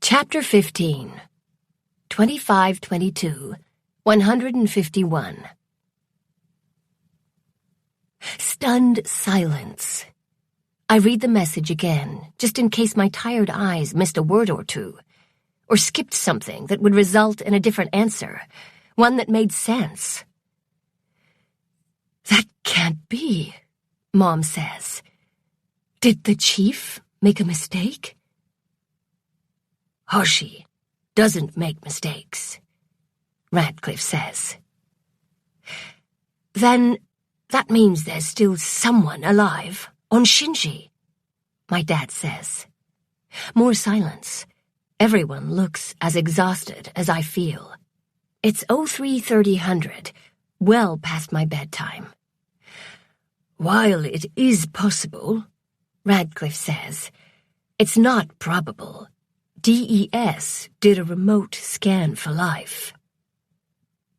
Chapter 15, 2522, 151. Stunned silence. I read the message again, just in case my tired eyes missed a word or two, or skipped something that would result in a different answer, one that made sense. That can't be, Mom says. Did the chief make a mistake? Hoshi doesn't make mistakes, Radcliffe says. Then that means there's still someone alive on Shinji, my dad says. More silence. Everyone looks as exhausted as I feel. It's 03:30, well past my bedtime. While it is possible, Radcliffe says, it's not probable. DES did a remote scan for life.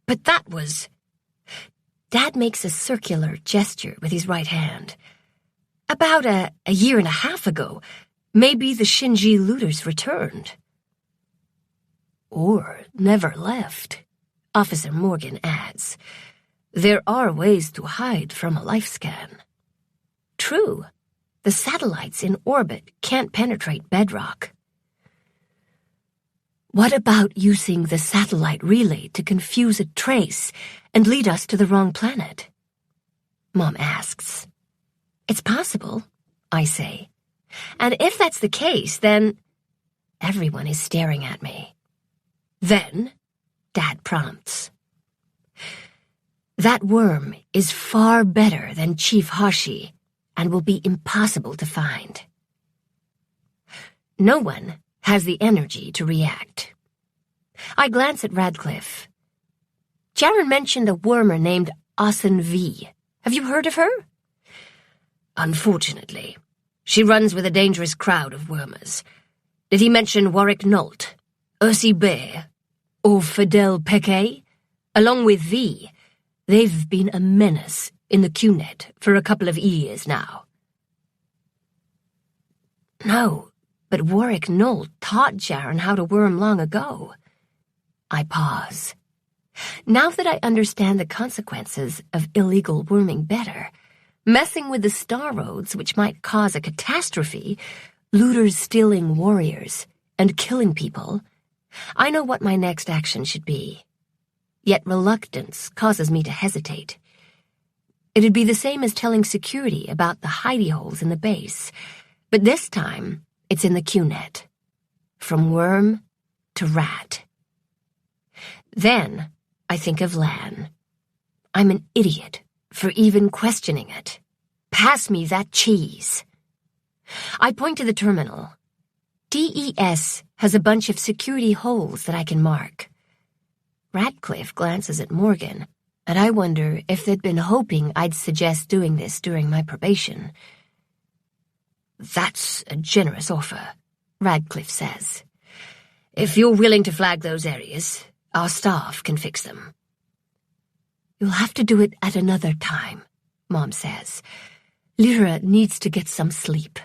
But that was... Dad makes a circular gesture with his right hand. About a year and a half ago, maybe the Shinji looters returned. Or never left, Officer Morgan adds. There are ways to hide from a life scan. True, the satellites in orbit can't penetrate bedrock. What about using the satellite relay to confuse a trace and lead us to the wrong planet? Mom asks. It's possible, I say. And if that's the case, then... Everyone is staring at me. Then, Dad prompts. That worm is far better than Chief Hoshi and will be impossible to find. No one has the energy to react. I glance at Radcliffe. Jaron mentioned a wormer named Asen V. Have you heard of her? Unfortunately. She runs with a dangerous crowd of wormers. Did he mention Warwick Nolt, Ursi Bear, or Fidel Peke? Along with V, they've been a menace in the QNet for a couple of years now. No, but Warwick Nolt taught Jaron how to worm long ago. I pause. Now that I understand the consequences of illegal worming better, messing with the star roads which might cause a catastrophe, looters stealing warriors, and killing people, I know what my next action should be. Yet reluctance causes me to hesitate. It'd be the same as telling security about the hidey holes in the base, but this time it's in the QNet. From worm to rat. Then I think of Lan. I'm an idiot for even questioning it. Pass me that cheese. I point to the terminal. DES has a bunch of security holes that I can mark. Radcliffe glances at Morgan, and I wonder if they'd been hoping I'd suggest doing this during my probation. That's a generous offer, Radcliffe says. If you're willing to flag those areas, our staff can fix them. You'll have to do it at another time, Mom says. Lyra needs to get some sleep.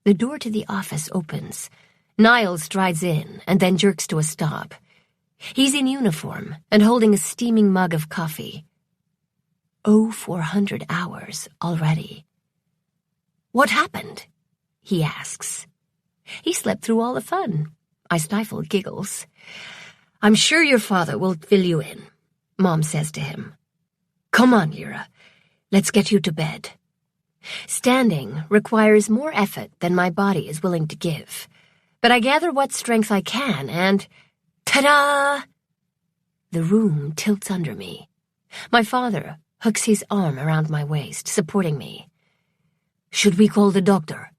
The door to the office opens. Niles strides in and then jerks to a stop. He's in uniform and holding a steaming mug of coffee. 400 hours already. What happened? He asks. He slept through all the fun. I stifle giggles. I'm sure your father will fill you in, Mom says to him. Come on, Lyra. Let's get you to bed. Standing requires more effort than my body is willing to give, but I gather what strength I can and... Ta-da! The room tilts under me. My father hooks his arm around my waist, supporting me. Should we call the doctor?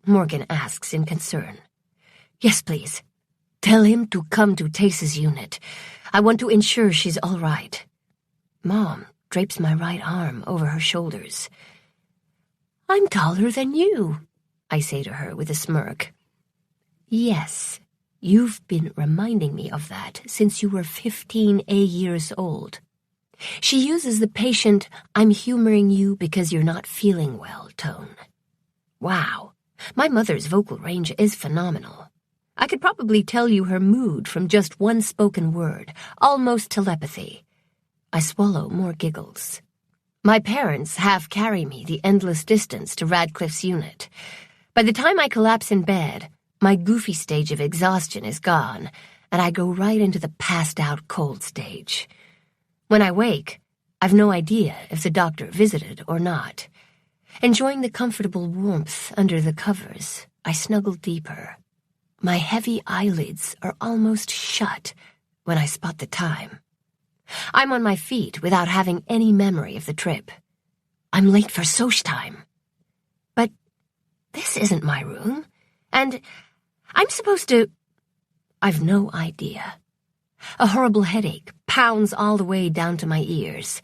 Morgan asks in concern. Yes, please. Tell him to come to Tace's unit. I want to ensure she's all right. Mom drapes my right arm over her shoulders. I'm taller than you, I say to her with a smirk. Yes, you've been reminding me of that since you were 15 years old. She uses the patient, I'm humoring you because you're not feeling well tone. Wow, my mother's vocal range is phenomenal. I could probably tell you her mood from just one spoken word, almost telepathy. I swallow more giggles. My parents half carry me the endless distance to Radcliffe's unit. By the time I collapse in bed, my goofy stage of exhaustion is gone, and I go right into the passed-out cold stage. When I wake, I've no idea if the doctor visited or not. Enjoying the comfortable warmth under the covers, I snuggle deeper. My heavy eyelids are almost shut when I spot the time. I'm on my feet without having any memory of the trip. I'm late for Soch time. But this isn't my room, and I'm supposed to... I've no idea. A horrible headache pounds all the way down to my ears.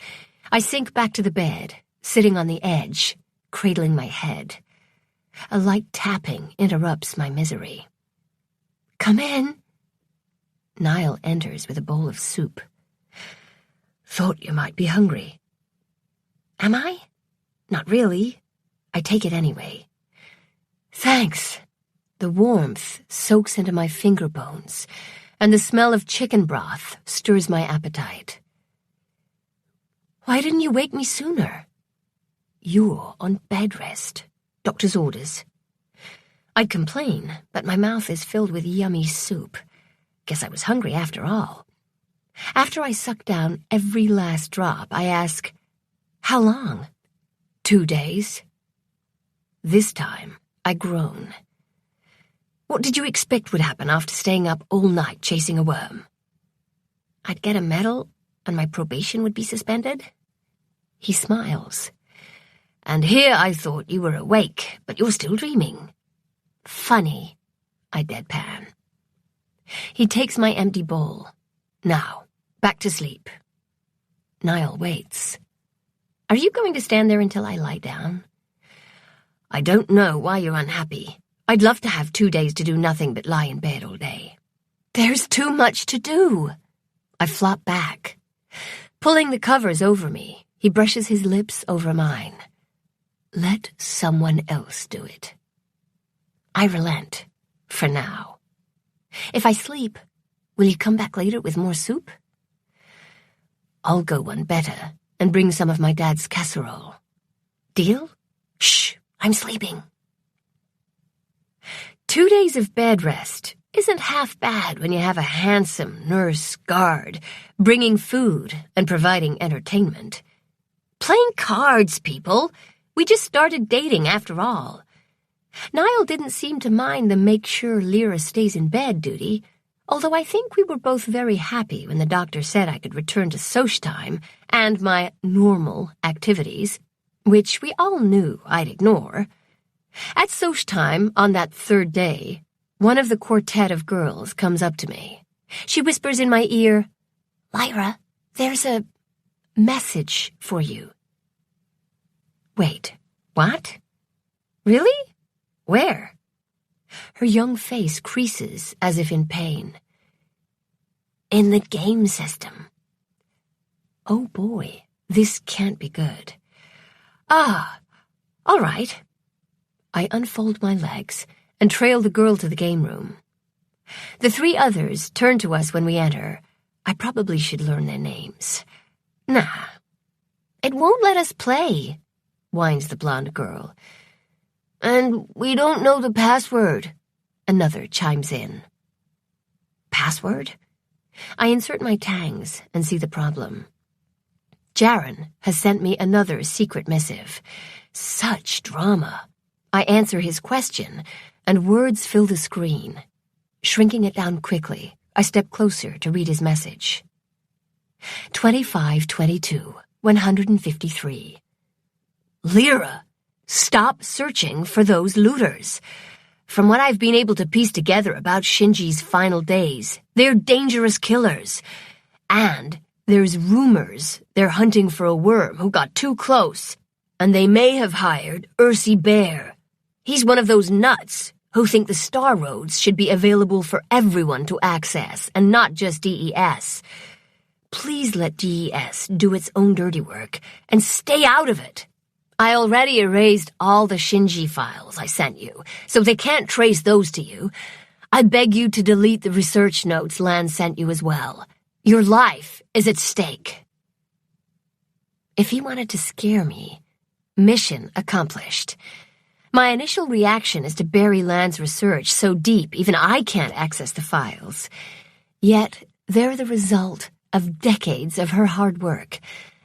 I sink back to the bed, sitting on the edge, cradling my head. A light tapping interrupts my misery. Come in. Niall enters with a bowl of soup. Thought you might be hungry. Am I? Not really. I take it anyway. Thanks. The warmth soaks into my finger bones, and the smell of chicken broth stirs my appetite. Why didn't you wake me sooner? You're on bed rest. Doctor's orders. I'd complain, but my mouth is filled with yummy soup. Guess I was hungry after all. After I suck down every last drop, I ask, how long? 2 days? This time, I groan. What did you expect would happen after staying up all night chasing a worm? I'd get a medal and my probation would be suspended? He smiles. And here I thought you were awake, but you're still dreaming. Funny, I deadpan. He takes my empty bowl. Now, back to sleep. Niall waits. Are you going to stand there until I lie down? I don't know why you're unhappy. I'd love to have 2 days to do nothing but lie in bed all day. There's too much to do. I flop back. Pulling the covers over me, he brushes his lips over mine. Let someone else do it. I relent, for now. If I sleep, will you come back later with more soup? I'll go one better and bring some of my dad's casserole. Deal? Shh, I'm sleeping. 2 days of bed rest isn't half bad when you have a handsome nurse guard bringing food and providing entertainment. Playing cards, people. We just started dating after all. Niall didn't seem to mind the make sure Lyra stays in bed duty, although I think we were both very happy when the doctor said I could return to Soch time and my normal activities, which we all knew I'd ignore. At Soch time, on that third day, one of the quartet of girls comes up to me. She whispers in my ear, Lyra, there's a message for you. Wait, what? Really? Where? Her young face creases as if in pain. In the game system. Oh boy, this can't be good. Ah, all right. I unfold my legs and trail the girl to the game room. The 3 others turn to us when we enter. I probably should learn their names. Nah. It won't let us play, whines the blonde girl. And we don't know the password, another chimes in. Password? I insert my tangs and see the problem. Jaren has sent me another secret missive. Such drama. I answer his question, and words fill the screen. Shrinking it down quickly, I step closer to read his message. 2522, 153. Lyra, stop searching for those looters. From what I've been able to piece together about Shinji's final days, they're dangerous killers. And there's rumors they're hunting for a worm who got too close, and they may have hired Ursi Bear. He's one of those nuts who think the Star Roads should be available for everyone to access and not just DES. Please let DES do its own dirty work and stay out of it. I already erased all the Shinji files I sent you, so they can't trace those to you. I beg you to delete the research notes Lan sent you as well. Your life is at stake. If he wanted to scare me, mission accomplished. My initial reaction is to bury Lan's research so deep even I can't access the files. Yet, they're the result of decades of her hard work,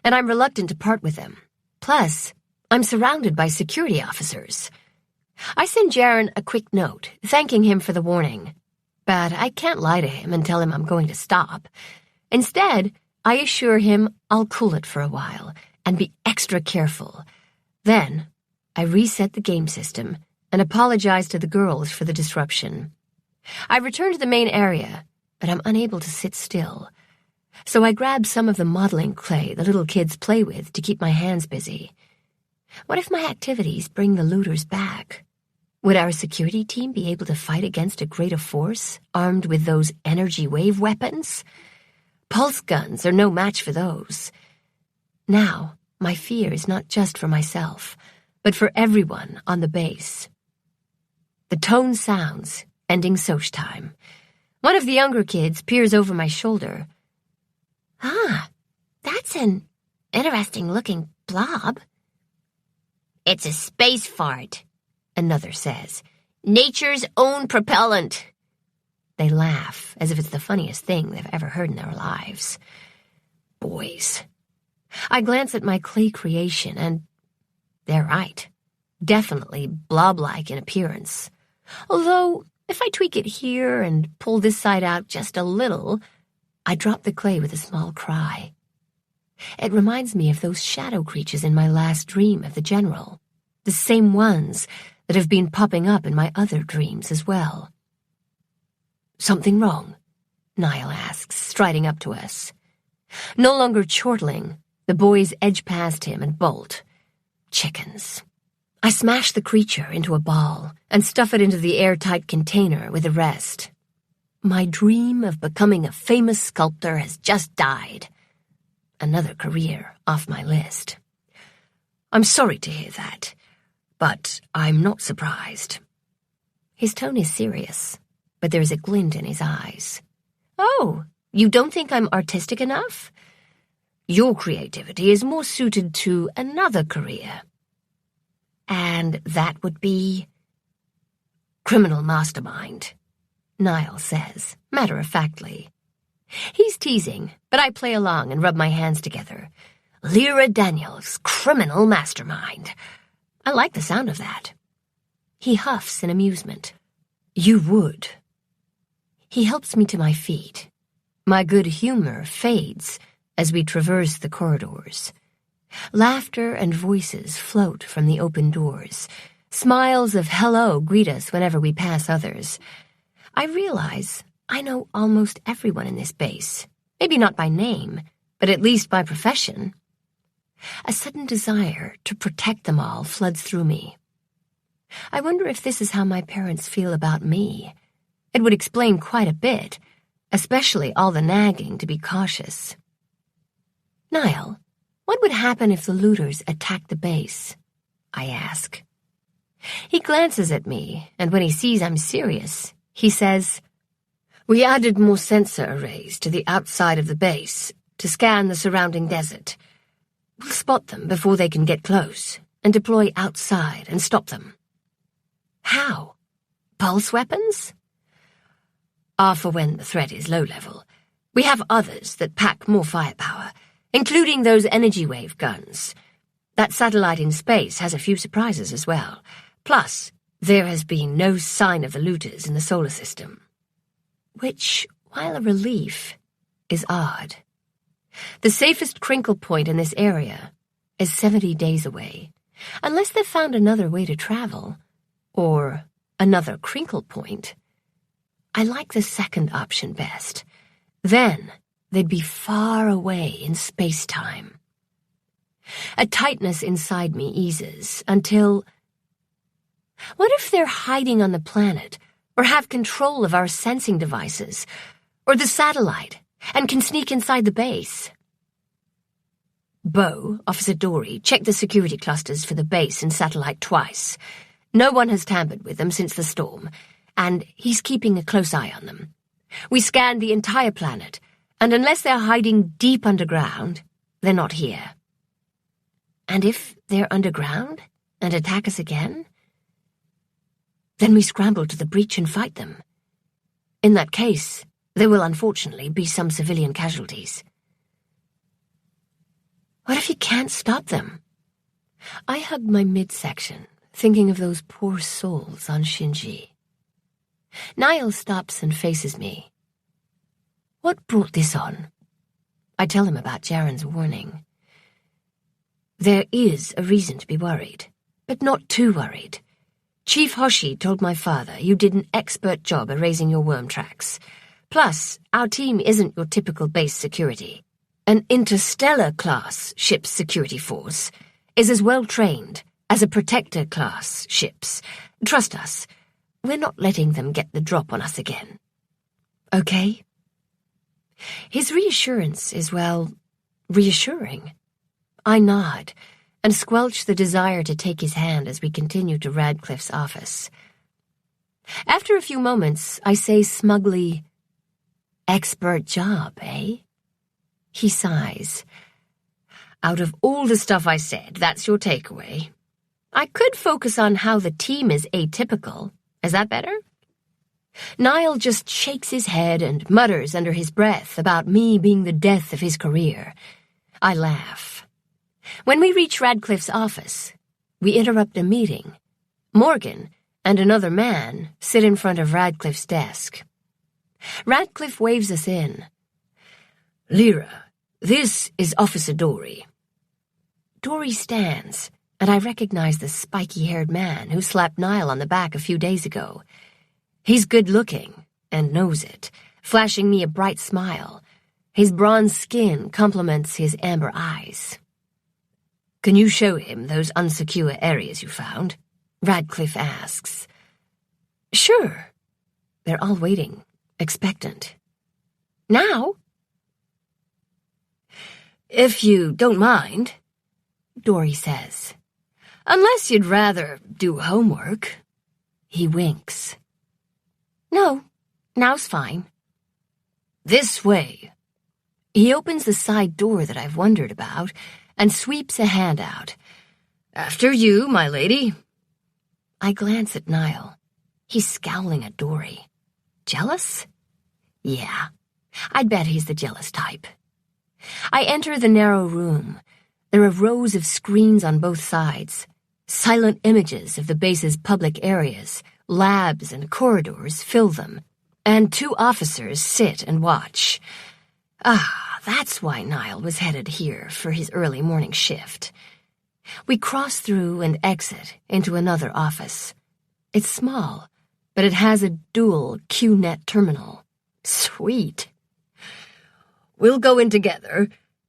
and I'm reluctant to part with them. Plus, I'm surrounded by security officers. I send Jaren a quick note, thanking him for the warning. But I can't lie to him and tell him I'm going to stop. Instead, I assure him I'll cool it for a while and be extra careful. Then, I reset the game system and apologize to the girls for the disruption. I return to the main area, but I'm unable to sit still. So I grab some of the modeling clay the little kids play with to keep my hands busy. What if my activities bring the looters back? Would our security team be able to fight against a greater force, armed with those energy wave weapons? Pulse guns are no match for those. Now, my fear is not just for myself, but for everyone on the base. The tone sounds, ending Soch time. One of the younger kids peers over my shoulder. Ah, that's an interesting-looking blob. It's a space fart, another says. Nature's own propellant. They laugh, as if it's the funniest thing they've ever heard in their lives. Boys. I glance at my clay creation, and they're right. Definitely blob-like in appearance. Although, if I tweak it here and pull this side out just a little, I drop the clay with a small cry. It reminds me of those shadow creatures in my last dream of the General, the same ones that have been popping up in my other dreams as well. Something wrong? Niall asks, striding up to us. No longer chortling, the boys edge past him and bolt. Chickens. I smash the creature into a ball and stuff it into the airtight container with the rest. My dream of becoming a famous sculptor has just died. Another career off my list. I'm sorry to hear that, but I'm not surprised. His tone is serious, but there's a glint in his eyes. Oh, you don't think I'm artistic enough? Your creativity is more suited to another career. And that would be criminal mastermind, Niall says, matter-of-factly. He's teasing, but I play along and rub my hands together. Lyra Daniels, criminal mastermind. I like the sound of that. He huffs in amusement. You would. He helps me to my feet. My good humor fades as we traverse the corridors. Laughter and voices float from the open doors. Smiles of hello greet us whenever we pass others. I realize I know almost everyone in this base. Maybe not by name, but at least by profession. A sudden desire to protect them all floods through me. I wonder if this is how my parents feel about me. It would explain quite a bit, especially all the nagging to be cautious. Niall, what would happen if the looters attacked the base? I ask. He glances at me, and when he sees I'm serious, he says, We added more sensor arrays to the outside of the base to scan the surrounding desert. We'll spot them before they can get close, and deploy outside and stop them. How? Pulse weapons? For when the threat is low level. We have others that pack more firepower, including those energy wave guns. That satellite in space has a few surprises as well. Plus, there has been no sign of the looters in the solar system. Which, while a relief, is odd. The safest crinkle point in this area is 70 days away, unless they've found another way to travel, or another crinkle point. I like the second option best. Then they'd be far away in space-time. A tightness inside me eases until... What if they're hiding on the planet, or have control of our sensing devices, or the satellite, and can sneak inside the base? Bo, Officer Dory, checked the security clusters for the base and satellite twice. No one has tampered with them since the storm, and he's keeping a close eye on them. We scanned the entire planet, and unless they're hiding deep underground, they're not here. And if they're underground and attack us again, then we scramble to the breach and fight them. In that case, there will unfortunately be some civilian casualties. What if you can't stop them? I hugged my midsection, thinking of those poor souls on Shinji. Niall stops and faces me. What brought this on? I tell him about Jaren's warning. There is a reason to be worried, but not too worried. Chief Hoshi told my father you did an expert job erasing your worm tracks. Plus, our team isn't your typical base security. An interstellar-class ship's security force is as well-trained as a Protector-class ship's. Trust us, we're not letting them get the drop on us again. Okay? His reassurance is, well, reassuring. I nod and squelch the desire to take his hand as we continue to Radcliffe's office. After a few moments, I say smugly, "Expert job, eh?" He sighs. Out of all the stuff I said, that's your takeaway. I could focus on how the team is atypical. Is that better? Niall just shakes his head and mutters under his breath about me being the death of his career. I laugh. When we reach Radcliffe's office, we interrupt a meeting. Morgan and another man sit in front of Radcliffe's desk. Radcliffe waves us in. "Lyra, this is Officer Dory." Dory stands, and I recognize the spiky-haired man who slapped Niall on the back a few days ago. He's good-looking and knows it, flashing me a bright smile. His bronze skin complements his amber eyes. "Can you show him those unsecure areas you found?" Radcliffe asks. "Sure." They're all waiting, expectant. "Now?" "If you don't mind," Dory says. "Unless you'd rather do homework." He winks. "No, now's fine." "This way." He opens the side door that I've wondered about and sweeps a hand out. "After you, my lady." I glance at Niall. He's scowling at Dory. Jealous? Yeah, I'd bet he's the jealous type. I enter the narrow room. There are rows of screens on both sides, silent images of the base's public areas, labs and corridors fill them, and 2 officers sit and watch. That's why Niall was headed here for his early morning shift. We cross through and exit into another office. It's small, but it has a dual QNet terminal. Sweet. "We'll go in together,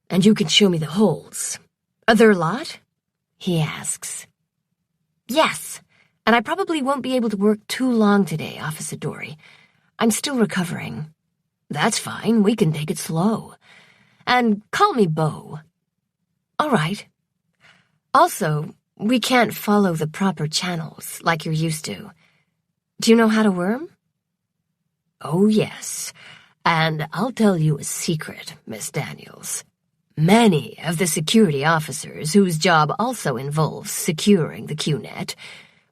and you can show me the holes. Are there a lot?" he asks. "Yes, and I probably won't be able to work too long today, Officer Dory. I'm still recovering." "That's fine, we can take it slow. And call me Beau." "All right. Also, we can't follow the proper channels like you're used to. Do you know how to worm?" "Oh, yes. And I'll tell you a secret, Miss Daniels. Many of the security officers whose job also involves securing the QNet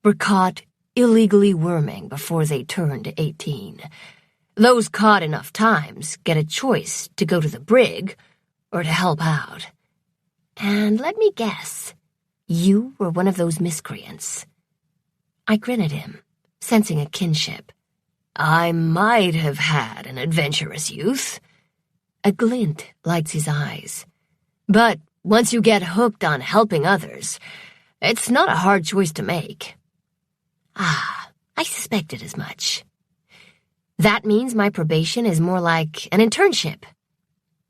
were caught illegally worming before they turned 18. Those caught enough times get a choice to go to the brig or to help out. And let me guess, you were one of those miscreants." I grin at him, sensing a kinship. "I might have had an adventurous youth." A glint lights his eyes. "But once you get hooked on helping others, it's not a hard choice to make." I suspected as much. "That means my probation is more like an internship."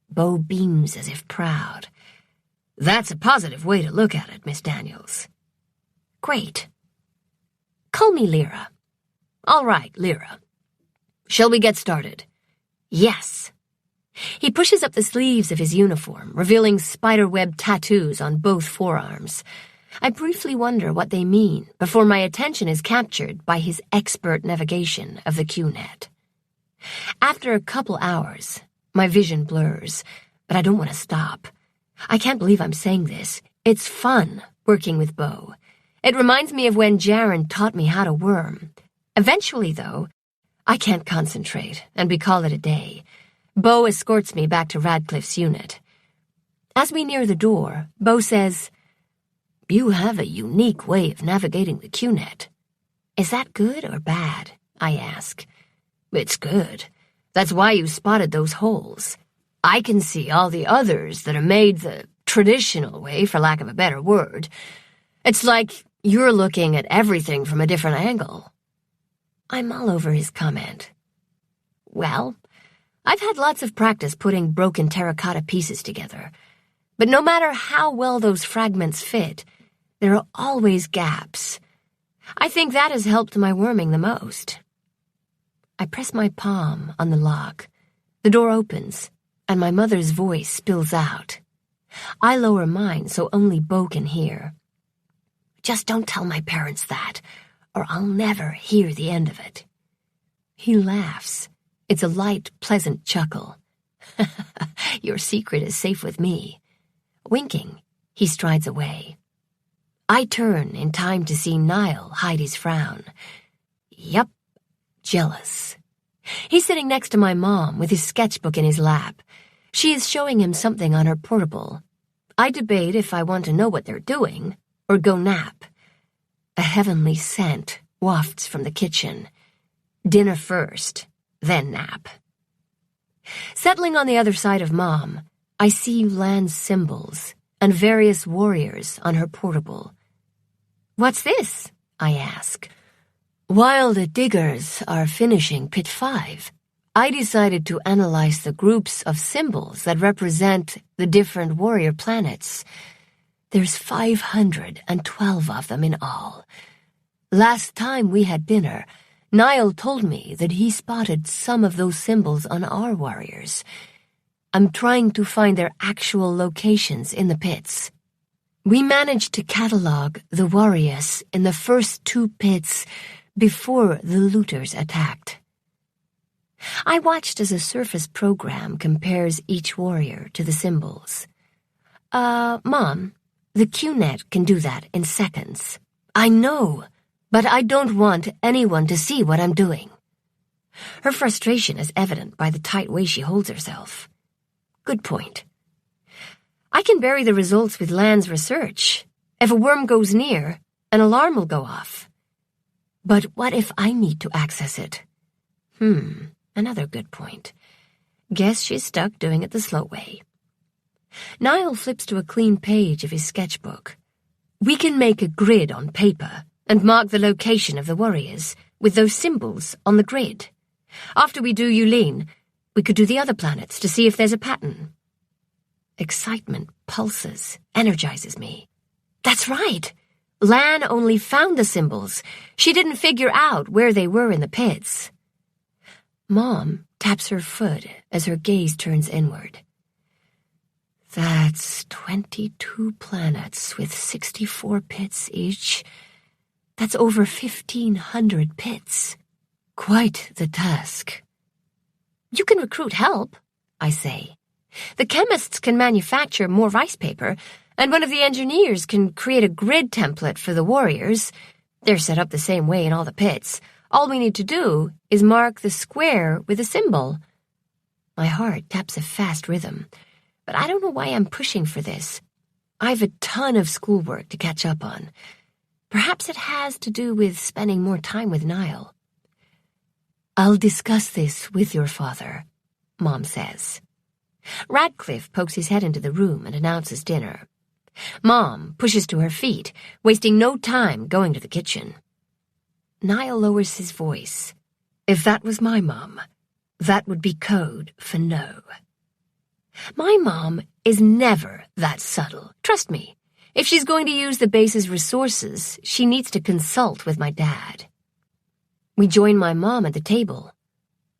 Beau beams as if proud. "That's a positive way to look at it, Miss Daniels." "Great. Call me Lyra." "All right, Lyra. Shall we get started?" "Yes." He pushes up the sleeves of his uniform, revealing spiderweb tattoos on both forearms. I briefly wonder what they mean before my attention is captured by his expert navigation of the QNet. After a couple hours, my vision blurs, but I don't want to stop. I can't believe I'm saying this. It's fun working with Bo. It reminds me of when Jaren taught me how to worm. Eventually, though, I can't concentrate, and we call it a day. Bo escorts me back to Radcliffe's unit. As we near the door, Bo says, "You have a unique way of navigating the QNet." "Is that good or bad?" I ask. "It's good. That's why you spotted those holes. I can see all the others that are made the traditional way, for lack of a better word. It's like you're looking at everything from a different angle." I mull over his comment. Well, I've had lots of practice putting broken terracotta pieces together, but no matter how well those fragments fit, there are always gaps. I think that has helped my worming the most. I press my palm on the lock. The door opens, and my mother's voice spills out. I lower mine so only Bo can hear. "Just don't tell my parents that, or I'll never hear the end of it." He laughs. It's a light, pleasant chuckle. "Your secret is safe with me." Winking, he strides away. I turn in time to see Niall hide his frown. Yup, jealous. He's sitting next to my mom with his sketchbook in his lap. She is showing him something on her portable. I debate if I want to know what they're doing or go nap. A heavenly scent wafts from the kitchen. Dinner first, then nap. Settling on the other side of Mom, I see land symbols and various warriors on her portable. "What's this?" I ask. "While the diggers are finishing Pit 5, I decided to analyze the groups of symbols that represent the different warrior planets. There's 512 of them in all. Last time we had dinner, Niall told me that he spotted some of those symbols on our warriors. I'm trying to find their actual locations in the pits. We managed to catalog the warriors in the first 2 pits before the looters attacked." I watched as a surface program compares each warrior to the symbols. Mom, the QNet can do that in seconds." "I know, but I don't want anyone to see what I'm doing." Her frustration is evident by the tight way she holds herself. Good point. I can bury the results with Lan's research. If a worm goes near, an alarm will go off. But what if I need to access it? Another good point. Guess she's stuck doing it the slow way. Niall flips to a clean page of his sketchbook. "We can make a grid on paper and mark the location of the warriors with those symbols on the grid. After we do Yulin, we could do the other planets to see if there's a pattern." Excitement pulses, energizes me. That's right. Lan only found the symbols. She didn't figure out where they were in the pits. Mom taps her foot as her gaze turns inward. That's 22 planets with 64 pits each. That's over 1,500 pits. Quite the task. "You can recruit help," I say. "The chemists can manufacture more rice paper, and one of the engineers can create a grid template for the warriors. They're set up the same way in all the pits. All we need to do is mark the square with a symbol." My heart taps a fast rhythm, but I don't know why I'm pushing for this. I've a ton of schoolwork to catch up on. Perhaps it has to do with spending more time with Niall. "I'll discuss this with your father," Mom says. Radcliffe pokes his head into the room and announces dinner. Mom pushes to her feet, wasting no time going to the kitchen. Niall lowers his voice. If that was my mom, that would be code for no. My mom is never that subtle, trust me. If she's going to use the base's resources, she needs to consult with my dad. We join my mom at the table.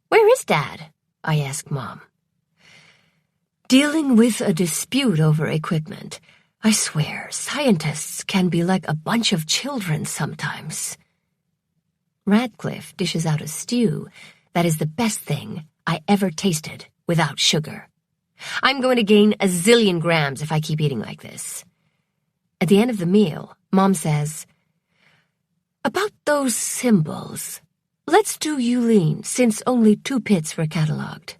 "Where is Dad?" I ask Mom. "Dealing with a dispute over equipment. I swear, scientists can be like a bunch of children sometimes. Radcliffe dishes out a stew that is the best thing I ever tasted without sugar. I'm going to gain a zillion grams if I keep eating like this. At the end of the meal, Mom says, "About those symbols, let's do Yulene since only 2 pits were catalogued."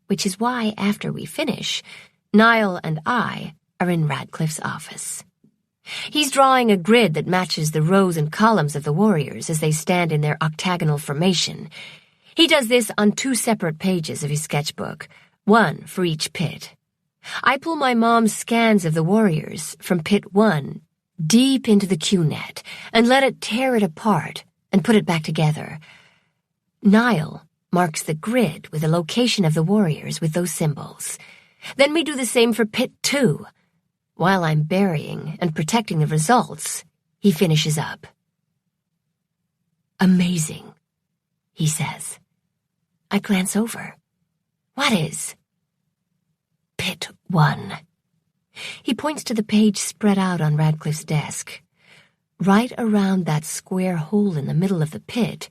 Which is why, after we finish, Niall and I are in Radcliffe's office. He's drawing a grid that matches the rows and columns of the warriors as they stand in their octagonal formation. He does this on 2 separate pages of his sketchbook, one for each pit. I pull my mom's scans of the warriors from pit 1 deep into the Q-net and let it tear it apart and put it back together. Niall marks the grid with the location of the warriors with those symbols. Then we do the same for pit 2. While I'm burying and protecting the results, he finishes up. "Amazing," he says. I glance over. "What is?" "Pit 1. He points to the page spread out on Radcliffe's desk. Right around that square hole in the middle of the pit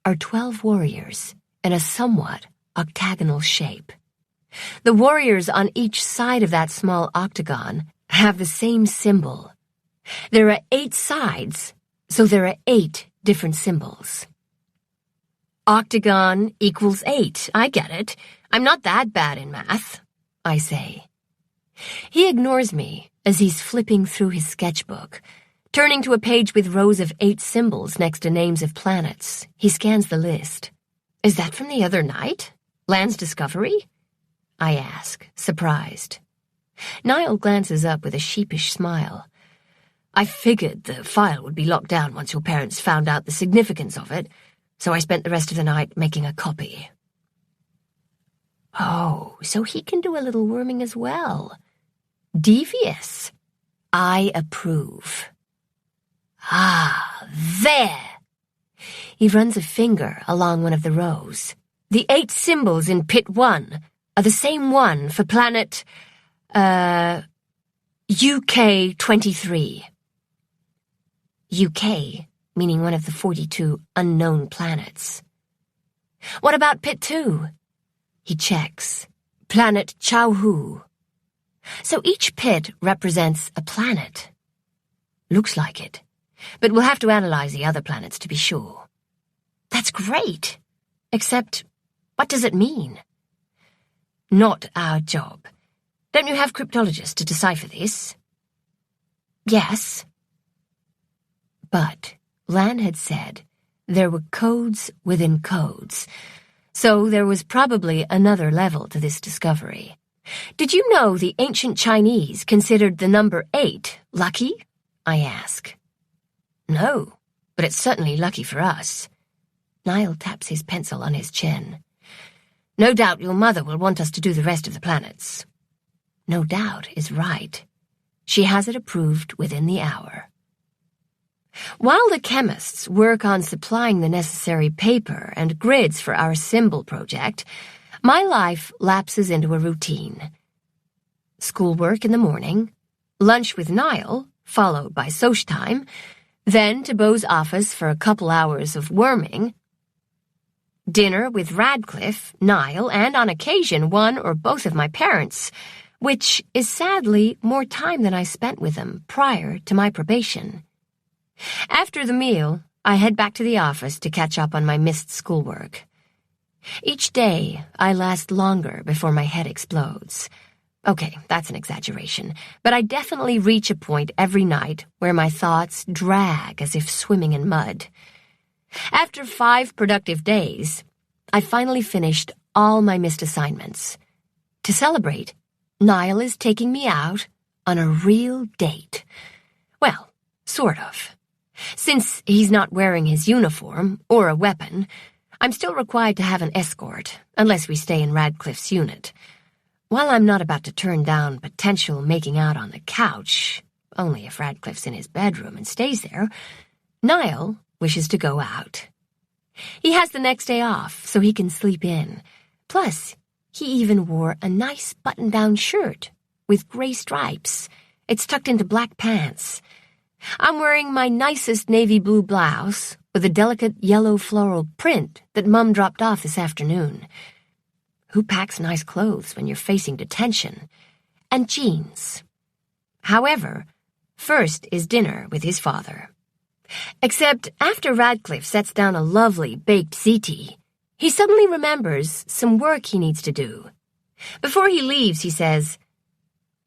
are 12 warriors in a somewhat octagonal shape. The warriors on each side of that small octagon have the same symbol. There are 8 sides, so there are 8 different symbols. Octagon equals 8. I get it. I'm not that bad in math, I say. He ignores me as he's flipping through his sketchbook. Turning to a page with rows of 8 symbols next to names of planets, he scans the list. "Is that from the other night? Land's discovery?" I ask, surprised. Niall glances up with a sheepish smile. "I figured the file would be locked down once your parents found out the significance of it, so I spent the rest of the night making a copy." Oh, so he can do a little worming as well. Devious. I approve. Ah, there! He runs a finger along one of the rows. The 8 symbols in pit 1 are the same one for planet, UK 23. UK, meaning one of the 42 unknown planets. What about pit 2? He checks. Planet Chowhu. So each pit represents a planet. Looks like it. But we'll have to analyze the other planets to be sure. That's great. Except, what does it mean? Not our job. Don't you have cryptologists to decipher this? Yes. But Lan had said there were codes within codes, so there was probably another level to this discovery. Did you know the ancient Chinese considered the number 8 lucky? I ask. No, but it's certainly lucky for us. Niall taps his pencil on his chin. No doubt your mother will want us to do the rest of the planets. No doubt is right. She has it approved within the hour. While the chemists work on supplying the necessary paper and grids for our symbol project, my life lapses into a routine. Schoolwork in the morning, lunch with Niall, followed by Soch time, then to Beau's office for a couple hours of worming, dinner with Radcliffe, Niall, and on occasion one or both of my parents, which is sadly more time than I spent with them prior to my probation. After the meal, I head back to the office to catch up on my missed schoolwork. Each day, I last longer before my head explodes. Okay, that's an exaggeration, but I definitely reach a point every night where my thoughts drag as if swimming in mud. After 5 productive days, I finally finished all my missed assignments. To celebrate, Niall is taking me out on a real date. Well, sort of. Since he's not wearing his uniform or a weapon, I'm still required to have an escort, unless we stay in Radcliffe's unit. While I'm not about to turn down potential making out on the couch, only if Radcliffe's in his bedroom and stays there, Niall wishes to go out. He has the next day off, so he can sleep in. Plus, he even wore a nice button-down shirt with gray stripes, It's tucked into black pants. I'm wearing my nicest navy blue blouse with a delicate yellow floral print that Mum dropped off this afternoon. Who packs nice clothes when you're facing detention? And jeans. However, first is dinner with his father. Except after Radcliffe sets down a lovely baked ziti, he suddenly remembers some work he needs to do. Before he leaves, he says,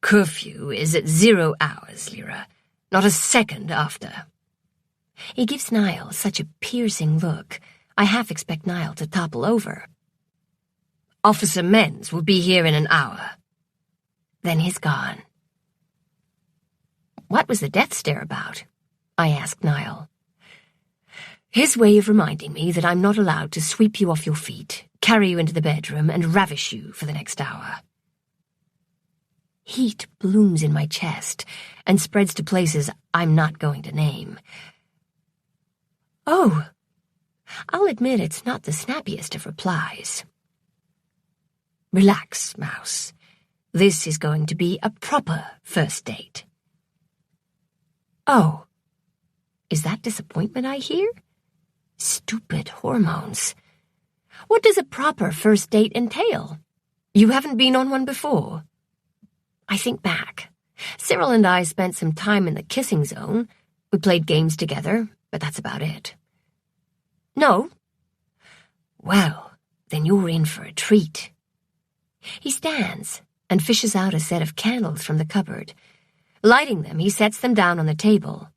"Curfew is at 0 hours, Lyra. Not a second after." He gives Niall such a piercing look, I half expect Niall to topple over. "Officer Menz will be here in an hour." Then he's gone. What was the death stare about? I asked Niall. His way of reminding me that I'm not allowed to sweep you off your feet, carry you into the bedroom, and ravish you for the next hour. Heat blooms in my chest and spreads to places I'm not going to name. Oh, I'll admit it's not the snappiest of replies. Relax, Mouse. This is going to be a proper first date. Oh, is that disappointment I hear? Stupid hormones. What does a proper first date entail? You haven't been on one before? I think back. Cyril and I spent some time in the kissing zone. We played games together, but that's about it. No? Well, then you're in for a treat. He stands and fishes out a set of candles from the cupboard. Lighting them, he sets them down on the table.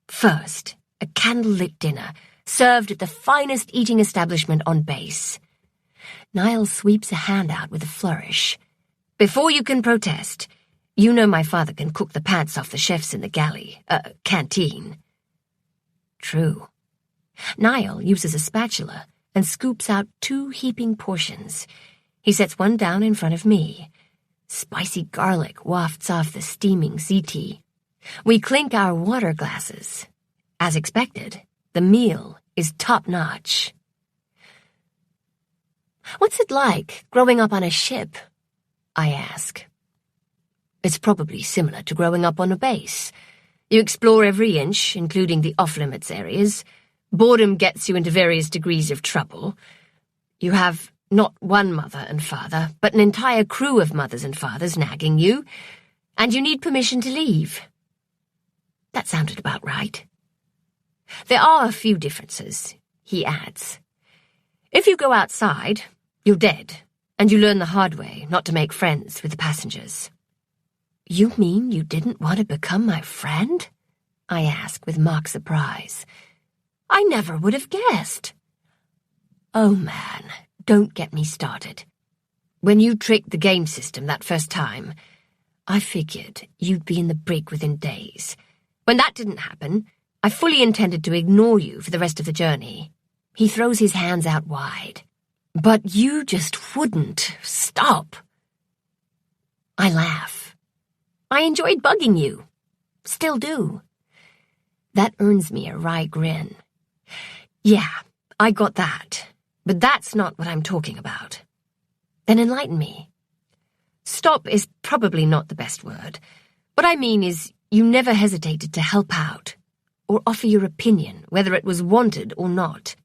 First, a candlelit dinner, served at the finest eating establishment on base. Niall sweeps a hand out with a flourish. Before you can protest, you know my father can cook the pants off the chefs in the canteen. True. Niall uses a spatula and scoops out 2 heaping portions. He sets one down in front of me. Spicy garlic wafts off the steaming ziti. We clink our water glasses. As expected, the meal is top-notch. What's it like growing up on a ship? I ask. It's probably similar to growing up on a base. You explore every inch, including the off-limits areas. Boredom gets you into various degrees of trouble. You have not one mother and father, but an entire crew of mothers and fathers nagging you, and you need permission to leave. That sounded about right. There are a few differences, he adds. If you go outside, you're dead, and you learn the hard way not to make friends with the passengers. You mean you didn't want to become my friend? I ask with mock surprise. I never would have guessed. Oh, man, don't get me started. When you tricked the game system that first time, I figured you'd be in the brig within days. When that didn't happen, I fully intended to ignore you for the rest of the journey. He throws his hands out wide. But you just wouldn't stop. I laugh. I enjoyed bugging you. Still do. That earns me a wry grin. Yeah, I got that. But that's not what I'm talking about. Then enlighten me. Stop is probably not the best word. What I mean is you never hesitated to help out or offer your opinion, whether it was wanted or not.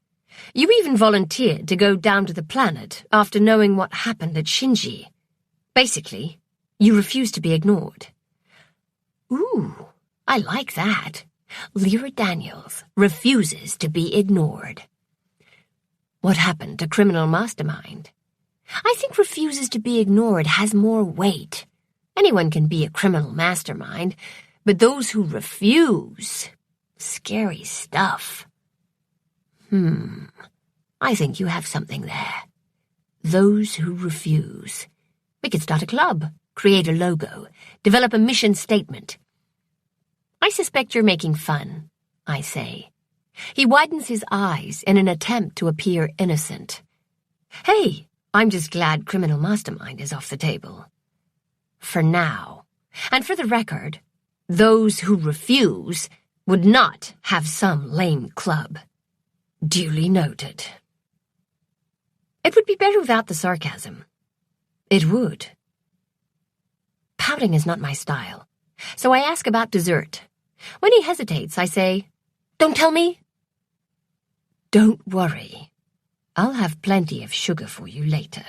You even volunteered to go down to the planet after knowing what happened at Shinji. Basically, you refused to be ignored. Ooh, I like that. Lyra Daniels refuses to be ignored. What happened to criminal mastermind? I think refuses to be ignored has more weight. Anyone can be a criminal mastermind, but those who refuse, scary stuff. I think you have something there. Those who refuse. We could start a club, create a logo, develop a mission statement. I suspect you're making fun, I say. He widens his eyes in an attempt to appear innocent. Hey, I'm just glad criminal mastermind is off the table. For now. And for the record, those who refuse would not have some lame club. Duly noted. It would be better without the sarcasm. It would. Pouting is not my style. So I ask about dessert. When he hesitates, I say, "Don't tell me." "Don't worry. I'll have plenty of sugar for you later."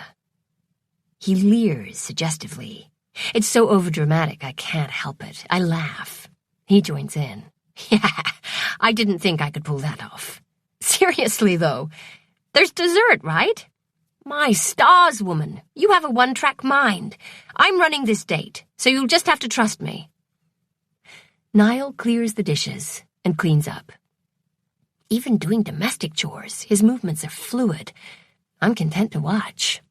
He leers suggestively. It's so overdramatic I can't help it. I laugh. He joins in. "Yeah, I didn't think I could pull that off. Seriously, though, there's dessert, right? My stars, woman, you have a one-track mind. I'm running this date, so you'll just have to trust me." Niall clears the dishes and cleans up. Even doing domestic chores, his movements are fluid. I'm content to watch.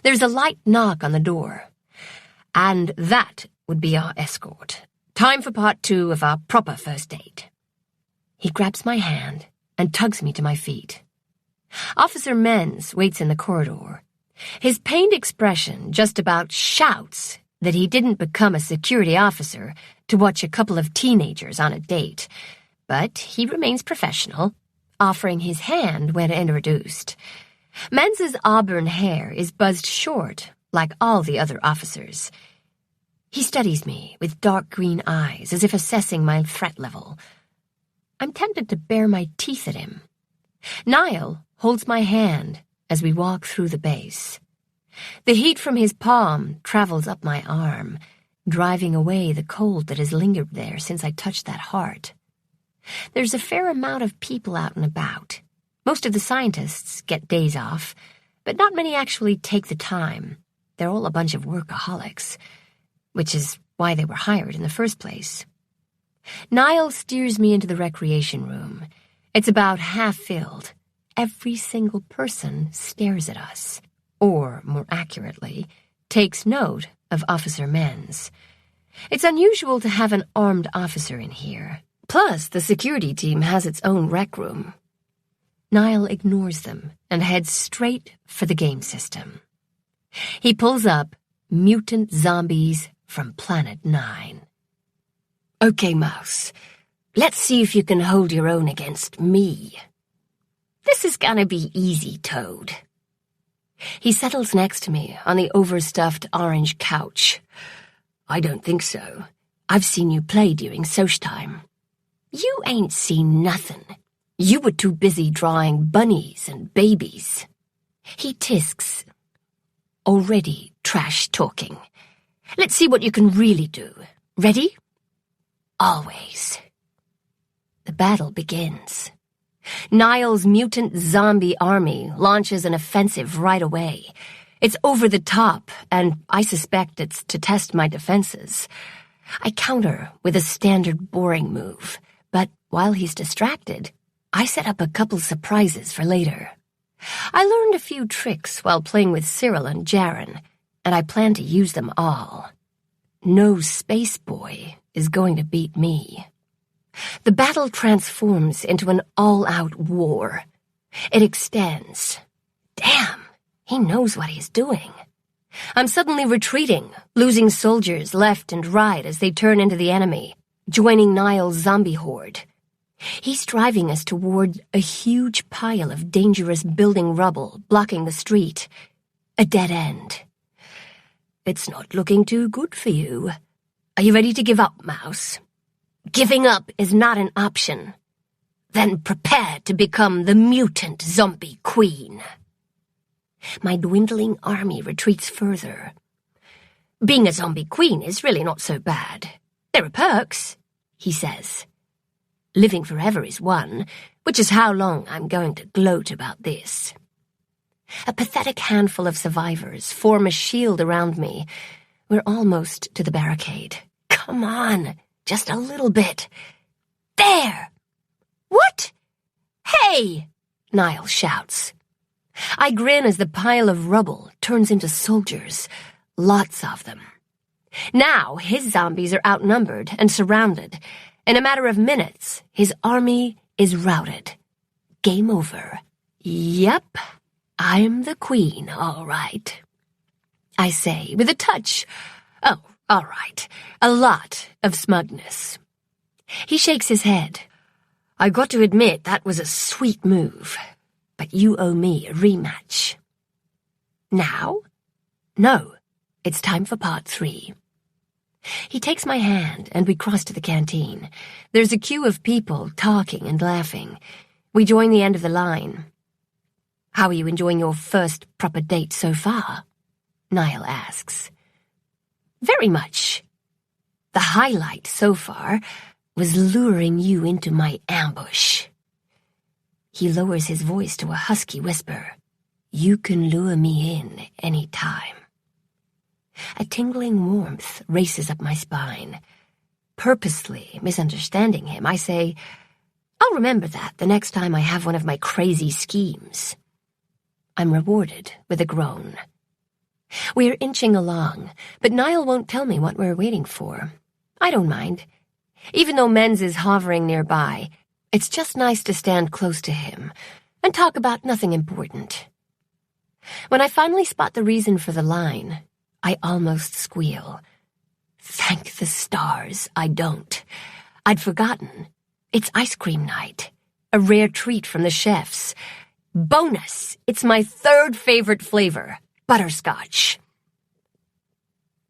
There's a light knock on the door. And that would be our escort. Time for part 2 of our proper first date. He grabs my hand and tugs me to my feet. Officer Menz waits in the corridor. His pained expression just about shouts that he didn't become a security officer to watch a couple of teenagers on a date, but he remains professional, offering his hand when introduced. Menz's auburn hair is buzzed short, like all the other officers. He studies me with dark green eyes, as if assessing my threat level. I'm tempted to bare my teeth at him. Niall holds my hand as we walk through the base. The heat from his palm travels up my arm, driving away the cold that has lingered there since I touched that heart. There's a fair amount of people out and about. Most of the scientists get days off, but not many actually take the time. They're all a bunch of workaholics, which is why they were hired in the first place. Niall steers me into the recreation room. It's about half filled. Every single person stares at us, or, more accurately, takes note of Officer Menz. It's unusual to have an armed officer in here. Plus, the security team has its own rec room. Niall ignores them and heads straight for the game system. He pulls up Mutant Zombies from Planet 9. "Okay, Mouse, let's see if you can hold your own against me." "This is gonna be easy, Toad." He settles next to me on the overstuffed orange couch. "I don't think so. I've seen you play during Soch time." "You ain't seen nothin'. You were too busy drawing bunnies and babies." He tisks. "Already trash-talking. Let's see what you can really do. Ready?" "Always." The battle begins. Niall's mutant zombie army launches an offensive right away. It's over the top, and I suspect it's to test my defenses. I counter with a standard boring move, but while he's distracted, I set up a couple surprises for later. I learned a few tricks while playing with Cyril and Jaren, and I plan to use them all. No space boy is going to beat me. The battle transforms into an all-out war. It extends. Damn, he knows what he's doing. I'm suddenly retreating, losing soldiers left and right as they turn into the enemy, joining Niall's zombie horde. He's driving us toward a huge pile of dangerous building rubble blocking the street. A dead end. "It's not looking too good for you. Are you ready to give up, Mouse?" "Giving up is not an option." "Then prepare to become the mutant zombie queen." My dwindling army retreats further. "Being a zombie queen is really not so bad. There are perks," he says. "Living forever is one, which is how long I'm going to gloat about this." A pathetic handful of survivors form a shield around me. We're almost to the barricade. Come on, just a little bit. There! "What? Hey!" Niall shouts. I grin as the pile of rubble turns into soldiers. Lots of them. Now his zombies are outnumbered and surrounded. In a matter of minutes, his army is routed. Game over. Yep, I'm the queen, all right. I say, with a touch, oh, all right, a lot of smugness. He shakes his head. I got to admit that was a sweet move, but you owe me a rematch. Now? No, it's time for part 3. He takes my hand, and we cross to the canteen. There's a queue of people talking and laughing. We join the end of the line. "How are you enjoying your first proper date so far?" Niall asks. "Very much. The highlight so far was luring you into my ambush." He lowers his voice to a husky whisper. "You can lure me in any time." A tingling warmth races up my spine. Purposely misunderstanding him, I say, "I'll remember that the next time I have one of my crazy schemes." I'm rewarded with a groan. We're inching along, but Niall won't tell me what we're waiting for. I don't mind. Even though Menz is hovering nearby, it's just nice to stand close to him and talk about nothing important. When I finally spot the reason for the line, I almost squeal. Thank the stars I don't. I'd forgotten. It's ice cream night, a rare treat from the chefs. Bonus! It's my third favorite flavor, butterscotch.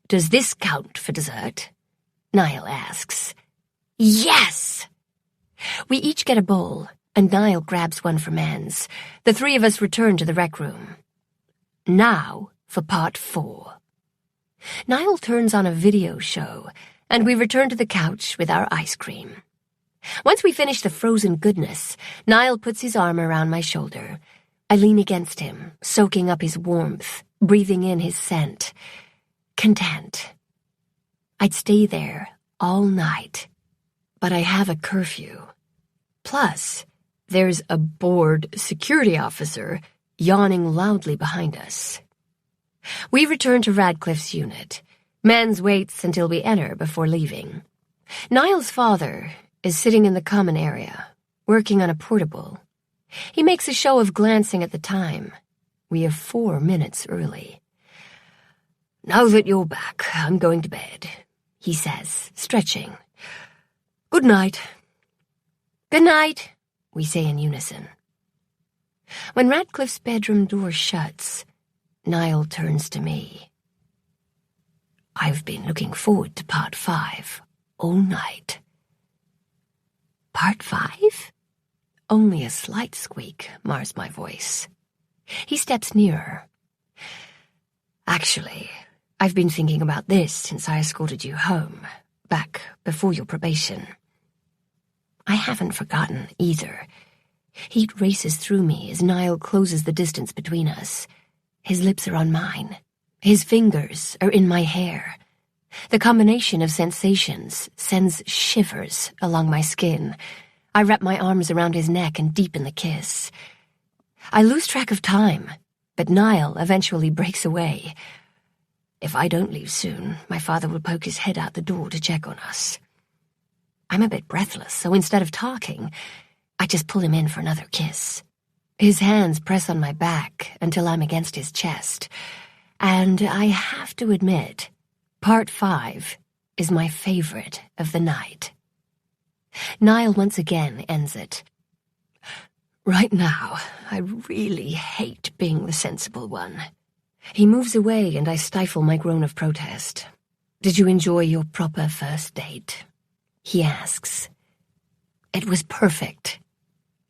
"Does this count for dessert?" Niall asks. Yes! We each get a bowl, and Niall grabs one for Menz. The three of us return to the rec room. Now for part 4. Niall turns on a video show, and we return to the couch with our ice cream. Once we finish the frozen goodness, Niall puts his arm around my shoulder. I lean against him, soaking up his warmth, breathing in his scent. Content. I'd stay there all night, but I have a curfew. Plus, there's a bored security officer yawning loudly behind us. We return to Radcliffe's unit. Menz waits until we enter before leaving. Niall's father is sitting in the common area, working on a portable. He makes a show of glancing at the time. We are 4 minutes early. "Now that you're back, I'm going to bed," he says, stretching. "Good night." "Good night," we say in unison. When Radcliffe's bedroom door shuts, Niall turns to me. "I've been looking forward to part 5 all night." "Part 5? Only a slight squeak mars my voice. He steps nearer. "Actually, I've been thinking about this since I escorted you home, back before your probation." I haven't forgotten either. Heat races through me as Niall closes the distance between us. His lips are on mine. His fingers are in my hair. The combination of sensations sends shivers along my skin. I wrap my arms around his neck and deepen the kiss. I lose track of time, but Niall eventually breaks away. If I don't leave soon, my father will poke his head out the door to check on us. I'm a bit breathless, so instead of talking, I just pull him in for another kiss. His hands press on my back until I'm against his chest. And I have to admit, part 5 is my favorite of the night. Niall once again ends it. "Right now, I really hate being the sensible one." He moves away and I stifle my groan of protest. "Did you enjoy your proper first date?" he asks. "It was perfect.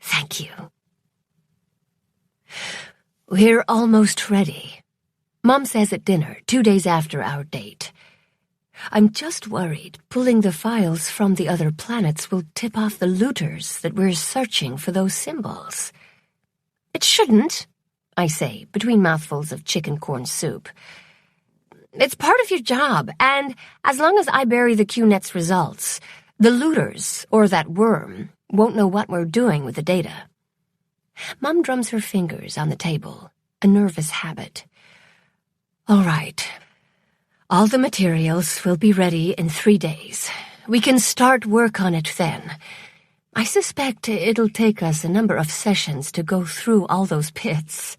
Thank you." We're almost ready. Mom says at dinner, 2 days after our date. I'm just worried pulling the files from the other planets will tip off the looters that we're searching for those symbols. "It shouldn't," I say, between mouthfuls of chicken corn soup. "It's part of your job, and as long as I bury the QNet's results, the looters, or that worm, won't know what we're doing with the data." Mom drums her fingers on the table, a nervous habit. "All right. All the materials will be ready in 3 days. We can start work on it then. I suspect it'll take us a number of sessions to go through all those pits."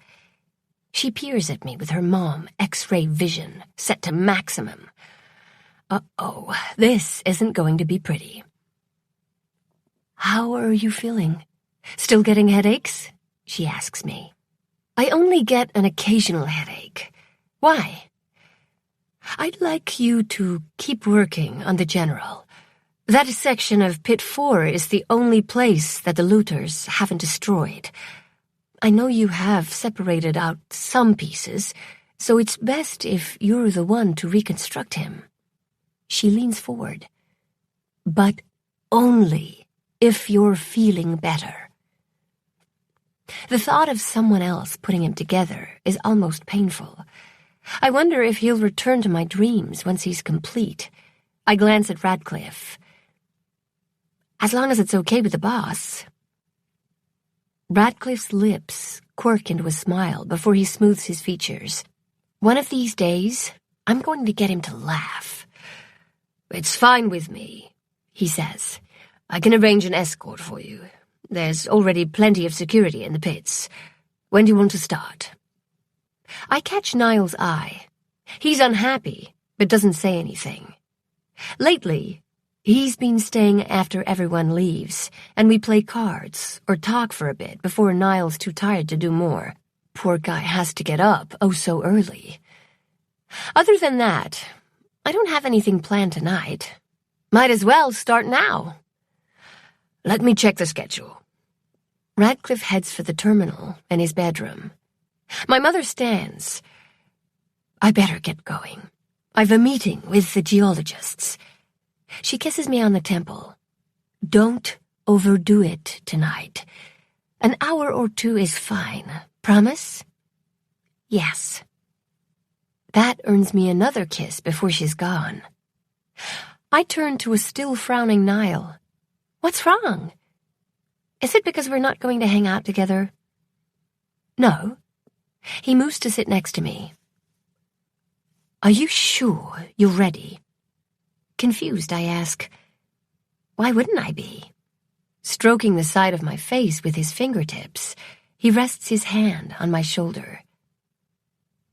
She peers at me with her mom X-ray vision set to maximum. Uh-oh, this isn't going to be pretty. "How are you feeling? Still getting headaches?" she asks me. "I only get an occasional headache. Why?" I'd like you to keep working on the General. That section of Pit 4 is the only place that the looters haven't destroyed. I know you have separated out some pieces, so it's best if you're the one to reconstruct him. She leans forward. But only if you're feeling better. The thought of someone else putting him together is almost painful. I wonder if he'll return to my dreams once he's complete. I glance at Radcliffe. As long as it's okay with the boss. Radcliffe's lips quirk into a smile before he smooths his features. One of these days, I'm going to get him to laugh. It's fine with me, he says. I can arrange an escort for you. There's already plenty of security in the pits. When do you want to start? I catch Niall's eye. He's unhappy, but doesn't say anything. Lately, he's been staying after everyone leaves, and we play cards or talk for a bit before Niall's too tired to do more. Poor guy has to get up oh so early. Other than that, I don't have anything planned tonight. Might as well start now. Let me check the schedule. Radcliffe heads for the terminal in his bedroom. My mother stands. I better get going. I've a meeting with the geologists. She kisses me on the temple. Don't overdo it tonight. An hour or two is fine. Promise? Yes. That earns me another kiss before she's gone. I turn to a still frowning Niall. What's wrong? Is it because we're not going to hang out together? No. He moves to sit next to me. Are you sure you're ready? Confused, I ask, why wouldn't I be? Stroking the side of my face with his fingertips, he rests his hand on my shoulder.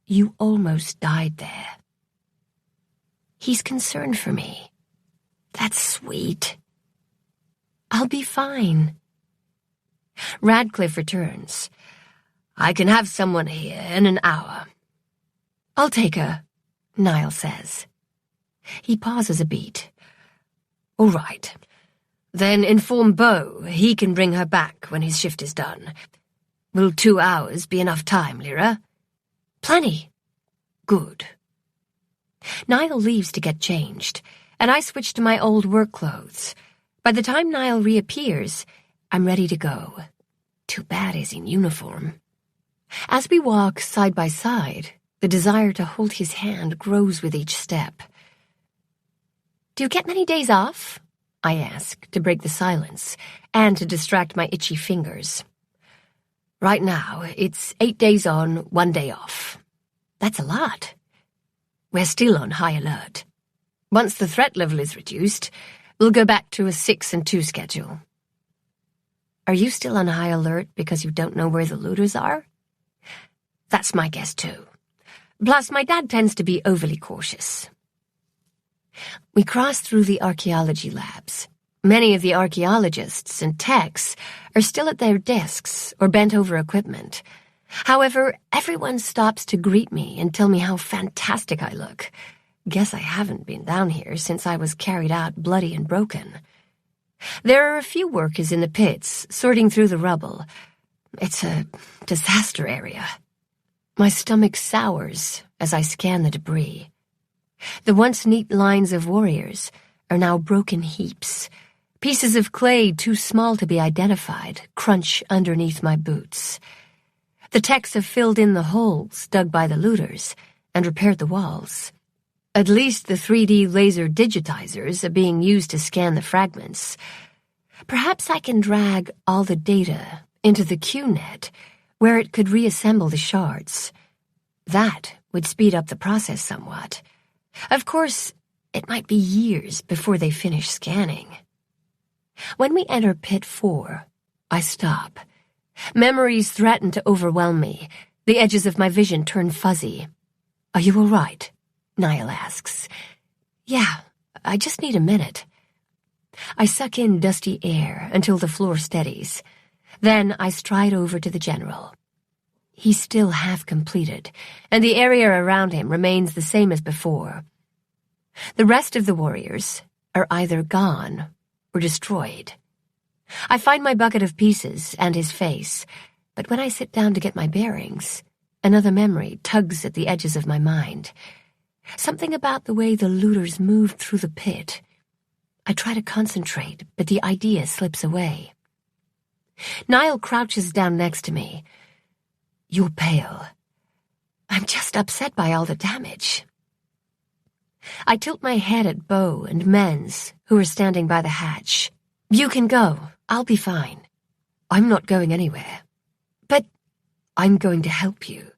You almost died there. He's concerned for me. That's sweet. I'll be fine. Radcliffe returns. I can have someone here in an hour. I'll take her, Niall says. He pauses a beat. All right. Then inform Beau he can bring her back when his shift is done. Will 2 hours be enough time, Lyra? Plenty. Good. Niall leaves to get changed, and I switch to my old work clothes. By the time Niall reappears, I'm ready to go. Too bad he's in uniform. As we walk side by side, the desire to hold his hand grows with each step. Do you get many days off? I ask, to break the silence, and to distract my itchy fingers. Right now, it's 8 days on, 1 day off. That's a lot. We're still on high alert. Once the threat level is reduced, we'll go back to a 6 and 2 schedule. Are you still on high alert because you don't know where the looters are? That's my guess, too. Plus, my dad tends to be overly cautious. We cross through the archaeology labs. Many of the archaeologists and techs are still at their desks or bent over equipment. However, everyone stops to greet me and tell me how fantastic I look. Guess I haven't been down here since I was carried out bloody and broken. There are a few workers in the pits, sorting through the rubble. It's a disaster area. My stomach sours as I scan the debris. The once neat lines of warriors are now broken heaps. Pieces of clay too small to be identified crunch underneath my boots. The techs have filled in the holes dug by the looters and repaired the walls. At least the 3D laser digitizers are being used to scan the fragments. Perhaps I can drag all the data into the QNet, where it could reassemble the shards. That would speed up the process somewhat. Of course, it might be years before they finish scanning. When we enter Pit 4, I stop. Memories threaten to overwhelm me. The edges of my vision turn fuzzy. Are you all right? Niall asks. Yeah, I just need a minute. I suck in dusty air until the floor steadies. Then I stride over to the general. He's still half completed, and the area around him remains the same as before. The rest of the warriors are either gone or destroyed. I find my bucket of pieces and his face, but when I sit down to get my bearings, another memory tugs at the edges of my mind. Something about the way the looters moved through the pit. I try to concentrate, but the idea slips away. Niall crouches down next to me. You're pale. I'm just upset by all the damage. I tilt my head at Bo and Menz, who are standing by the hatch. You can go. I'll be fine. I'm not going anywhere. But I'm going to help you.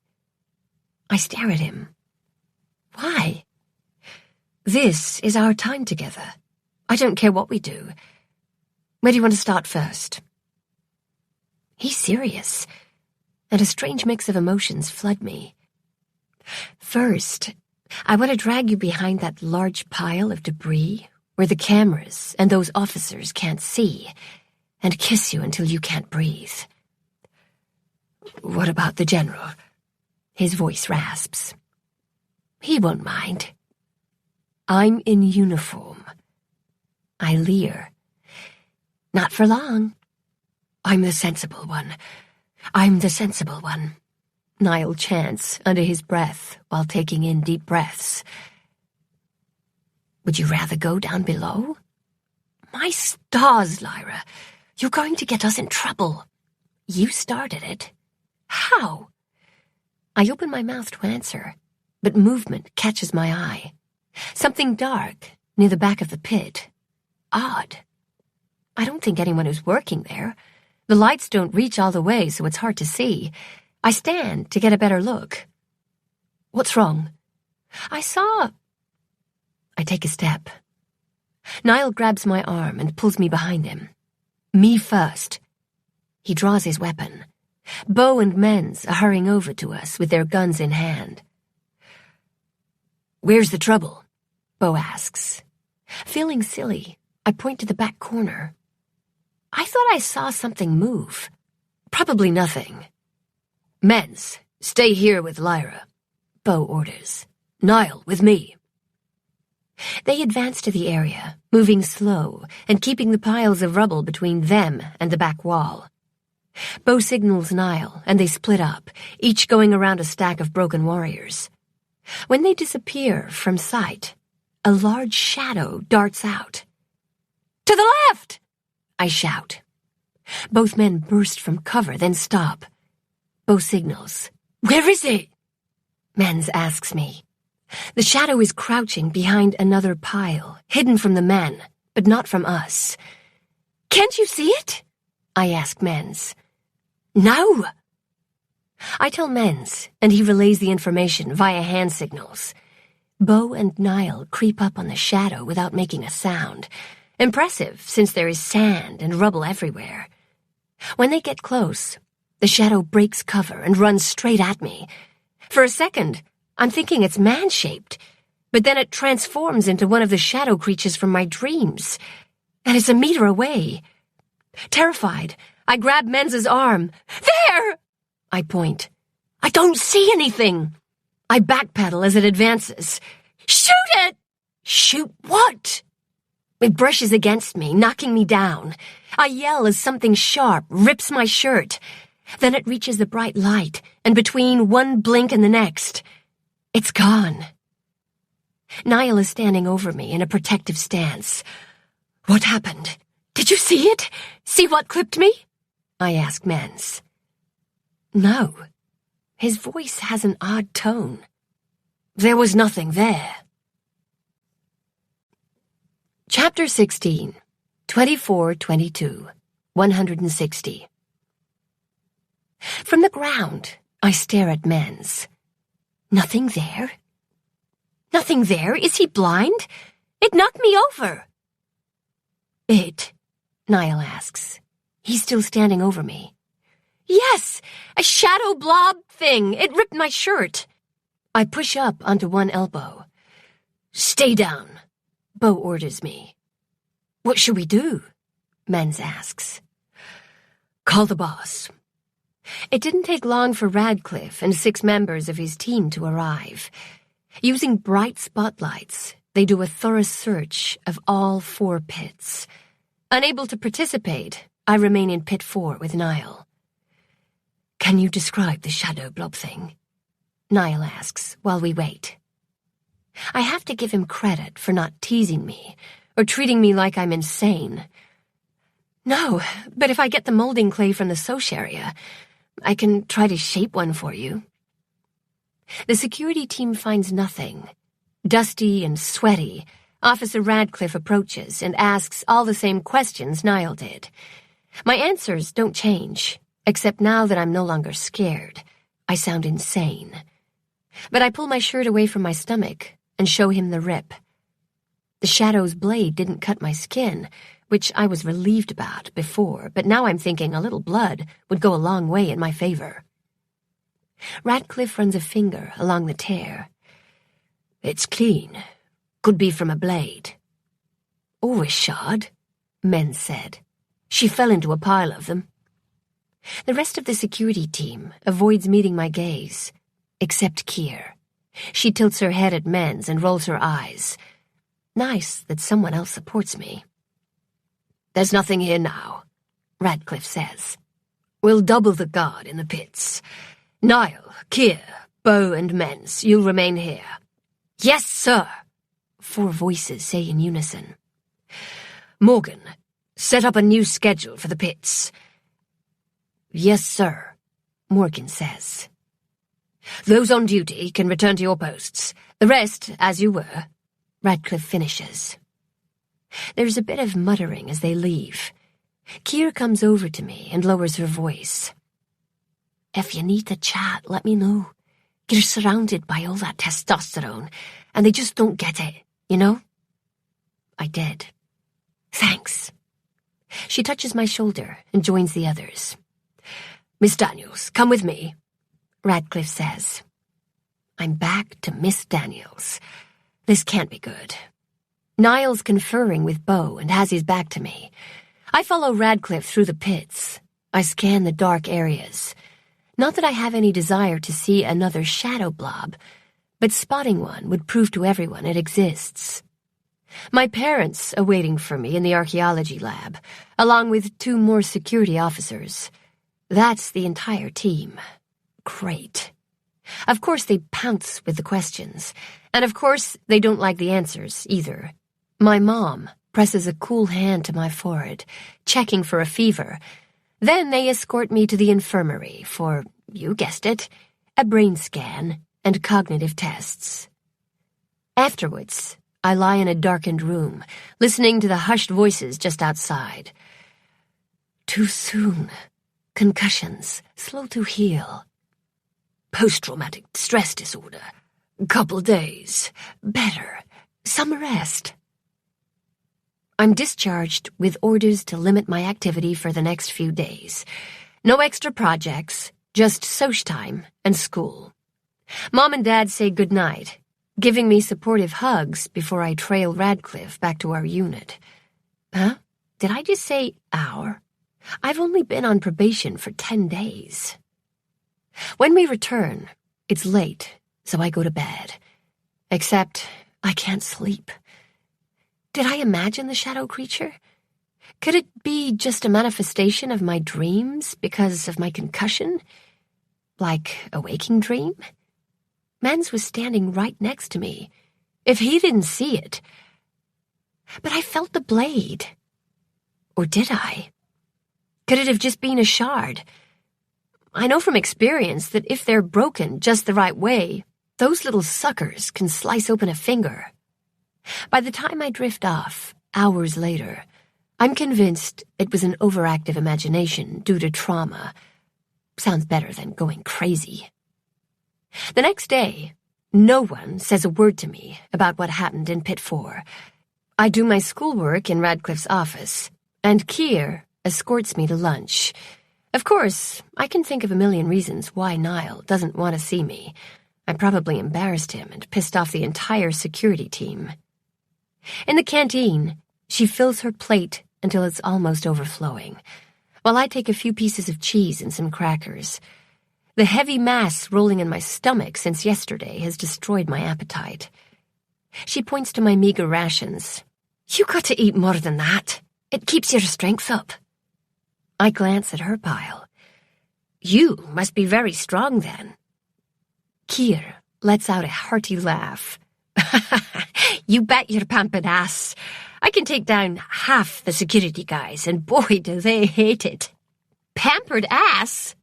I stare at him. Why? This is our time together. I don't care what we do. Where do you want to start first? He's serious, and a strange mix of emotions flood me. First, I want to drag you behind that large pile of debris where the cameras and those officers can't see, and kiss you until you can't breathe. What about the general? His voice rasps. He won't mind. I'm in uniform. I leer. Not for long. I'm the sensible one. I'm the sensible one. Niall chants under his breath while taking in deep breaths. Would you rather go down below? My stars, Lyra. You're going to get us in trouble. You started it. How? I open my mouth to answer, but movement catches my eye. Something dark near the back of the pit. Odd. I don't think anyone is working there. The lights don't reach all the way, so it's hard to see. I stand to get a better look. What's wrong? I take a step. Niall grabs my arm and pulls me behind him. Me first. He draws his weapon. Bo and Menz are hurrying over to us with their guns in hand. Where's the trouble? Bo asks. Feeling silly, I point to the back corner. I thought I saw something move. Probably nothing. Menz, stay here with Lyra, Bo orders. Niall, with me. They advance to the area, moving slow and keeping the piles of rubble between them and the back wall. Bo signals Niall, and they split up, each going around a stack of broken warriors. When they disappear from sight, a large shadow darts out. To the left! I shout. Both men burst from cover, then stop. Bo signals. Where is it? Menz asks me. The shadow is crouching behind another pile, hidden from the men, but not from us. Can't you see it? I ask Menz. No! I tell Menz, and he relays the information via hand signals. Bo and Niall creep up on the shadow without making a sound. Impressive, since there is sand and rubble everywhere. When they get close, the shadow breaks cover and runs straight at me. For a second, I'm thinking it's man-shaped, but then it transforms into one of the shadow creatures from my dreams, and it's a meter away. Terrified, I grab Menz's arm. There! I point. I don't see anything. I backpedal as it advances. Shoot it! Shoot what? It brushes against me, knocking me down. I yell as something sharp rips my shirt. Then it reaches the bright light, and between one blink and the next, it's gone. Niall is standing over me in a protective stance. What happened? Did you see it? See what clipped me? I ask Menz. No. His voice has an odd tone. There was nothing there. Chapter 16, 24-22, 160. From the ground, I stare at Menz. Nothing there? Nothing there? Is he blind? It knocked me over. It? Niall asks. He's still standing over me. Yes, a shadow blob thing. It ripped my shirt. I push up onto one elbow. Stay down, Bo orders me. What should we do? Menz asks. Call the boss. It didn't take long for Radcliffe and 6 members of his team to arrive. Using bright spotlights, they do a thorough search of all 4 pits. Unable to participate, I remain in Pit 4 with Niall. "Can you describe the shadow blob thing?" Niall asks while we wait. I have to give him credit for not teasing me or treating me like I'm insane. "No, but if I get the molding clay from the Soch area, I can try to shape one for you." The security team finds nothing. Dusty and sweaty, Officer Radcliffe approaches and asks all the same questions Niall did. My answers don't change, except now that I'm no longer scared. I sound insane. But I pull my shirt away from my stomach and show him the rip. The shadow's blade didn't cut my skin, which I was relieved about before, but now I'm thinking a little blood would go a long way in my favor. Radcliffe runs a finger along the tear. "It's clean. Could be from a blade." "Oh, a shard," Men said. "She fell into a pile of them." The rest of the security team avoids meeting my gaze, except Keir. She tilts her head at Men's and rolls her eyes. Nice that someone else supports me. "There's nothing here now," Radcliffe says. "We'll double the guard in the pits. Niall, Keir, Beau, and Men's, you'll remain here." "Yes, sir," 4 voices say in unison. "Morgan, set up a new schedule for the pits." "Yes, sir," Morgan says. "Those on duty can return to your posts. The rest, as you were," Radcliffe finishes. There's a bit of muttering as they leave. Keir comes over to me and lowers her voice. "If you need to chat, let me know. You're surrounded by all that testosterone, and they just don't get it, you know?" I did. "Thanks." She touches my shoulder and joins the others. "Miss Daniels, come with me," Radcliffe says. I'm back to Miss Daniels. This can't be good. Niall's conferring with Beau and has his back to me. I follow Radcliffe through the pits. I scan the dark areas. Not that I have any desire to see another shadow blob, but spotting one would prove to everyone it exists. My parents are waiting for me in the archaeology lab, along with 2 more security officers. That's the entire team. Great. Of course they pounce with the questions, and of course they don't like the answers either. My mom presses a cool hand to my forehead, checking for a fever. Then they escort me to the infirmary for, you guessed it, a brain scan and cognitive tests. Afterwards, I lie in a darkened room, listening to the hushed voices just outside. Too soon. Concussions, slow to heal. Post-traumatic stress disorder. Couple days. Better. Some rest. I'm discharged with orders to limit my activity for the next few days. No extra projects, just Soch time and school. Mom and Dad say goodnight, giving me supportive hugs before I trail Radcliffe back to our unit. Huh? Did I just say our? I've only been on probation for 10 days. When we return, it's late, so I go to bed. Except I can't sleep. Did I imagine the shadow creature? Could it be just a manifestation of my dreams because of my concussion? Like a waking dream? Mans was standing right next to me. If he didn't see it. But I felt the blade. Or did I? Could it have just been a shard? I know from experience that if they're broken just the right way, those little suckers can slice open a finger. By the time I drift off, hours later, I'm convinced it was an overactive imagination due to trauma. Sounds better than going crazy. The next day, no one says a word to me about what happened in Pit 4. I do my schoolwork in Radcliffe's office, and Keir escorts me to lunch. Of course, I can think of a million reasons why Niall doesn't want to see me. I probably embarrassed him and pissed off the entire security team. In the canteen, she fills her plate until it's almost overflowing. while I take a few pieces of cheese and some crackers. The heavy mass rolling in my stomach since yesterday has destroyed my appetite. She points to my meager rations. You got to eat more than that. It keeps your strength up. I glance at her pile. You must be very strong then. Kier lets out a hearty laugh. You bet your pampered ass. I can take down half the security guys, and boy, do they hate it. Pampered ass?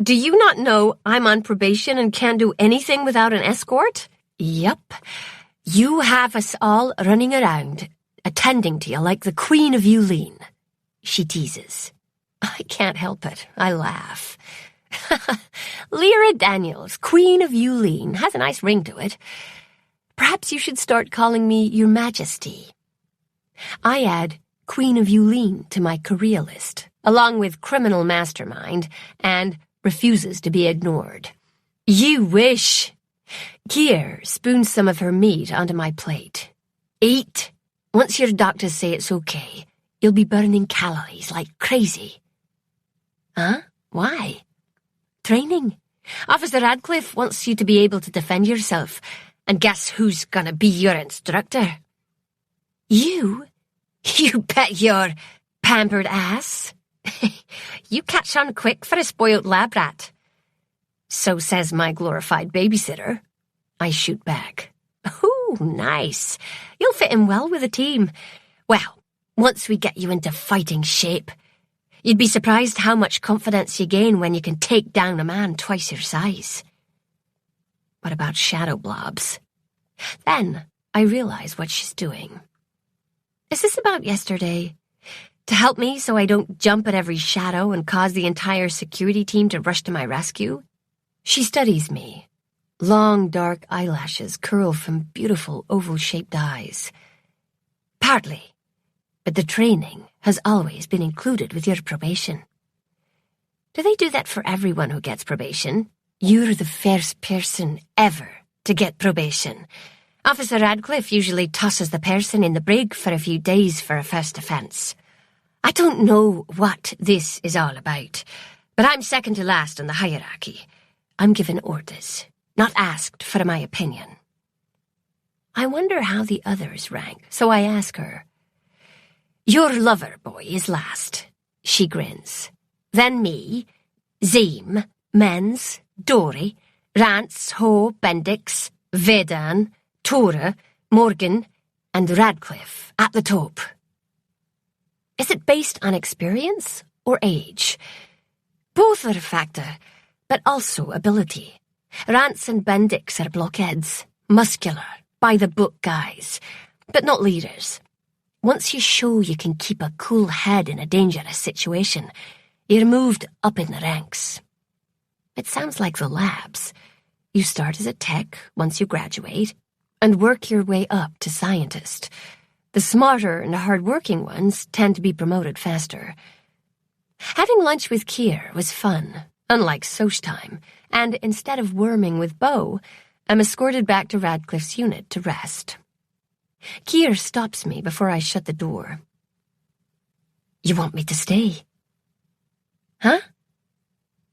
Do you not know I'm on probation and can't do anything without an escort? Yup. You have us all running around, attending to you like the Queen of Yulin, she teases. I can't help it. I laugh. Lyra Daniels, Queen of Yulin, has a nice ring to it. Perhaps you should start calling me Your Majesty. I add Queen of Yulin to my career list, along with criminal mastermind, and refuses to be ignored. You wish. Kier spoons some of her meat onto my plate. Eat. Once your doctors say it's okay, you'll be burning calories like crazy. Huh? Why? Training. Officer Radcliffe wants you to be able to defend yourself, and guess who's gonna be your instructor? You? You bet your pampered ass. You catch on quick for a spoiled lab rat. So says my glorified babysitter. I shoot back. Ooh, nice. You'll fit in well with the team. Well, once we get you into fighting shape, you'd be surprised how much confidence you gain when you can take down a man twice your size. What about shadow blobs? Then I realize what she's doing. Is this about yesterday? To help me so I don't jump at every shadow and cause the entire security team to rush to my rescue? She studies me. Long, dark eyelashes curl from beautiful oval-shaped eyes. Partly, but the training has always been included with your probation. Do they do that for everyone who gets probation? You're the first person ever to get probation. Officer Radcliffe usually tosses the person in the brig for a few days for a first offence. I don't know what this is all about, but I'm second to last in the hierarchy. I'm given orders, not asked for my opinion. I wonder how the others rank, so I ask her. Your lover boy is last. She grins. Then me, Zeem, Menz, Dory, Rance, Ho, Bendix, Vedan, Tora, Morgan, and Radcliffe at the top. Is it based on experience or age? Both are a factor, but also ability. Rance and Bendix are blockheads, muscular, by-the-book guys, but not leaders. Once you show you can keep a cool head in a dangerous situation, you're moved up in the ranks. It sounds like the labs. You start as a tech once you graduate, and work your way up to scientist. The smarter and hard-working ones tend to be promoted faster. Having lunch with Kier was fun, unlike Soch time, and instead of worming with Beau, I'm escorted back to Radcliffe's unit to rest. Kier stops me before I shut the door. You want me to stay? Huh?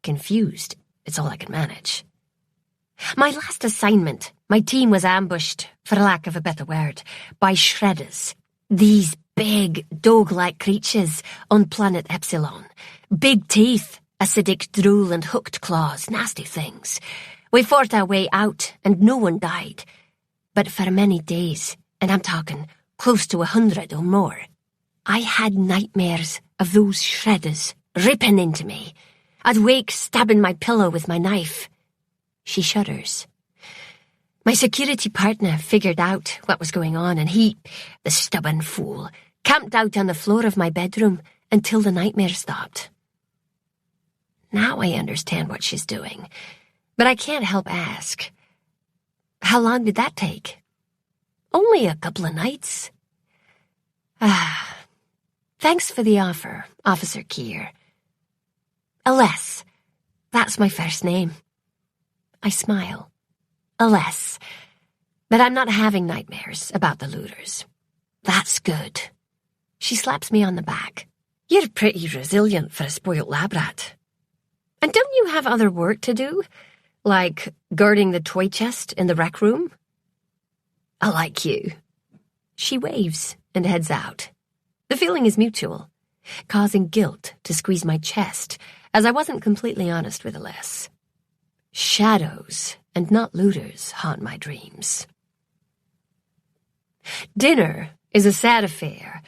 Confused, it's all I can manage. My last assignment, my team was ambushed, for lack of a better word, by shredders. These big, dog-like creatures on planet Epsilon. Big teeth, acidic drool and hooked claws, nasty things. We fought our way out, and no one died. But for many days, and I'm talking close to 100 or more, I had nightmares of those shredders ripping into me. I'd wake stabbing my pillow with my knife. She shudders. My security partner figured out what was going on, and he, the stubborn fool, camped out on the floor of my bedroom until the nightmare stopped. Now I understand what she's doing, but I can't help ask. How long did that take? Only a couple of nights. Thanks for the offer, Officer Kier. Aless, that's my first name. I smile. Aless, but I'm not having nightmares about the looters. That's good. She slaps me on the back. You're pretty resilient for a spoilt lab rat. And don't you have other work to do? Like guarding the toy chest in the rec room? I like you. She waves and heads out. The feeling is mutual, causing guilt to squeeze my chest, as I wasn't completely honest with Aless. Shadows and not looters haunt my dreams. Dinner is a sad affair.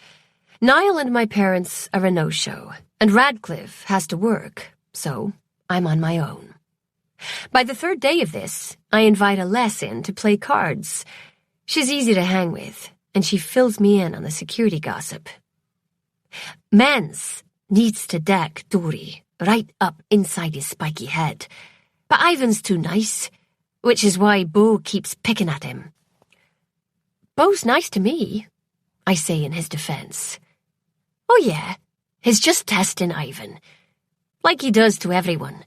Niall and my parents are a no-show, and Radcliffe has to work, so I'm on my own. By the third day of this, I invite Aless in to play cards. She's easy to hang with, and she fills me in on the security gossip. Mans needs to deck Dory right up inside his spiky head, but Ivan's too nice, which is why Beau keeps picking at him. Beau's nice to me, I say in his defense. Oh yeah, he's just testing Ivan, like he does to everyone.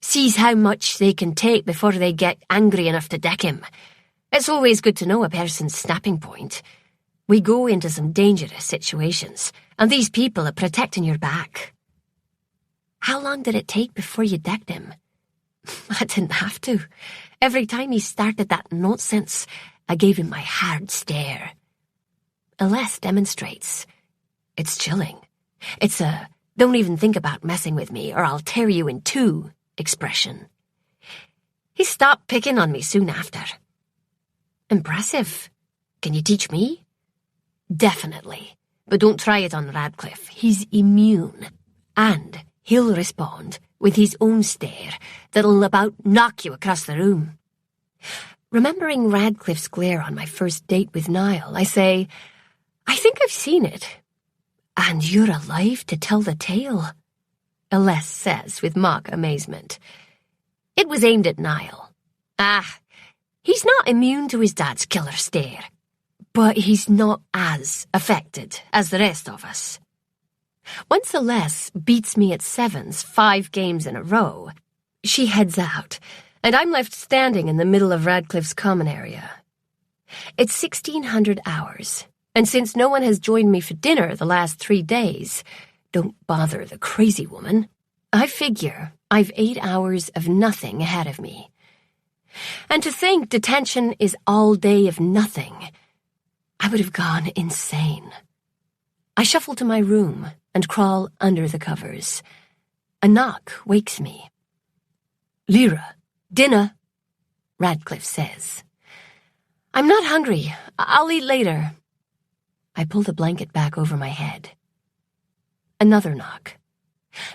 Sees how much they can take before they get angry enough to deck him. It's always good to know a person's snapping point. We go into some dangerous situations, and these people are protecting your back. How long did it take before you decked him? I didn't have to. Every time he started that nonsense, I gave him my hard stare. Aless demonstrates. It's chilling. It's a, don't even think about messing with me or I'll tear you in two expression. He stopped picking on me soon after. Impressive. Can you teach me? Definitely. But don't try it on Radcliffe. He's immune. And he'll respond with his own stare that'll about knock you across the room. Remembering Radcliffe's glare on my first date with Niall, I say, I think I've seen it. And you're alive to tell the tale, Aless says with mock amazement. It was aimed at Niall. He's not immune to his dad's killer stare, but he's not as affected as the rest of us. Once Aless beats me at sevens 5 games in a row, she heads out, and I'm left standing in the middle of Radcliffe's common area. It's 1600 hours, and since no one has joined me for dinner the last 3 days, don't bother the crazy woman, I figure I've 8 hours of nothing ahead of me. And to think detention is all day of nothing, I would have gone insane. I shuffle to my room and crawl under the covers. A knock wakes me. Lyra, dinner, Radcliffe says. I'm not hungry. I'll eat later. I pull the blanket back over my head. Another knock.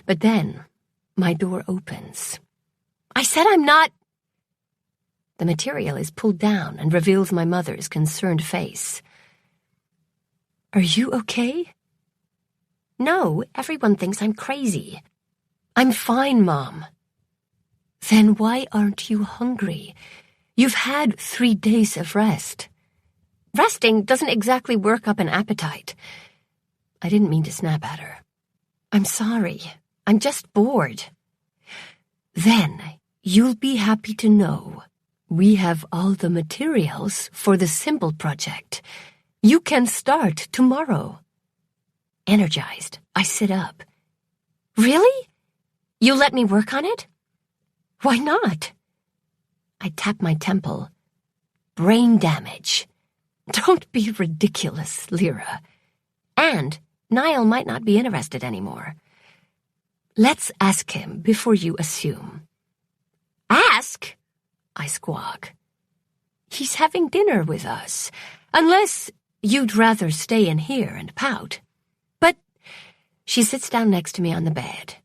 But then my door opens. I said I'm not... The material is pulled down and reveals my mother's concerned face. Are you okay? No, everyone thinks I'm crazy. I'm fine, Mom. Then why aren't you hungry? You've had 3 days of rest. Resting doesn't exactly work up an appetite. I didn't mean to snap at her. I'm sorry. I'm just bored. Then you'll be happy to know we have all the materials for the symbol project. You can start tomorrow. Energized, I sit up. Really? You'll let me work on it? Why not? I tap my temple. Brain damage. Don't be ridiculous, Lyra. And Niall might not be interested anymore. Let's ask him before you assume. Ask? I squawk. He's having dinner with us, unless you'd rather stay in here and pout. But she sits down next to me on the bed.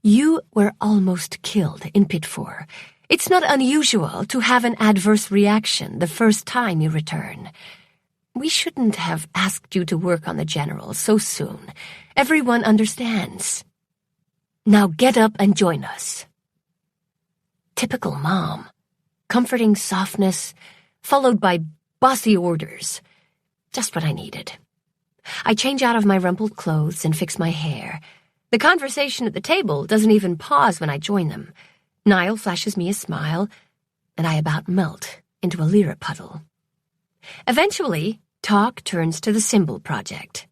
You were almost killed in Pit 4. It's not unusual to have an adverse reaction the first time you return. We shouldn't have asked you to work on the General so soon. Everyone understands. Now get up and join us. Typical Mom. Comforting softness, followed by bossy orders. Just what I needed. I change out of my rumpled clothes and fix my hair. The conversation at the table doesn't even pause when I join them. Niall flashes me a smile, and I about melt into a Lyra puddle. Eventually, talk turns to the symbol project.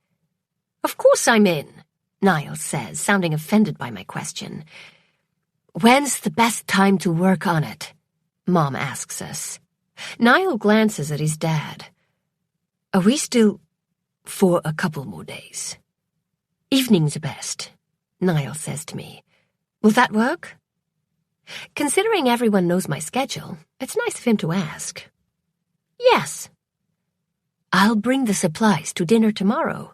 Of course I'm in. Niall says, sounding offended by my question. When's the best time to work on it? Mom asks us. Niall glances at his dad. Are we still... For a couple more days. Evenings are best, Niall says to me. Will that work? Considering everyone knows my schedule, it's nice of him to ask. Yes. I'll bring the supplies to dinner tomorrow.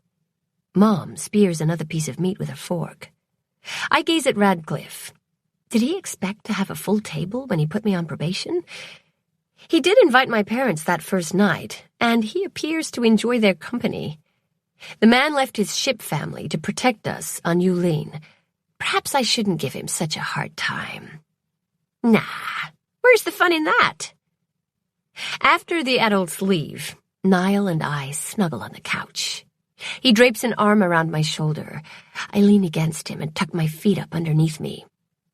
Mom spears another piece of meat with a fork. I gaze at Radcliffe. Did he expect to have a full table when he put me on probation? He did invite my parents that first night, and he appears to enjoy their company. The man left his ship family to protect us on Yulin. Perhaps I shouldn't give him such a hard time. Nah, where's the fun in that? After the adults leave, Niall and I snuggle on the couch. He drapes an arm around my shoulder. I lean against him and tuck my feet up underneath me.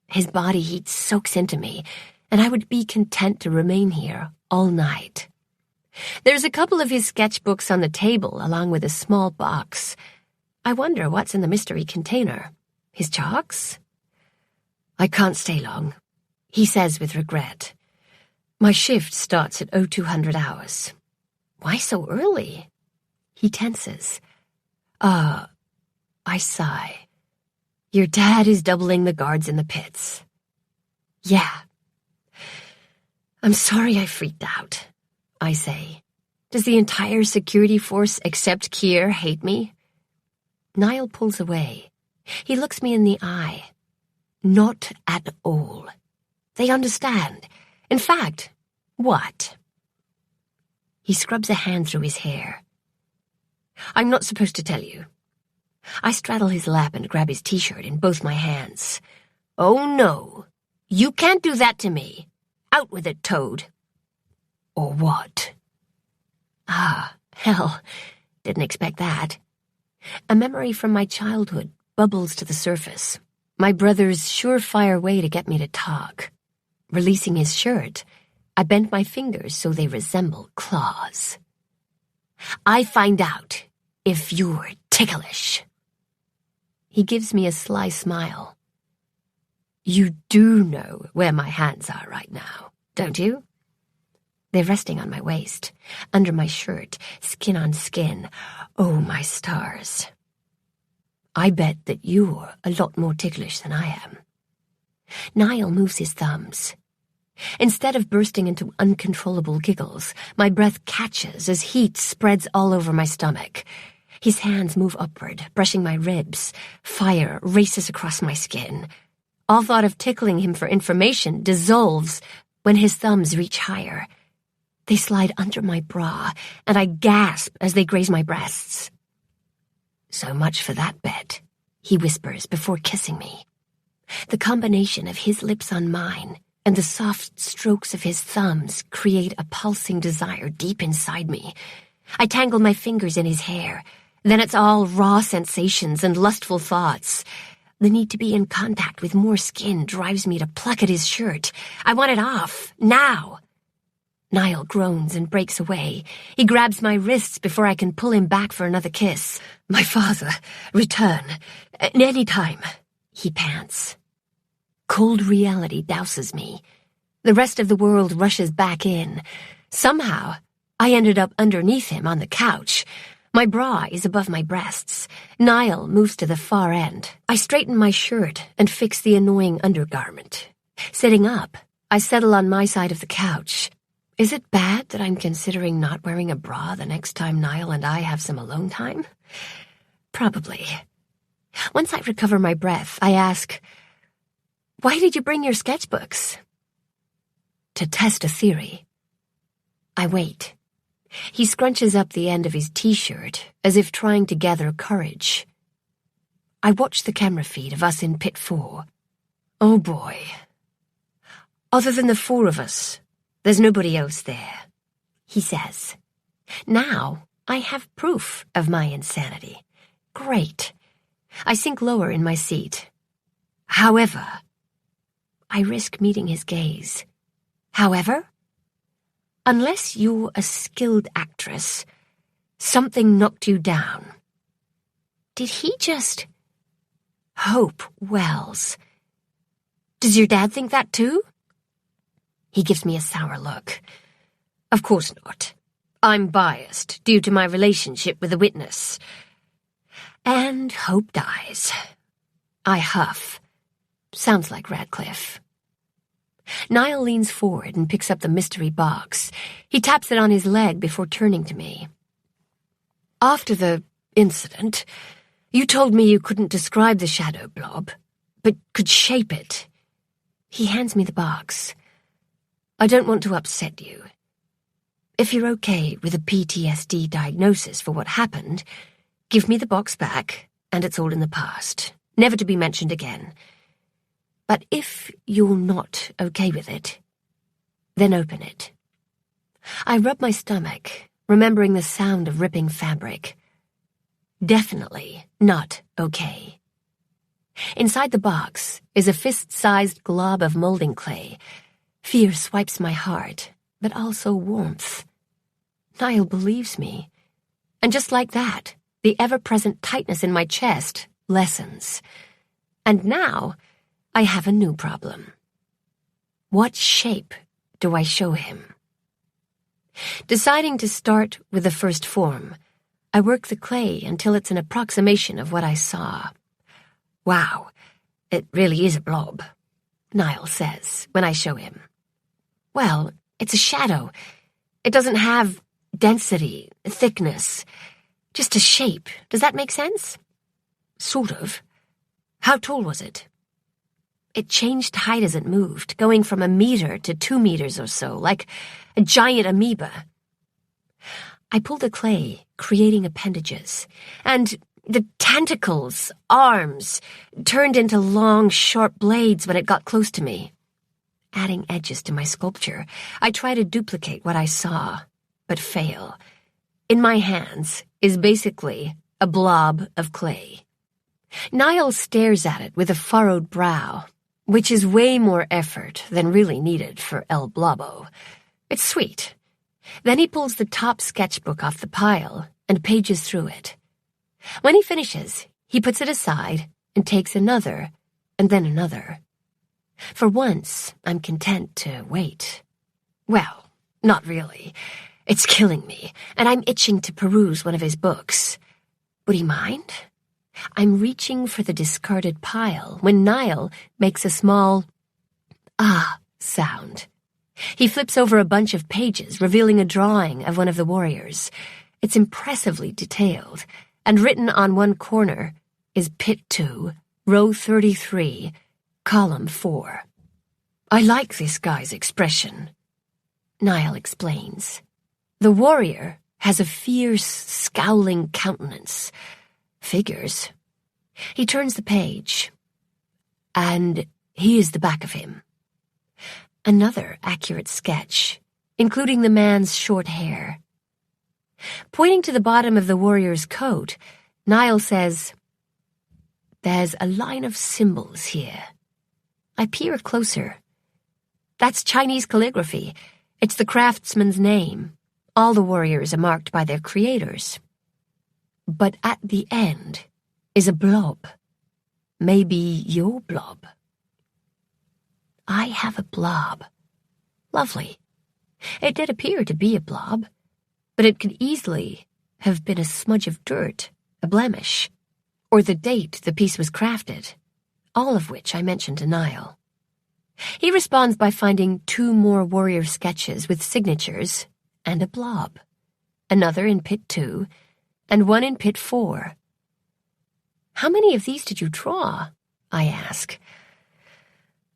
His body heat soaks into me, and I would be content to remain here all night. There's a couple of his sketchbooks on the table, along with a small box. I wonder what's in the mystery container. His chalks? I can't stay long, he says with regret. My shift starts at 0200 hours. Why so early? He tenses. I sigh. Your dad is doubling the guards in the pits. Yeah. I'm sorry I freaked out, I say. Does the entire security force except Kier hate me? Niall pulls away. He looks me in the eye. Not at all. They understand. In fact, what? He scrubs a hand through his hair. I'm not supposed to tell you. I straddle his lap and grab his t-shirt in both my hands. Oh no, you can't do that to me. Out with it, Toad. Or what? Ah, hell, didn't expect that. A memory from my childhood bubbles to the surface. My brother's surefire way to get me to talk. Releasing his shirt, I bent my fingers so they resemble claws. I find out if you're ticklish. He gives me a sly smile. You do know where my hands are right now, don't you? They're resting on my waist, under my shirt, skin on skin. Oh, my stars. I bet that you're a lot more ticklish than I am. Niall moves his thumbs. Instead of bursting into uncontrollable giggles, my breath catches as heat spreads all over my stomach. His hands move upward, brushing my ribs. Fire races across my skin. All thought of tickling him for information dissolves when his thumbs reach higher. They slide under my bra, and I gasp as they graze my breasts. So much for that bet, he whispers before kissing me. The combination of his lips on mine and the soft strokes of his thumbs create a pulsing desire deep inside me. I tangle my fingers in his hair. Then it's all raw sensations and lustful thoughts. The need to be in contact with more skin drives me to pluck at his shirt. I want it off, now. Niall groans and breaks away. He grabs my wrists before I can pull him back for another kiss. My father, return. Any time, he pants. Cold reality douses me. The rest of the world rushes back in. Somehow, I ended up underneath him on the couch. My bra is above my breasts. Niall moves to the far end. I straighten my shirt and fix the annoying undergarment. Sitting up, I settle on my side of the couch. Is it bad that I'm considering not wearing a bra the next time Niall and I have some alone time? Probably. Once I recover my breath, I ask, why did you bring your sketchbooks? To test a theory. I wait. He scrunches up the end of his t-shirt as if trying to gather courage. I watch the camera feed of us in Pit 4. Oh boy. Other than the four of us, there's nobody else there, he says. Now I have proof of my insanity. Great. I sink lower in my seat. However, I risk meeting his gaze. However? Unless you're a skilled actress, something knocked you down. Did he just Hope Wells. Does your dad think that too? He gives me a sour look. Of course not. I'm biased due to my relationship with the witness. And Hope dies. I huff. Sounds like Radcliffe. Niall leans forward and picks up the mystery box. He taps it on his leg before turning to me. After the incident, you told me you couldn't describe the shadow blob, but could shape it. He hands me the box. I don't want to upset you. If you're okay with a PTSD diagnosis for what happened, give me the box back, and it's all in the past, never to be mentioned again. But if you're not okay with it, then open it. I rub my stomach, remembering the sound of ripping fabric. Definitely not okay. Inside the box is a fist-sized glob of molding clay. Fear swipes my heart, but also warmth. Niall believes me. And just like that, the ever-present tightness in my chest lessens. And now, I have a new problem. What shape do I show him? Deciding to start with the first form, I work the clay until it's an approximation of what I saw. Wow, it really is a blob, Niall says when I show him. Well, it's a shadow. It doesn't have density, thickness, just a shape. Does that make sense? Sort of. How tall was it? It changed height as it moved, going from 1 meter to 2 meters or so, like a giant amoeba. I pulled the clay, creating appendages, and the tentacles, arms, turned into long, sharp blades when it got close to me. Adding edges to my sculpture, I try to duplicate what I saw, but fail. In my hands is basically a blob of clay. Niall stares at it with a furrowed brow, which is way more effort than really needed for El Blobo. It's sweet. Then he pulls the top sketchbook off the pile and pages through it. When he finishes, he puts it aside and takes another, and then another. For once, I'm content to wait. Well, not really. It's killing me, and I'm itching to peruse one of his books. Would he mind? I'm reaching for the discarded pile when Niall makes a small "ah" sound. He flips over a bunch of pages, revealing a drawing of one of the warriors. It's impressively detailed, and written on one corner is Pit 2, Row 33, Column 4. I like this guy's expression, Niall explains. The warrior has a fierce, scowling countenance. Figures. He turns the page, and here's the back of him. Another accurate sketch, including the man's short hair. Pointing to the bottom of the warrior's coat, Niall says, "There's a line of symbols here." I peer closer. That's Chinese calligraphy. It's the craftsman's name. All the warriors are marked by their creators. But at the end is a blob. Maybe your blob. I have a blob. Lovely. It did appear to be a blob, but it could easily have been a smudge of dirt, a blemish, or the date the piece was crafted, all of which I mentioned to Niall. He responds by finding 2 more warrior sketches with signatures and a blob, another in Pit 2, and one in Pit 4. How many of these did you draw? I ask.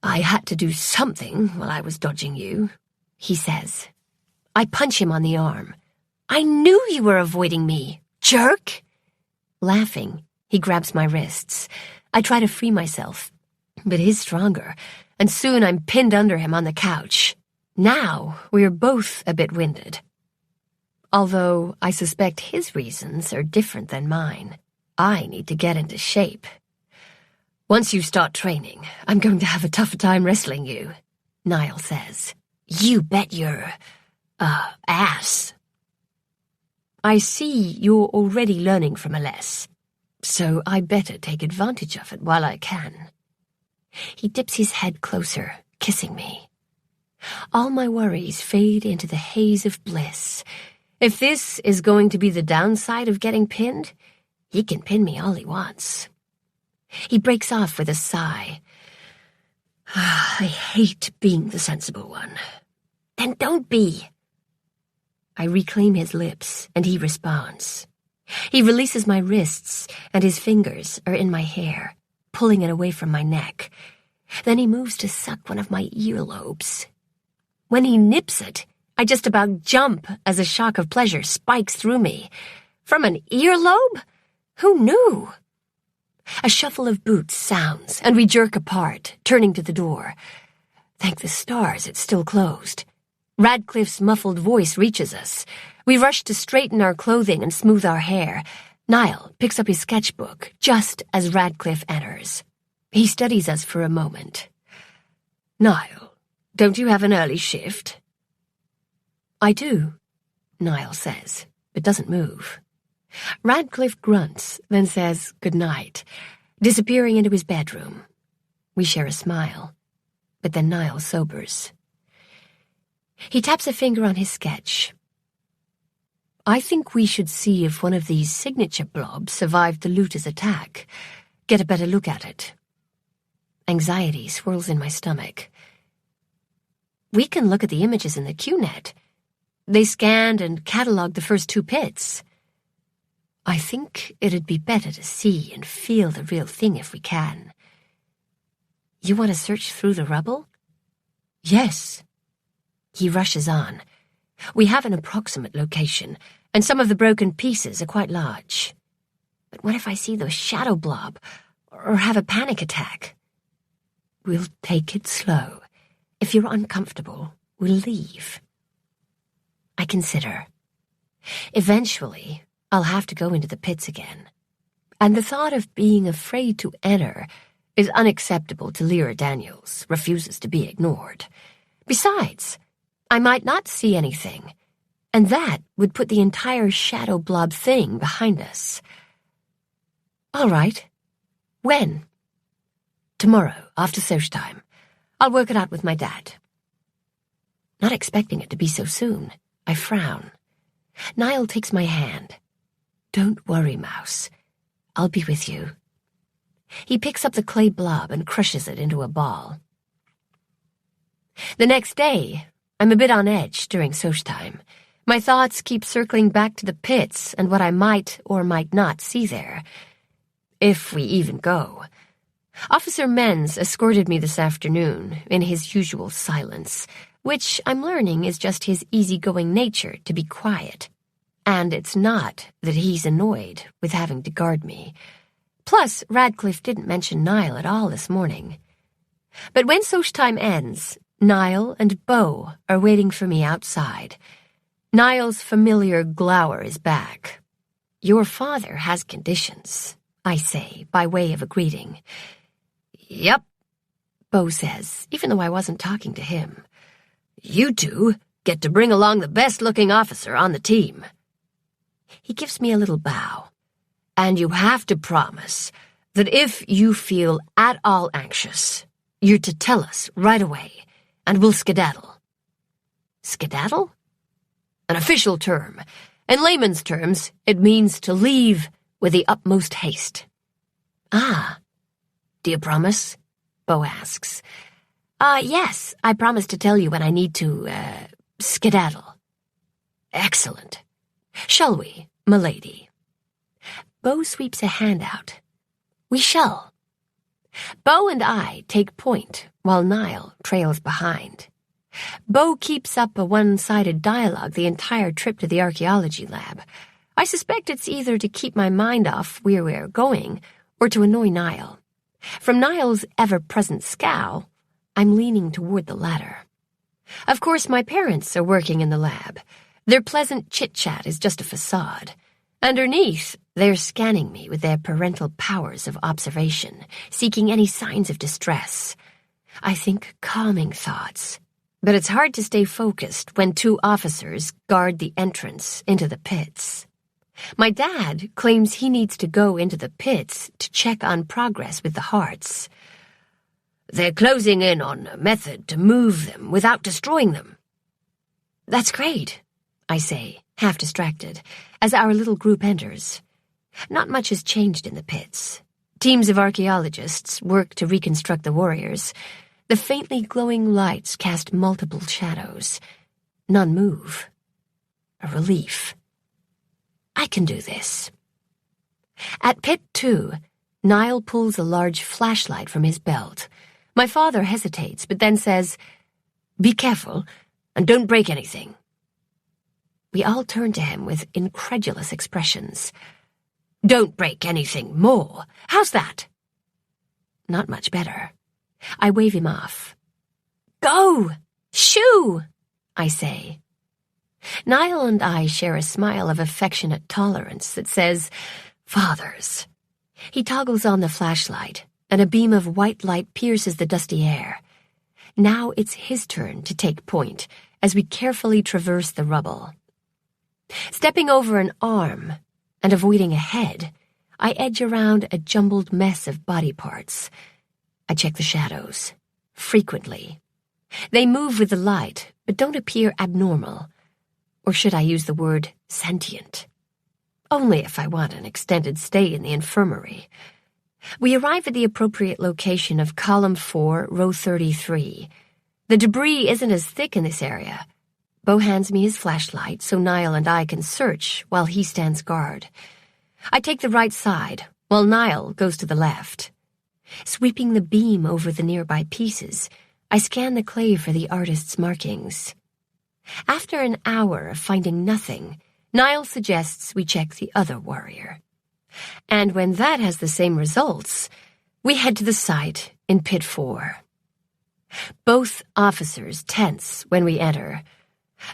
I had to do something while I was dodging you, he says. I punch him on the arm. I knew you were avoiding me, jerk! Laughing, he grabs my wrists. I try to free myself, but he's stronger, and soon I'm pinned under him on the couch. Now we're both a bit winded. Although I suspect his reasons are different than mine. I need to get into shape. Once you start training, I'm going to have a tougher time wrestling you, Niall says. You bet your, ass. I see you're already learning from a less. so I better take advantage of it while I can. He dips his head closer, kissing me. All my worries fade into the haze of bliss. If this is going to be the downside of getting pinned, he can pin me all he wants. He breaks off with a sigh. I hate being the sensible one. Then don't be. I reclaim his lips, and he responds. He releases my wrists, and his fingers are in my hair, pulling it away from my neck. Then he moves to suck one of my earlobes. When he nips it, I just about jump as a shock of pleasure spikes through me. From an earlobe? Who knew? A shuffle of boots sounds, and we jerk apart, turning to the door. Thank the stars it's still closed. Radcliffe's muffled voice reaches us. We rush to straighten our clothing and smooth our hair. Niall picks up his sketchbook just as Radcliffe enters. He studies us for a moment. Niall, don't you have an early shift? I do, Niall says, but doesn't move. Radcliffe grunts, then says goodnight, disappearing into his bedroom. We share a smile, but then Niall sobers. He taps a finger on his sketch. I think we should see if one of these signature blobs survived the looter's attack. Get a better look at it. Anxiety swirls in my stomach. We can look at the images in the QNet. They scanned and catalogued the first 2 pits. I think it'd be better to see and feel the real thing if we can. You want to search through the rubble? Yes. He rushes on. We have an approximate location, and some of the broken pieces are quite large. But what if I see the shadow blob, or have a panic attack? We'll take it slow. If you're uncomfortable, we'll leave. I consider. Eventually, I'll have to go into the pits again. And the thought of being afraid to enter is unacceptable to Lyra Daniels, refuses to be ignored. Besides, I might not see anything, and that would put the entire shadow blob thing behind us. All right. When? Tomorrow, after search time. I'll work it out with my dad. Not expecting it to be so soon, I frown. Niall takes my hand. Don't worry, Mouse. I'll be with you. He picks up the clay blob and crushes it into a ball. The next day, I'm a bit on edge during search time. My thoughts keep circling back to the pits and what I might or might not see there. If we even go. Officer Menz escorted me this afternoon in his usual silence, which I'm learning is just his easygoing nature to be quiet. And it's not that he's annoyed with having to guard me. Plus, Radcliffe didn't mention Niall at all this morning. But when search time ends, Niall and Beau are waiting for me outside. Niall's familiar glower is back. Your father has conditions, I say, by way of a greeting. Yep, Beau says, even though I wasn't talking to him. You two get to bring along the best-looking officer on the team. He gives me a little bow. And you have to promise that if you feel at all anxious, you're to tell us right away, and we'll skedaddle. Skedaddle? An official term. In layman's terms, it means to leave with the utmost haste. Ah. Do you promise? Beau asks. Yes, I promise to tell you when I need to, skedaddle. Excellent. Shall we, m'lady? Beau sweeps a hand out. We shall. Beau and I take point, while Niall trails behind. Beau keeps up a one-sided dialogue the entire trip to the archaeology lab. I suspect it's either to keep my mind off where we're going, or to annoy Niall. From Niall's ever-present scowl, I'm leaning toward the latter. Of course, my parents are working in the lab. Their pleasant chit-chat is just a facade. Underneath, they're scanning me with their parental powers of observation, seeking any signs of distress. I think calming thoughts. But it's hard to stay focused when 2 officers guard the entrance into the pits. My dad claims he needs to go into the pits to check on progress with the hearts. They're closing in on a method to move them without destroying them. That's great, I say, half distracted, as our little group enters. Not much has changed in the pits. Teams of archaeologists work to reconstruct the warriors. The faintly glowing lights cast multiple shadows. None move. A relief. I can do this. At Pit 2, Niall pulls a large flashlight from his belt. My father hesitates, but then says, "Be careful, and don't break anything." We all turn to him with incredulous expressions. "Don't break anything more. How's that?" Not much better. I wave him off. "Go! Shoo!" I say. Niall and I share a smile of affectionate tolerance that says, "Fathers." He toggles on the flashlight, and a beam of white light pierces the dusty air. Now it's his turn to take point as we carefully traverse the rubble. Stepping over an arm and avoiding a head, I edge around a jumbled mess of body parts. I check the shadows, frequently. They move with the light, but don't appear abnormal. Or should I use the word sentient? Only if I want an extended stay in the infirmary. We arrive at the appropriate location of column 4, row 33. The debris isn't as thick in this area. Bo hands me his flashlight so Niall and I can search while he stands guard. I take the right side, while Niall goes to the left. Sweeping the beam over the nearby pieces, I scan the clay for the artist's markings. After an hour of finding nothing, Niall suggests we check the other warrior. And when that has the same results, we head to the site in Pit 4. Both officers tense when we enter.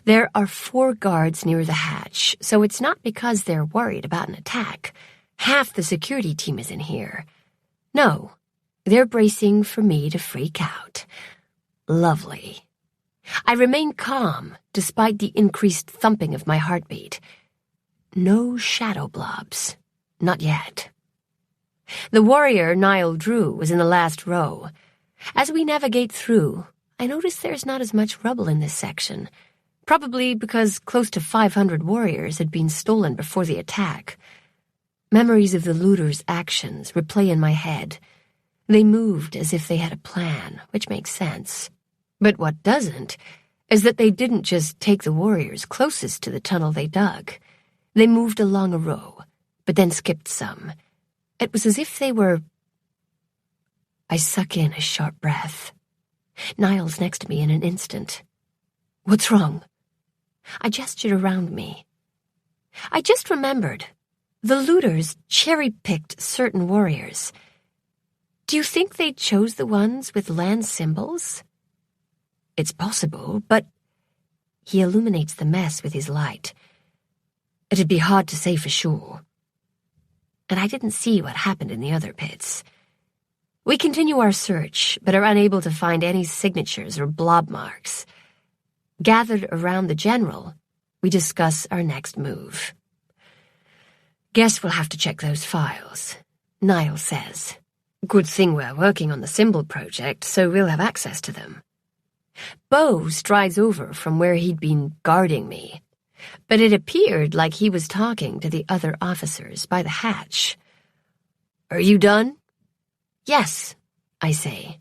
There are 4 guards near the hatch, so it's not because they're worried about an attack. Half the security team is in here. No, they're bracing for me to freak out. Lovely. I remain calm despite the increased thumping of my heartbeat. No shadow blobs. Not yet. The warrior Niall drew was in the last row. As we navigate through, I notice there's not as much rubble in this section, probably because close to 500 warriors had been stolen before the attack. Memories of the looters' actions replay in my head. They moved as if they had a plan, which makes sense. But what doesn't is that they didn't just take the warriors closest to the tunnel they dug. They moved along a row, but then skipped some. It was as if they were... I suck in a sharp breath. Niall's next to me in an instant. "What's wrong?" I gestured around me. I just remembered. The looters cherry-picked certain warriors. Do you think they chose the ones with land symbols? It's possible, but... He illuminates the mess with his light. It'd be hard to say for sure. And I didn't see what happened in the other pits. We continue our search, but are unable to find any signatures or blob marks. Gathered around the general, we discuss our next move. "Guess we'll have to check those files," Niall says. "Good thing we're working on the symbol project, so we'll have access to them." Bo strides over from where he'd been guarding me, but it appeared like he was talking to the other officers by the hatch. "Are you done?" "Yes," I say.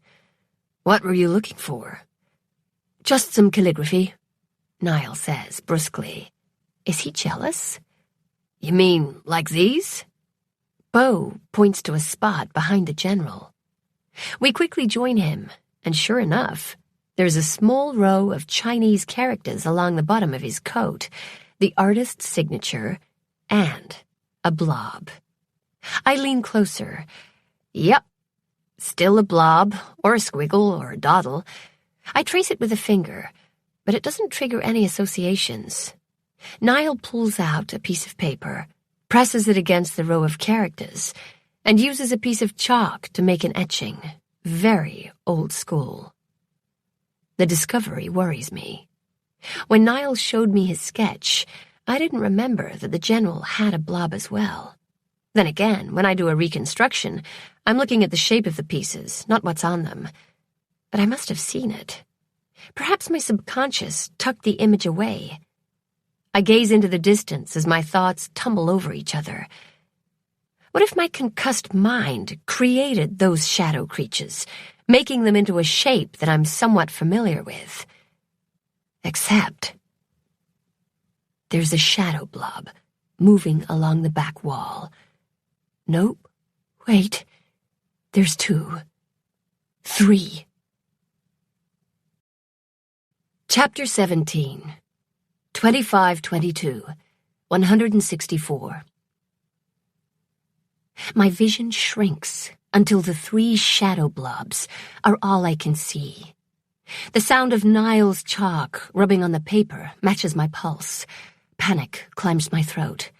"What were you looking for?" "Just some calligraphy," Niall says brusquely. Is he jealous? "You mean like these?" Bo points to a spot behind the general. We quickly join him, and sure enough, there's a small row of Chinese characters along the bottom of his coat, the artist's signature, and a blob. I lean closer. Yep, still a blob, or a squiggle, or a dawdle. I trace it with a finger, but it doesn't trigger any associations. Niall pulls out a piece of paper, presses it against the row of characters, and uses a piece of chalk to make an etching. Very old school. The discovery worries me. When Niall showed me his sketch, I didn't remember that the general had a blob as well. Then again, when I do a reconstruction, I'm looking at the shape of the pieces, not what's on them. But I must have seen it. Perhaps my subconscious tucked the image away. I gaze into the distance as my thoughts tumble over each other. What if my concussed mind created those shadow creatures, making them into a shape that I'm somewhat familiar with? Except there's a shadow blob moving along the back wall. Nope. Wait. There's 2. 3. Chapter 17. 2522. 164. My vision shrinks until the 3 shadow blobs are all I can see. The sound of Niall's chalk rubbing on the paper matches my pulse. Panic climbs my throat.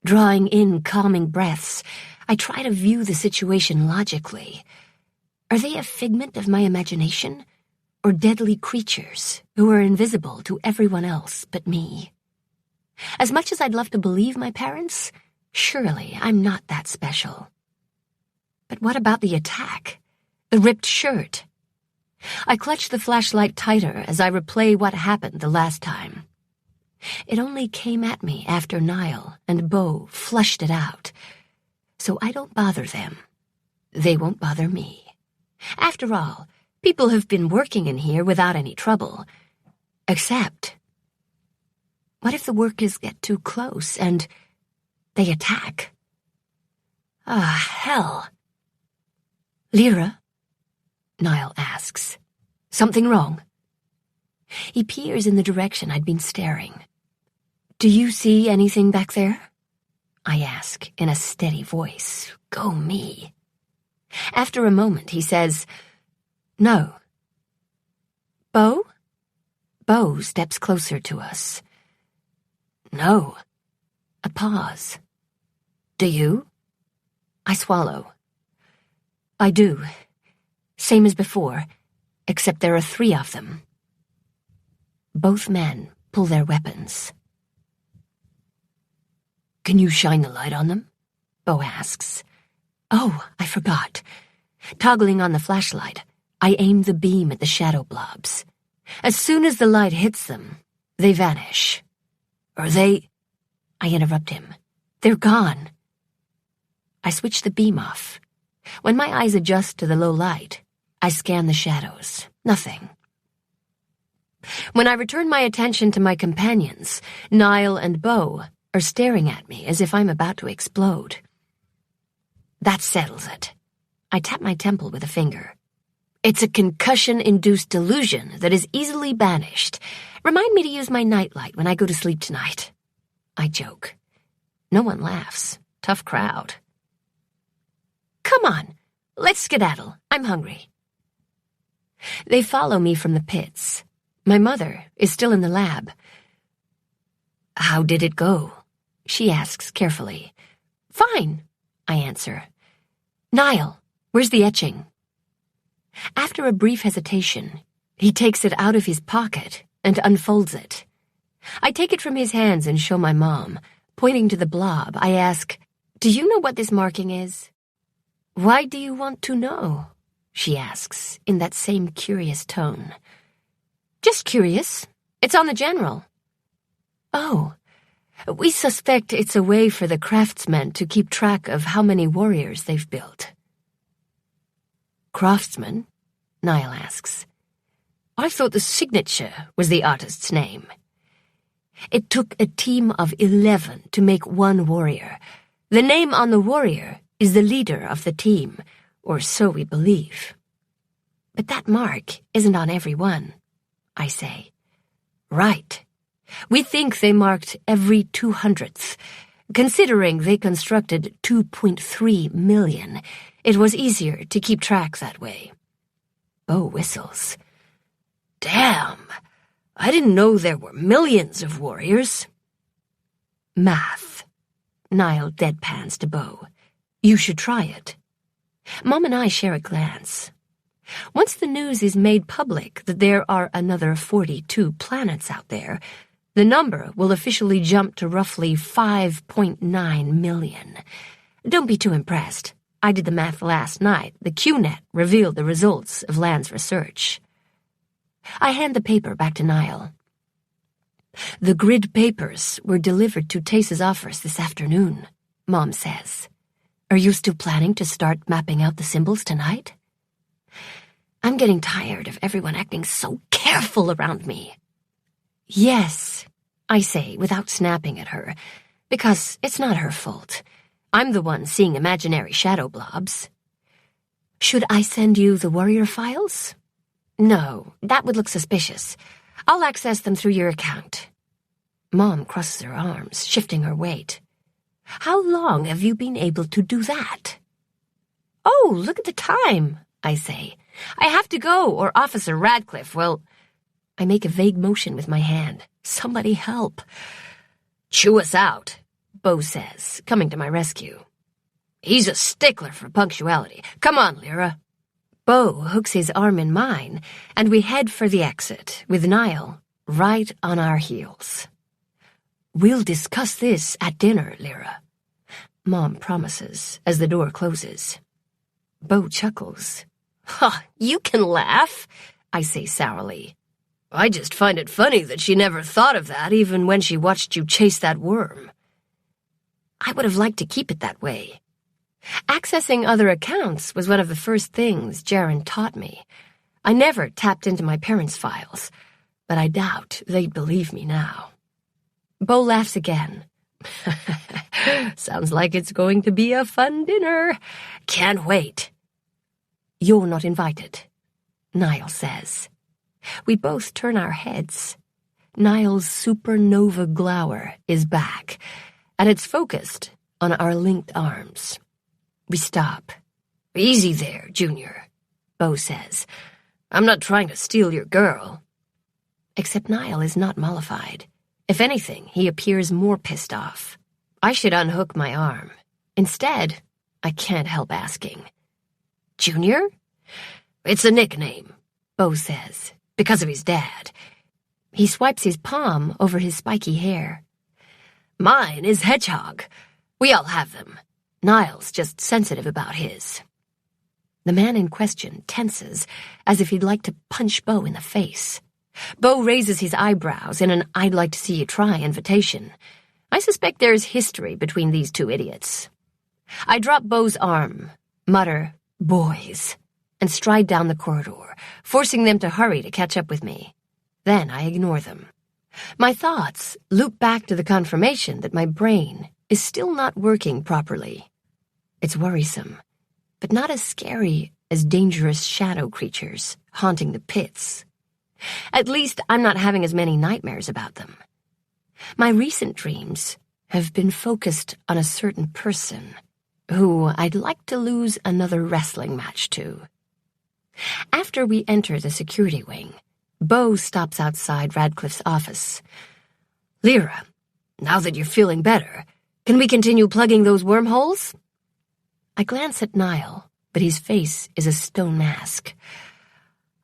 Drawing in calming breaths, I try to view the situation logically. Are they a figment of my imagination, or deadly creatures who are invisible to everyone else but me? As much as I'd love to believe my parents, surely I'm not that special. But what about the attack? The ripped shirt? I clutch the flashlight tighter as I replay what happened the last time. It only came at me after Niall and Beau flushed it out, so I don't bother them. They won't bother me. After all, people have been working in here without any trouble. Except, what if the workers get too close and they attack? Ah, hell. Lyra? Niall asks. Something wrong? He peers in the direction I'd been staring. Do you see anything back there? I ask in a steady voice. Go me. After a moment, he says, No. Beau? Beau steps closer to us. No. A pause. Do you? I swallow. I do. Same as before, except there are 3 of them. Both men pull their weapons. Can you shine the light on them? Beau asks. Oh, I forgot. Toggling on the flashlight, I aim the beam at the shadow blobs. As soon as the light hits them, they vanish. Are they... I interrupt him. They're gone. I switch the beam off. When my eyes adjust to the low light, I scan the shadows. Nothing. When I return my attention to my companions, Niall and Beau are staring at me as if I'm about to explode. That settles it. I tap my temple with a finger. It's a concussion-induced delusion that is easily banished. Remind me to use my nightlight when I go to sleep tonight. I joke. No one laughs. Tough crowd. Come on, let's skedaddle. I'm hungry. They follow me from the pits. My mother is still in the lab. How did it go? She asks carefully. Fine, I answer. Niall, where's the etching? After a brief hesitation, he takes it out of his pocket and unfolds it. I take it from his hands and show my mom. Pointing to the blob, I ask, Do you know what this marking is? Why do you want to know? She asks, in that same curious tone. Just curious. It's on the general. Oh, we suspect it's a way for the craftsmen to keep track of how many warriors they've built. Craftsman? Niall asks. I thought the signature was the artist's name. It took a team of 11 to make one warrior. The name on the warrior is the leader of the team, or so we believe. But that mark isn't on every one, I say. Right. We think they marked every 200th. Considering they constructed 2.3 million, it was easier to keep track that way. Beau whistles. Damn! I didn't know there were millions of warriors. Math. Niall deadpans to Beau. You should try it. Mom and I share a glance. Once the news is made public that there are another 42 planets out there, The number will officially jump to roughly 5.9 million. Don't be too impressed. I did the math last night. The QNet revealed the results of Land's research. I hand the paper back to Niall. The grid papers were delivered to Tace's office this afternoon, Mom says. Are you still planning to start mapping out the symbols tonight? I'm getting tired of everyone acting so careful around me. Yes, I say without snapping at her, because it's not her fault. I'm the one seeing imaginary shadow blobs. Should I send you the warrior files? No, that would look suspicious. I'll access them through your account. Mom crosses her arms, shifting her weight. How long have you been able to do that? Oh, look at the time, I say. I have to go, or Officer Radcliffe will... I make a vague motion with my hand. Somebody help. Chew us out, Bo says, coming to my rescue. He's a stickler for punctuality. Come on, Lyra. Bo hooks his arm in mine, and we head for the exit, with Niall right on our heels. We'll discuss this at dinner, Lyra, Mom promises as the door closes. Bo chuckles. Ha, you can laugh, I say sourly. I just find it funny that she never thought of that even when she watched you chase that worm. I would have liked to keep it that way. Accessing other accounts was one of the first things Jaren taught me. I never tapped into my parents' files, but I doubt they'd believe me now. Bo laughs again. Sounds like it's going to be a fun dinner. Can't wait. You're not invited, Niall says. We both turn our heads. Niall's supernova glower is back, and it's focused on our linked arms. We stop. Easy there, Junior, Bo says. I'm not trying to steal your girl. Except Niall is not mollified. If anything, he appears more pissed off. I should unhook my arm. Instead, I can't help asking. Junior? It's a nickname, Bo says, because of his dad. He swipes his palm over his spiky hair. Mine is Hedgehog. We all have them. Niall's just sensitive about his. The man in question tenses as if he'd like to punch Bo in the face. Bo raises his eyebrows in an I'd like to see you try invitation. I suspect there's history between these two idiots. I drop Bo's arm, mutter, boys, and stride down the corridor, forcing them to hurry to catch up with me. Then I ignore them. My thoughts loop back to the confirmation that my brain is still not working properly. It's worrisome, but not as scary as dangerous shadow creatures haunting the pits. At least I'm not having as many nightmares about them. My recent dreams have been focused on a certain person who I'd like to lose another wrestling match to. After we enter the security wing, Bo stops outside Radcliffe's office. Lyra, now that you're feeling better, can we continue plugging those wormholes? I glance at Niall, but his face is a stone mask.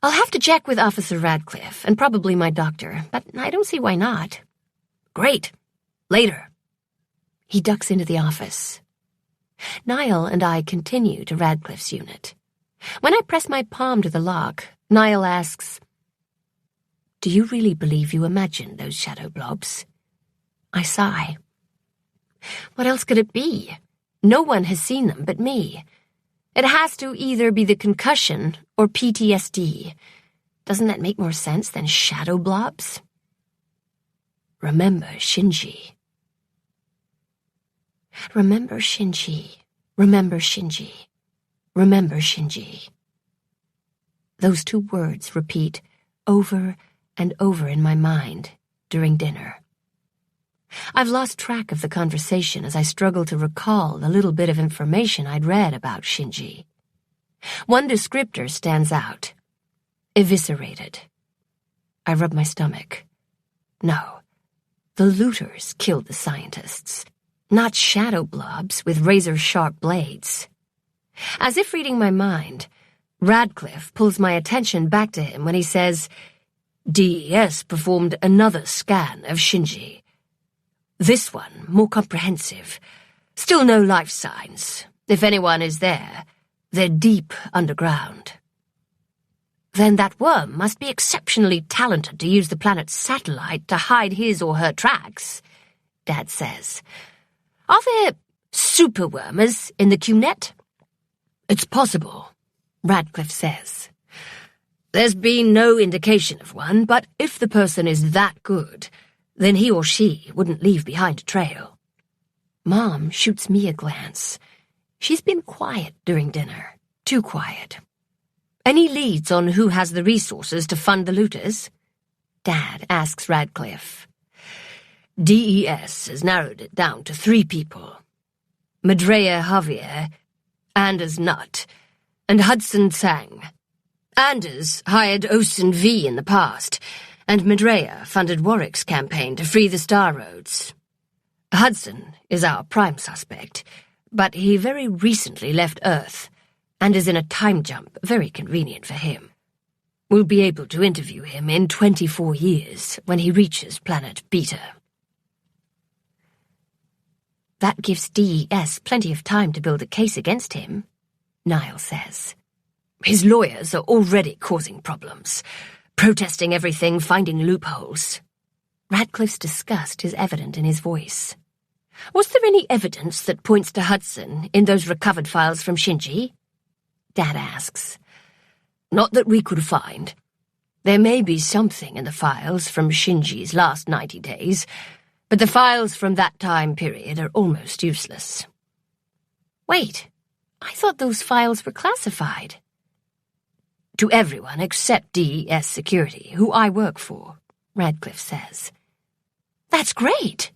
I'll have to check with Officer Radcliffe and probably my doctor, but I don't see why not. Great. Later. He ducks into the office. Niall and I continue to Radcliffe's unit. When I press my palm to the lock, Niall asks, Do you really believe you imagined those shadow blobs? I sigh. What else could it be? No one has seen them but me. It has to either be the concussion or PTSD. Doesn't that make more sense than shadow blobs? Remember Shinji. Remember Shinji. Remember Shinji. Remember Shinji. Those two words repeat over and over in my mind during dinner. I've lost track of the conversation as I struggle to recall the little bit of information I'd read about Shinji. One descriptor stands out. Eviscerated. I rub my stomach. No, the looters killed the scientists, not shadow blobs with razor-sharp blades. As if reading my mind, Radcliffe pulls my attention back to him when he says, DES performed another scan of Shinji. This one more comprehensive. Still no life signs. If anyone is there, they're deep underground. Then that worm must be exceptionally talented to use the planet's satellite to hide his or her tracks, Dad says. Are there superwormers in the QNet? It's possible, Radcliffe says. There's been no indication of one, but if the person is that good, then he or she wouldn't leave behind a trail. Mom shoots me a glance. She's been quiet during dinner. Too quiet. Any leads on who has the resources to fund the looters? Dad asks Radcliffe. DES has narrowed it down to 3 people. Medrea Javier, Anders Nutt, and Hudson Tsang. Anders hired Osen V in the past, and Medrea funded Warwick's campaign to free the Star Roads. Hudson is our prime suspect, but he very recently left Earth, and is in a time jump very convenient for him. We'll be able to interview him in 24 years when he reaches planet Beta. That gives DES plenty of time to build a case against him, Niall says. His lawyers are already causing problems, protesting everything, finding loopholes. Radcliffe's disgust is evident in his voice. Was there any evidence that points to Hudson in those recovered files from Shinji? Dad asks. Not that we could find. There may be something in the files from Shinji's last 90 days, but the files from that time period are almost useless. Wait, I thought those files were classified. To everyone except DES Security, who I work for, Radcliffe says. That's great.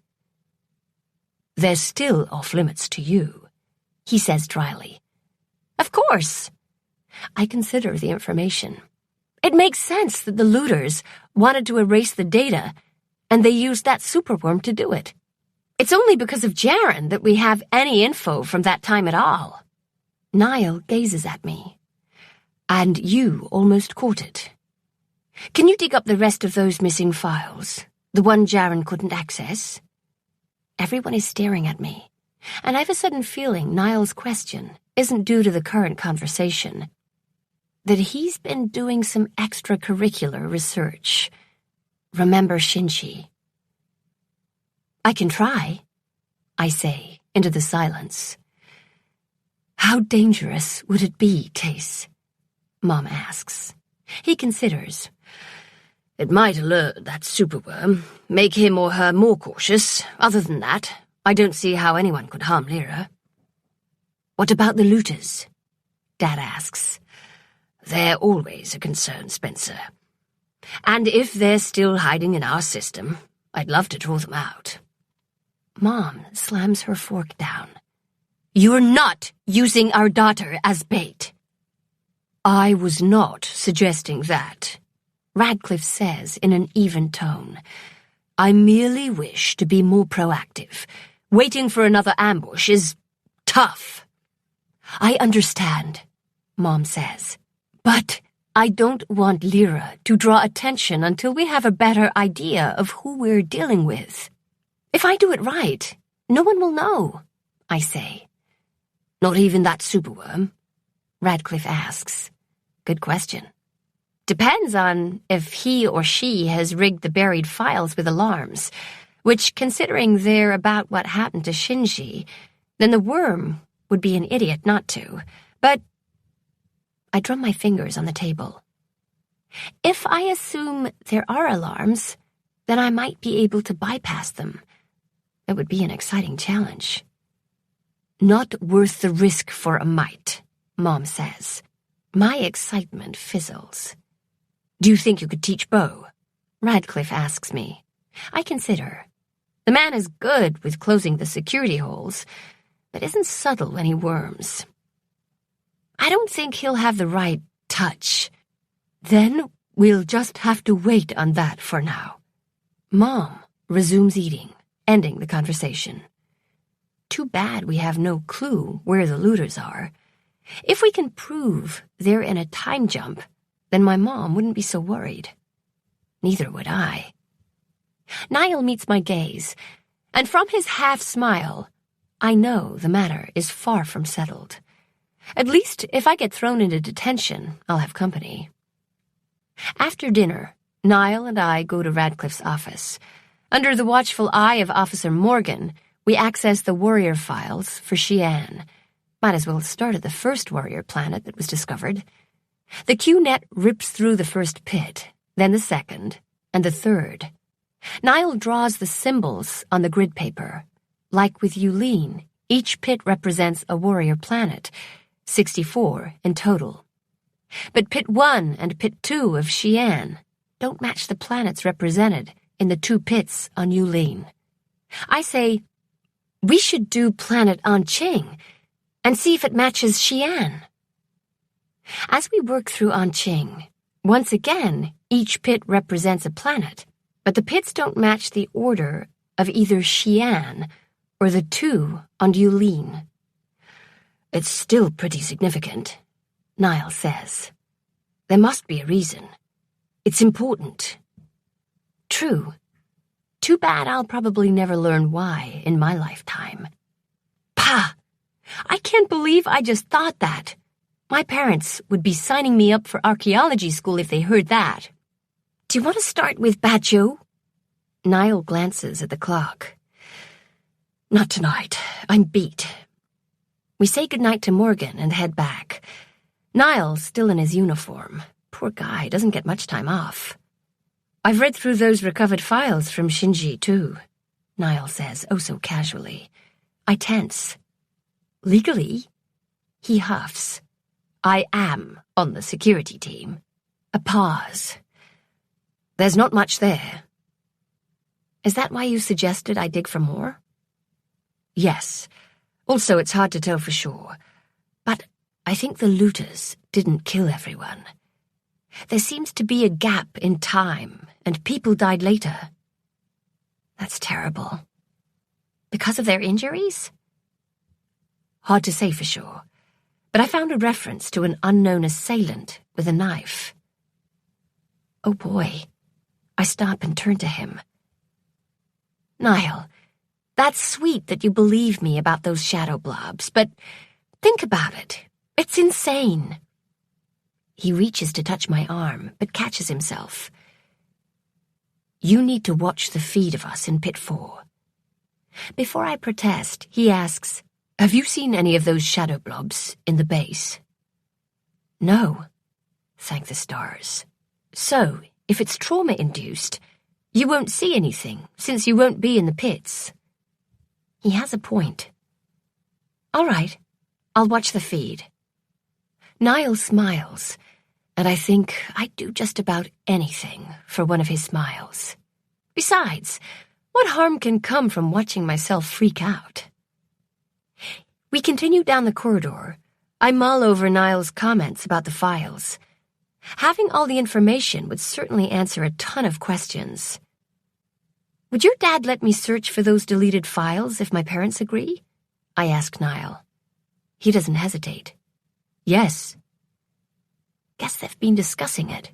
They're still off-limits to you, he says dryly. Of course. I consider the information. It makes sense that the looters wanted to erase the data, and they used that superworm to do it. It's only because of Jaren that we have any info from that time at all. Niall gazes at me. And you almost caught it. Can you dig up the rest of those missing files? The one Jaren couldn't access? Everyone is staring at me, and I have a sudden feeling Niall's question isn't due to the current conversation, that he's been doing some extracurricular research. Remember Shinji. I can try, I say into the silence. How dangerous would it be, Case? Mom asks. He considers. It might alert that superworm, make him or her more cautious. Other than that, I don't see how anyone could harm Lyra. What about the looters? Dad asks. They're always a concern, Spencer. And if they're still hiding in our system, I'd love to draw them out. Mom slams her fork down. You're not using our daughter as bait. I was not suggesting that, Radcliffe says in an even tone. I merely wish to be more proactive. Waiting for another ambush is tough. I understand, Mom says. But I don't want Lyra to draw attention until we have a better idea of who we're dealing with. If I do it right, no one will know, I say. Not even that superworm? Radcliffe asks. Good question. Depends on if he or she has rigged the buried files with alarms, which, considering they're about what happened to Shinji, then the worm would be an idiot not to. But I drum my fingers on the table. If I assume there are alarms, then I might be able to bypass them. It would be an exciting challenge. Not worth the risk for a mite, Mom says. My excitement fizzles. Do you think you could teach Beau? Radcliffe asks me. I consider. The man is good with closing the security holes, but isn't subtle when he worms. I don't think he'll have the right touch. Then we'll just have to wait on that for now. Mom resumes eating, ending the conversation. Too bad we have no clue where the looters are. If we can prove they're in a time jump, then my mom wouldn't be so worried. Neither would I. Niall meets my gaze, and from his half-smile, I know the matter is far from settled. At least, if I get thrown into detention, I'll have company. After dinner, Niall and I go to Radcliffe's office. Under the watchful eye of Officer Morgan, we access the warrior files for Xi'an. Might as well have started the first warrior planet that was discovered. The Q-net rips through the first pit, then the second, and the third. Niall draws the symbols on the grid paper. Like with Yulin, each pit represents a warrior planet, 64 in total. But Pit 1 and Pit 2 of Xi'an don't match the planets represented in the 2 pits on Yulin. I say, we should do planet Anqing and see if it matches Xi'an. As we work through Anqing, once again, each pit represents a planet, but the pits don't match the order of either Xi'an or the 2 on Yulin. It's still pretty significant, Niall says. There must be a reason. It's important. True. Too bad I'll probably never learn why in my lifetime. Pah! I can't believe I just thought that. My parents would be signing me up for archaeology school if they heard that. Do you want to start with Bacho? Niall glances at the clock. Not tonight. I'm beat. We say goodnight to Morgan and head back. Niall's still in his uniform. Poor guy, doesn't get much time off. I've read through those recovered files from Shinji, too, Niall says, oh so casually. I tense. Legally? He huffs. I am on the security team. A pause. There's not much there. Is that why you suggested I dig for more? Yes. Also, it's hard to tell for sure. But I think the looters didn't kill everyone. There seems to be a gap in time, and people died later. That's terrible. Because of their injuries? Hard to say for sure, but I found a reference to an unknown assailant with a knife. Oh boy. I stop and turn to him. Niall, that's sweet that you believe me about those shadow blobs, but think about it. It's insane. He reaches to touch my arm, but catches himself. You need to watch the feed of us in Pit 4. Before I protest, he asks, have you seen any of those shadow blobs in the base? No, thank the stars. So, if it's trauma-induced, you won't see anything, since you won't be in the pits. He has a point. All right, I'll watch the feed. Niall smiles, and I think I'd do just about anything for one of his smiles. Besides, what harm can come from watching myself freak out? We continue down the corridor. I mull over Niall's comments about the files. Having all the information would certainly answer a ton of questions. Would your dad let me search for those deleted files if my parents agree? I ask Niall. He doesn't hesitate. Yes. Guess they've been discussing it.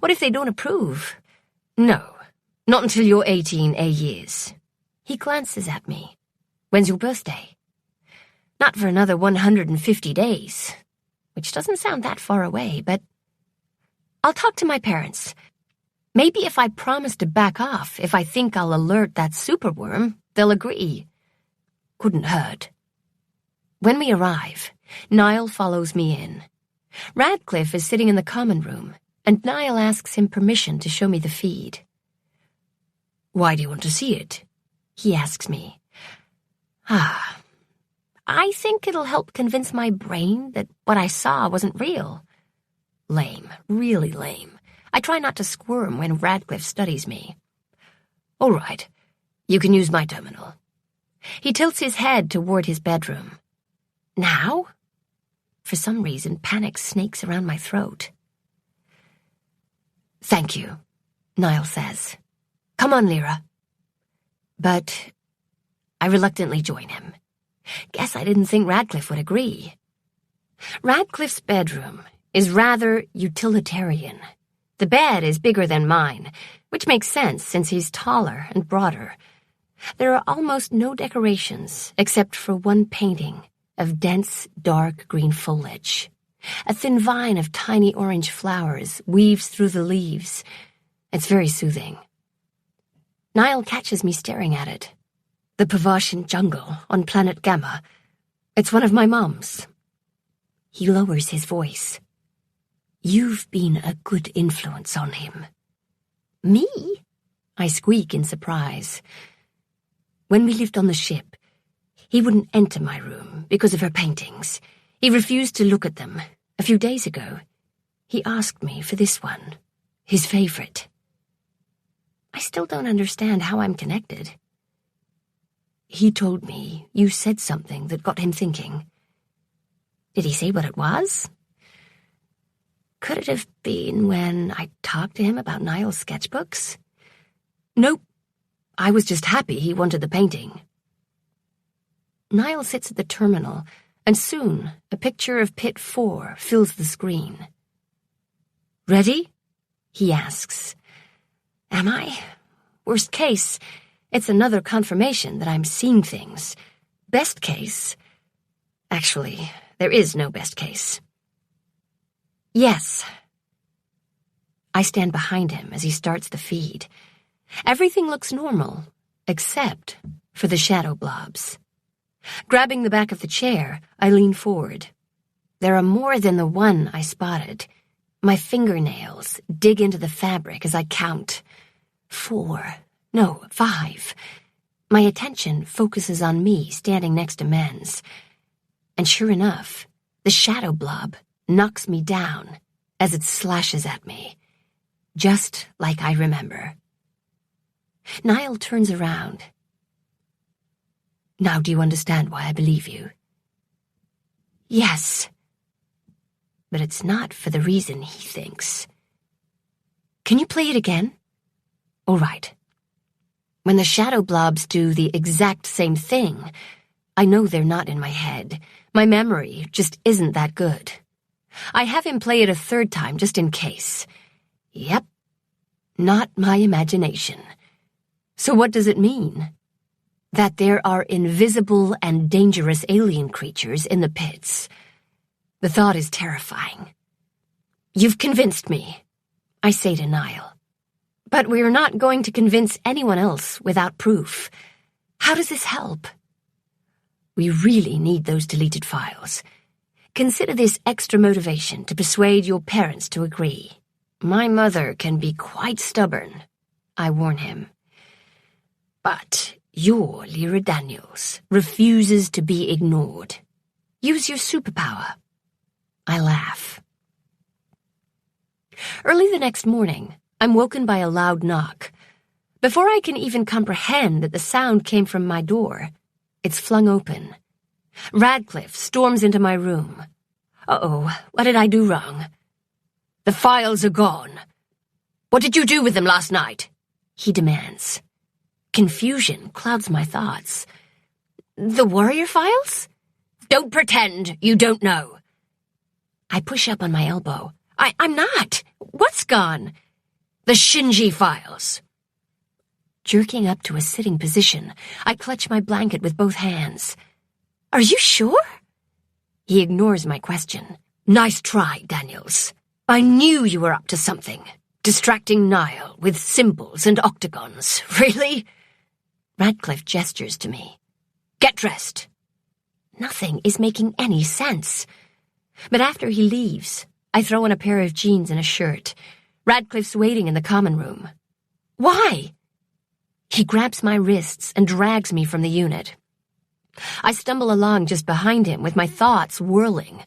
What if they don't approve? No, not until you're 18 years. He glances at me. When's your birthday? Not for another 150 days, which doesn't sound that far away, but I'll talk to my parents. Maybe if I promise to back off if I think I'll alert that superworm, they'll agree. Couldn't hurt. When we arrive, Niall follows me in. Radcliffe is sitting in the common room, and Niall asks him permission to show me the feed. Why do you want to see it? He asks me. I think it'll help convince my brain that what I saw wasn't real. Lame, really lame. I try not to squirm when Radcliffe studies me. All right, you can use my terminal. He tilts his head toward his bedroom. Now? For some reason, panic snakes around my throat. Thank you, Niall says. Come on, Lyra. But I reluctantly join him. Guess I didn't think Radcliffe would agree. Radcliffe's bedroom is rather utilitarian. The bed is bigger than mine, which makes sense since he's taller and broader. There are almost no decorations except for one painting of dense, dark green foliage. A thin vine of tiny orange flowers weaves through the leaves. It's very soothing. Niall catches me staring at it. The Pavashan jungle on planet Gamma. It's one of my mom's. He lowers his voice. You've been a good influence on him. Me? I squeak in surprise. When we lived on the ship, he wouldn't enter my room because of her paintings. He refused to look at them. A few days ago, he asked me for this one, his favorite. I still don't understand how I'm connected. He told me you said something that got him thinking. Did he say what it was? Could it have been when I talked to him about Niall's sketchbooks? Nope. I was just happy he wanted the painting. Niall sits at the terminal, and soon a picture of Pit 4 fills the screen. Ready? He asks. Am I? Worst case, it's another confirmation that I'm seeing things. Best case? Actually, there is no best case. Yes. I stand behind him as he starts the feed. Everything looks normal, except for the shadow blobs. Grabbing the back of the chair, I lean forward. There are more than the one I spotted. My fingernails dig into the fabric as I count. 4. No, 5. My attention focuses on me standing next to Men's. And sure enough, the shadow blob knocks me down as it slashes at me, just like I remember. Niall turns around. Now do you understand why I believe you? Yes. But it's not for the reason he thinks. Can you play it again? All right. When the shadow blobs do the exact same thing, I know they're not in my head. My memory just isn't that good. I have him play it a third time just in case. Yep. Not my imagination. So what does it mean? That there are invisible and dangerous alien creatures in the pits. The thought is terrifying. You've convinced me, I say to Niall. But we're not going to convince anyone else without proof. How does this help? We really need those deleted files. Consider this extra motivation to persuade your parents to agree. My mother can be quite stubborn, I warn him. But your Lyra Daniels refuses to be ignored. Use your superpower. I laugh. Early the next morning, I'm woken by a loud knock. Before I can even comprehend that the sound came from my door, it's flung open. Radcliffe storms into my room. Uh-oh, what did I do wrong? The files are gone. What did you do with them last night? He demands. Confusion clouds my thoughts. The warrior files? Don't pretend you don't know. I push up on my elbow. I'm not. What's gone? The Shinji files. Jerking up to a sitting position, I clutch my blanket with both hands. Are you sure? He ignores my question. Nice try, Daniels. I knew you were up to something. Distracting Niall with symbols and octagons. Really? Radcliffe gestures to me. Get dressed. Nothing is making any sense. But after he leaves, I throw on a pair of jeans and a shirt. Radcliffe's waiting in the common room. Why? He grabs my wrists and drags me from the unit. I stumble along just behind him with my thoughts whirling.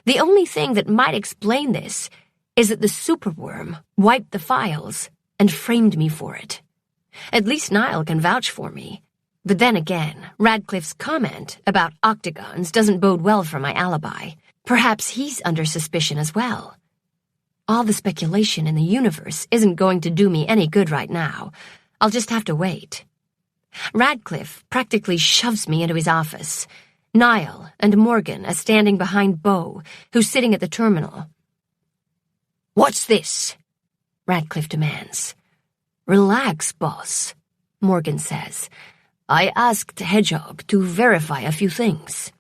The only thing that might explain this is that the superworm wiped the files and framed me for it. At least Niall can vouch for me. But then again, Radcliffe's comment about octagons doesn't bode well for my alibi. Perhaps he's under suspicion as well. All the speculation in the universe isn't going to do me any good right now. I'll just have to wait. Radcliffe practically shoves me into his office. Niall and Morgan are standing behind Beau, who's sitting at the terminal. What's this? Radcliffe demands. Relax, boss, Morgan says. I asked Hedgehog to verify a few things.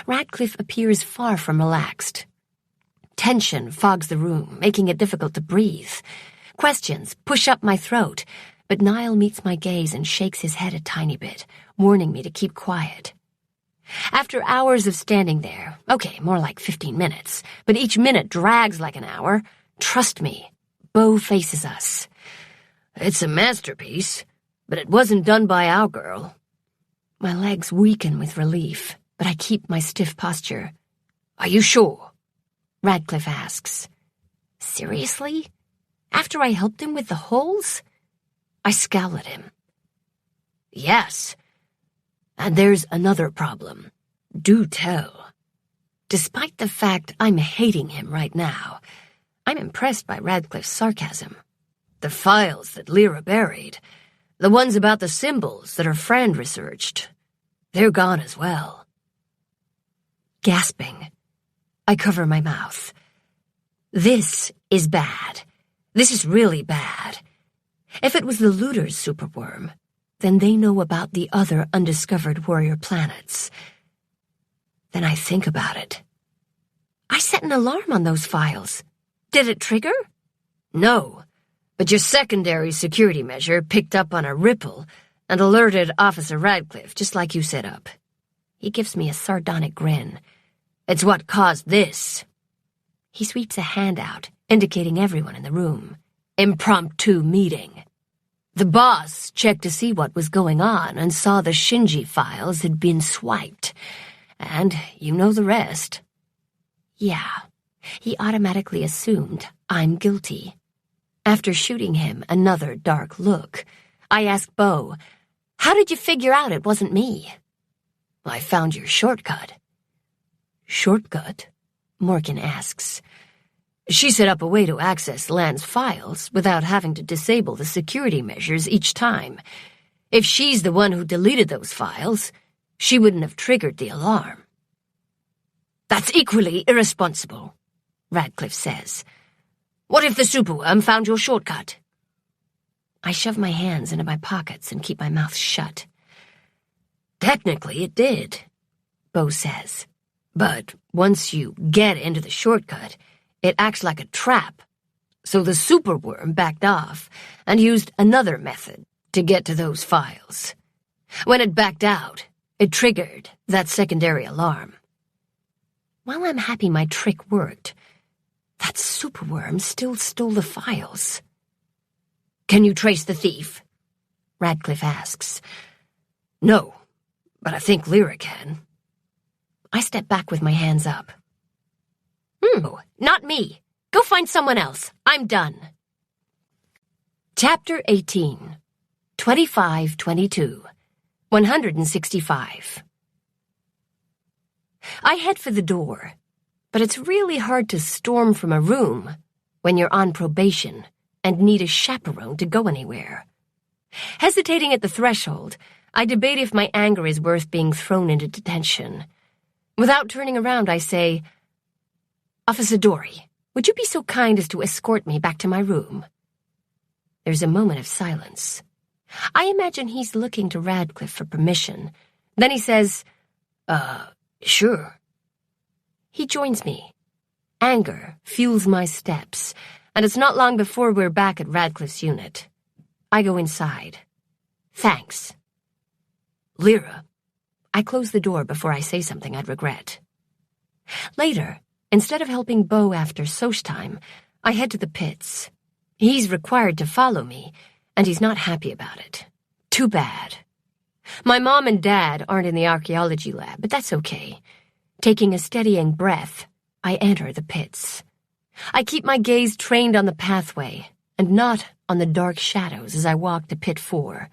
Radcliffe appears far from relaxed. Tension fogs the room, making it difficult to breathe. Questions push up my throat, but Niall meets my gaze and shakes his head a tiny bit, warning me to keep quiet. After hours of standing there, okay, more like 15 minutes, but each minute drags like an hour, trust me, Bo faces us. It's a masterpiece, but it wasn't done by our girl. My legs weaken with relief, but I keep my stiff posture. Are you sure? Radcliffe asks. Seriously? After I helped him with the holes? I scowl at him. Yes. And there's another problem. Do tell. Despite the fact I'm hating him right now, I'm impressed by Radcliffe's sarcasm. The files that Lyra buried, the ones about the symbols that her friend researched, they're gone as well. Gasping, I cover my mouth. This is bad. This is really bad. If it was the looters' superworm, then they know about the other undiscovered warrior planets. Then I think about it. I set an alarm on those files. Did it trigger? No, but your secondary security measure picked up on a ripple and alerted Officer Radcliffe, just like you set up. He gives me a sardonic grin. It's what caused this. He sweeps a hand out, indicating everyone in the room. Impromptu meeting. The boss checked to see what was going on and saw the Shinji files had been swiped. And you know the rest. Yeah, he automatically assumed I'm guilty. After shooting him another dark look, I asked Bo, how did you figure out it wasn't me? I found your shortcut. Shortcut? Morgan asks. She set up a way to access Lan's files without having to disable the security measures each time. If she's the one who deleted those files, she wouldn't have triggered the alarm. That's equally irresponsible, Radcliffe says. What if the superworm found your shortcut? I shove my hands into my pockets and keep my mouth shut. Technically it did, Bo says. But once you get into the shortcut, it acts like a trap. So the superworm backed off and used another method to get to those files. When it backed out, it triggered that secondary alarm. While I'm happy my trick worked, that superworm still stole the files. Can you trace the thief? Radcliffe asks. No, but I think Lyra can. I step back with my hands up. Not me. Go find someone else. I'm done. Chapter 18, 2522, 165. I head for the door, but it's really hard to storm from a room when you're on probation and need a chaperone to go anywhere. Hesitating at the threshold, I debate if my anger is worth being thrown into detention. Without turning around, I say, Officer Dory, would you be so kind as to escort me back to my room? There's a moment of silence. I imagine he's looking to Radcliffe for permission. Then he says, sure. He joins me. Anger fuels my steps, and it's not long before we're back at Radcliffe's unit. I go inside. Thanks. Lyra. I close the door before I say something I'd regret. Later, instead of helping Bo after Soch time, I head to the pits. He's required to follow me, and he's not happy about it. Too bad. My mom and dad aren't in the archaeology lab, but that's okay. Taking a steadying breath, I enter the pits. I keep my gaze trained on the pathway, and not on the dark shadows as I walk to pit 4.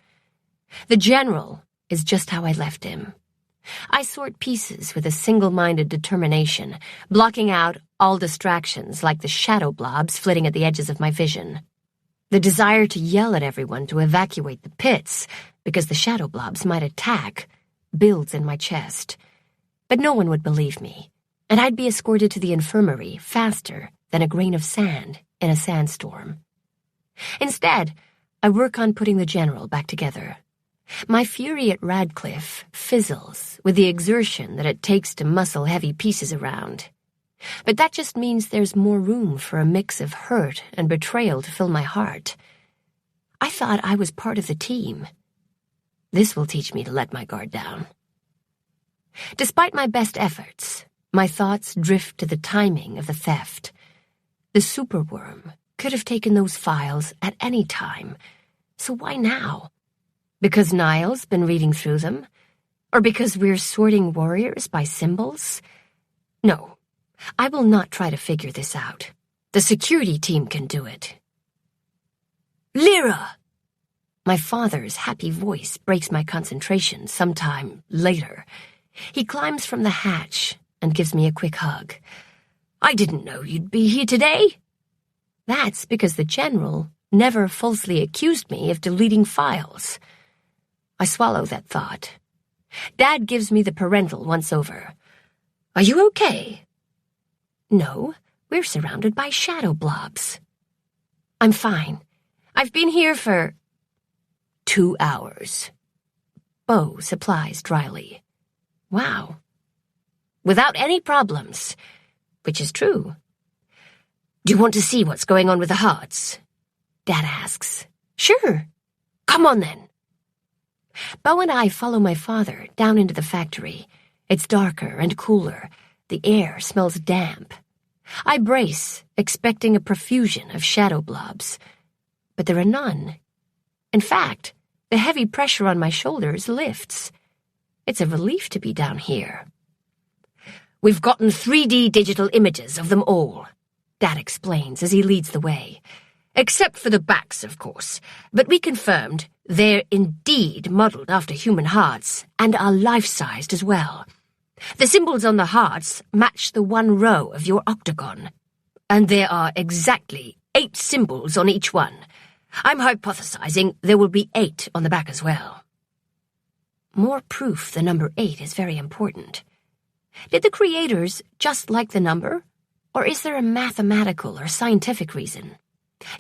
The general is just how I left him. I sort pieces with a single-minded determination, blocking out all distractions like the shadow blobs flitting at the edges of my vision. The desire to yell at everyone to evacuate the pits, because the shadow blobs might attack, builds in my chest. But no one would believe me, and I'd be escorted to the infirmary faster than a grain of sand in a sandstorm. Instead, I work on putting the general back together. My fury at Radcliffe fizzles with the exertion that it takes to muscle heavy pieces around. But that just means there's more room for a mix of hurt and betrayal to fill my heart. I thought I was part of the team. This will teach me to let my guard down. Despite my best efforts, my thoughts drift to the timing of the theft. The superworm could have taken those files at any time, so why now? Because Niall's been reading through them? Or because we're sorting warriors by symbols? No, I will not try to figure this out. The security team can do it. Lyra! My father's happy voice breaks my concentration sometime later. He climbs from the hatch and gives me a quick hug. I didn't know you'd be here today. That's because the general never falsely accused me of deleting files. I swallow that thought. Dad gives me the parental once-over. Are you okay? No, we're surrounded by shadow blobs. I'm fine. I've been here for 2 hours. Bo supplies dryly. Wow. Without any problems, which is true. Do you want to see what's going on with the hearts? Dad asks. Sure. Come on then. Bo and I follow my father down into the factory. It's darker and cooler. The air smells damp. I brace, expecting a profusion of shadow blobs. But there are none. In fact, the heavy pressure on my shoulders lifts. It's a relief to be down here. We've gotten 3D digital images of them all, Dad explains as he leads the way. Except for the backs, of course. But we confirmed they're indeed modeled after human hearts and are life-sized as well. The symbols on the hearts match the one row of your octagon. And there are exactly 8 symbols on each one. I'm hypothesizing there will be 8 on the back as well. More proof the number 8 is very important. Did the creators just like the number? Or is there a mathematical or scientific reason?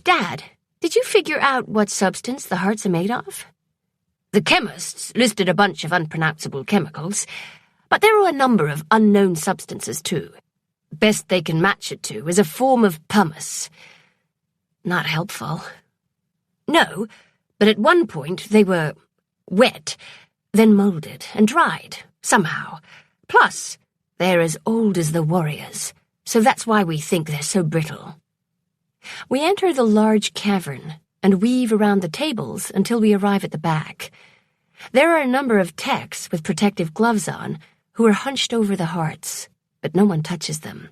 Dad, did you figure out what substance the hearts are made of? The chemists listed a bunch of unpronounceable chemicals, but there are a number of unknown substances too. Best they can match it to is a form of pumice. Not helpful. No, but at one point they were wet, then molded and dried, somehow. Plus, they're as old as the warriors, so that's why we think they're so brittle. We enter the large cavern and weave around the tables until we arrive at the back. There are a number of techs with protective gloves on who are hunched over the hearts, but no one touches them.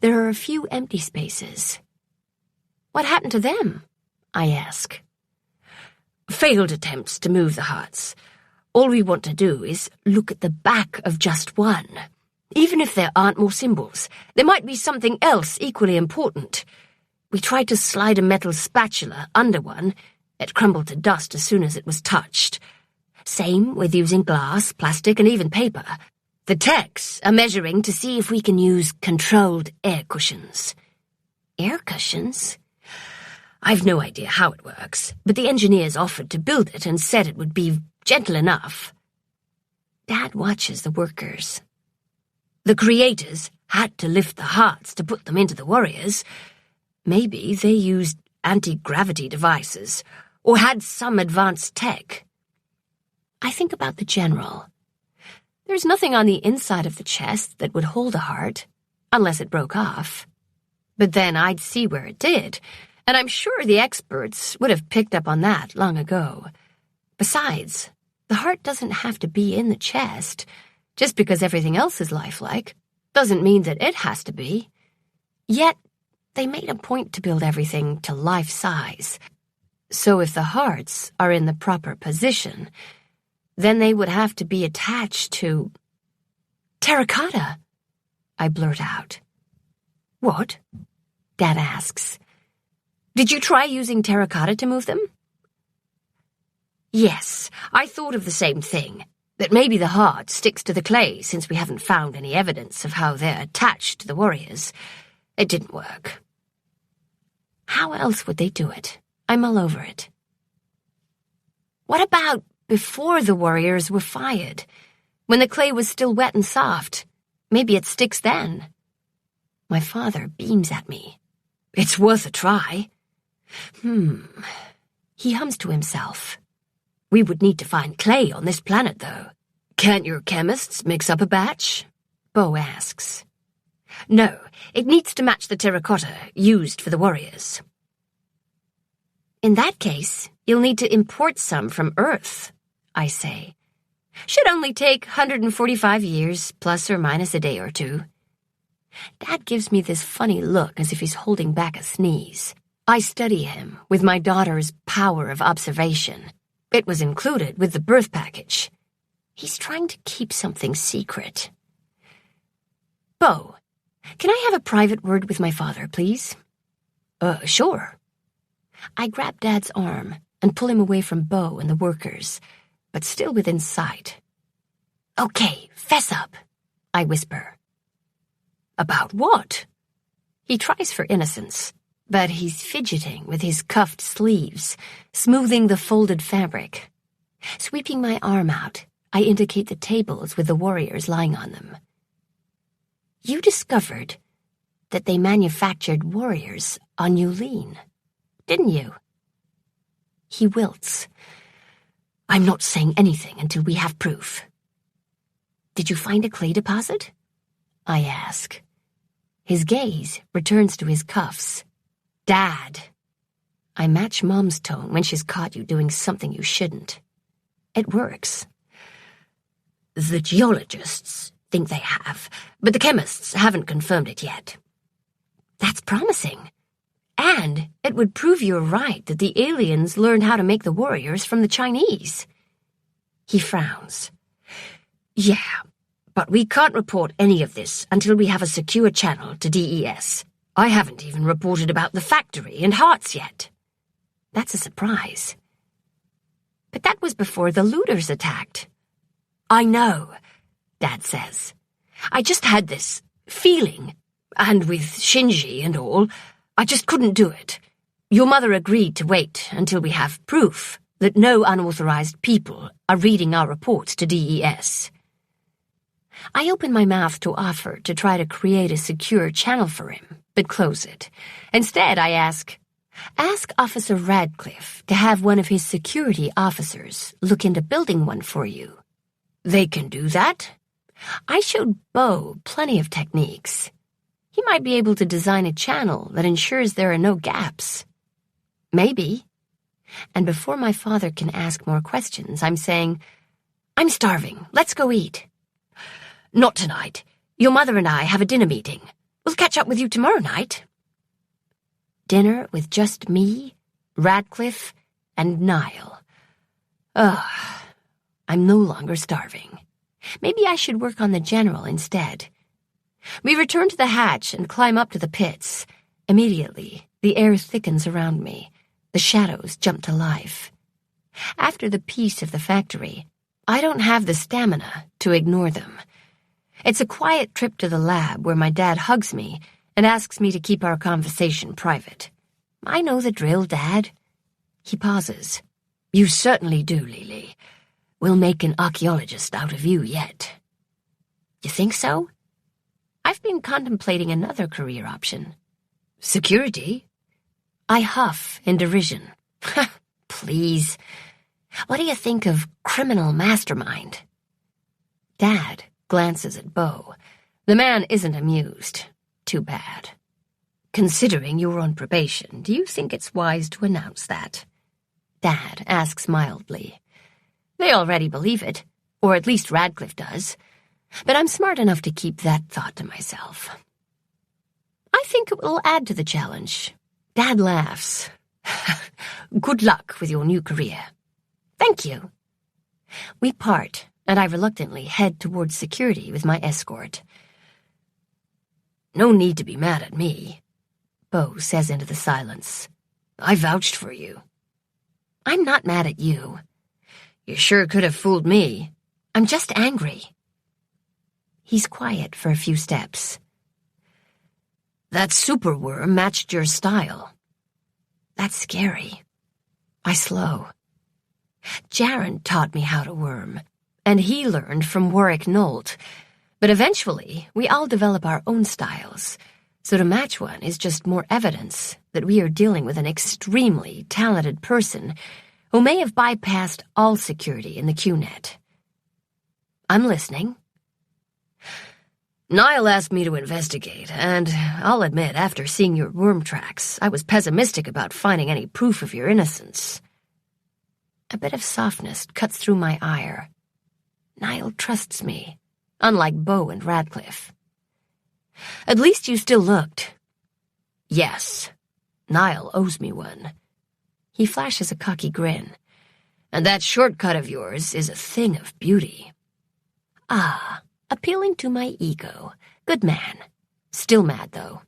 There are a few empty spaces. What happened to them? I ask. Failed attempts to move the hearts. All we want to do is look at the back of just one. Even if there aren't more symbols, there might be something else equally important. We tried to slide a metal spatula under one. It crumbled to dust as soon as it was touched. Same with using glass, plastic, and even paper. The techs are measuring to see if we can use controlled air cushions. Air cushions? I've no idea how it works, but the engineers offered to build it and said it would be gentle enough. Dad watches the workers. The creators had to lift the hearts to put them into the warriors. Maybe they used anti-gravity devices, or had some advanced tech. I think about the general. There's nothing on the inside of the chest that would hold a heart, unless it broke off. But then I'd see where it did, and I'm sure the experts would have picked up on that long ago. Besides, the heart doesn't have to be in the chest. Just because everything else is lifelike doesn't mean that it has to be. Yet, they made a point to build everything to life size. So if the hearts are in the proper position, then they would have to be attached to Terra Cotta, I blurt out. What? Dad asks. Did you try using Terra Cotta to move them? Yes, I thought of the same thing, that maybe the heart sticks to the clay since we haven't found any evidence of how they're attached to the warriors. It didn't work. How else would they do it? I mull over it. What about before the warriors were fired? When the clay was still wet and soft? Maybe it sticks then. My father beams at me. It's worth a try. He hums to himself. We would need to find clay on this planet, though. Can't your chemists mix up a batch? Bo asks. No, it needs to match the terracotta used for the warriors. In that case, you'll need to import some from Earth, I say. Should only take 145 years, plus or minus a day or two. Dad gives me this funny look as if he's holding back a sneeze. I study him with my daughter's power of observation. It was included with the birth package. He's trying to keep something secret. Bo, can I have a private word with my father, please? Sure. I grab Dad's arm and pull him away from Bo and the workers, but still within sight. Okay, fess up, I whisper. About what? He tries for innocence, but he's fidgeting with his cuffed sleeves, smoothing the folded fabric. Sweeping my arm out, I indicate the tables with the warriors lying on them. You discovered that they manufactured warriors on Yulin, didn't you? He wilts. I'm not saying anything until we have proof. Did you find a clay deposit? I ask. His gaze returns to his cuffs. Dad. I match Mom's tone when she's caught you doing something you shouldn't. It works. The geologists think they have, but the chemists haven't confirmed it yet. That's promising. And it would prove you're right that the aliens learned how to make the warriors from the Chinese. He frowns. Yeah, but we can't report any of this until we have a secure channel to DES. I haven't even reported about the factory and Hearts yet. That's a surprise. But that was before the looters attacked. I know, Dad says. I just had this feeling, and with Shinji and all, I just couldn't do it. Your mother agreed to wait until we have proof that no unauthorized people are reading our reports to DES. I open my mouth to offer to try to create a secure channel for him, but close it. Instead, I ask Officer Radcliffe to have one of his security officers look into building one for you. They can do that? I showed Bo plenty of techniques. He might be able to design a channel that ensures there are no gaps. Maybe. And before my father can ask more questions, I'm saying, I'm starving. Let's go eat. Not tonight. Your mother and I have a dinner meeting. We'll catch up with you tomorrow night. Dinner with just me, Radcliffe, and Niall. I'm no longer starving. Maybe I should work on the general instead. We return to the hatch and climb up to the pits. Immediately, the air thickens around me. The shadows jump to life. After the peace of the factory, I don't have the stamina to ignore them. It's a quiet trip to the lab where my dad hugs me and asks me to keep our conversation private. I know the drill, Dad. He pauses. You certainly do, Lily. We'll make an archaeologist out of you yet. You think so? I've been contemplating another career option. Security? I huff in derision. Please. What do you think of criminal mastermind? Dad glances at Bo. The man isn't amused. Too bad. Considering you're on probation, do you think it's wise to announce that? Dad asks mildly. They already believe it, or at least Radcliffe does. But I'm smart enough to keep that thought to myself. I think it will add to the challenge. Dad laughs. Good luck with your new career. Thank you. We part, and I reluctantly head towards security with my escort. No need to be mad at me, Bo says into the silence. I vouched for you. I'm not mad at you. You sure could have fooled me. I'm just angry. He's quiet for a few steps. That superworm matched your style. That's scary. I slow. Jaren taught me how to worm, and he learned from Warwick Nolt. But eventually, we all develop our own styles, so to match one is just more evidence that we are dealing with an extremely talented person who may have bypassed all security in the QNet. I'm listening. Niall asked me to investigate, and I'll admit, after seeing your worm tracks, I was pessimistic about finding any proof of your innocence. A bit of softness cuts through my ire. Niall trusts me, unlike Bo and Radcliffe. At least you still looked. Yes, Niall owes me one. He flashes a cocky grin. And that shortcut of yours is a thing of beauty. Ah, appealing to my ego. Good man. Still mad, though.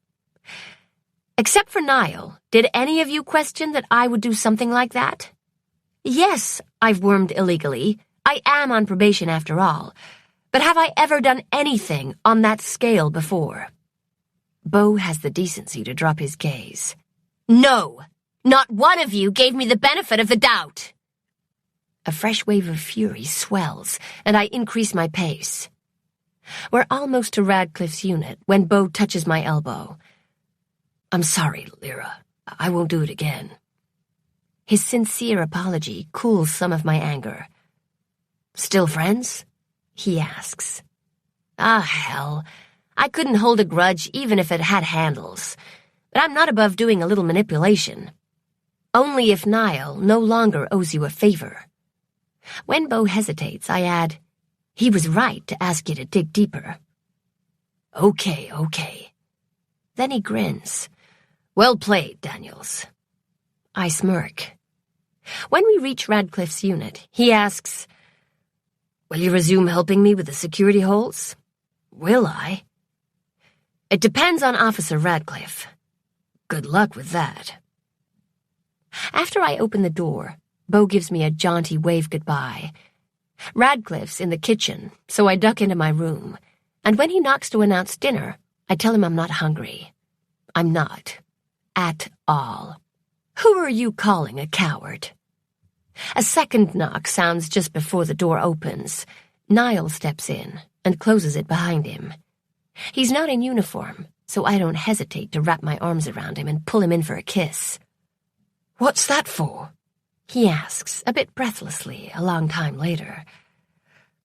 Except for Niall, did any of you question that I would do something like that? Yes, I've wormed illegally. I am on probation after all. But have I ever done anything on that scale before? Bo has the decency to drop his gaze. No! Not one of you gave me the benefit of the doubt! A fresh wave of fury swells, and I increase my pace. We're almost to Radcliffe's unit when Bo touches my elbow. I'm sorry, Lyra. I won't do it again. His sincere apology cools some of my anger. Still friends? He asks. Ah, hell. I couldn't hold a grudge even if it had handles. But I'm not above doing a little manipulation. Only if Niall no longer owes you a favor. When Bo hesitates, I add, he was right to ask you to dig deeper. Okay. Then he grins. Well played, Daniels. I smirk. When we reach Radcliffe's unit, he asks, will you resume helping me with the security holes? Will I? It depends on Officer Radcliffe. Good luck with that. After I open the door, Bo gives me a jaunty wave goodbye. Radcliffe's in the kitchen, so I duck into my room, and when he knocks to announce dinner, I tell him I'm not hungry. I'm not. At all. Who are you calling a coward? A second knock sounds just before the door opens. Niall steps in and closes it behind him. He's not in uniform, so I don't hesitate to wrap my arms around him and pull him in for a kiss. What's that for? He asks, a bit breathlessly, a long time later.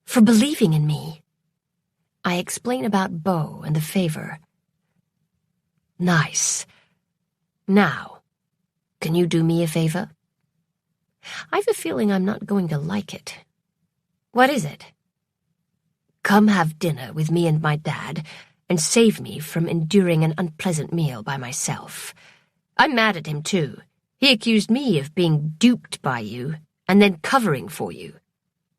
For believing in me. I explain about Bo and the favor. Nice. Now, can you do me a favor? I've a feeling I'm not going to like it. What is it? Come have dinner with me and my dad and save me from enduring an unpleasant meal by myself. I'm mad at him, too. He accused me of being duped by you and then covering for you.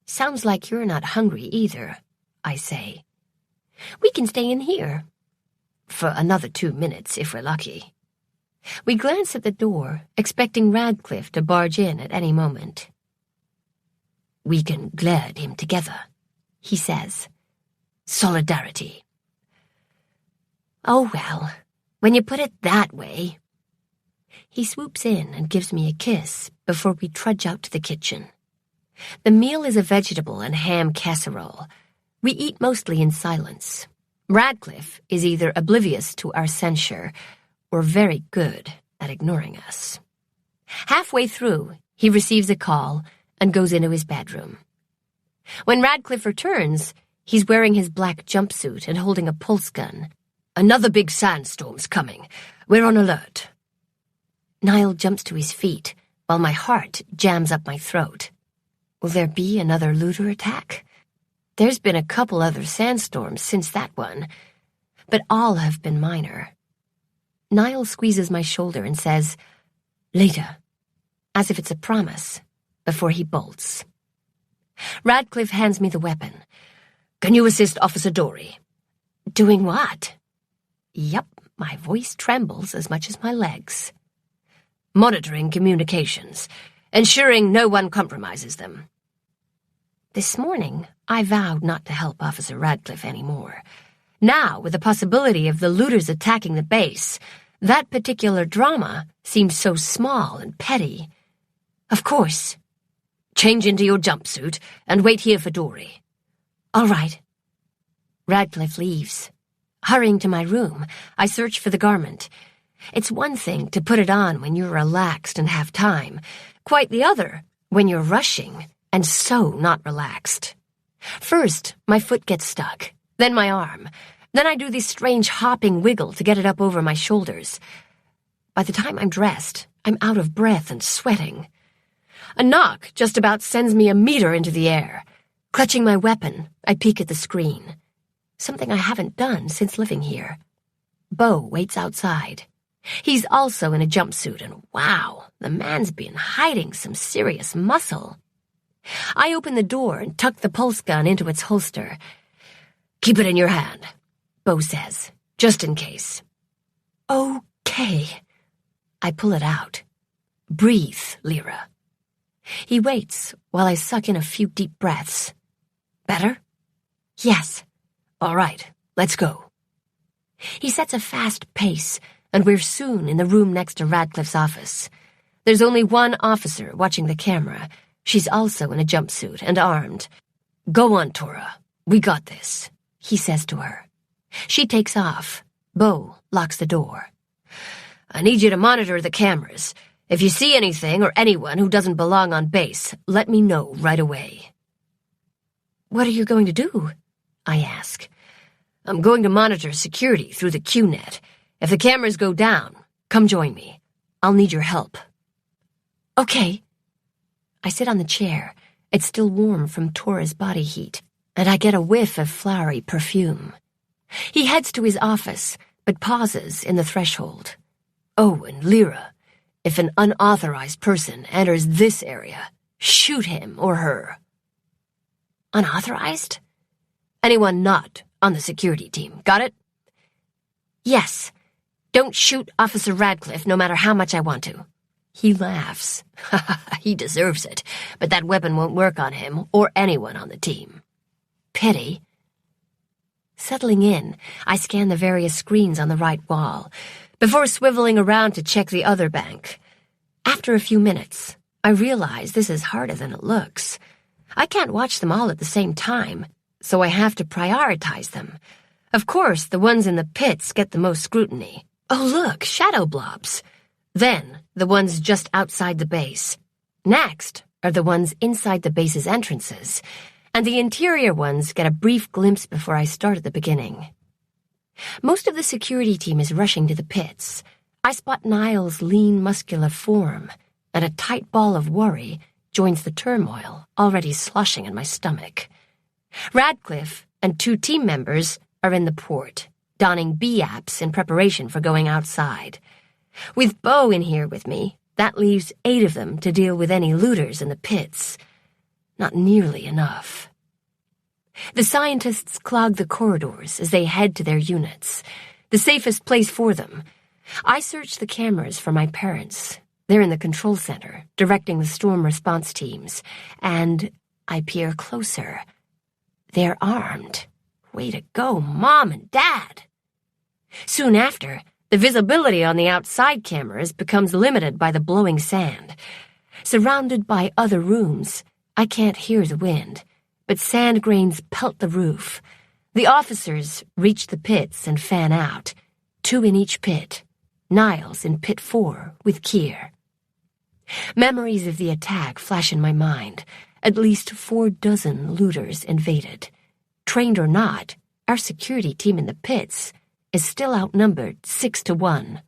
Sounds like you're not hungry either, I say. We can stay in here. For another 2 minutes, if we're lucky. We glance at the door, expecting Radcliffe to barge in at any moment. We can glare at him together, he says. Solidarity. Oh, well, when you put it that way. He swoops in and gives me a kiss before we trudge out to the kitchen. The meal is a vegetable and ham casserole. We eat mostly in silence. Radcliffe is either oblivious to our censure or very good at ignoring us. Halfway through, he receives a call and goes into his bedroom. When Radcliffe returns, he's wearing his black jumpsuit and holding a pulse gun. Another big sandstorm's coming. We're on alert. Niall jumps to his feet, while my heart jams up my throat. Will there be another looter attack? There's been a couple other sandstorms since that one, but all have been minor. Niall squeezes my shoulder and says, later, as if it's a promise, before he bolts. Radcliffe hands me the weapon. Can you assist Officer Dory? Doing what? Yup, my voice trembles as much as my legs. Monitoring communications, ensuring no one compromises them. This morning, I vowed not to help Officer Radcliffe anymore. Now, with the possibility of the looters attacking the base, that particular drama seemed so small and petty. Of course. Change into your jumpsuit and wait here for Dory. All right. Radcliffe leaves. Hurrying to my room, I search for the garment. It's one thing to put it on when you're relaxed and have time, quite the other when you're rushing and so not relaxed. First, my foot gets stuck, then my arm. Then I do this strange hopping wiggle to get it up over my shoulders. By the time I'm dressed, I'm out of breath and sweating. A knock just about sends me a meter into the air. Clutching my weapon, I peek at the screen. Something I haven't done since living here. Beau waits outside. He's also in a jumpsuit, and wow, the man's been hiding some serious muscle. I open the door and tuck the pulse gun into its holster. Keep it in your hand, Beau says, just in case. Okay. I pull it out. Breathe, Lyra. He waits while I suck in a few deep breaths. Better? Yes. All right, let's go. He sets a fast pace, and we're soon in the room next to Radcliffe's office. There's only one officer watching the camera. She's also in a jumpsuit and armed. Go on, Tora. We got this, he says to her. She takes off. Beau locks the door. I need you to monitor the cameras. If you see anything or anyone who doesn't belong on base, let me know right away. What are you going to do? I ask. I'm going to monitor security through the QNet. If the cameras go down, come join me. I'll need your help. Okay. I sit on the chair. It's still warm from Tora's body heat, and I get a whiff of flowery perfume. He heads to his office, but pauses in the threshold. Oh, and Lyra, if an unauthorized person enters this area, shoot him or her. Unauthorized? Anyone not on the security team, got it? Yes. Don't shoot Officer Radcliffe no matter how much I want to. He laughs. He deserves it, but that weapon won't work on him or anyone on the team. Pity. Settling in, I scan the various screens on the right wall, before swiveling around to check the other bank. After a few minutes, I realize this is harder than it looks. I can't watch them all at the same time, so I have to prioritize them. Of course, the ones in the pits get the most scrutiny. Oh, look, shadow blobs. Then, the ones just outside the base. Next are the ones inside the base's entrances, and the interior ones get a brief glimpse before I start at the beginning. Most of the security team is rushing to the pits. I spot Niall's lean, muscular form, and a tight ball of worry joins the turmoil already sloshing in my stomach. Radcliffe and 2 team members are in the port, donning B-apps in preparation for going outside. With Beau in here with me, that leaves 8 of them to deal with any looters in the pits. Not nearly enough. The scientists clog the corridors as they head to their units, the safest place for them. I search the cameras for my parents. They're in the control center, directing the storm response teams, and I peer closer. They're armed. Way to go, Mom and Dad! Soon after, the visibility on the outside cameras becomes limited by the blowing sand. Surrounded by other rooms, I can't hear the wind, but sand grains pelt the roof. The officers reach the pits and fan out, 2 in each pit. Niall's in pit 4 with Keir. Memories of the attack flash in my mind. At least 4 dozen looters invaded. Trained or not, our security team in the pits is still outnumbered 6 to 1.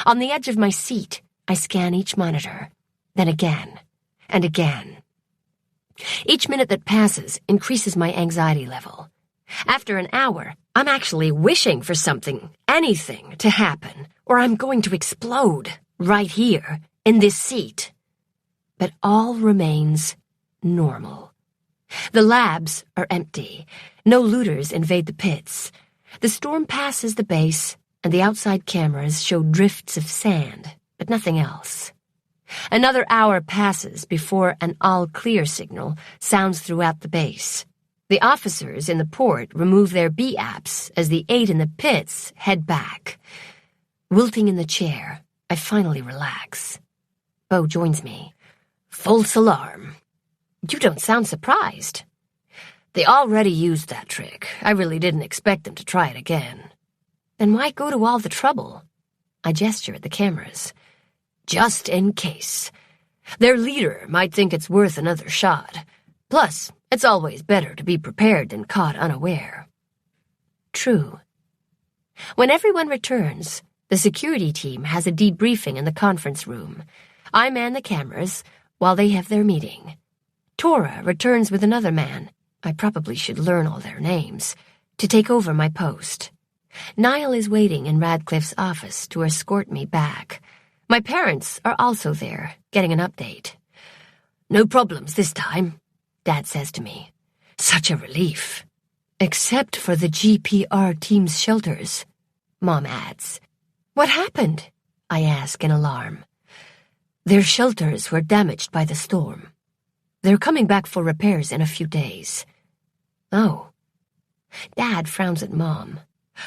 On the edge of my seat, I scan each monitor, then again and again. Each minute that passes increases my anxiety level. After an hour, I'm actually wishing for something, anything, to happen, or I'm going to explode right here in this seat. But all remains normal. The labs are empty. No looters invade the pits. The storm passes the base, and the outside cameras show drifts of sand, but nothing else. Another hour passes before an all-clear signal sounds throughout the base. The officers in the port remove their B-apps as the 8 in the pits head back. Wilting in the chair, I finally relax. Beau joins me. False alarm. You don't sound surprised. They already used that trick. I really didn't expect them to try it again. Then why go to all the trouble? I gesture at the cameras. Just in case. Their leader might think it's worth another shot. Plus, it's always better to be prepared than caught unaware. True. When everyone returns, the security team has a debriefing in the conference room. I man the cameras while they have their meeting. Tora returns with another man, I probably should learn all their names, to take over my post. Niall is waiting in Radcliffe's office to escort me back. My parents are also there, getting an update. No problems this time, Dad says to me. Such a relief. Except for the GPR team's shelters, Mom adds. What happened? I ask in alarm. Their shelters were damaged by the storm. They're coming back for repairs in a few days. Oh. Dad frowns at Mom.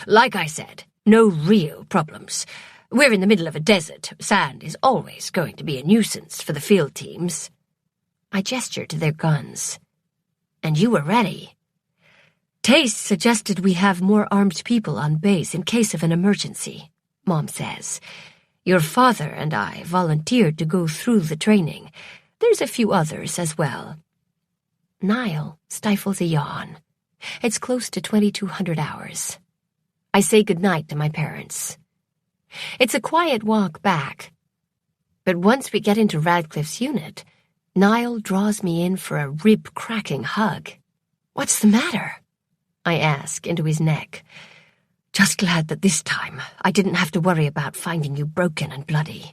Like I said, no real problems. We're in the middle of a desert. Sand is always going to be a nuisance for the field teams. I gesture to their guns. And you were ready. Tace suggested we have more armed people on base in case of an emergency, Mom says. Your father and I volunteered to go through the training. There's a few others as well. Niall stifles a yawn. It's close to 2,200 hours. I say goodnight to my parents. It's a quiet walk back. But once we get into Radcliffe's unit, Niall draws me in for a rib-cracking hug. What's the matter? I ask into his neck. Just glad that this time I didn't have to worry about finding you broken and bloody.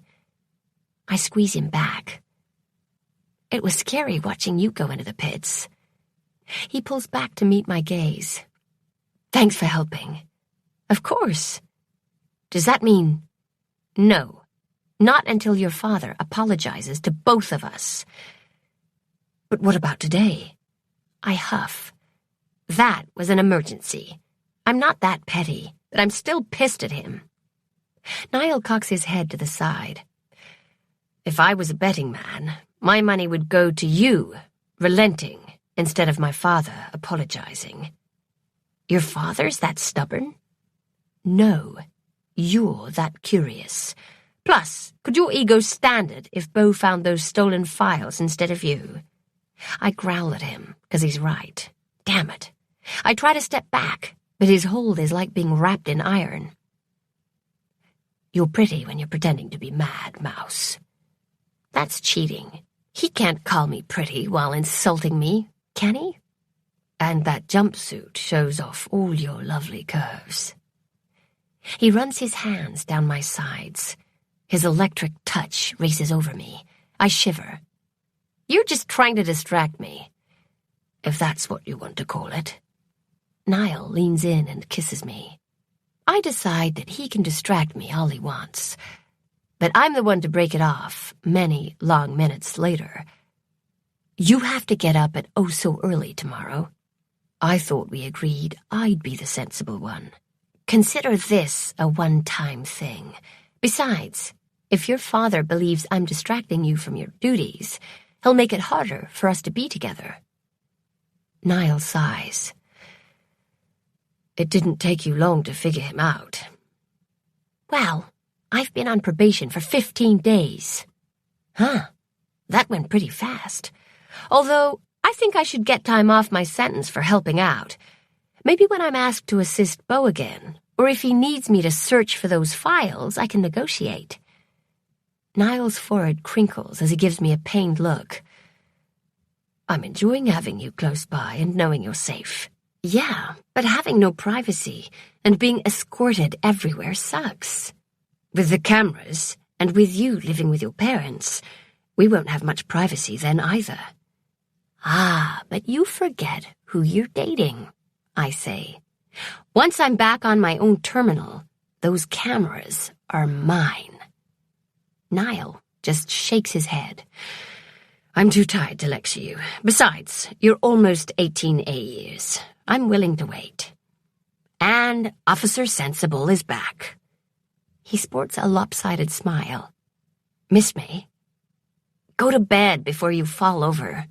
I squeeze him back. It was scary watching you go into the pits. He pulls back to meet my gaze. Thanks for helping. Of course. Does that mean... No. Not until your father apologizes to both of us. But what about today? I huff. That was an emergency. I'm not that petty, but I'm still pissed at him. Niall cocks his head to the side. If I was a betting man, my money would go to you, relenting, instead of my father apologizing. Your father's that stubborn? No, you're that curious. Plus, could your ego stand it if Beau found those stolen files instead of you? I growl at him, because he's right. Damn it. I try to step back, but his hold is like being wrapped in iron. You're pretty when you're pretending to be mad, Mouse. That's cheating. He can't call me pretty while insulting me, can he? And that jumpsuit shows off all your lovely curves. He runs his hands down my sides. His electric touch races over me. I shiver. You're just trying to distract me, if that's what you want to call it. Niall leans in and kisses me. I decide that he can distract me all he wants, but I'm the one to break it off many long minutes later. You have to get up at so early tomorrow. I thought we agreed I'd be the sensible one. Consider this a one-time thing. Besides, if your father believes I'm distracting you from your duties, he'll make it harder for us to be together. Niall sighs. It didn't take you long to figure him out. Well, I've been on probation for 15 days. Huh, that went pretty fast. Although, I think I should get time off my sentence for helping out. Maybe when I'm asked to assist Beau again, or if he needs me to search for those files, I can negotiate. Niall's forehead crinkles as he gives me a pained look. I'm enjoying having you close by and knowing you're safe. Yeah, but having no privacy and being escorted everywhere sucks. With the cameras, and with you living with your parents, we won't have much privacy then either. Ah, but you forget who you're dating, I say. Once I'm back on my own terminal, those cameras are mine. Niall just shakes his head. I'm too tired to lecture you. Besides, you're almost 18 years. I'm willing to wait. And Officer Sensible is back. He sports a lopsided smile. Miss me? Go to bed before you fall over.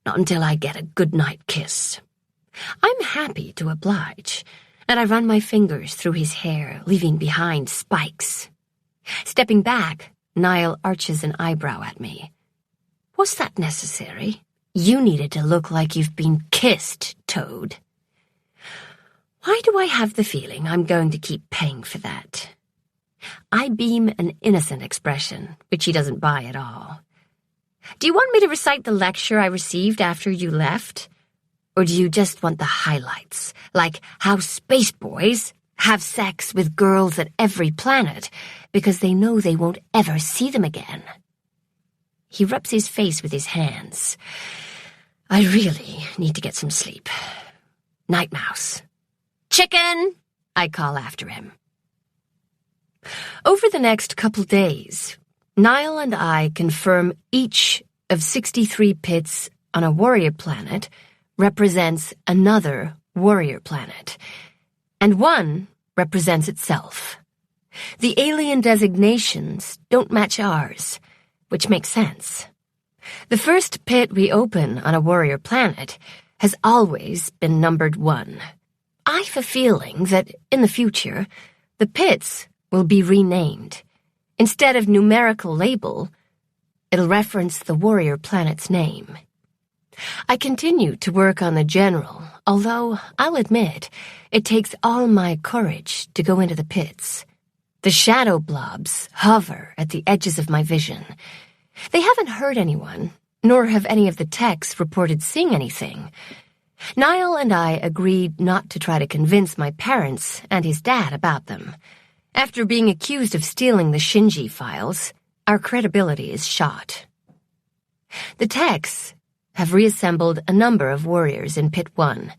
Not until I get a goodnight kiss. I'm happy to oblige, and I run my fingers through his hair, leaving behind spikes. Stepping back, Niall arches an eyebrow at me. Was that necessary? You needed to look like you've been kissed, Toad. Why do I have the feeling I'm going to keep paying for that? I beam an innocent expression, which he doesn't buy at all. Do you want me to recite the lecture I received after you left? Or do you just want the highlights, like how space boys have sex with girls at every planet because they know they won't ever see them again? He rubs his face with his hands. I really need to get some sleep. Night mouse. Chicken! I call after him. Over the next couple days, Niall and I confirm each of 63 pits on a warrior planet represents another warrior planet, and one represents itself. The alien designations don't match ours, which makes sense. The first pit we open on a warrior planet has always been numbered 1. I've a feeling that, in the future, the pits will be renamed. Instead of numerical label, it'll reference the warrior planet's name. I continue to work on the general, although I'll admit it takes all my courage to go into the pits. The shadow blobs hover at the edges of my vision. They haven't hurt anyone, nor have any of the techs reported seeing anything. Niall and I agreed not to try to convince my parents and his dad about them. After being accused of stealing the Shinji files, our credibility is shot. The techs have reassembled a number of warriors in Pit 1.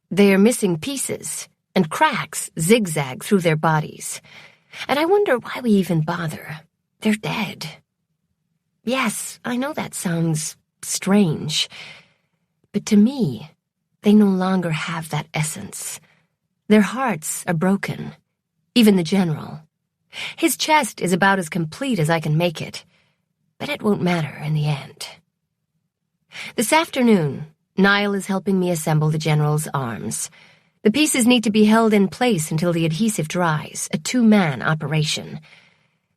They are missing pieces, and cracks zigzag through their bodies. And I wonder why we even bother. They're dead. Yes, I know that sounds strange, but to me, they no longer have that essence. Their hearts are broken, even the general. His chest is about as complete as I can make it, but it won't matter in the end. This afternoon, Niall is helping me assemble the general's arms. The pieces need to be held in place until the adhesive dries, a 2-man operation.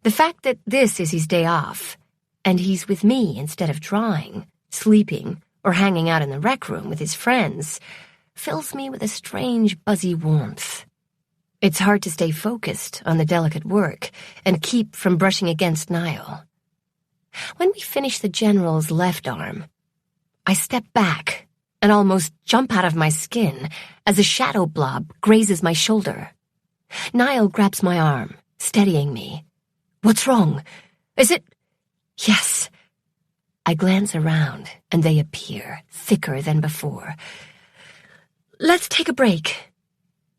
The fact that this is his day off, and he's with me instead of drawing, sleeping, or hanging out in the rec room with his friends, fills me with a strange, buzzy warmth. It's hard to stay focused on the delicate work and keep from brushing against Niall. When we finish the general's left arm, I step back and almost jump out of my skin as a shadow blob grazes my shoulder. Niall grabs my arm, steadying me. What's wrong? Is it... Yes. I glance around, and they appear, thicker than before. Let's take a break.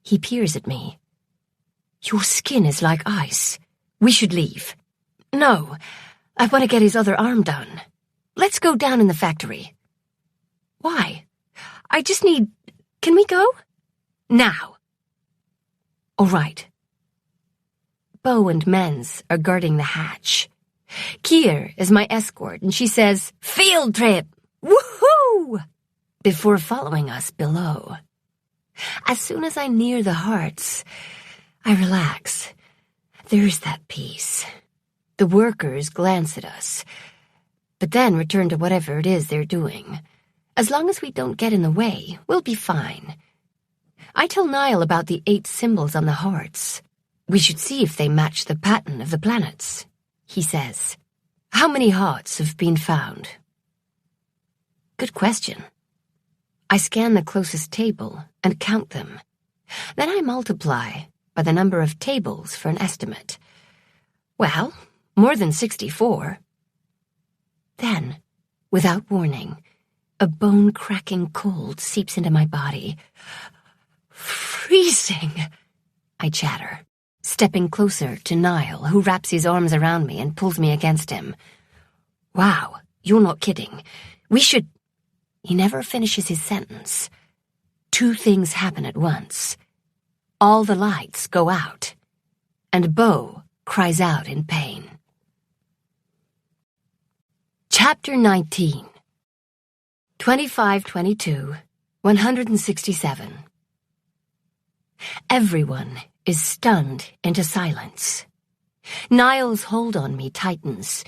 He peers at me. Your skin is like ice. We should leave. No, I want to get his other arm done. Let's go down in the factory. Why? I just need... Can we go? Now. All right. Bo and Menz are guarding the hatch. Kier is my escort, and she says, "Field trip! Woohoo!" before following us below. As soon as I near the hearts, I relax. There's that peace. The workers glance at us, but then return to whatever it is they're doing. As long as we don't get in the way, we'll be fine. I tell Niall about the 8 symbols on the hearts. We should see if they match the pattern of the planets, he says. How many hearts have been found? Good question. I scan the closest table and count them. Then I multiply by the number of tables for an estimate. Well, more than 64. Then, without warning, a bone-cracking cold seeps into my body. Freezing, I chatter, stepping closer to Niall, who wraps his arms around me and pulls me against him. Wow, you're not kidding. We should... He never finishes his sentence. 2 things happen at once. All the lights go out, and Bo cries out in pain. Chapter 19. 2522, 167. Everyone is stunned into silence. Niall's hold on me tightens.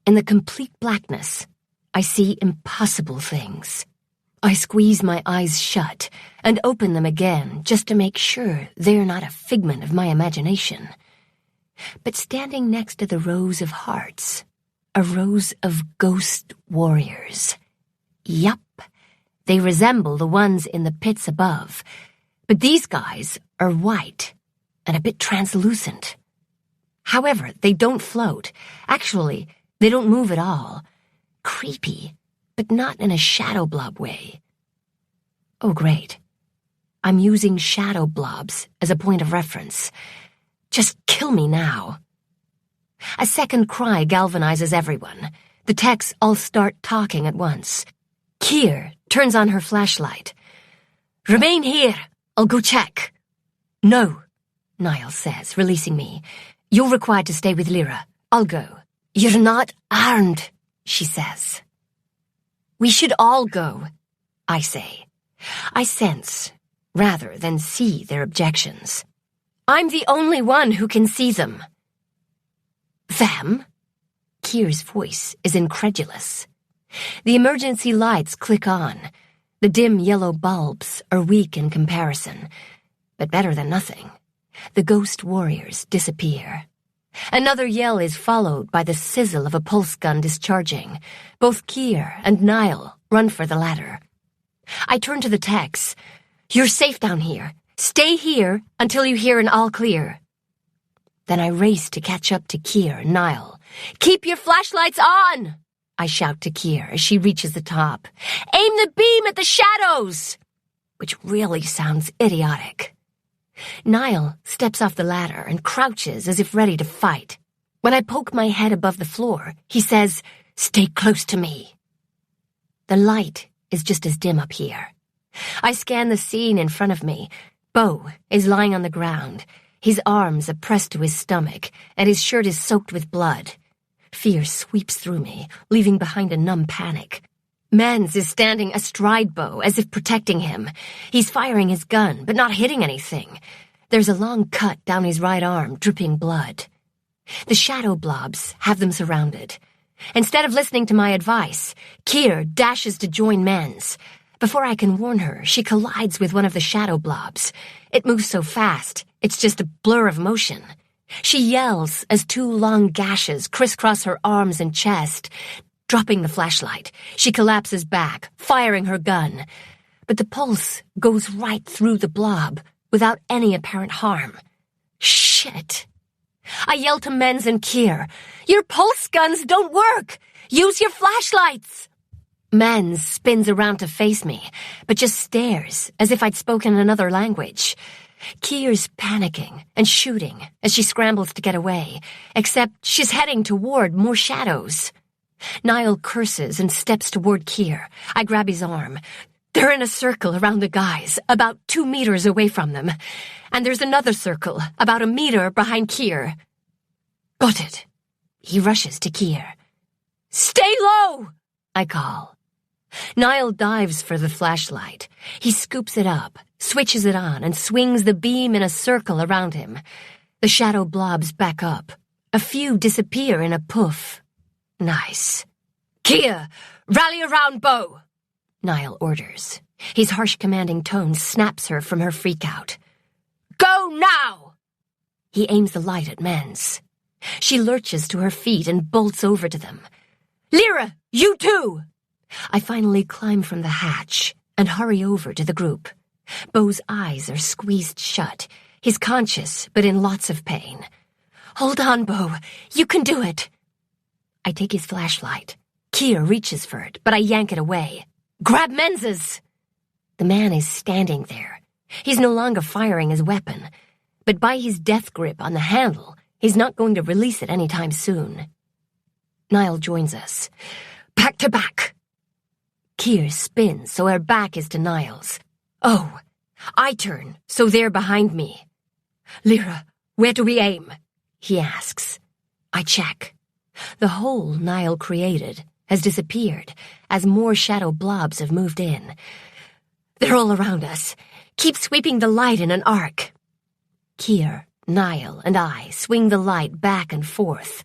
In the complete blackness, I see impossible things. I squeeze my eyes shut and open them again just to make sure they're not a figment of my imagination. But standing next to the rows of hearts, a rows of ghost warriors. Yup, they resemble the ones in the pits above, but these guys are white and a bit translucent. However, they don't float. Actually, they don't move at all. Creepy, but not in a shadow blob way. Oh, great. I'm using shadow blobs as a point of reference. Just kill me now. A second cry galvanizes everyone. The techs all start talking at once. Kier turns on her flashlight. Remain here. I'll go check. No, Niall says, releasing me. You're required to stay with Lyra. I'll go. You're not armed, she says. We should all go, I say. I sense, rather than see their objections. I'm the only one who can see them. Them? Kier's voice is incredulous. The emergency lights click on. The dim yellow bulbs are weak in comparison, but better than nothing. The ghost warriors disappear. Another yell is followed by the sizzle of a pulse gun discharging. Both Kier and Niall run for the ladder. I turn to the techs. You're safe down here. Stay here until you hear an all clear. Then I race to catch up to Kier and Niall. Keep your flashlights on! I shout to Kier as she reaches the top. Aim the beam at the shadows! Which really sounds idiotic. Niall steps off the ladder and crouches as if ready to fight. When I poke my head above the floor, he says, Stay close to me. The light is just as dim up here. I scan the scene in front of me. Bo is lying on the ground. His arms are pressed to his stomach, and his shirt is soaked with blood. Fear sweeps through me, leaving behind a numb panic. Mans is standing astride Bo, as if protecting him. He's firing his gun, but not hitting anything. There's a long cut down his right arm, dripping blood. The shadow blobs have them surrounded. Instead of listening to my advice, Kier dashes to join Mans. Before I can warn her, she collides with one of the shadow blobs. It moves so fast, it's just a blur of motion. She yells as two long gashes crisscross her arms and chest. Dropping the flashlight, she collapses back, firing her gun. But the pulse goes right through the blob, without any apparent harm. Shit. I yell to Mens and Kier, Your pulse guns don't work! Use your flashlights! Mens spins around to face me, but just stares, as if I'd spoken another language. Kier's panicking and shooting as she scrambles to get away, except she's heading toward more shadows. Niall curses and steps toward Kier. I grab his arm. They're in a circle around the guys, about 2 meters away from them. And there's another circle, about 1 meter behind Kier. Got it. He rushes to Kier. Stay low! I call. Niall dives for the flashlight. He scoops it up, switches it on, and swings the beam in a circle around him. The shadow blobs back up. A few disappear in a poof. Nice. Kier, rally around Bo, Niall orders. His harsh commanding tone snaps her from her freak-out. Go now! He aims the light at Mens. She lurches to her feet and bolts over to them. Lyra, you too! I finally climb from the hatch and hurry over to the group. Bo's eyes are squeezed shut. He's conscious, but in lots of pain. Hold on, Bo. You can do it. I take his flashlight. Kier reaches for it, but I yank it away. Grab Mens's! The man is standing there. He's no longer firing his weapon, but by his death grip on the handle, he's not going to release it anytime soon. Niall joins us. Back to back. Kier spins so her back is to Niall's. Oh, I turn so they're behind me. Lyra, where do we aim? He asks. I check. The hole Niall created has disappeared as more shadow blobs have moved in. They're all around us. Keep sweeping the light in an arc. Kier, Niall, and I swing the light back and forth.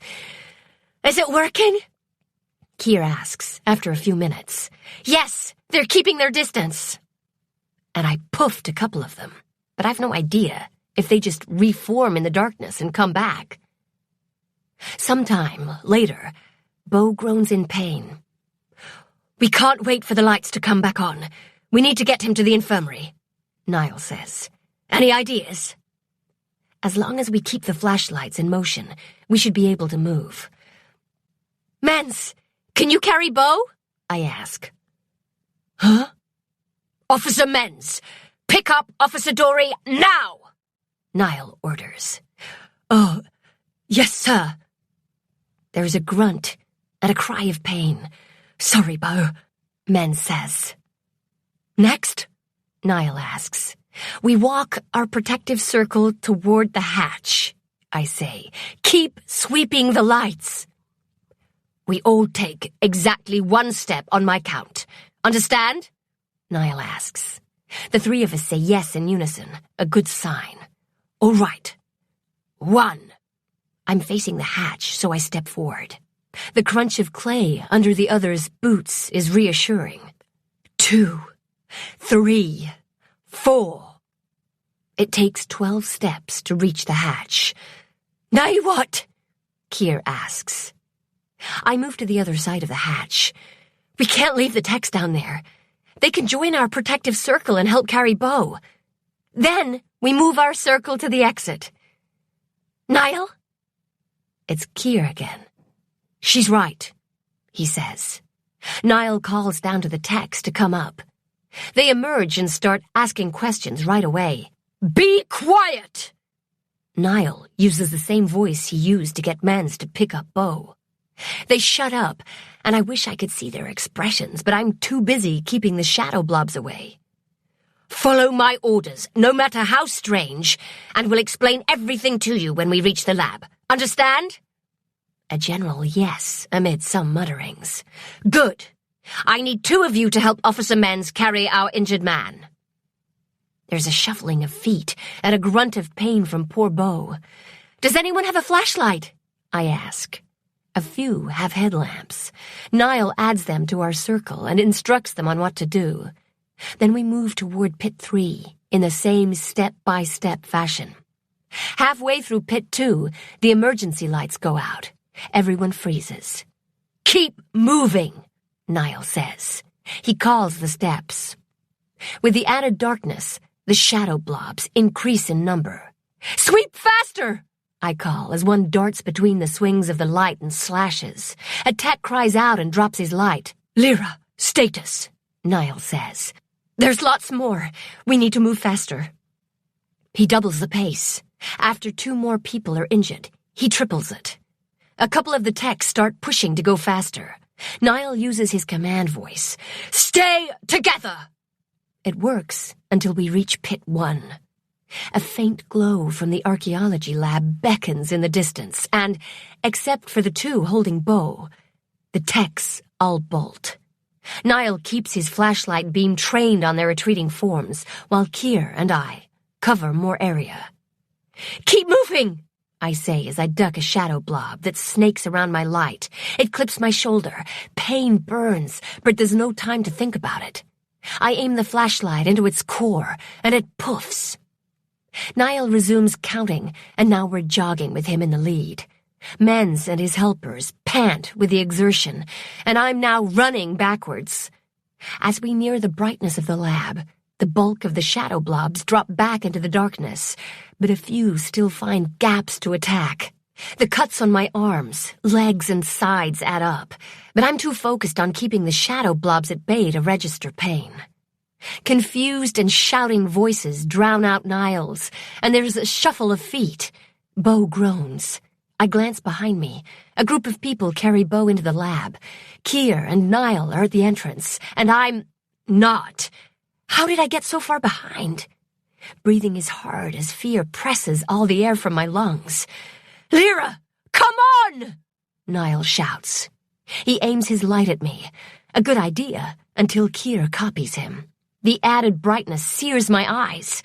Is it working? Kier asks after a few minutes. Yes, they're keeping their distance. And I puffed a couple of them, but I've no idea if they just reform in the darkness and come back. Sometime later, Bo groans in pain. We can't wait for the lights to come back on. We need to get him to the infirmary, Niall says. Any ideas? As long as we keep the flashlights in motion, we should be able to move. Mens, can you carry Bo? I ask. Huh? Officer Mens, pick up Officer Dory now! Niall orders. Oh, yes, sir. There is a grunt and a cry of pain. Sorry, Bo, Mens says. Next? Niall asks. We walk our protective circle toward the hatch, I say. Keep sweeping the lights. We all take exactly one step on my count. Understand? Niall asks. The three of us say yes in unison, a good sign. All right. 1. I'm facing the hatch, so I step forward. The crunch of clay under the other's boots is reassuring. 2, 3, 4. It takes 12 steps to reach the hatch. Now what? Kier asks. I move to the other side of the hatch. We can't leave the techs down there. They can join our protective circle and help carry Bo. Then we move our circle to the exit. Niall? It's Kier again. She's right, he says. Niall calls down to the techs to come up. They emerge and start asking questions right away. Be quiet! Niall uses the same voice he used to get Mens to pick up Bo. They shut up, and I wish I could see their expressions, but I'm too busy keeping the shadow blobs away. Follow my orders, no matter how strange, and we'll explain everything to you when we reach the lab. Understand? A general yes amid some mutterings. Good. I need 2 of you to help Officer Mens carry our injured man. There's a shuffling of feet and a grunt of pain from poor Bo. Does anyone have a flashlight? I ask. A few have headlamps. Niall adds them to our circle and instructs them on what to do. Then we move toward Pit 3 in the same step-by-step fashion. Halfway through Pit 2, the emergency lights go out. Everyone freezes. Keep moving, Niall says. He calls the steps. With the added darkness, the shadow blobs increase in number. Sweep faster! I call as one darts between the swings of the light and slashes. A tech cries out and drops his light. Lyra, status, Niall says. There's lots more. We need to move faster. He doubles the pace. After 2 more people are injured, he triples it. A couple of the techs start pushing to go faster. Niall uses his command voice. Stay together! It works until we reach Pit 1. A faint glow from the archaeology lab beckons in the distance, and, except for the 2 holding Bo, the techs all bolt. Niall keeps his flashlight beam trained on their retreating forms, while Kier and I cover more area. Keep moving, I say as I duck a shadow blob that snakes around my light. It clips my shoulder. Pain burns, but there's no time to think about it. I aim the flashlight into its core, and it puffs. Niall resumes counting, and now we're jogging with him in the lead. Mens and his helpers pant with the exertion, and I'm now running backwards. As we near the brightness of the lab, the bulk of the shadow blobs drop back into the darkness, but a few still find gaps to attack. The cuts on my arms, legs, and sides add up, but I'm too focused on keeping the shadow blobs at bay to register pain. Confused and shouting voices drown out Niall's, and there's a shuffle of feet. Bo groans. I glance behind me. A group of people carry Bo into the lab. Kier and Niall are at the entrance, and I'm not. How did I get so far behind? Breathing is hard as fear presses all the air from my lungs. Lyra, come on! Niall shouts. He aims his light at me. A good idea, until Kier copies him. The added brightness sears my eyes.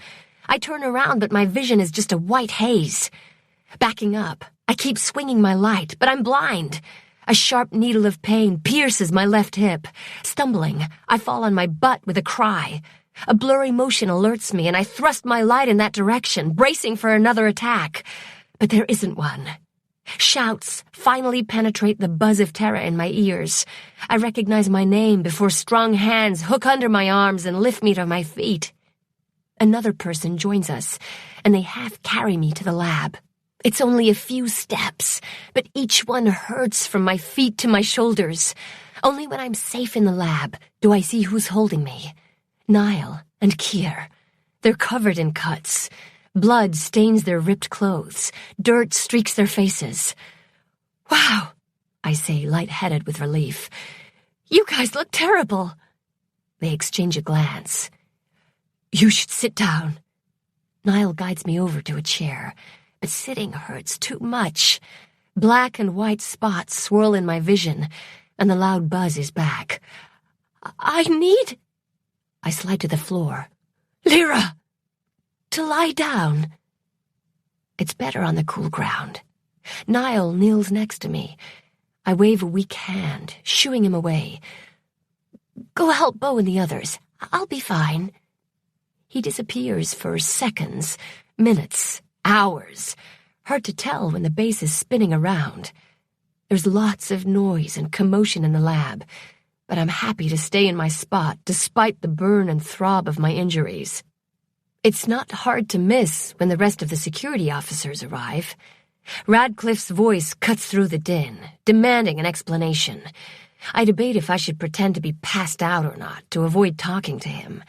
I turn around, but my vision is just a white haze. Backing up, I keep swinging my light, but I'm blind. A sharp needle of pain pierces my left hip. Stumbling, I fall on my butt with a cry. A blurry motion alerts me, and I thrust my light in that direction, bracing for another attack. But there isn't one. Shouts finally penetrate the buzz of terror in my ears. I recognize my name before strong hands hook under my arms and lift me to my feet. Another person joins us, and they half carry me to the lab. It's only a few steps, but each one hurts from my feet to my shoulders. Only when I'm safe in the lab do I see who's holding me. Niall and Kier. They're covered in cuts. Blood stains their ripped clothes. Dirt streaks their faces. "Wow," I say, lightheaded with relief. "You guys look terrible." They exchange a glance. "You should sit down." Niall guides me over to a chair, but sitting hurts too much. Black and white spots swirl in my vision, and the loud buzz is back. I slide to the floor. "Lyra! To lie down." It's better on the cool ground. Niall kneels next to me. I wave a weak hand, shooing him away. "Go help Bo and the others. I'll be fine." He disappears for seconds, minutes, hours. Hard to tell when the base is spinning around. There's lots of noise and commotion in the lab, but I'm happy to stay in my spot despite the burn and throb of my injuries. It's not hard to miss when the rest of the security officers arrive. Radcliffe's voice cuts through the din, demanding an explanation. I debate if I should pretend to be passed out or not to avoid talking to him,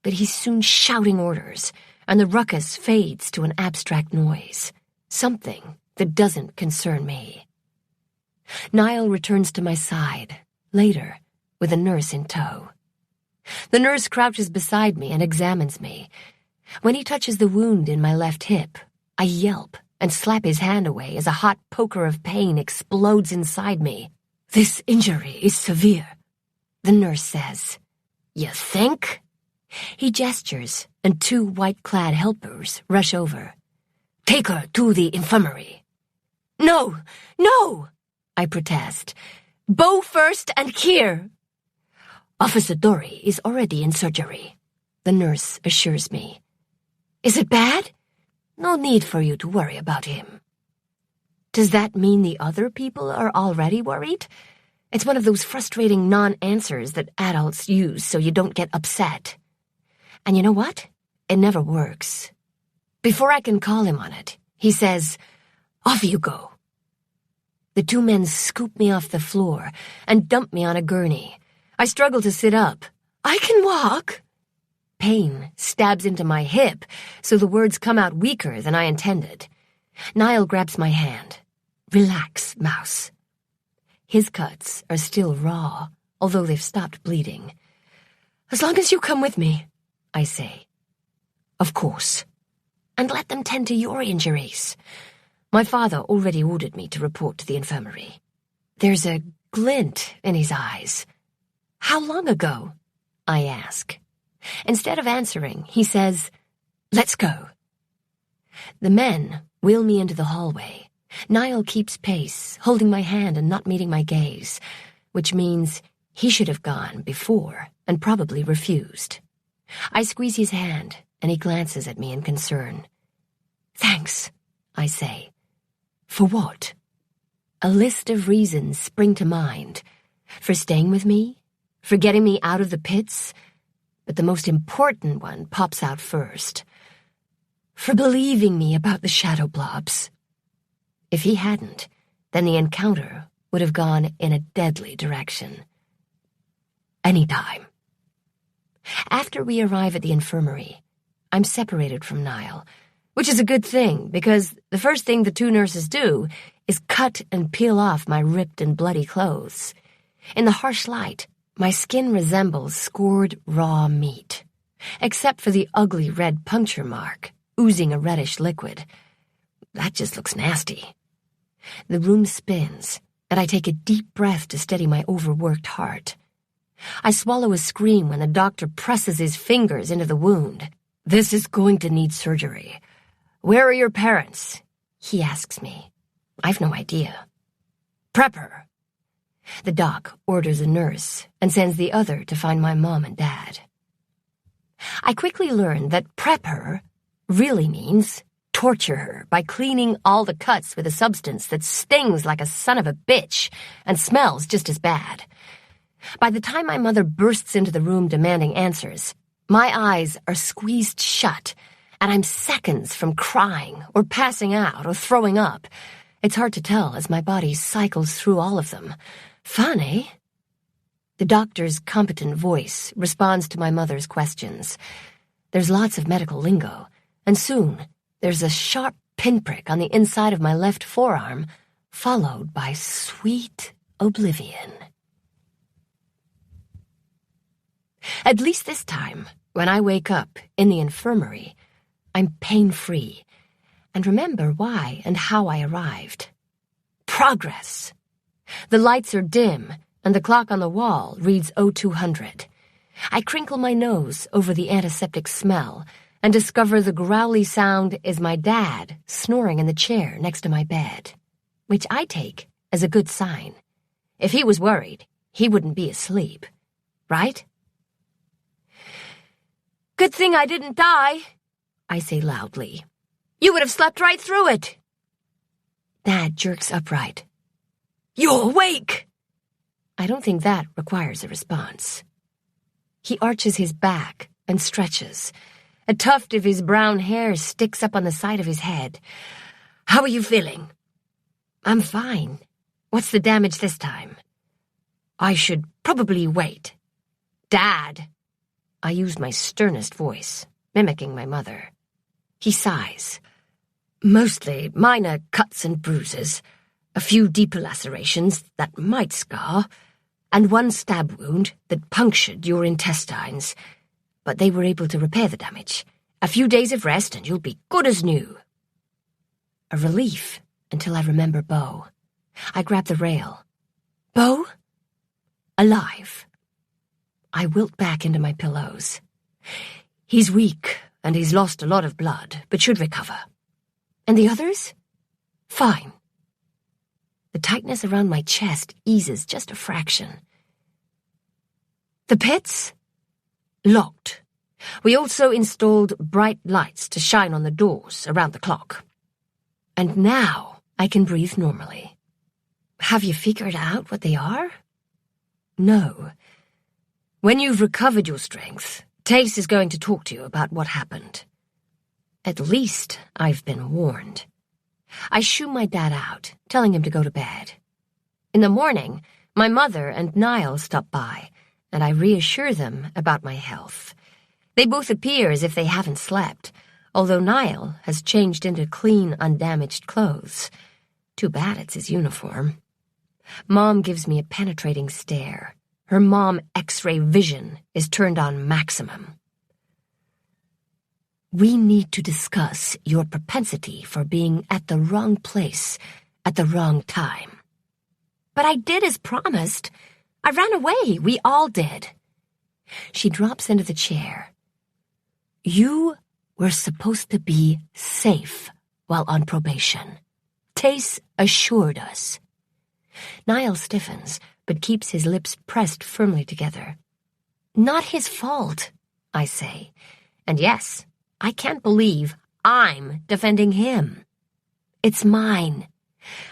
but he's soon shouting orders, and the ruckus fades to an abstract noise, something that doesn't concern me. Niall returns to my side, later, with a nurse in tow. The nurse crouches beside me and examines me. When he touches the wound in my left hip, I yelp and slap his hand away as a hot poker of pain explodes inside me. "This injury is severe," the nurse says. "You think?" He gestures, and two white-clad helpers rush over. "Take her to the infirmary." No, I protest. "Bo first and Kier." "Officer Dory is already in surgery," the nurse assures me. "Is it bad?" "No need for you to worry about him." Does that mean the other people are already worried? It's one of those frustrating non-answers that adults use so you don't get upset. And you know what? It never works. Before I can call him on it, he says, "Off you go." The two men scoop me off the floor and dump me on a gurney. I struggle to sit up. "I can walk." Pain stabs into my hip, so the words come out weaker than I intended. Niall grabs my hand. "Relax, Mouse." His cuts are still raw, although they've stopped bleeding. "As long as you come with me," I say. "Of course. And let them tend to your injuries." My father already ordered me to report to the infirmary. There's a glint in his eyes. "How long ago?" I ask. Instead of answering, he says, "Let's go." The men wheel me into the hallway. Niall keeps pace, holding my hand and not meeting my gaze, which means he should have gone before and probably refused. I squeeze his hand, and he glances at me in concern. "Thanks," I say. "For what?" A list of reasons spring to mind. For staying with me, for getting me out of the pits, but the most important one pops out first. For believing me about the shadow blobs. If he hadn't, then the encounter would have gone in a deadly direction. Anytime. After we arrive at the infirmary, I'm separated from Niall, which is a good thing because the first thing the two nurses do is cut and peel off my ripped and bloody clothes. In the harsh light, my skin resembles scored raw meat, except for the ugly red puncture mark, oozing a reddish liquid. That just looks nasty. The room spins, and I take a deep breath to steady my overworked heart. I swallow a scream when the doctor presses his fingers into the wound. "This is going to need surgery. Where are your parents?" he asks me. I've no idea. "Prep her." The doc orders a nurse and sends the other to find my mom and dad. I quickly learn that prep her really means torture her by cleaning all the cuts with a substance that stings like a son of a bitch and smells just as bad. By the time my mother bursts into the room demanding answers, my eyes are squeezed shut, and I'm seconds from crying or passing out or throwing up. It's hard to tell as my body cycles through all of them. Fun, eh? The doctor's competent voice responds to my mother's questions. There's lots of medical lingo, and soon there's a sharp pinprick on the inside of my left forearm, followed by sweet oblivion. At least this time, when I wake up in the infirmary, I'm pain-free and remember why and how I arrived. Progress! The lights are dim, and the clock on the wall reads 0200. I crinkle my nose over the antiseptic smell and discover the growly sound is my dad snoring in the chair next to my bed, which I take as a good sign. If he was worried, he wouldn't be asleep, right? "Good thing I didn't die," I say loudly. "You would have slept right through it." Dad jerks upright. "You're awake!" I don't think that requires a response. He arches his back and stretches. A tuft of his brown hair sticks up on the side of his head. "How are you feeling?" "I'm fine. What's the damage this time?" "I should probably wait." "Dad!" I use my sternest voice, mimicking my mother. He sighs. "Mostly minor cuts and bruises, a few deeper lacerations that might scar, and one stab wound that punctured your intestines. But they were able to repair the damage. A few days of rest and you'll be good as new." A relief until I remember Bo. I grab the rail. "Bo? Alive." I wilt back into my pillows. "He's weak, and he's lost a lot of blood, but should recover." "And the others?" "Fine." The tightness around my chest eases just a fraction. "The pits?" "Locked. We also installed bright lights to shine on the doors around the clock. And now I can breathe normally." "Have you figured out what they are?" "No. When you've recovered your strength, Tace is going to talk to you about what happened. At least I've been warned." I shoo my dad out, telling him to go to bed. In the morning, my mother and Niall stop by, and I reassure them about my health. They both appear as if they haven't slept, although Niall has changed into clean, undamaged clothes. Too bad it's his uniform. Mom gives me a penetrating stare. Her mom X-ray vision is turned on maximum. "We need to discuss your propensity for being at the wrong place at the wrong time." "But I did as promised. I ran away. We all did." She drops into the chair. "You were supposed to be safe while on probation. Tace assured us." Niall stiffens, but keeps his lips pressed firmly together. "Not his fault," I say. And yes, I can't believe I'm defending him. It's mine.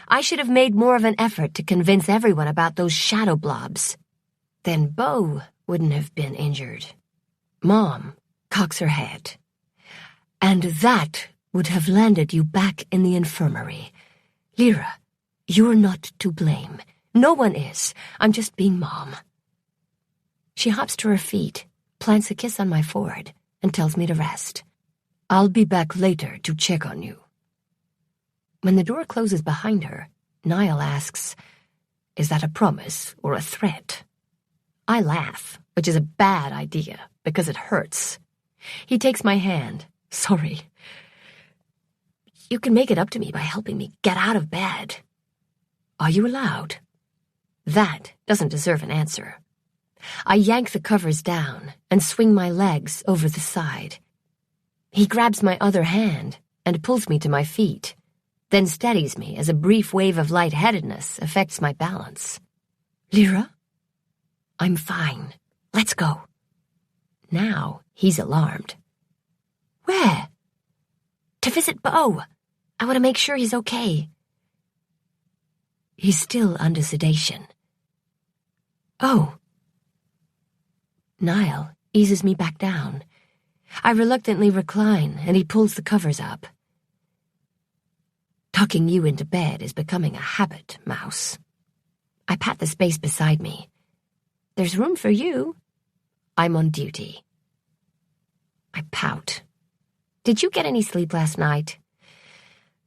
I should have made more of an effort to convince everyone about those shadow blobs. Then Bo wouldn't have been injured. Mom cocks her head. "And that would have landed you back in the infirmary. Lyra, you're not to blame. No one is. I'm just being Mom." She hops to her feet, plants a kiss on my forehead, and tells me to rest. "I'll be back later to check on you." When the door closes behind her, Niall asks, "Is that a promise or a threat?" I laugh, which is a bad idea because it hurts. He takes my hand. "Sorry. You can make it up to me by helping me get out of bed." "Are you allowed?" That doesn't deserve an answer. I yank the covers down and swing my legs over the side. He grabs my other hand and pulls me to my feet, then steadies me as a brief wave of lightheadedness affects my balance. Lyra? I'm fine. Let's go. Now he's alarmed. Where? To visit Beau. I want to make sure he's okay. He's still under sedation. Oh. Niall eases me back down. I reluctantly recline, and he pulls the covers up. Tucking you into bed is becoming a habit, Mouse. I pat the space beside me. There's room for you. I'm on duty. I pout. Did you get any sleep last night?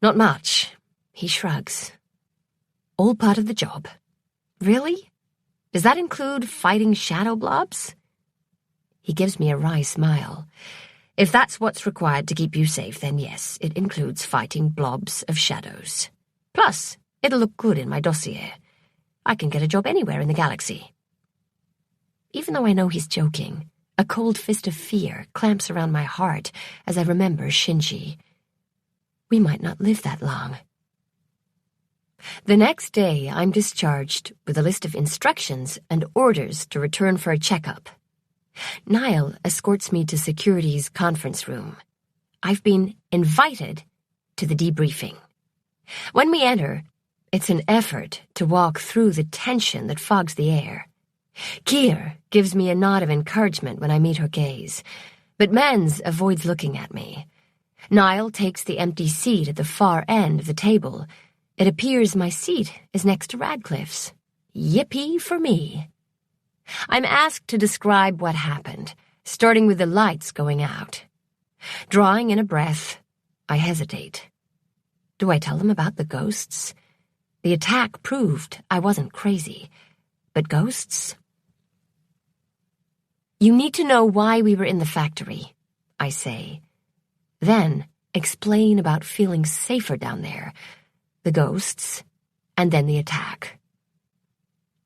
Not much. He shrugs. All part of the job. Really? Does that include fighting shadow blobs? He gives me a wry smile. If that's what's required to keep you safe, then yes, it includes fighting blobs of shadows. Plus, it'll look good in my dossier. I can get a job anywhere in the galaxy. Even though I know he's joking, a cold fist of fear clamps around my heart as I remember Shinji. We might not live that long. The next day, I'm discharged with a list of instructions and orders to return for a checkup. Niall escorts me to security's conference room. I've been invited to the debriefing. When we enter, it's an effort to walk through the tension that fogs the air. Kier gives me a nod of encouragement when I meet her gaze, but Mens avoids looking at me. Niall takes the empty seat at the far end of the table. It appears my seat is next to Radcliffe's. Yippee for me. I'm asked to describe what happened, starting with the lights going out. Drawing in a breath, I hesitate. Do I tell them about the ghosts? The attack proved I wasn't crazy, but ghosts? You need to know why we were in the factory, I say. Then explain about feeling safer down there, the ghosts, and then the attack.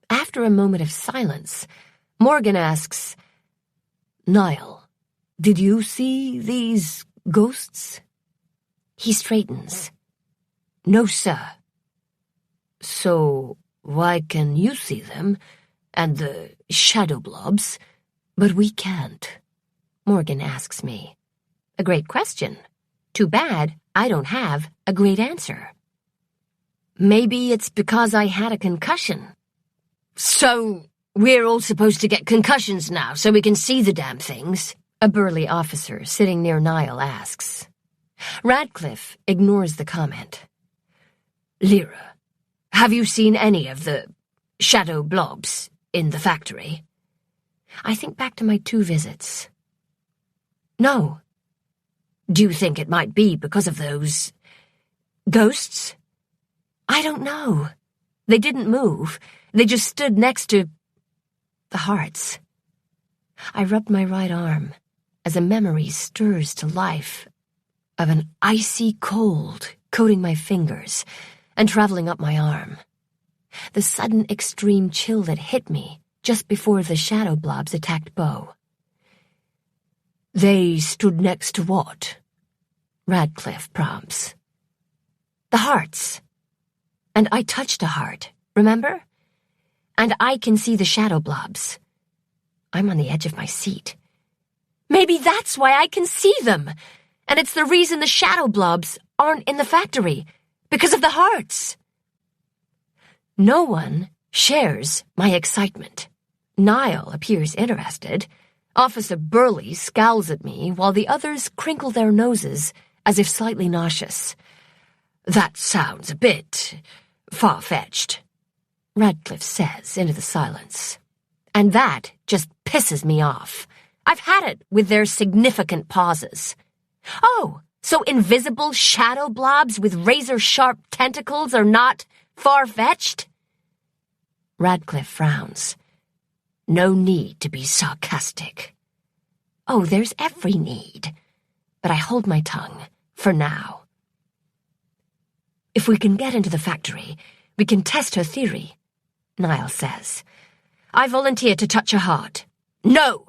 After a moment of silence, Morgan asks, Niall, did you see these ghosts? He straightens. No, sir. So why can you see them, and the shadow blobs, but we can't? Morgan asks me. A great question. Too bad I don't have a great answer. Maybe it's because I had a concussion. So, we're all supposed to get concussions now so we can see the damn things? A burly officer sitting near Niall asks. Radcliffe ignores the comment. Lyra, have you seen any of the shadow blobs in the factory? I think back to my 2 visits. No. Do you think it might be because of those ghosts? I don't know. They didn't move. They just stood next to the hearts. I rubbed my right arm as a memory stirs to life of an icy cold coating my fingers and traveling up my arm. The sudden extreme chill that hit me just before the shadow blobs attacked Beau. They stood next to what? Radcliffe prompts. The hearts. And I touched a heart, remember? And I can see the shadow blobs. I'm on the edge of my seat. Maybe that's why I can see them. And it's the reason the shadow blobs aren't in the factory. Because of the hearts. No one shares my excitement. Niall appears interested. Officer Burley scowls at me while the others crinkle their noses as if slightly nauseous. That sounds a bit far-fetched, Radcliffe says into the silence. And that just pisses me off. I've had it with their significant pauses. Oh, so invisible shadow blobs with razor-sharp tentacles are not far-fetched? Radcliffe frowns. No need to be sarcastic. Oh, there's every need. But I hold my tongue, for now. If we can get into the factory, we can test her theory. Niall says. I volunteer to touch her heart. No!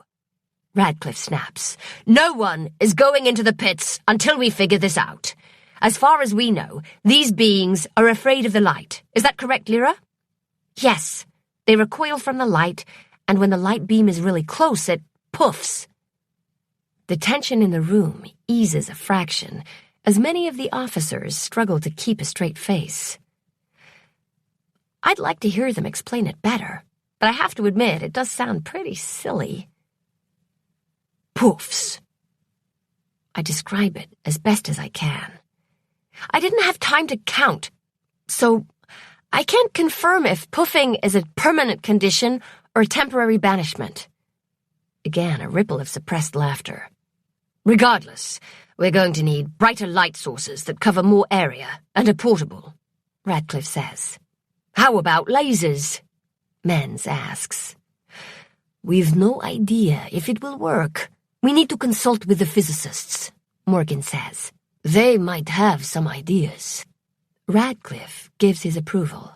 Radcliffe snaps. No one is going into the pits until we figure this out. As far as we know, these beings are afraid of the light. Is that correct, Lyra? Yes. They recoil from the light, and when the light beam is really close, it puffs. The tension in the room eases a fraction, as many of the officers struggle to keep a straight face. I'd like to hear them explain it better, but I have to admit it does sound pretty silly. Poofs. I describe it as best as I can. I didn't have time to count, so I can't confirm if puffing is a permanent condition or a temporary banishment. Again, a ripple of suppressed laughter. Regardless, we're going to need brighter light sources that cover more area and are portable, Radcliffe says. How about lasers? Menz asks. We've no idea if it will work. We need to consult with the physicists, Morgan says. They might have some ideas. Radcliffe gives his approval.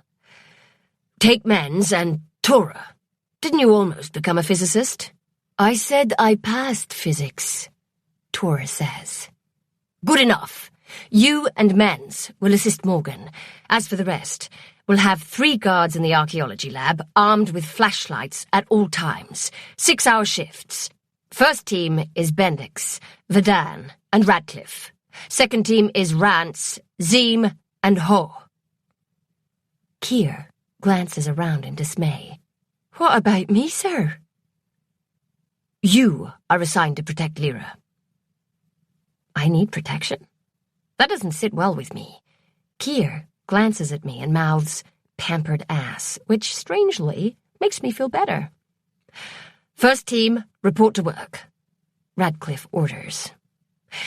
Take Menz and Tora. Didn't you almost become a physicist? I said I passed physics, Tora says. Good enough. You and Menz will assist Morgan. As for the rest, we'll have 3 guards in the archaeology lab, armed with flashlights at all times. 6-hour shifts. First team is Bendix, Vadan, and Radcliffe. Second team is Rance, Zim, and Ho. Keir glances around in dismay. What about me, sir? You are assigned to protect Lyra. I need protection? That doesn't sit well with me. Keir glances at me and mouths, pampered ass, which, strangely, makes me feel better. First team, report to work, Radcliffe orders.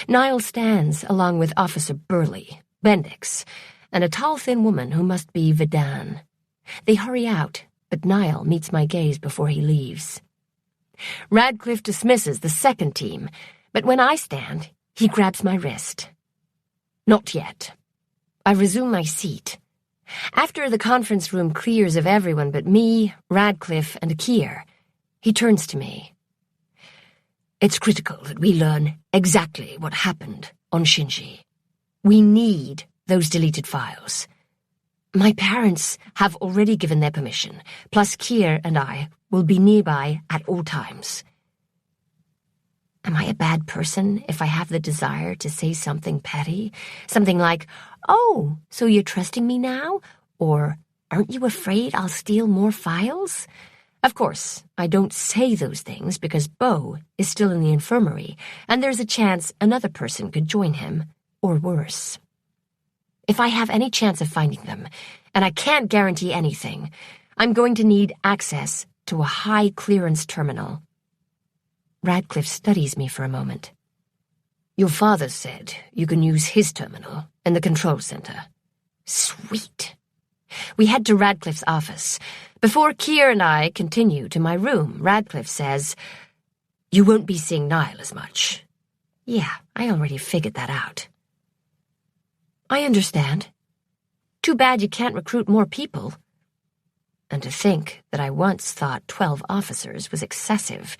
Niall stands along with Officer Burley, Bendix, and a tall, thin woman who must be Vadan. They hurry out, but Niall meets my gaze before he leaves. Radcliffe dismisses the second team, but when I stand, he grabs my wrist. Not yet. I resume my seat. After the conference room clears of everyone but me, Radcliffe, and Keir, he turns to me. It's critical that we learn exactly what happened on Shinji. We need those deleted files. My parents have already given their permission, plus Keir and I will be nearby at all times. Am I a bad person if I have the desire to say something petty? Something like, oh, so you're trusting me now? Or, aren't you afraid I'll steal more files? Of course, I don't say those things because Beau is still in the infirmary, and there's a chance another person could join him, or worse. If I have any chance of finding them, and I can't guarantee anything, I'm going to need access to a high-clearance terminal. Radcliffe studies me for a moment. Your father said you can use his terminal in the control center. Sweet. We head to Radcliffe's office. Before Keir and I continue to my room, Radcliffe says, You won't be seeing Niall as much. Yeah, I already figured that out. I understand. Too bad you can't recruit more people. And to think that I once thought 12 officers was excessive.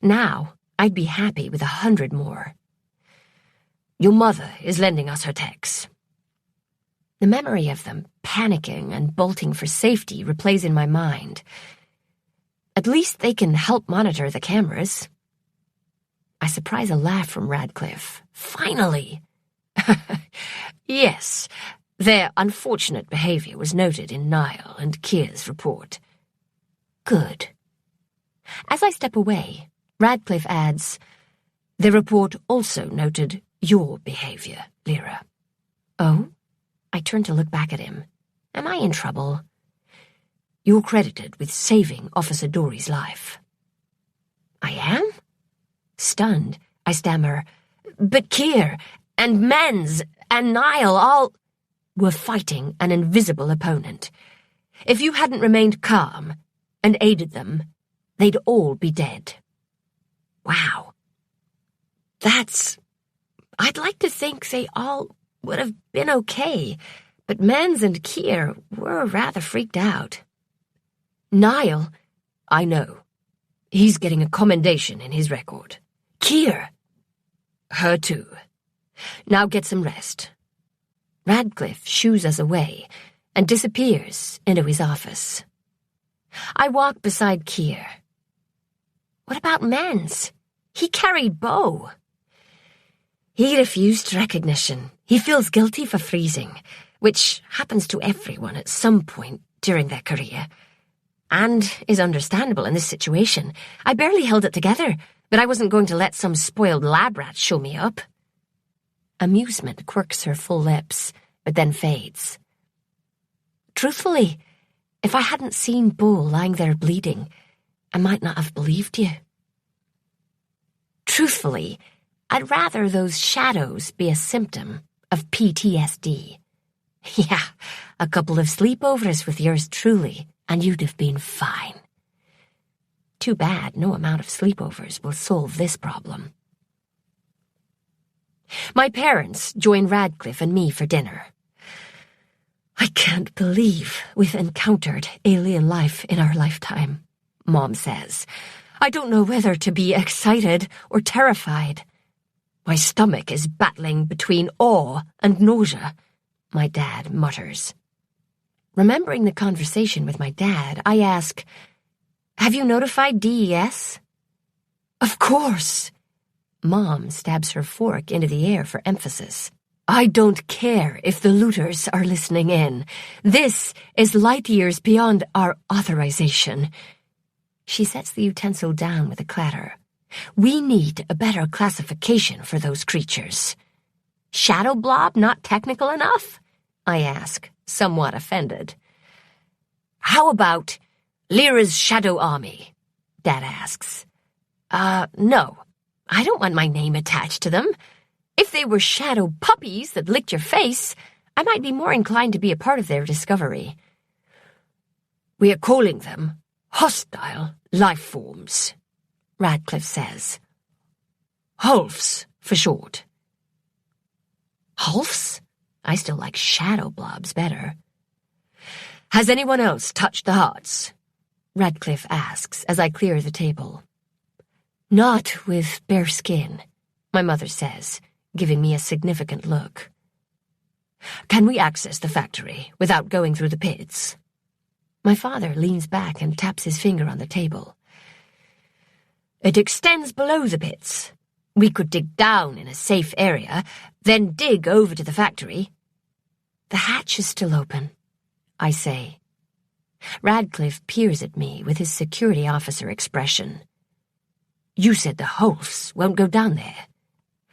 Now, I'd be happy with 100 more. Your mother is lending us her techs. The memory of them panicking and bolting for safety replays in my mind. At least they can help monitor the cameras. I surprise a laugh from Radcliffe. Finally! Yes, their unfortunate behavior was noted in Niall and Keir's report. Good. As I step away, Radcliffe adds, The report also noted your behavior, Lyra. Oh? I turn to look back at him. Am I in trouble? You're credited with saving Officer Dory's life. I am? Stunned, I stammer, But Keir and Menz and Niall all were fighting an invisible opponent. If you hadn't remained calm and aided them, they'd all be dead. Wow. I'd like to think they all would have been okay, but Menz and Keir were rather freaked out. Niall, I know. He's getting a commendation in his record. Keir, her too. Now get some rest. Radcliffe shoos us away and disappears into his office. I walk beside Keir. What about Mans? He carried Beau. He refused recognition. He feels guilty for freezing, which happens to everyone at some point during their career. And is understandable in this situation. I barely held it together, but I wasn't going to let some spoiled lab rat show me up. Amusement quirks her full lips, but then fades. Truthfully, if I hadn't seen Beau lying there bleeding, I might not have believed you. Truthfully, I'd rather those shadows be a symptom of PTSD. Yeah, a couple of sleepovers with yours truly, and you'd have been fine. Too bad no amount of sleepovers will solve this problem. My parents join Radcliffe and me for dinner. I can't believe we've encountered alien life in our lifetime, Mom says. I don't know whether to be excited or terrified. My stomach is battling between awe and nausea, my dad mutters. Remembering the conversation with my dad, I ask, have you notified DES? Of course. Mom stabs her fork into the air for emphasis. I don't care if the looters are listening in. This is light years beyond our authorization. She sets the utensil down with a clatter. We need a better classification for those creatures. Shadow blob not technical enough? I ask, somewhat offended. How about Lyra's Shadow Army? Dad asks. No. I don't want my name attached to them. If they were shadow puppies that licked your face, I might be more inclined to be a part of their discovery. We are calling them hostile life forms, Radcliffe says. Hulfs, for short. Hulfs? I still like shadow blobs better. Has anyone else touched the hearts? Radcliffe asks as I clear the table. Not with bare skin, my mother says, giving me a significant look. Can we access the factory without going through the pits? My father leans back and taps his finger on the table. It extends below the pits. We could dig down in a safe area, then dig over to the factory. The hatch is still open, I say. Radcliffe peers at me with his security officer expression. You said the Hulfs won't go down there.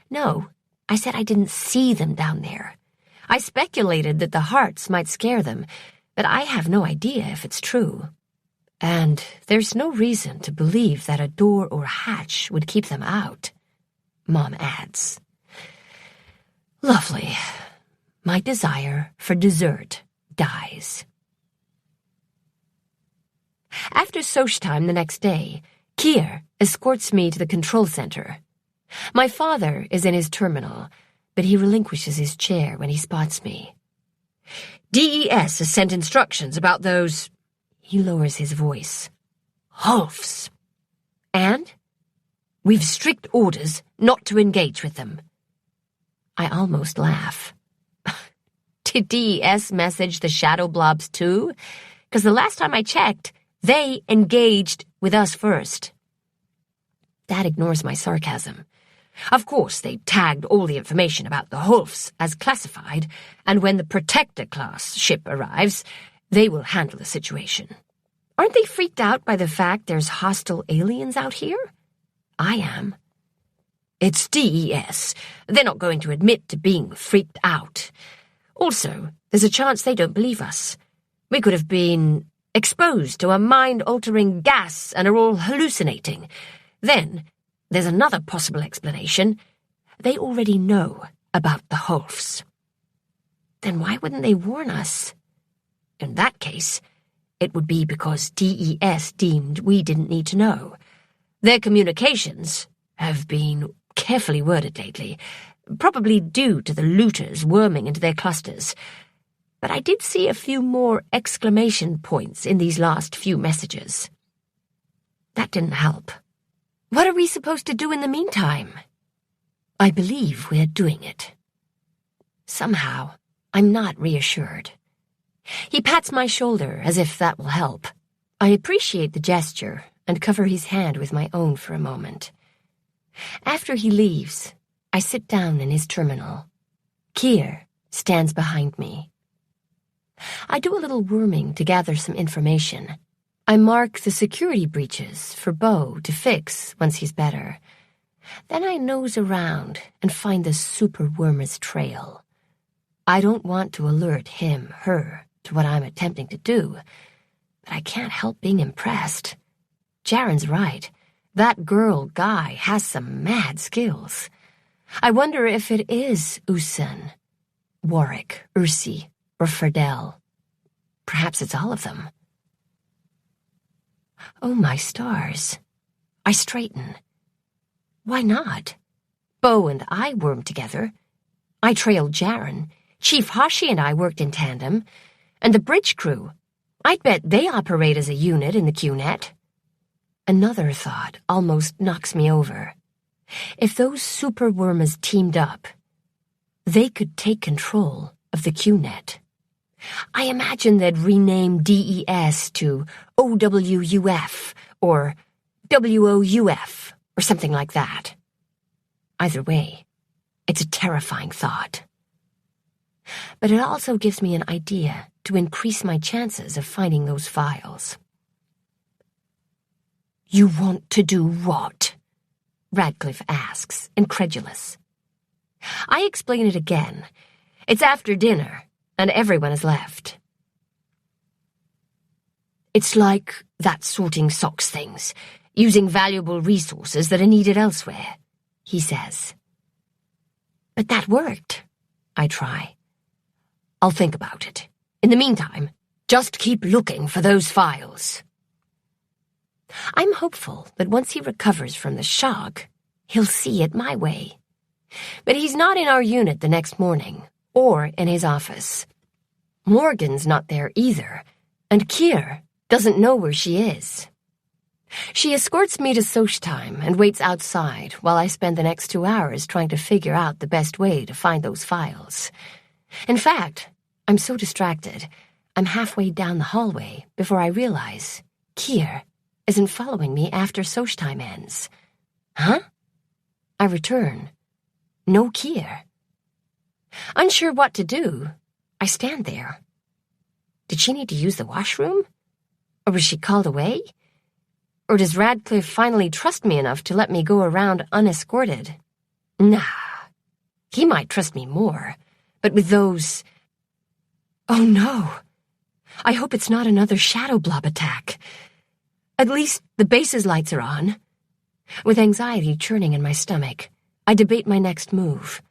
No, I said I didn't see them down there. I speculated that the hearts might scare them, but I have no idea if it's true. And there's no reason to believe that a door or hatch would keep them out, Mom adds. Lovely. My desire for dessert dies. After Soch time the next day, Keir escorts me to the control center. My father is in his terminal, but he relinquishes his chair when he spots me. DES has sent instructions about those... He lowers his voice. Hulfs. And? We've strict orders not to engage with them. I almost laugh. Did DES message the shadow blobs too? Because the last time I checked, they engaged with us first. Dad ignores my sarcasm. Of course, they tagged all the information about the Hulfs as classified, and when the Protector-class ship arrives, they will handle the situation. Aren't they freaked out by the fact there's hostile aliens out here? I am. It's DES. They're not going to admit to being freaked out. Also, there's a chance they don't believe us. We could have been exposed to a mind-altering gas and are all hallucinating. Then, there's another possible explanation. They already know about the Hulfs. Then why wouldn't they warn us? In that case, it would be because DES deemed we didn't need to know. Their communications have been carefully worded lately, probably due to the looters worming into their clusters. But I did see a few more exclamation points in these last few messages. That didn't help. What are we supposed to do in the meantime? I believe we're doing it. Somehow, I'm not reassured. He pats my shoulder as if that will help. I appreciate the gesture and cover his hand with my own for a moment. After he leaves, I sit down in his terminal. Kier stands behind me. I do a little worming to gather some information. I mark the security breaches for Bo to fix once he's better. Then I nose around and find the superwormer's trail. I don't want to alert him, her, to what I'm attempting to do, but I can't help being impressed. Jaren's right. That girl, Guy, has some mad skills. I wonder if it is Usen, Warwick, Ursi, or Ferdel. Perhaps it's all of them. Oh, my stars. I straighten. Why not? Bo and I wormed together. I trailed Jaren. Chief Hashi and I worked in tandem. And the bridge crew. I'd bet they operate as a unit in the QNet. Another thought almost knocks me over. If those superwormers teamed up, they could take control of the QNet. I imagine they'd rename DES to OWUF or WOUF or something like that. Either way, it's a terrifying thought. But it also gives me an idea to increase my chances of finding those files. You want to do what? Radcliffe asks, incredulous. I explain it again. It's after dinner, and everyone has left. It's like that sorting socks things, using valuable resources that are needed elsewhere, he says. But that worked, I try. I'll think about it. In the meantime, just keep looking for those files. I'm hopeful that once he recovers from the shock, he'll see it my way. But he's not in our unit the next morning, or in his office. Morgan's not there either, and Kier doesn't know where she is. She escorts me to Sochtime and waits outside while I spend the next 2 hours trying to figure out the best way to find those files. In fact, I'm so distracted, I'm halfway down the hallway before I realize Kier isn't following me after Sochtime ends. Huh? I return. No Kier. Unsure what to do, I stand there. Did she need to use the washroom? Or was she called away? Or does Radcliffe finally trust me enough to let me go around unescorted? Nah. He might trust me more, but with those... Oh no. I hope it's not another shadow blob attack. At least the base's lights are on. With anxiety churning in my stomach, I debate my next move.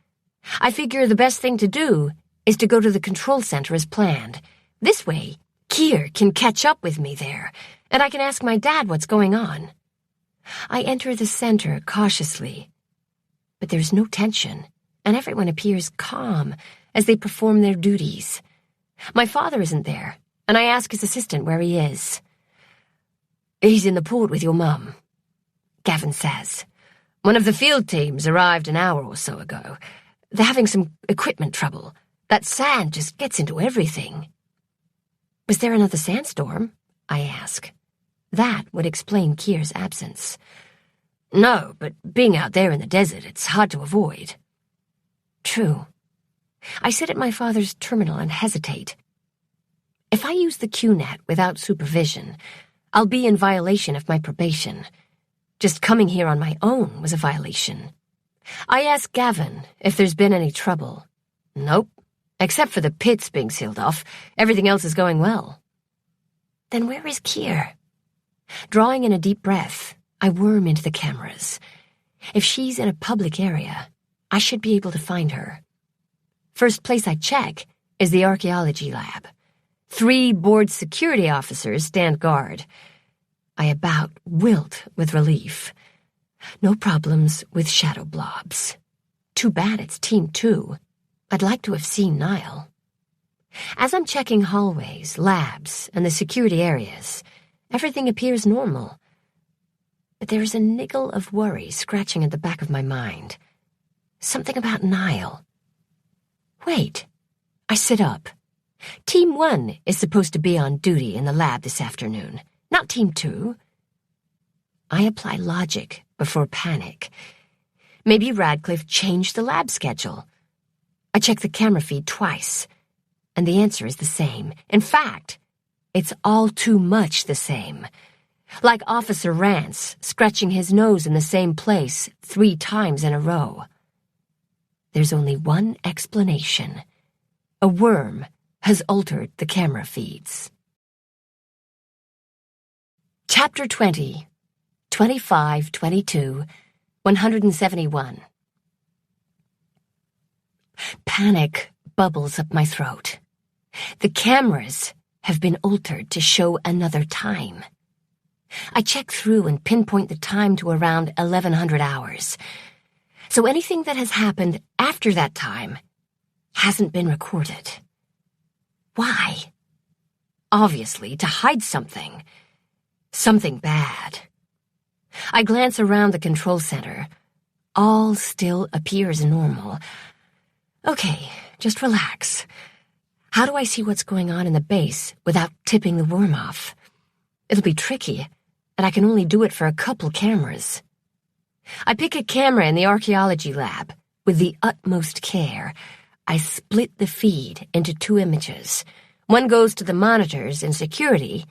I figure the best thing to do is to go to the control center as planned. This way, Kier can catch up with me there, and I can ask my dad what's going on. I enter the center cautiously, but there's no tension, and everyone appears calm as they perform their duties. My father isn't there, and I ask his assistant where he is. He's in the port with your mum, Gavin says. One of the field teams arrived an hour or so ago. They're having some equipment trouble. That sand just gets into everything. Was there another sandstorm? I ask. That would explain Kier's absence. No, but being out there in the desert, it's hard to avoid. True. I sit at my father's terminal and hesitate. If I use the QNet without supervision, I'll be in violation of my probation. Just coming here on my own was a violation. I ask Gavin if there's been any trouble. Nope. Except for the pits being sealed off, everything else is going well. Then where is Kier? Drawing in a deep breath, I worm into the cameras. If she's in a public area, I should be able to find her. First place I check is the archaeology lab. 3 board security officers stand guard. I about wilt with relief. No problems with shadow blobs. Too bad it's Team 2. I'd like to have seen Niall. As I'm checking hallways, labs, and the security areas, everything appears normal. But there is a niggle of worry scratching at the back of my mind. Something about Nile. Wait. I sit up. Team 1 is supposed to be on duty in the lab this afternoon, not Team 2. I apply logic before panic. Maybe Radcliffe changed the lab schedule. I check the camera feed twice, and the answer is the same. In fact, it's all too much the same. Like Officer Rance scratching his nose in the same place 3 times in a row. There's only one explanation. A worm has altered the camera feeds. Chapter 20, 25, 22, 171. Panic bubbles up my throat. The cameras have been altered to show another time. I check through and pinpoint the time to around 1100 hours. So anything that has happened after that time hasn't been recorded. Why? Obviously, to hide something. Something bad. I glance around the control center. All still appears normal. Okay, just relax. How do I see what's going on in the base without tipping the worm off? It'll be tricky, and I can only do it for a couple cameras. I pick a camera in the archaeology lab. With the utmost care, I split the feed into 2 images. One goes to the monitors in security,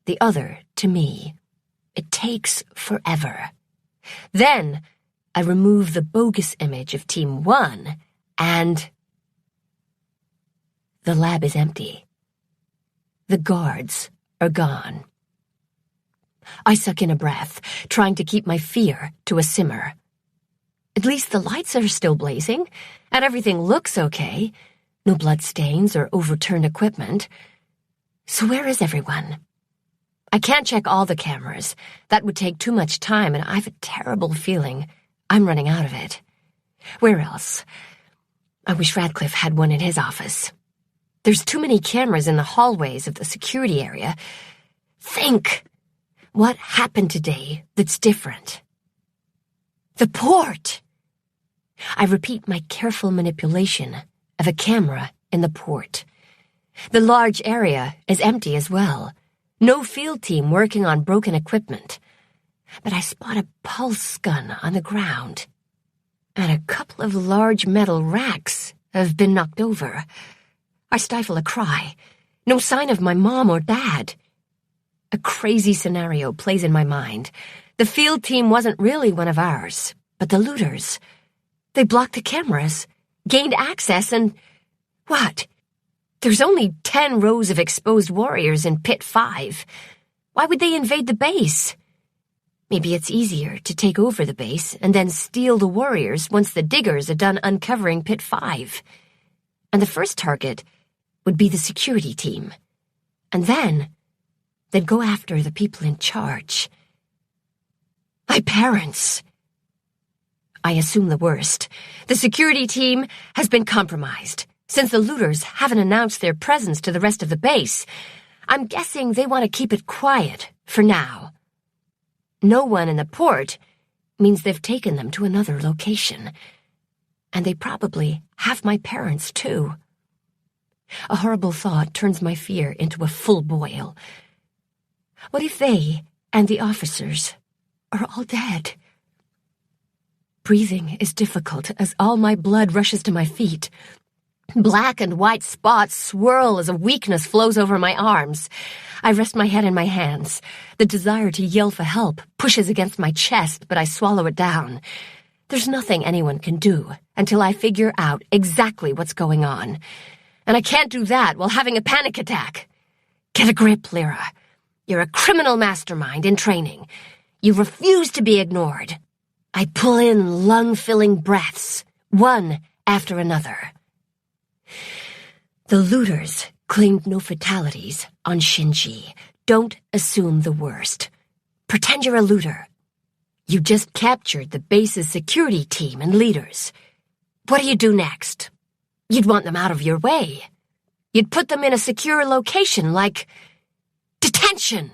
the other to me. It takes forever. Then, I remove the bogus image of Team 1, and the lab is empty. The guards are gone. I suck in a breath, trying to keep my fear to a simmer. At least the lights are still blazing, and everything looks okay. No bloodstains or overturned equipment. So where is everyone? I can't check all the cameras. That would take too much time, and I've a terrible feeling I'm running out of it. Where else? I wish Radcliffe had one in his office. There's too many cameras in the hallways of the security area. Think! What happened today that's different? The port! I repeat my careful manipulation of a camera in the port. The large area is empty as well. No field team working on broken equipment. But I spot a pulse gun on the ground. And a couple of large metal racks have been knocked over. I stifle a cry. No sign of my mom or dad. A crazy scenario plays in my mind. The field team wasn't really one of ours, but the looters. They blocked the cameras, gained access, and... what? There's only 10 rows of exposed warriors in Pit 5. Why would they invade the base? Maybe it's easier to take over the base and then steal the warriors once the diggers are done uncovering Pit 5. And the first target would be the security team. And then they'd go after the people in charge. My parents. I assume the worst. The security team has been compromised. Since the looters haven't announced their presence to the rest of the base, I'm guessing they want to keep it quiet for now. No one in the port means they've taken them to another location. And they probably have my parents, too. A horrible thought turns my fear into a full boil. What if they and the officers are all dead? Breathing is difficult as all my blood rushes to my feet. Black and white spots swirl as a weakness flows over my arms. I rest my head in my hands. The desire to yell for help pushes against my chest, but I swallow it down. There's nothing anyone can do until I figure out exactly what's going on. And I can't do that while having a panic attack. Get a grip, Lyra. You're a criminal mastermind in training. You refuse to be ignored. I pull in lung-filling breaths, one after another. The looters claimed no fatalities on Shinji. Don't assume the worst. Pretend you're a looter. You just captured the base's security team and leaders. What do you do next? You'd want them out of your way. You'd put them in a secure location like detention.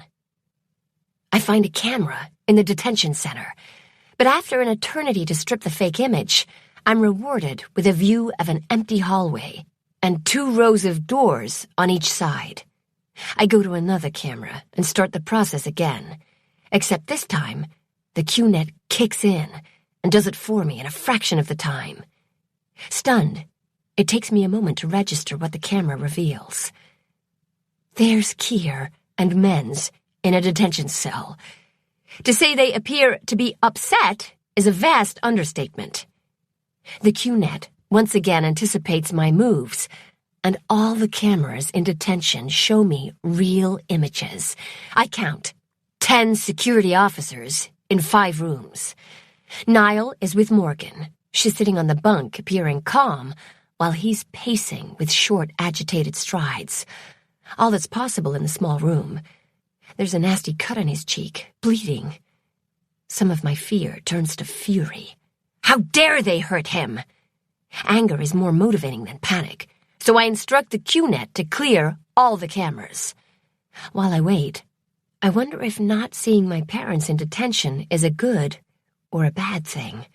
I find a camera in the detention center, but after an eternity to strip the fake image, I'm rewarded with a view of an empty hallway and 2 rows of doors on each side. I go to another camera and start the process again, except this time, the QNet kicks in and does it for me in a fraction of the time. Stunned, it takes me a moment to register what the camera reveals. There's Kier and Menz in a detention cell. To say they appear to be upset is a vast understatement. The QNet once again anticipates my moves, and all the cameras in detention show me real images. I count 10 security officers in 5 rooms. Niall is with Morgan. She's sitting on the bunk, appearing calm, while he's pacing with short, agitated strides. All that's possible in the small room. There's a nasty cut on his cheek, bleeding. Some of my fear turns to fury. How dare they hurt him? Anger is more motivating than panic, so I instruct the QNet to clear all the cameras. While I wait, I wonder if not seeing my parents in detention is a good or a bad thing.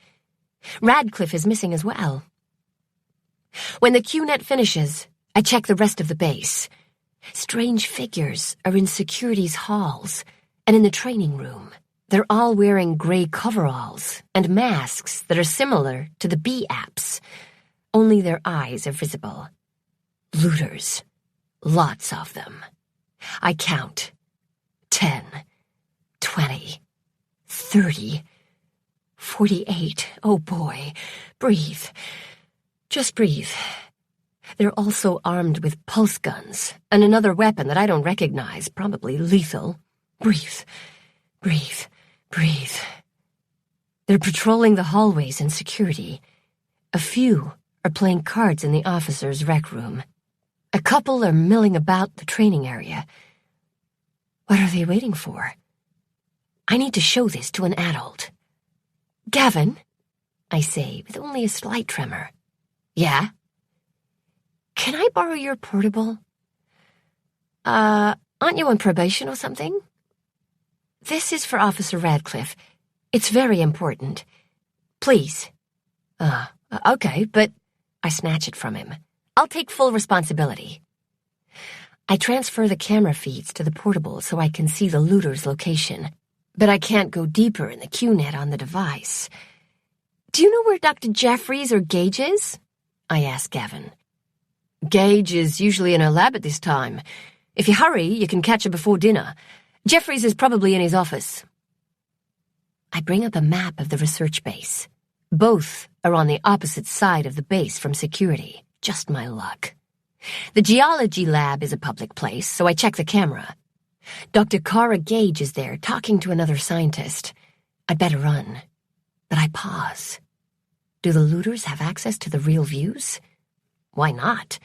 Radcliffe is missing as well. When the QNet finishes, I check the rest of the base. Strange figures are in security's halls and in the training room. They're all wearing gray coveralls and masks that are similar to the B-apps. Only their eyes are visible. Looters. Lots of them. I count. 10, 20, 30, 48. Oh boy. Breathe. Just breathe. They're also armed with pulse guns and another weapon that I don't recognize, probably lethal. Breathe. Breathe. Breathe. They're patrolling the hallways in security. A few are playing cards in the officers' rec room. A couple are milling about the training area. What are they waiting for? I need to show this to an adult. Gavin, I say with only a slight tremor. Yeah? Can I borrow your portable? Aren't you on probation or something? This is for Officer Radcliffe. It's very important. Please. Okay, but I snatch it from him. I'll take full responsibility. I transfer the camera feeds to the portable so I can see the looter's location, but I can't go deeper in the QNet on the device. Do you know where Dr. Jeffries or Gage is? I ask Gavin. Gage is usually in her lab at this time. If you hurry, you can catch her before dinner. Jeffries is probably in his office. I bring up a map of the research base. Both are on the opposite side of the base from security. Just my luck. The geology lab is a public place, so I check the camera. Dr. Cara Gage is there talking to another scientist. I'd better run. But I pause. Do the looters have access to the real views? Why not?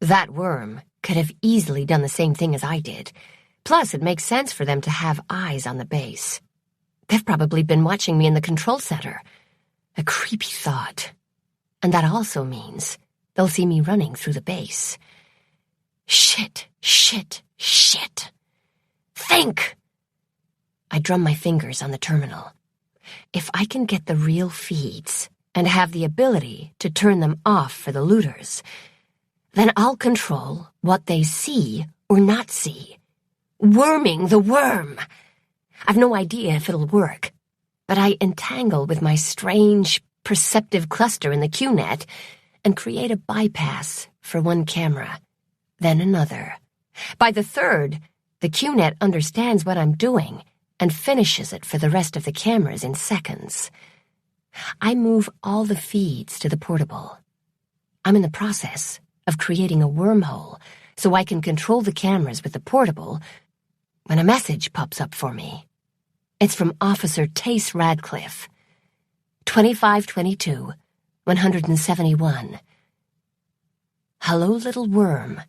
That worm could have easily done the same thing as I did. Plus, it makes sense for them to have eyes on the base. They've probably been watching me in the control center. A creepy thought. And that also means they'll see me running through the base. Shit, shit, shit. Think! I drum my fingers on the terminal. If I can get the real feeds and have the ability to turn them off for the looters, then I'll control what they see or not see. Worming the worm. I've no idea if it'll work, but I entangle with my strange, perceptive cluster in the QNet and create a bypass for one camera, then another. By the third, the QNet understands what I'm doing and finishes it for the rest of the cameras in seconds. I move all the feeds to the portable. I'm in the process of creating a wormhole so I can control the cameras with the portable when a message pops up for me. It's from Officer Tace Radcliffe. 2522, 171. Hello, little worm.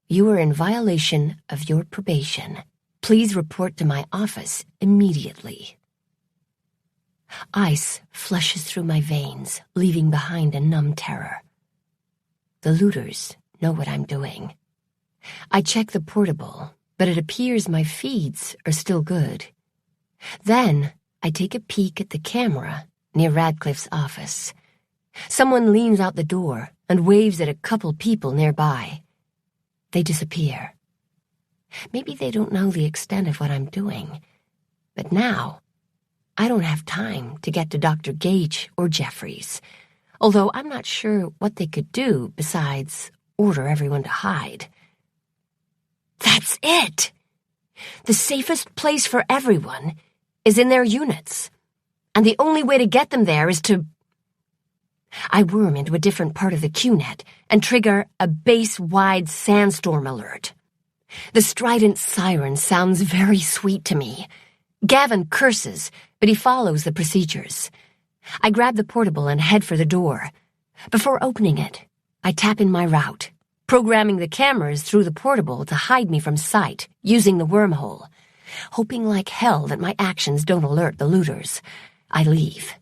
You are in violation of your probation. Please report to my office immediately. Ice flushes through my veins, leaving behind a numb terror. The looters know what I'm doing. I check the portable, but it appears my feeds are still good. Then I take a peek at the camera near Radcliffe's office. Someone leans out the door and waves at a couple people nearby. They disappear. Maybe they don't know the extent of what I'm doing. But now, I don't have time to get to Dr. Gage or Jeffries, although I'm not sure what they could do besides order everyone to hide. That's it! The safest place for everyone is in their units, and the only way to get them there is to... I worm into a different part of the QNet and trigger a base-wide sandstorm alert. The strident siren sounds very sweet to me. Gavin curses, but he follows the procedures. I grab the portable and head for the door. Before opening it, I tap in my route, programming the cameras through the portable to hide me from sight, using the wormhole. Hoping like hell that my actions don't alert the looters, I leave.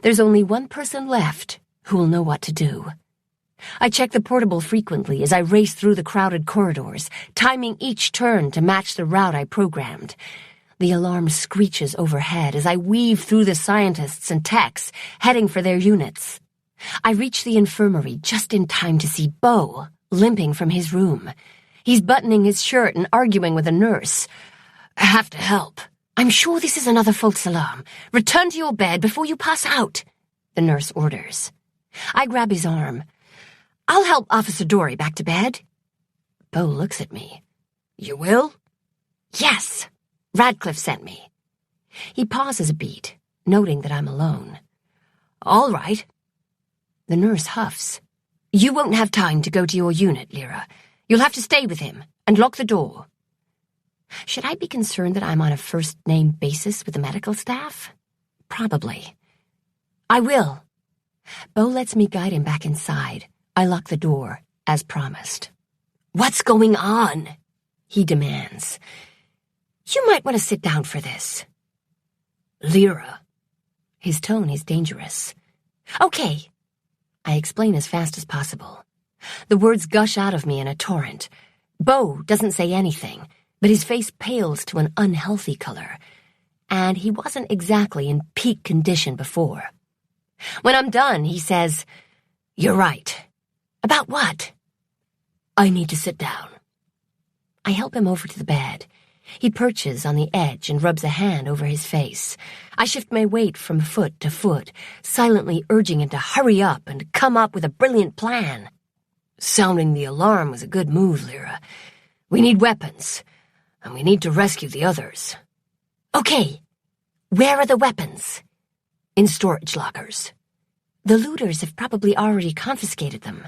There's only one person left who will know what to do. I check the portable frequently as I race through the crowded corridors, timing each turn to match the route I programmed. The alarm screeches overhead as I weave through the scientists and techs, heading for their units. I reach the infirmary just in time to see Beau limping from his room. He's buttoning his shirt and arguing with a nurse. I have to help. I'm sure this is another false alarm. Return to your bed before you pass out, the nurse orders. I grab his arm. I'll help Officer Dory back to bed. Beau looks at me. You will? Yes. Radcliffe sent me. He pauses a beat, noting that I'm alone. All right. The nurse huffs. You won't have time to go to your unit, Lyra. You'll have to stay with him and lock the door. Should I be concerned that I'm on a first-name basis with the medical staff? Probably. I will. Beau lets me guide him back inside. I lock the door, as promised. What's going on? He demands. You might want to sit down for this. Lyra. His tone is dangerous. Okay. I explain as fast as possible. The words gush out of me in a torrent. Beau doesn't say anything, but his face pales to an unhealthy color, and he wasn't exactly in peak condition before. When I'm done, he says, You're right. About what? I need to sit down. I help him over to the bed. He perches on the edge and rubs a hand over his face. I shift my weight from foot to foot, silently urging him to hurry up and come up with a brilliant plan. Sounding the alarm was a good move, Lyra. We need weapons, and we need to rescue the others. Okay. Where are the weapons? In storage lockers. The looters have probably already confiscated them.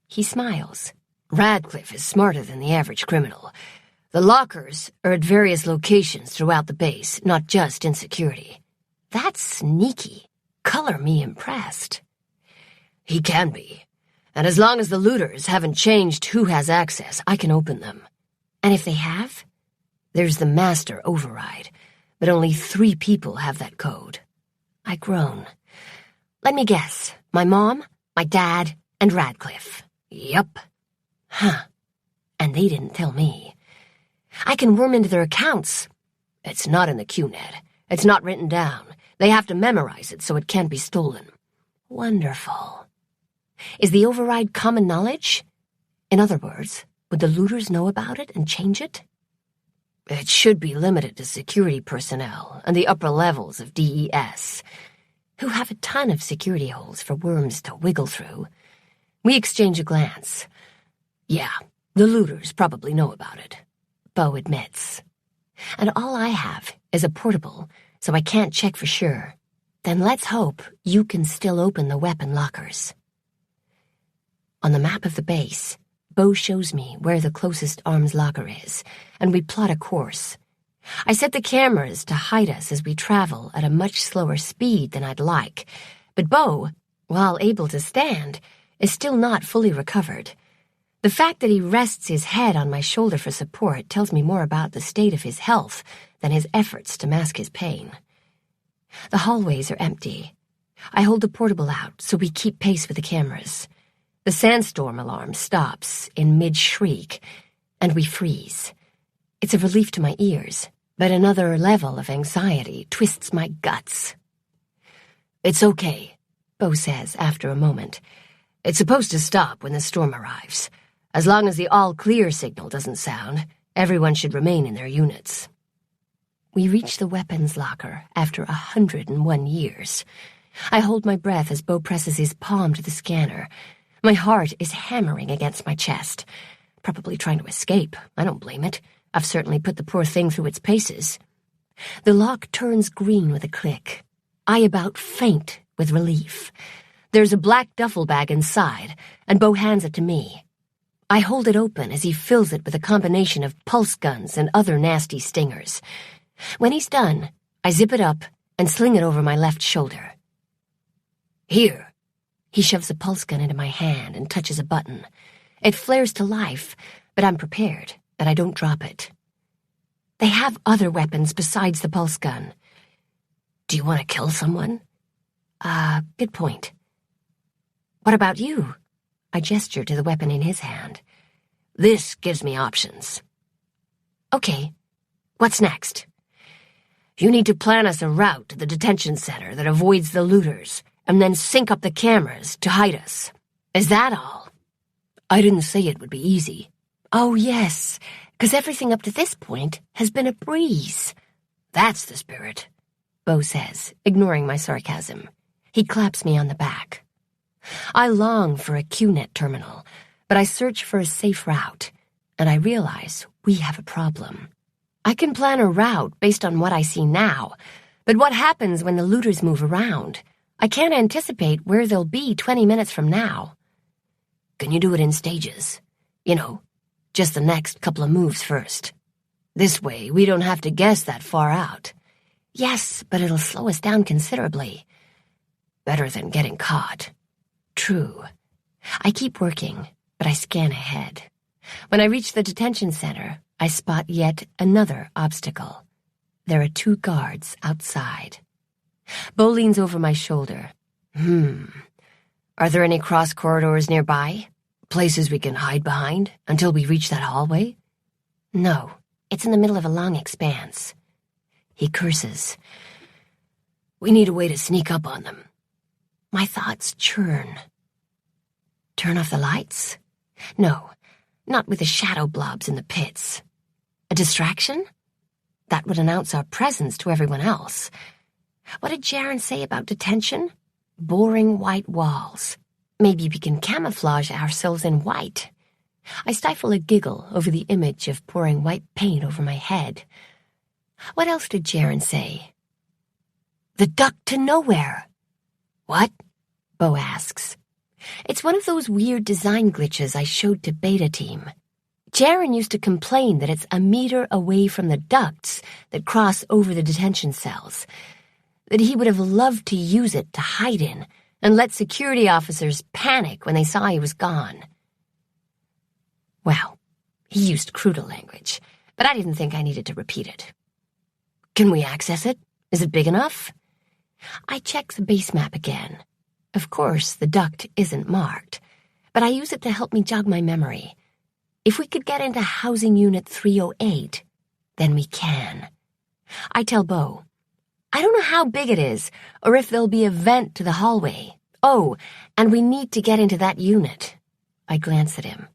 He smiles. Radcliffe is smarter than the average criminal. The lockers are at various locations throughout the base, not just in security. That's sneaky. Color me impressed. He can be. And as long as the looters haven't changed who has access, I can open them. And if they have? There's the master override, but only 3 people have that code. I groan. Let me guess. My mom, my dad, and Radcliffe. Yup. Huh. And they didn't tell me. I can worm into their accounts. It's not in the QNet. It's not written down. They have to memorize it so it can't be stolen. Wonderful. Is the override common knowledge? In other words, would the looters know about it and change it? It should be limited to security personnel and the upper levels of DES, who have a ton of security holes for worms to wiggle through. We exchange a glance. Yeah, the looters probably know about it. Beau admits. And all I have is a portable, so I can't check for sure. Then let's hope you can still open the weapon lockers. On the map of the base, Beau shows me where the closest arms locker is, and we plot a course. I set the cameras to hide us as we travel at a much slower speed than I'd like, but Beau, while able to stand, is still not fully recovered. The fact that he rests his head on my shoulder for support tells me more about the state of his health than his efforts to mask his pain. The hallways are empty. I hold the portable out so we keep pace with the cameras. The sandstorm alarm stops in mid-shriek, and we freeze. It's a relief to my ears, but another level of anxiety twists my guts. "It's okay," Bo says after a moment. "It's supposed to stop when the storm arrives. As long as the all-clear signal doesn't sound, everyone should remain in their units." We reach the weapons locker after 101 years. I hold my breath as Bo presses his palm to the scanner. My heart is hammering against my chest. Probably trying to escape. I don't blame it. I've certainly put the poor thing through its paces. The lock turns green with a click. I about faint with relief. There's a black duffel bag inside, and Bo hands it to me. I hold it open as he fills it with a combination of pulse guns and other nasty stingers. When he's done, I zip it up and sling it over my left shoulder. "Here." He shoves a pulse gun into my hand and touches a button. It flares to life, but I'm prepared, and I don't drop it. They have other weapons besides the pulse gun. "Do you want to kill someone?" Good point. What about you? I gesture to the weapon in his hand. "This gives me options." Okay. What's next? "You need to plan us a route to the detention center that avoids the looters, and then sync up the cameras to hide us. Is that all?" "I didn't say it would be easy." Oh, yes, because everything up to this point has been a breeze. "That's the spirit," Bo says, ignoring my sarcasm. He claps me on the back. I long for a QNet terminal, but I search for a safe route, and I realize we have a problem. I can plan a route based on what I see now, but what happens when the looters move around? I can't anticipate where they'll be 20 minutes from now. "Can you do it in stages? You know, just the next couple of moves first. This way, we don't have to guess that far out." Yes, but it'll slow us down considerably. "Better than getting caught." True. I keep working, but I scan ahead. When I reach the detention center, I spot yet another obstacle. There are 2 guards outside. Bo leans over my shoulder. Are there any cross corridors nearby? Places we can hide behind until we reach that hallway?" No, it's in the middle of a long expanse. He curses. "We need a way to sneak up on them." My thoughts churn. Turn off the lights? No, not with the shadow blobs in the pits. A distraction? That would announce our presence to everyone else. What did Jaren say about detention? Boring white walls. Maybe we can camouflage ourselves in white. I stifle a giggle over the image of pouring white paint over my head. What else did Jaren say? The duct to nowhere. "What?" Bo asks. It's one of those weird design glitches I showed to Beta Team. Jaren used to complain that it's a meter away from the ducts that cross over the detention cells, that he would have loved to use it to hide in and let security officers panic when they saw he was gone. Well, he used cruder language, but I didn't think I needed to repeat it. "Can we access it? Is it big enough?" I check the base map again. Of course, the duct isn't marked, but I use it to help me jog my memory. If we could get into Housing Unit 308, then we can. I tell Bo, I don't know how big it is, or if there'll be a vent to the hallway. Oh, and we need to get into that unit. I glance at him.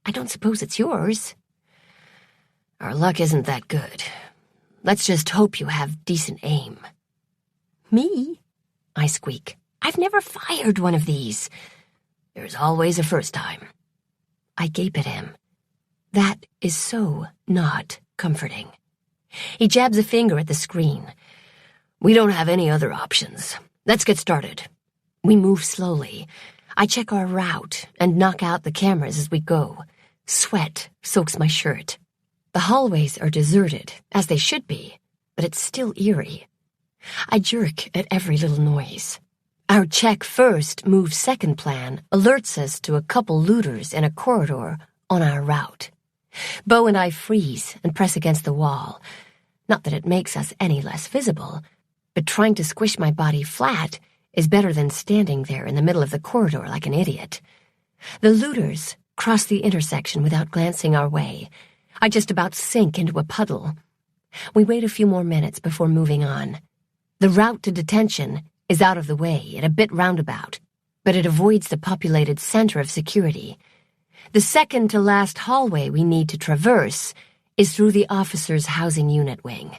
I don't suppose it's yours. "Our luck isn't that good. Let's just hope you have decent aim." Me? I squeak. I've never fired one of these. "There's always a first time." I gape at him. That is so not comforting. He jabs a finger at the screen. "We don't have any other options. Let's get started." We move slowly. I check our route and knock out the cameras as we go. Sweat soaks my shirt. The hallways are deserted, as they should be, but it's still eerie. I jerk at every little noise. Our check first, move second plan alerts us to a couple looters in a corridor on our route. Bo and I freeze and press against the wall. Not that it makes us any less visible, but trying to squish my body flat is better than standing there in the middle of the corridor like an idiot. The looters cross the intersection without glancing our way. I just about sink into a puddle. We wait a few more minutes before moving on. The route to detention is out of the way and a bit roundabout, but it avoids the populated center of security. The second-to-last hallway we need to traverse is through the officers' housing unit wing.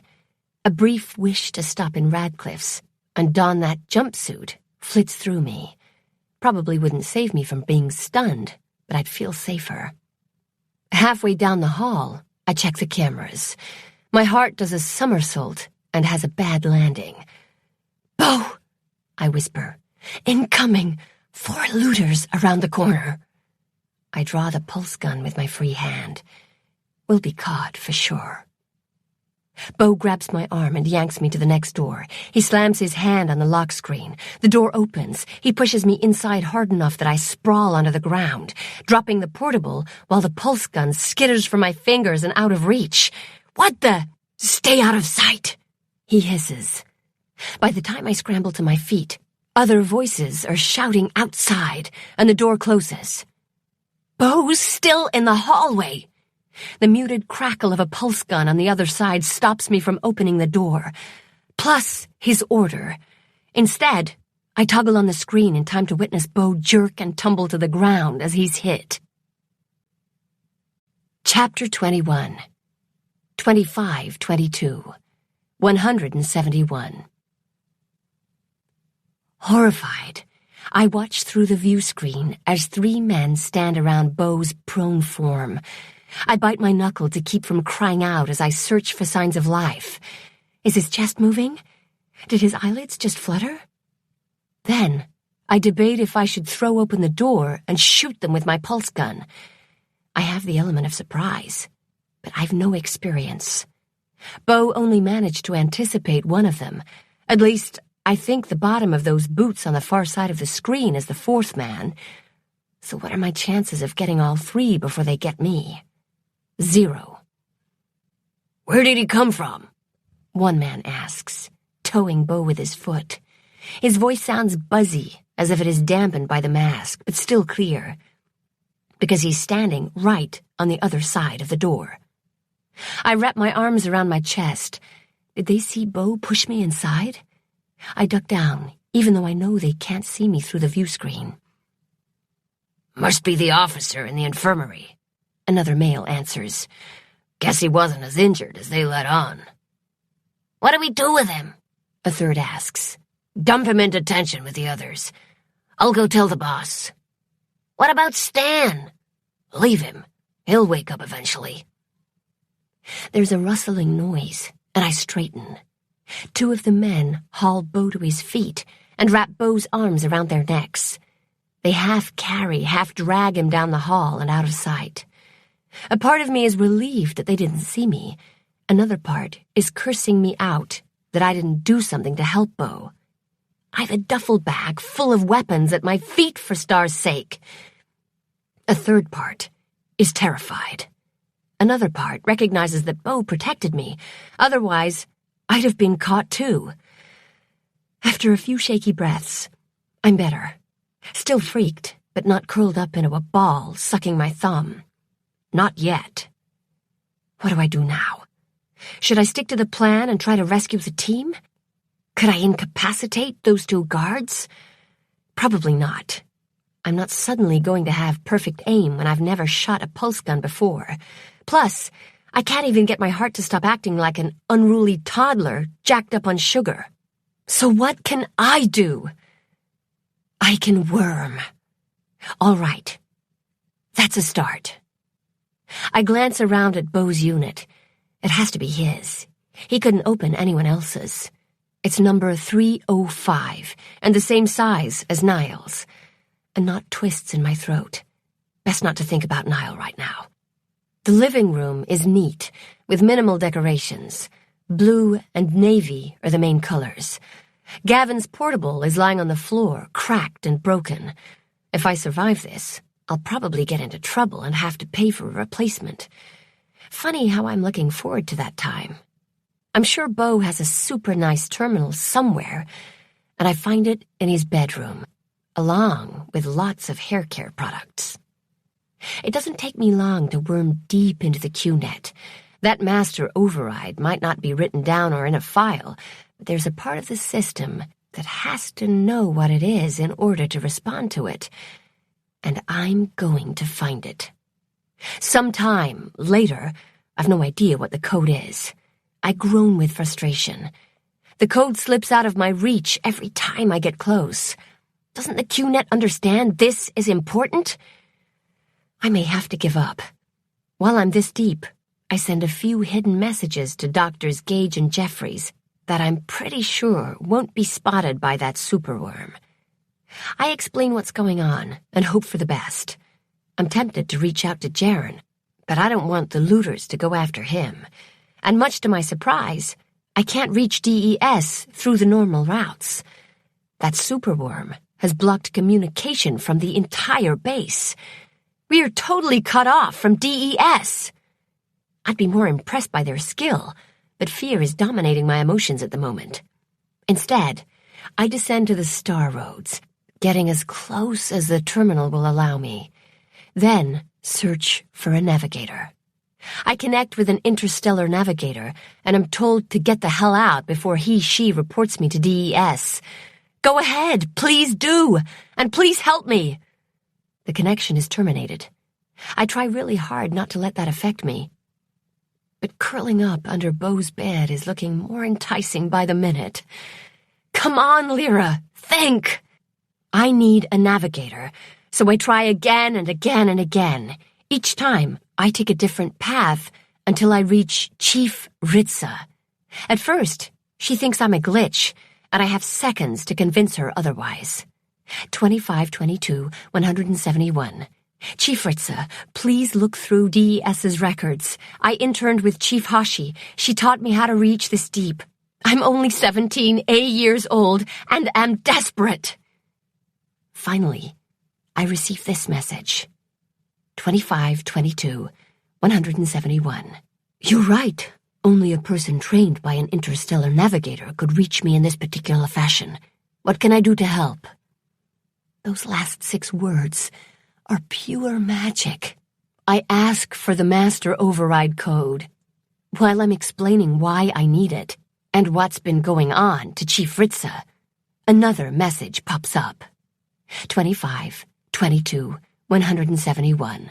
A brief wish to stop in Radcliffe's and don that jumpsuit flits through me. Probably wouldn't save me from being stunned, but I'd feel safer. Halfway down the hall, I check the cameras. My heart does a somersault and has a bad landing. "Bo!" I whisper. "Incoming! 4 looters around the corner." I draw the pulse gun with my free hand. We'll be caught for sure. Bo grabs my arm and yanks me to the next door. He slams his hand on the lock screen. The door opens. He pushes me inside hard enough that I sprawl onto the ground, dropping the portable while the pulse gun skitters from my fingers and out of reach. "What the—" "Stay out of sight," he hisses. By the time I scramble to my feet, other voices are shouting outside, and the door closes. Bo's still in the hallway. The muted crackle of a pulse gun on the other side stops me from opening the door, plus his order. Instead, I toggle on the screen in time to witness Bo jerk and tumble to the ground as he's hit. Chapter 21. 2522. 171. Horrified, I watch through the view screen as 3 men stand around Bo's prone form. I bite my knuckle to keep from crying out as I search for signs of life. Is his chest moving? Did his eyelids just flutter? Then, I debate if I should throw open the door and shoot them with my pulse gun. I have the element of surprise, but I've no experience. Bo only managed to anticipate one of them. At least, I think the bottom of those boots on the far side of the screen is the 4th man. So what are my chances of getting all 3 before they get me? 0. "Where did he come from?" one man asks, towing Bo with his foot. His voice sounds buzzy, as if it is dampened by the mask, but still clear, because he's standing right on the other side of the door. I wrap my arms around my chest. Did they see Bo push me inside? I duck down, even though I know they can't see me through the view screen. "Must be the officer in the infirmary," another male answers. "Guess he wasn't as injured as they let on." "What do we do with him?" a third asks. "Dump him in detention with the others. I'll go tell the boss." "What about Stan?" "Leave him. He'll wake up eventually." There's a rustling noise, and I straighten. 2 of the men haul Bo to his feet and wrap Bo's arms around their necks. They half carry, half drag him down the hall and out of sight. A part of me is relieved that they didn't see me. Another part is cursing me out that I didn't do something to help Bo. I've a duffel bag full of weapons at my feet, for stars' sake. A third part is terrified. Another part recognizes that Bo protected me. Otherwise, I'd have been caught too. After a few shaky breaths, I'm better. Still freaked, but not curled up into a ball, sucking my thumb. Not yet. What do I do now? Should I stick to the plan and try to rescue the team? Could I incapacitate those 2 guards? Probably not. I'm not suddenly going to have perfect aim when I've never shot a pulse gun before. Plus, I can't even get my heart to stop acting like an unruly toddler jacked up on sugar. So what can I do? I can worm. All right. That's a start. I glance around at Bo's unit. It has to be his. He couldn't open anyone else's. It's number 305, and the same size as Niall's. A knot twists in my throat. Best not to think about Niall right now. The living room is neat, with minimal decorations. Blue and navy are the main colors. Gavin's portable is lying on the floor, cracked and broken. If I survive this, I'll probably get into trouble and have to pay for a replacement. Funny how I'm looking forward to that time. I'm sure Bo has a super nice terminal somewhere, and I find it in his bedroom, along with lots of hair care products. It doesn't take me long to worm deep into the QNet. That master override might not be written down or in a file, but there's a part of the system that has to know what it is in order to respond to it. And I'm going to find it. Sometime later, I've no idea what the code is. I groan with frustration. The code slips out of my reach every time I get close. Doesn't the QNet understand this is important? I may have to give up. While I'm this deep, I send a few hidden messages to Doctors Gage and Jeffries that I'm pretty sure won't be spotted by that superworm. I explain what's going on and hope for the best. I'm tempted to reach out to Jaren, but I don't want the looters to go after him. And much to my surprise, I can't reach DES through the normal routes. That superworm has blocked communication from the entire base. We are totally cut off from DES. I'd be more impressed by their skill, but fear is dominating my emotions at the moment. Instead, I descend to the star roads, getting as close as the terminal will allow me. Then search for a navigator. I connect with an interstellar navigator, and am told to get the hell out before she reports me to DES. Go ahead, please do, and please help me. The connection is terminated. I try really hard not to let that affect me. But curling up under Beau's bed is looking more enticing by the minute. Come on, Lyra, think! I need a navigator, so I try again and again and again. Each time, I take a different path until I reach Chief Ritza. At first, she thinks I'm a glitch, and I have seconds to convince her otherwise. 2522-171. Chief Ritza, please look through DES's records. I interned with Chief Hashi. She taught me how to reach this deep. I'm only 17 years old and am desperate. Finally, I receive this message. 2522-171. You're right. Only a person trained by an interstellar navigator could reach me in this particular fashion. What can I do to help? Those last 6 words are pure magic. I ask for the master override code. While I'm explaining why I need it and what's been going on to Chief Ritza, another message pops up. 2522-171.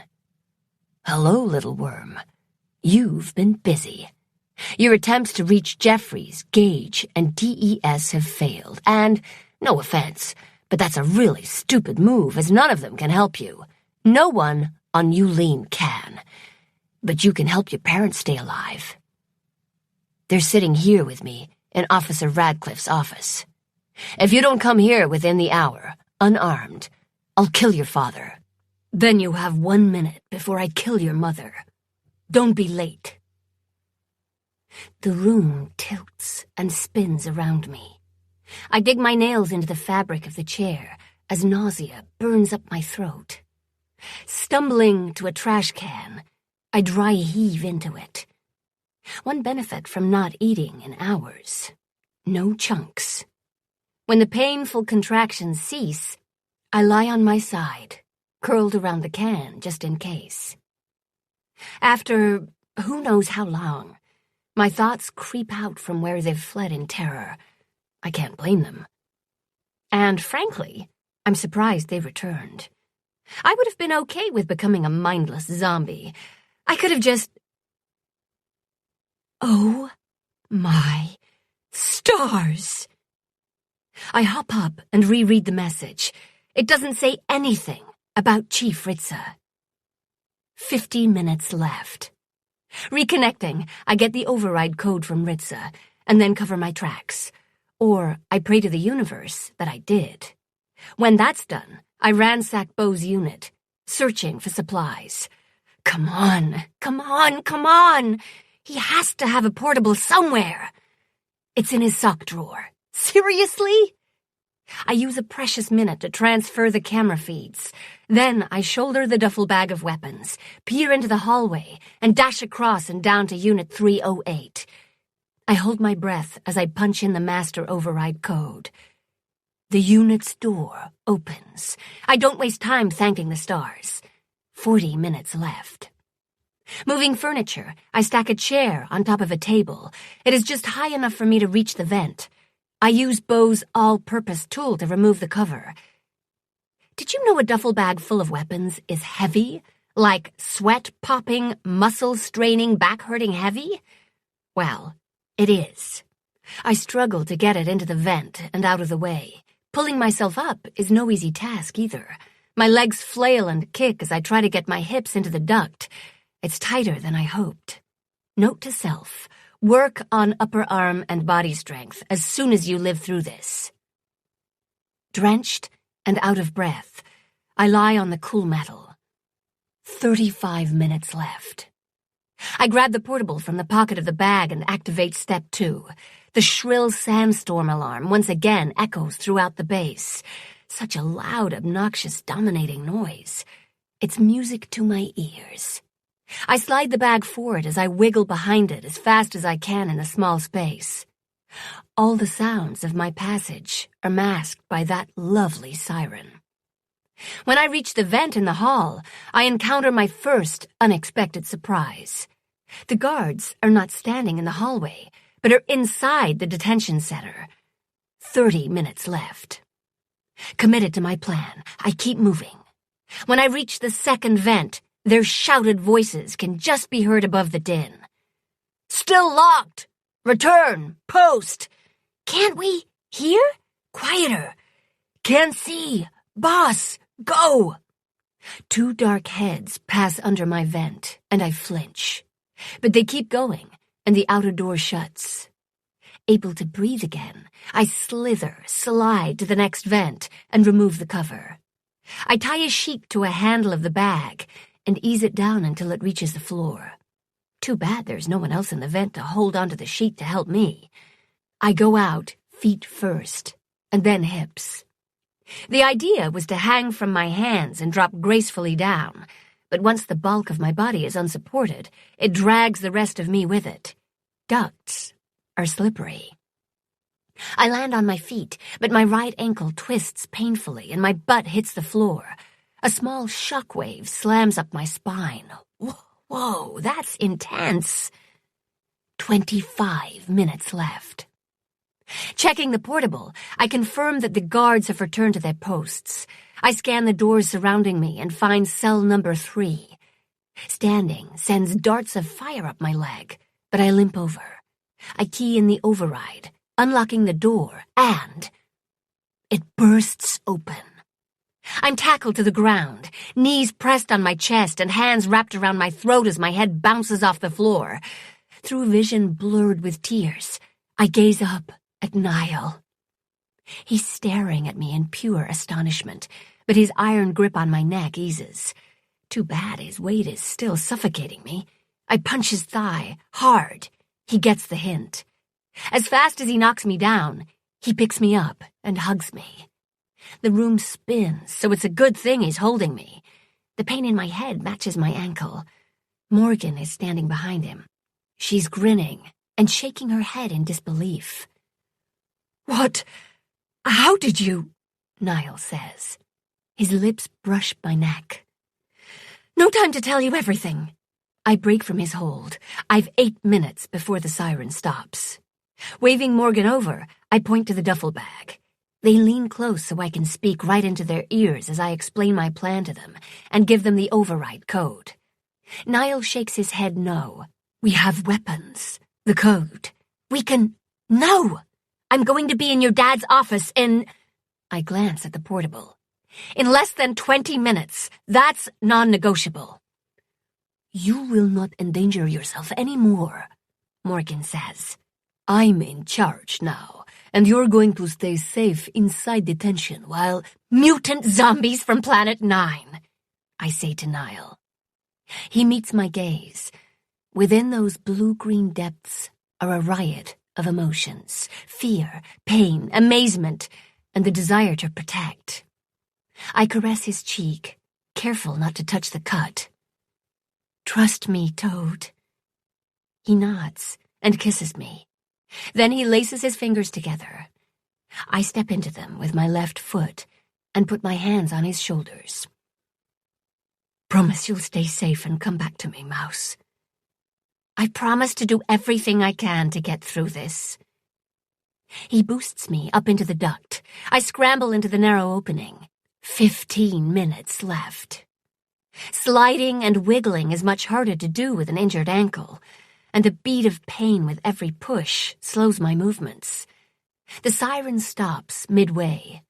Hello, little worm. You've been busy. Your attempts to reach Jeffries, Gage, and DES have failed, and, no offense, but that's a really stupid move, as none of them can help you. No one on Yulene can. But you can help your parents stay alive. They're sitting here with me in Officer Radcliffe's office. If you don't come here within the hour, unarmed, I'll kill your father. Then you have 1 minute before I kill your mother. Don't be late. The room tilts and spins around me. I dig my nails into the fabric of the chair as nausea burns up my throat. Stumbling to a trash can, I dry heave into it. One benefit from not eating in hours: no chunks. When the painful contractions cease, I lie on my side, curled around the can just in case. After who knows how long, my thoughts creep out from where they've fled in terror. I can't blame them. And frankly, I'm surprised they returned. I would have been okay with becoming a mindless zombie. I could have just... Oh my stars! I hop up and reread the message. It doesn't say anything about Chief Ritza. 50 minutes left. Reconnecting, I get the override code from Ritza, and then cover my tracks. Or I pray to the universe that I did. When that's done, I ransack Beau's unit, searching for supplies. Come on, come on, come on! He has to have a portable somewhere. It's in his sock drawer. Seriously? I use a precious minute to transfer the camera feeds. Then I shoulder the duffel bag of weapons, peer into the hallway, and dash across and down to Unit 308. I hold my breath as I punch in the master override code. The unit's door opens. I don't waste time thanking the stars. 40 minutes left. Moving furniture, I stack a chair on top of a table. It is just high enough for me to reach the vent. I use Bo's all-purpose tool to remove the cover. Did you know a duffel bag full of weapons is heavy? Like sweat-popping, muscle-straining, back-hurting heavy? Well, it is. I struggle to get it into the vent and out of the way. Pulling myself up is no easy task either. My legs flail and kick as I try to get my hips into the duct. It's tighter than I hoped. Note to self, work on upper arm and body strength as soon as you live through this. Drenched and out of breath, I lie on the cool metal. 35 minutes left. I grab the portable from the pocket of the bag and activate step 2. The shrill sandstorm alarm once again echoes throughout the base. Such a loud, obnoxious, dominating noise. It's music to my ears. I slide the bag forward as I wiggle behind it as fast as I can in the small space. All the sounds of my passage are masked by that lovely siren. When I reach the vent in the hall, I encounter my first unexpected surprise. The guards are not standing in the hallway, but are inside the detention center. 30 minutes left. Committed to my plan, I keep moving. When I reach the second vent, their shouted voices can just be heard above the din. Still locked! Return! Post! Can't we? Hear? Quieter! Can't see! Boss! Go! 2 dark heads pass under my vent, and I flinch. But they keep going, and the outer door shuts. Able to breathe again, I slide to the next vent, and remove the cover. I tie a sheet to a handle of the bag, and ease it down until it reaches the floor. Too bad there's no one else in the vent to hold onto the sheet to help me. I go out, feet first, and then hips. The idea was to hang from my hands and drop gracefully down, but once the bulk of my body is unsupported, it drags the rest of me with it. Ducts are slippery. I land on my feet, but my right ankle twists painfully and my butt hits the floor. A small shockwave slams up my spine. Whoa, that's intense. 25 minutes left. Checking the portable, I confirm that the guards have returned to their posts. I scan the doors surrounding me and find cell number 3. Standing sends darts of fire up my leg, but I limp over. I key in the override, unlocking the door, and it bursts open. I'm tackled to the ground, knees pressed on my chest and hands wrapped around my throat as my head bounces off the floor. Through vision blurred with tears, I gaze up at Niall. He's staring at me in pure astonishment, but his iron grip on my neck eases. Too bad his weight is still suffocating me. I punch his thigh, hard. He gets the hint. As fast as he knocks me down, he picks me up and hugs me. The room spins, so it's a good thing he's holding me. The pain in my head matches my ankle. Morgan is standing behind him. She's grinning and shaking her head in disbelief. "What? How did you?" Niall says. His lips brush my neck. "No time to tell you everything." I break from his hold. I've 8 minutes before the siren stops. Waving Morgan over, I point to the duffel bag. They lean close so I can speak right into their ears as I explain my plan to them and give them the override code. Niall shakes his head no. "We have weapons. The code. We can—" "No! I'm going to be in your dad's office in—" I glance at the portable. "In less than 20 minutes. That's non-negotiable." "You will not endanger yourself anymore," Morgan says. "I'm in charge now, and you're going to stay safe inside detention while—" "Mutant zombies from Planet 9, I say to Niall. He meets my gaze. Within those blue-green depths are a riot of emotions, fear, pain, amazement, and the desire to protect. I caress his cheek, careful not to touch the cut. "Trust me, Toad." He nods and kisses me. Then he laces his fingers together. I step into them with my left foot and put my hands on his shoulders. Promise you'll stay safe and come back to me, Mouse. I promise to do everything I can to get through this. He boosts me up into the duct. I scramble into the narrow opening. 15 minutes left. Sliding and wiggling is much harder to do with an injured ankle, and the beat of pain with every push slows my movements. The siren stops midway.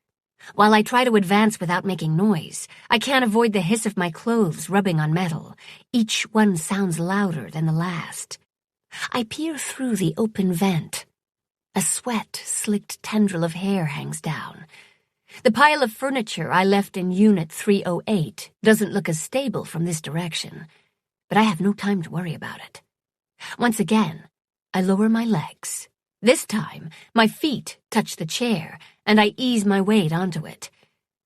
While I try to advance without making noise, I can't avoid the hiss of my clothes rubbing on metal. Each one sounds louder than the last. I peer through the open vent. A sweat-slicked tendril of hair hangs down. The pile of furniture I left in Unit 308 doesn't look as stable from this direction, but I have no time to worry about it. Once again, I lower my legs. This time, my feet touch the chair, and I ease my weight onto it.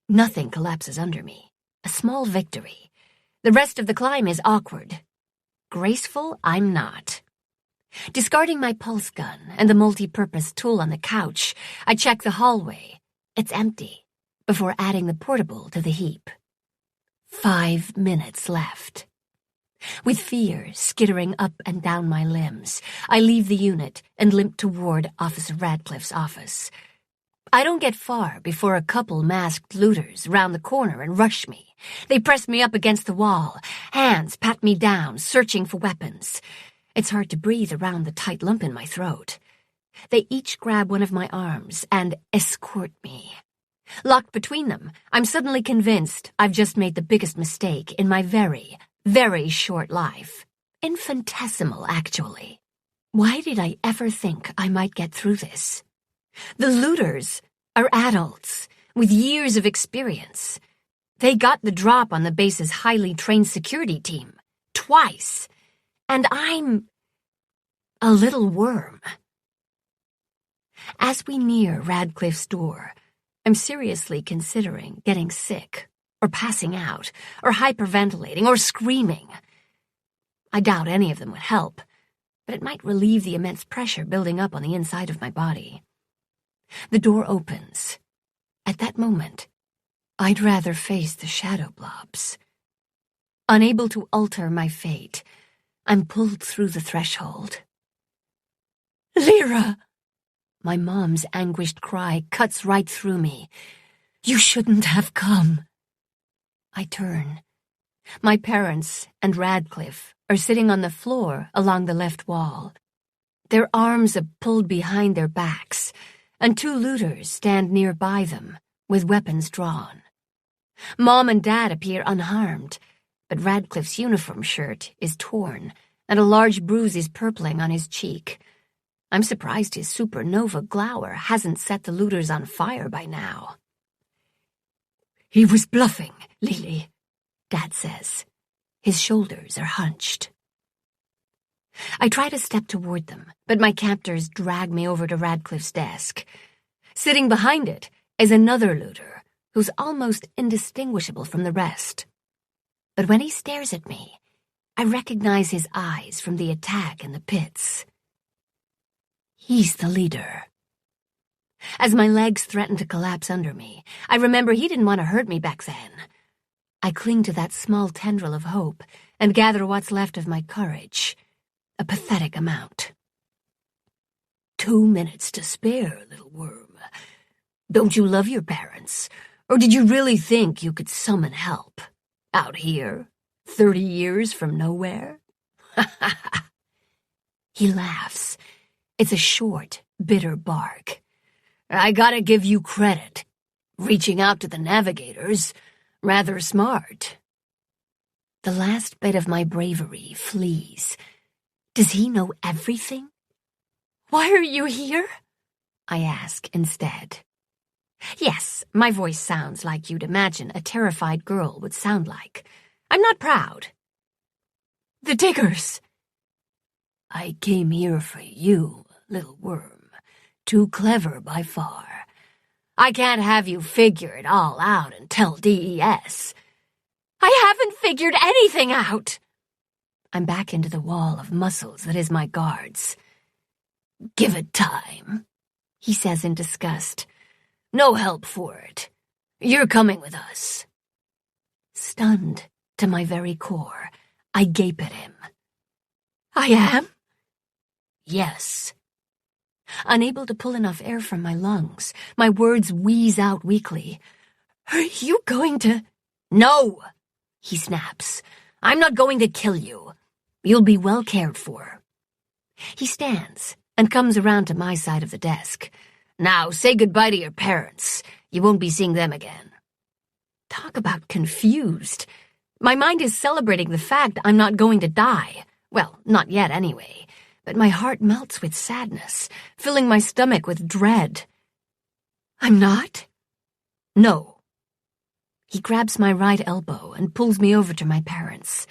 Nothing collapses under me. A small victory. The rest of the climb is awkward. Graceful, I'm not. Discarding my pulse gun and the multi-purpose tool on the couch, I check the hallway. It's empty, before adding the portable to the heap. 5 minutes left. With fear skittering up and down my limbs, I leave the unit and limp toward Officer Radcliffe's office. I don't get far before a couple masked looters round the corner and rush me. They press me up against the wall. Hands pat me down, searching for weapons. It's hard to breathe around the tight lump in my throat. They each grab one of my arms and escort me. Locked between them, I'm suddenly convinced I've just made the biggest mistake in my very, very short life. Infinitesimal, actually. Why did I ever think I might get through this? The looters are adults with years of experience. They got the drop on the base's highly trained security team twice, and I'm a little worm. As we near Radcliffe's door, I'm seriously considering getting sick, or passing out, or hyperventilating, or screaming. I doubt any of them would help, but it might relieve the immense pressure building up on the inside of my body. The door opens. At that moment, I'd rather face the shadow blobs. Unable to alter my fate, I'm pulled through the threshold. Lyra! My mom's anguished cry cuts right through me. You shouldn't have come. I turn. My parents and Radcliffe are sitting on the floor along the left wall. Their arms are pulled behind their backs, and two looters stand nearby them, with weapons drawn. Mom and Dad appear unharmed, but Radcliffe's uniform shirt is torn, and a large bruise is purpling on his cheek. I'm surprised his supernova glower hasn't set the looters on fire by now. He was bluffing, Lily, Dad says. His shoulders are hunched. I try to step toward them, but my captors drag me over to Radcliffe's desk. Sitting behind it is another looter, who's almost indistinguishable from the rest. But when he stares at me, I recognize his eyes from the attack in the pits. He's the leader. As my legs threaten to collapse under me, I remember he didn't want to hurt me back then. I cling to that small tendril of hope and gather what's left of my courage. A pathetic amount. 2 minutes to spare, little worm. Don't you love your parents? Or did you really think you could summon help? Out here, 30 years from nowhere? He laughs. It's a short, bitter bark. I gotta give you credit. Reaching out to the navigators, rather smart. The last bit of my bravery flees. Does he know everything? Why are you here? I ask instead. Yes, my voice sounds like you'd imagine a terrified girl would sound like. I'm not proud. The diggers. I came here for you, little worm. Too clever by far. I can't have you figure it all out and tell DES. I haven't figured anything out. I'm back into the wall of muscles that is my guards. Give it time, he says in disgust. No help for it. You're coming with us. Stunned, To my very core, I gape at him. I am? Yes. Unable to pull enough air from my lungs, my words wheeze out weakly. Are you going to— No, he snaps. I'm not going to kill you. You'll be well cared for. He stands and comes around to my side of the desk. Now, say goodbye to your parents. You won't be seeing them again. Talk about confused. My mind is celebrating the fact I'm not going to die. Well, not yet anyway. But my heart melts with sadness, filling my stomach with dread. I'm not? No. He grabs my right elbow and pulls me over to my parents.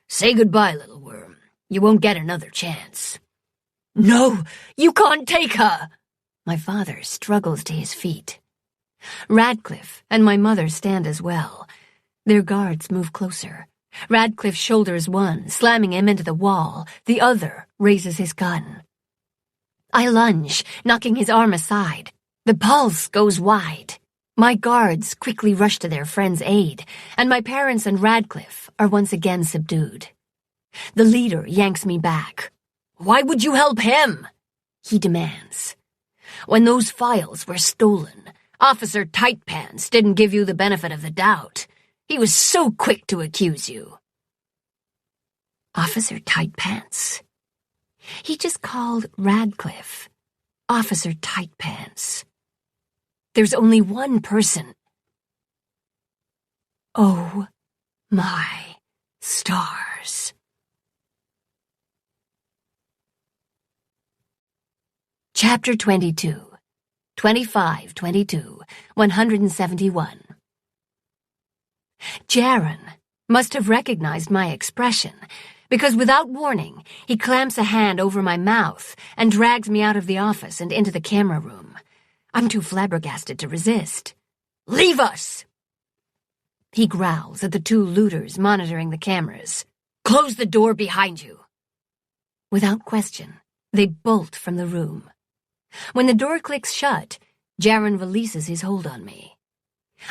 Say goodbye, little worm. You won't get another chance. No, you can't take her! My father struggles to his feet. Radcliffe and my mother stand as well. Their guards move closer. Radcliffe shoulders one, slamming him into the wall. The other raises his gun. I lunge, knocking his arm aside. The pulse goes wide. My guards quickly rush to their friend's aid, and my parents and Radcliffe are once again subdued. The leader yanks me back. Why would you help him? He demands. When those files were stolen, Officer Tightpants didn't give you the benefit of the doubt. He was so quick to accuse you. Officer Tightpants? He just called Radcliffe Officer Tightpants. There's only one person. Oh, my stars. Chapter 22, 2522, 171. Jaren must have recognized my expression, because without warning, he clamps a hand over my mouth and drags me out of the office and into the camera room. I'm too flabbergasted to resist. Leave us! He growls at the two looters monitoring the cameras. Close the door behind you. Without question, they bolt from the room. When the door clicks shut, Jaren releases his hold on me.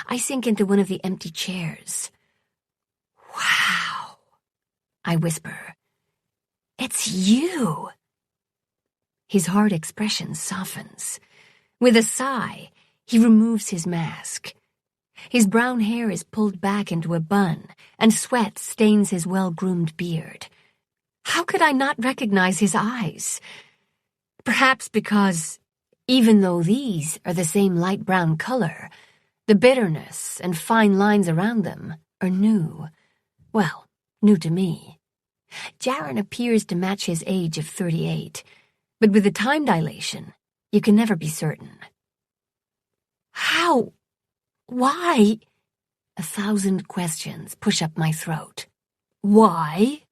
I sink into one of the empty chairs. Wow, I whisper. It's you. His hard expression softens. With a sigh, he removes his mask. His brown hair is pulled back into a bun, and sweat stains his well-groomed beard. How could I not recognize his eyes? Perhaps because, even though these are the same light brown color, the bitterness and fine lines around them are new. Well, new to me. Jaren appears to match his age of 38, but with the time dilation, you can never be certain. How? Why? 1,000 questions push up my throat. Why?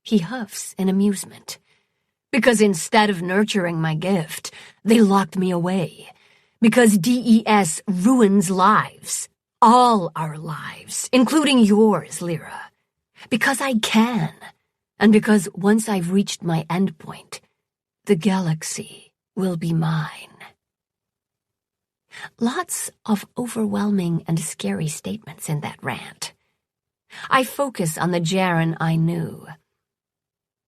He huffs in amusement. Because instead of nurturing my gift, they locked me away. Because DES ruins lives. All our lives, including yours, Lyra. Because I can. And because once I've reached my endpoint, the galaxy will be mine. Lots of overwhelming and scary statements in that rant. I focus on the Jaren I knew.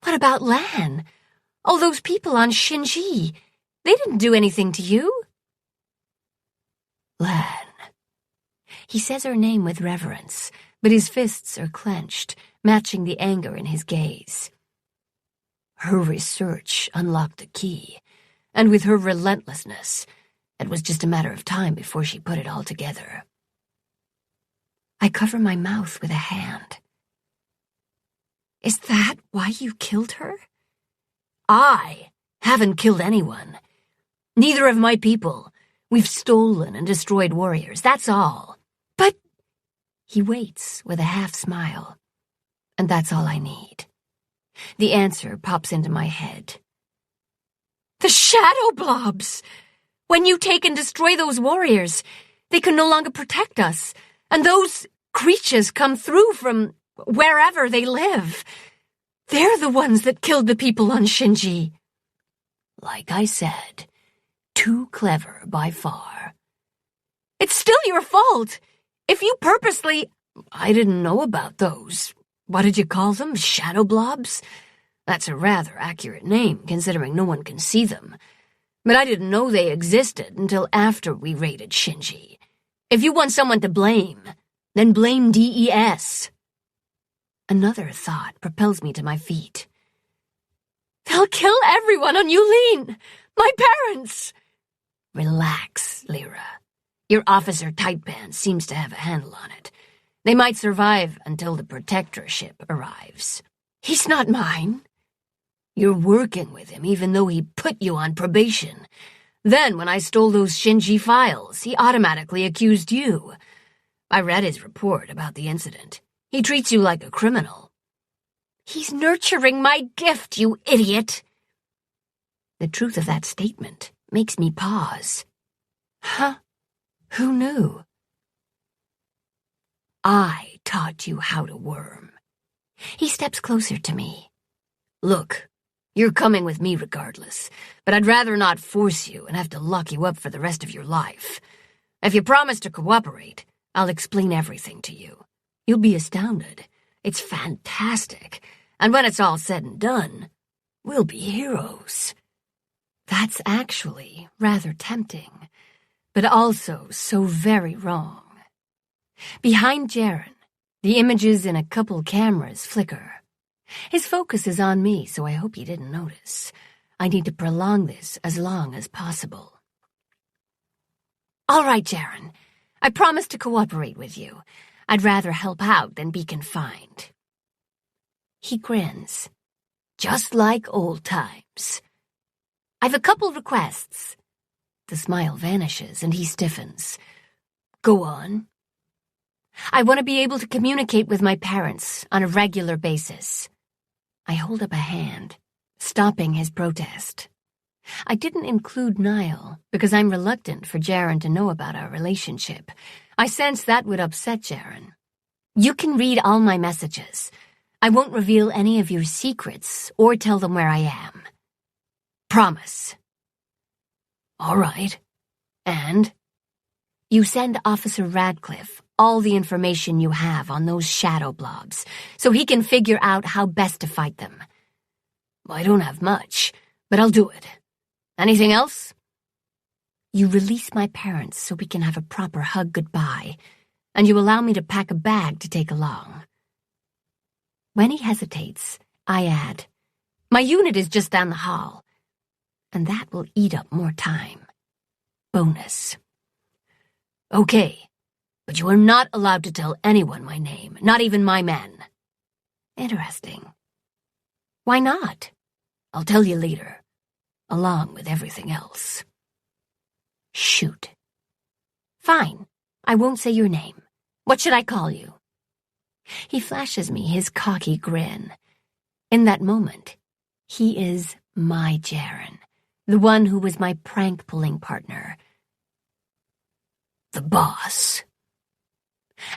What about Lan? All those people on Shinji, they didn't do anything to you. Lan. He says her name with reverence, but his fists are clenched, matching the anger in his gaze. Her research unlocked the key, and with her relentlessness, it was just a matter of time before she put it all together. I cover my mouth with a hand. Is that why you killed her? I haven't killed anyone. Neither of my people. We've stolen and destroyed warriors, that's all. But he waits with a half smile. And that's all I need. The answer pops into my head. The shadow blobs! When you take and destroy those warriors, they can no longer protect us. And those creatures come through from wherever they live. They're the ones that killed the people on Shinji. Like I said, too clever by far. It's still your fault. If you purposely— I didn't know about those. What did you call them? Shadow blobs? That's a rather accurate name, considering no one can see them. But I didn't know they existed until after we raided Shinji. If you want someone to blame, then blame DES. Another thought propels me to my feet. They'll kill everyone on Yulin! My parents! Relax, Lyra. Your officer type band seems to have a handle on it. They might survive until the protectorship arrives. He's not mine. You're working with him even though he put you on probation. Then, when I stole those Shinji files, he automatically accused you. I read his report about the incident. He treats you like a criminal. He's nurturing my gift, you idiot! The truth of that statement makes me pause. Huh? Who knew? I taught you how to worm. He steps closer to me. Look, you're coming with me regardless, but I'd rather not force you and have to lock you up for the rest of your life. If you promise to cooperate, I'll explain everything to you. You'll be astounded. It's fantastic. And when it's all said and done, we'll be heroes. That's actually rather tempting, but also so very wrong. Behind Jaren, the images in a couple cameras flicker. His focus is on me, so I hope he didn't notice. I need to prolong this as long as possible. All right, Jaren. I promise to cooperate with you. I'd rather help out than be confined. He grins. Just like old times. I've a couple requests. The smile vanishes and he stiffens. Go on. I want to be able to communicate with my parents on a regular basis. I hold up a hand, stopping his protest. I didn't include Niall because I'm reluctant for Jaren to know about our relationship. I sense that would upset Jaren. You can read all my messages. I won't reveal any of your secrets or tell them where I am. Promise. All right. And? You send Officer Radcliffe all the information you have on those shadow blobs so he can figure out how best to fight them. I don't have much, but I'll do it. Anything else? You release my parents so we can have a proper hug goodbye, and you allow me to pack a bag to take along. When he hesitates, I add, my unit is just down the hall, and that will eat up more time. Bonus. Okay, but you are not allowed to tell anyone my name, not even my men. Interesting. Why not? I'll tell you later, along with everything else. Shoot. Fine, I won't say your name. What should I call you? He flashes me his cocky grin. In that moment, he is my Jaren, the one who was my prank-pulling partner. The boss.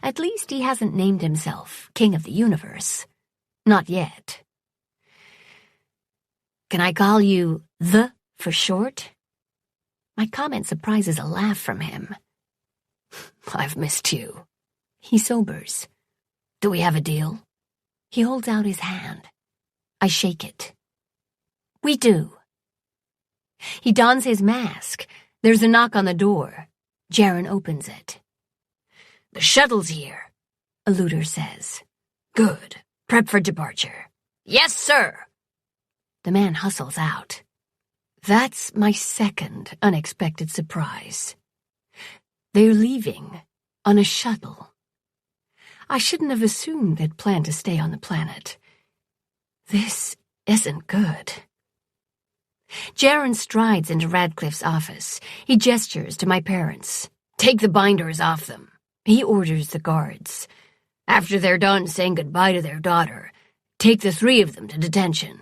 At least he hasn't named himself King of the Universe. Not yet. Can I call you The for short? My comment surprises a laugh from him. I've missed you. He sobers. Do we have a deal? He holds out his hand. I shake it. We do. He dons his mask. There's a knock on the door. Jaren opens it. The shuttle's here, a looter says. Good. Prep for departure. Yes, sir. The man hustles out. That's my second unexpected surprise. They're leaving on a shuttle. I shouldn't have assumed they'd planned to stay on the planet. This isn't good. Jaren strides into Radcliffe's office. He gestures to my parents. Take the binders off them. He orders the guards. After they're done saying goodbye to their daughter, take the three of them to detention.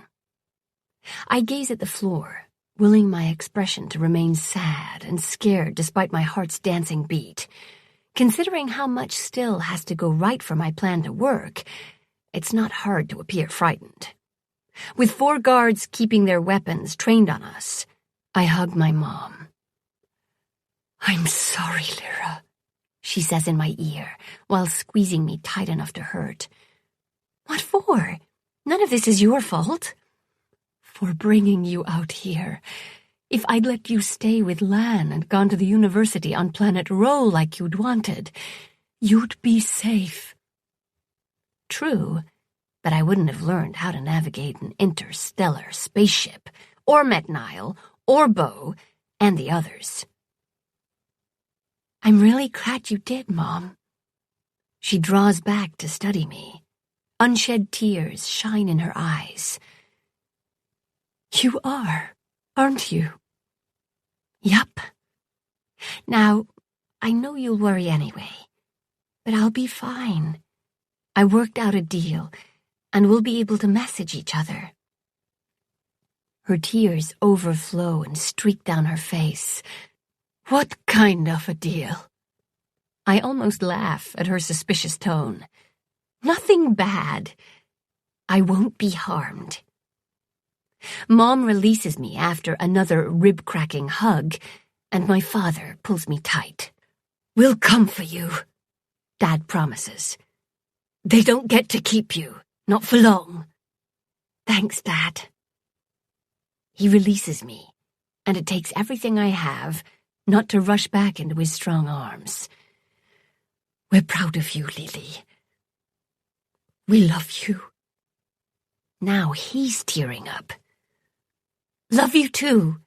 I gaze at the floor, willing my expression to remain sad and scared despite my heart's dancing beat. Considering how much still has to go right for my plan to work, it's not hard to appear frightened. With 4 guards keeping their weapons trained on us, I hug my mom. I'm sorry, Lyra. she says in my ear, while squeezing me tight enough to hurt. What for? None of this is your fault. For bringing you out here. If I'd let you stay with Lan and gone to the university on planet Ro like you'd wanted, you'd be safe. True, but I wouldn't have learned how to navigate an interstellar spaceship, or met Niall, or Bo, and the others. I'm really glad you did, Mom. She draws back to study me. Unshed tears shine in her eyes. You are, aren't you? Yup. Now, I know you'll worry anyway, but I'll be fine. I worked out a deal, and we'll be able to message each other. Her tears overflow and streak down her face. What kind of a deal? I almost laugh at her suspicious tone. Nothing bad. I won't be harmed. Mom releases me after another rib-cracking hug, and my father pulls me tight. We'll come for you, Dad promises. They don't get to keep you, not for long. Thanks, Dad. He releases me, and it takes everything I have not to rush back into his strong arms. We're proud of you, Lily. We love you. Now he's tearing up. Love you too,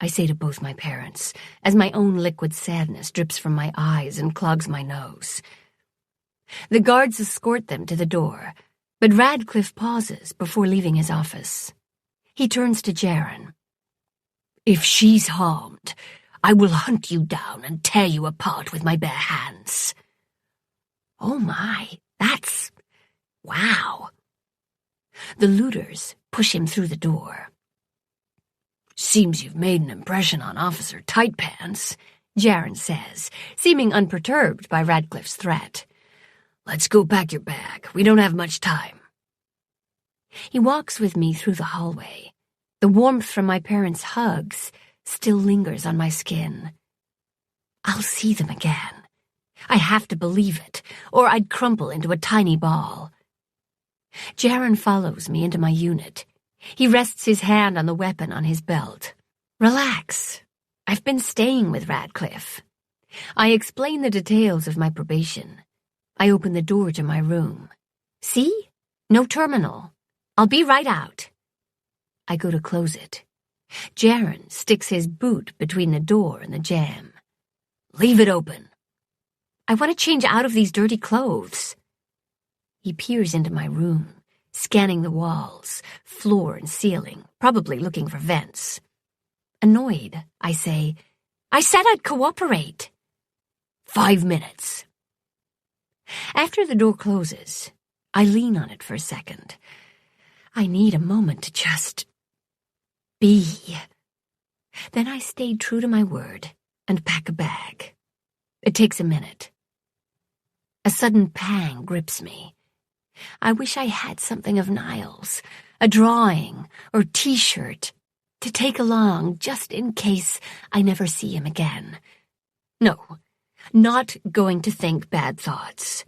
I say to both my parents, as my own liquid sadness drips from my eyes and clogs my nose. The guards escort them to the door, but Radcliffe pauses before leaving his office. He turns to Jaren. If she's harmed, I will hunt you down and tear you apart with my bare hands. Oh my, that's... wow. The looters push him through the door. Seems you've made an impression on Officer Tightpants, Jaren says, seeming unperturbed by Radcliffe's threat. Let's go pack your bag. We don't have much time. He walks with me through the hallway. The warmth from my parents' hugs still lingers on my skin. I'll see them again. I have to believe it, or I'd crumple into a tiny ball. Jaren follows me into my unit. He rests his hand on the weapon on his belt. Relax. I've been staying with Radcliffe. I explain the details of my probation. I open the door to my room. See? No terminal. I'll be right out. I go to close it. Jaren sticks his boot between the door and the jamb. Leave it open. I want to change out of these dirty clothes. He peers into my room, scanning the walls, floor and ceiling, probably looking for vents. Annoyed, I say, I said I'd cooperate. 5 minutes. After the door closes, I lean on it for a second. I need a moment to just be. Then I stayed true to my word and pack a bag. It takes a minute. A sudden pang grips me. I wish I had something of Niall's, a drawing or T-shirt, to take along just in case I never see him again. No, not going to think bad thoughts.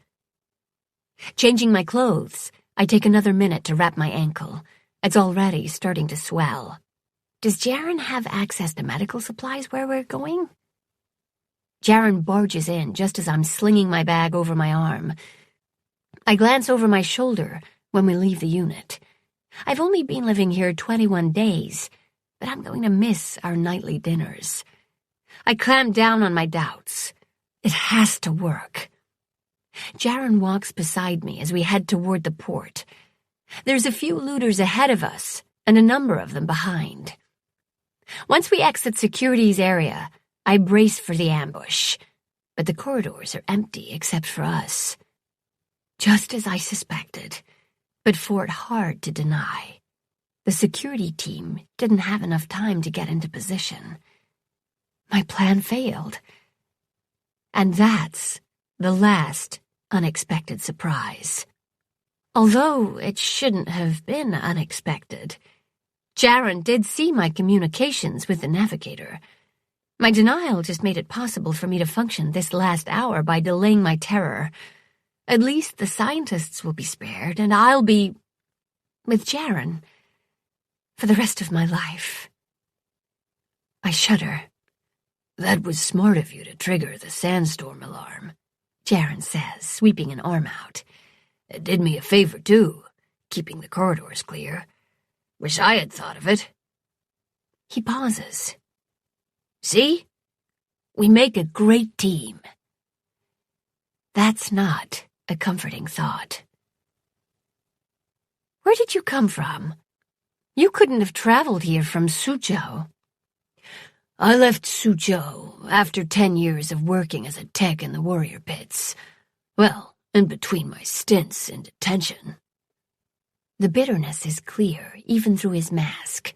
Changing my clothes, I take another minute to wrap my ankle. It's already starting to swell. Does Jaren have access to medical supplies where we're going? Jaren barges in just as I'm slinging my bag over my arm. I glance over my shoulder when we leave the unit. I've only been living here 21 days, but I'm going to miss our nightly dinners. I clamp down on my doubts. It has to work. Jaren walks beside me as we head toward the port. There's a few looters ahead of us and a number of them behind. Once we exit security's area, I brace for the ambush, but the corridors are empty except for us. Just as I suspected, but fought hard to deny. The security team didn't have enough time to get into position. My plan failed. And that's the last unexpected surprise. Although it shouldn't have been unexpected. Jaren did see my communications with the navigator. My denial just made it possible for me to function this last hour by delaying my terror. At least the scientists will be spared, and I'll be with Jaren for the rest of my life. I shudder. That was smart of you to trigger the sandstorm alarm, Jaren says, sweeping an arm out. It did me a favor, too, keeping the corridors clear. Wish I had thought of it. He pauses. See? We make a great team. That's not a comforting thought. Where did you come from? You couldn't have traveled here from Suzhou. I left Suzhou after 10 years of working as a tech in the warrior pits. Well, in between my stints in detention. The bitterness is clear, even through his mask.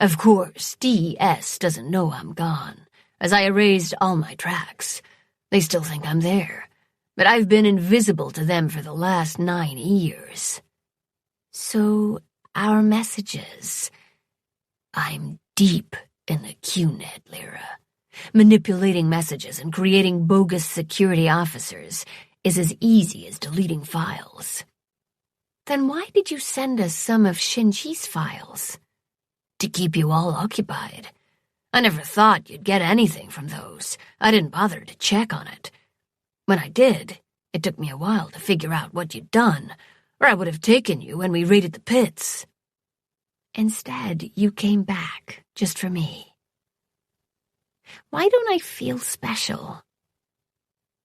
Of course, DS doesn't know I'm gone, as I erased all my tracks. They still think I'm there, but I've been invisible to them for the last 9 years. So, our messages. I'm deep in the QNet, Lyra. Manipulating messages and creating bogus security officers is as easy as deleting files. Then why did you send us some of Shinji's files? To keep you all occupied. I never thought you'd get anything from those. I didn't bother to check on it. When I did, it took me a while to figure out what you'd done, or I would have taken you when we raided the pits. Instead, you came back, just for me. Why don't I feel special?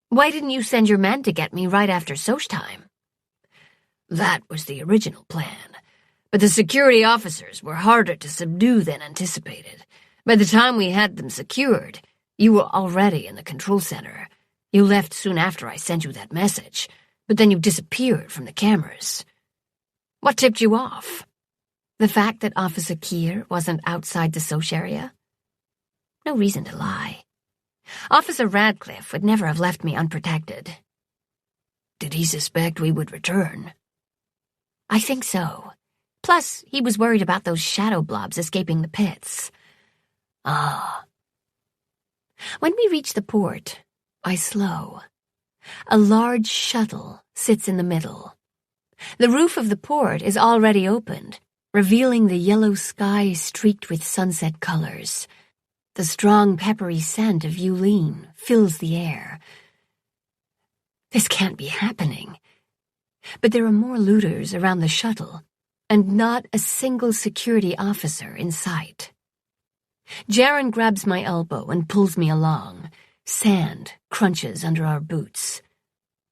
Why didn't you send your men to get me right after Soch time? That was the original plan. But the security officers were harder to subdue than anticipated. By the time we had them secured, you were already in the control center. You left soon after I sent you that message, but then you disappeared from the cameras. What tipped you off? The fact that Officer Kier wasn't outside the Soch area? No reason to lie. Officer Radcliffe would never have left me unprotected. Did he suspect we would return? I think so. Plus, he was worried about those shadow blobs escaping the pits. Ah. When we reach the port, I slow. A large shuttle sits in the middle. The roof of the port is already opened, revealing the yellow sky streaked with sunset colors. The strong peppery scent of Yulin fills the air. This can't be happening. But there are more looters around the shuttle, and not a single security officer in sight. Jaren grabs my elbow and pulls me along. Sand crunches under our boots.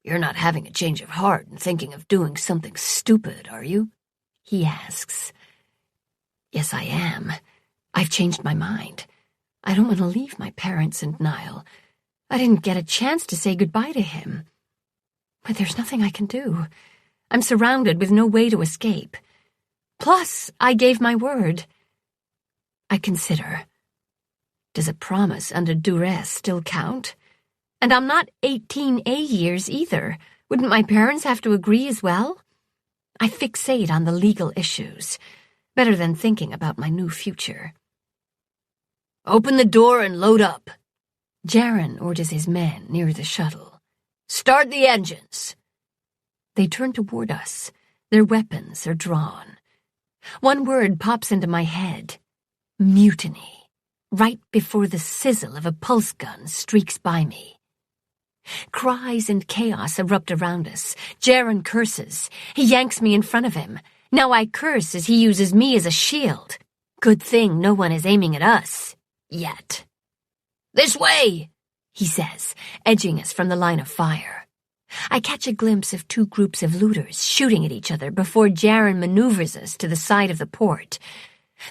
You're not having a change of heart and thinking of doing something stupid, are you? He asks. Yes, I am. I've changed my mind. I don't want to leave my parents and Niall. I didn't get a chance to say goodbye to him. But there's nothing I can do. I'm surrounded with no way to escape. Plus, I gave my word. I consider. Does a promise under duress still count? And I'm not 18A years either. Wouldn't my parents have to agree as well? I fixate on the legal issues, better than thinking about my new future. Open the door and load up. Jaren orders his men near the shuttle. Start the engines. They turn toward us. Their weapons are drawn. One word pops into my head. Mutiny. Right before the sizzle of a pulse gun streaks by me. Cries and chaos erupt around us. Jaren curses. He yanks me in front of him. Now I curse as he uses me as a shield. Good thing no one is aiming at us. Yet. This way, he says, edging us from the line of fire. I catch a glimpse of two groups of looters shooting at each other before Jaren maneuvers us to the side of the port.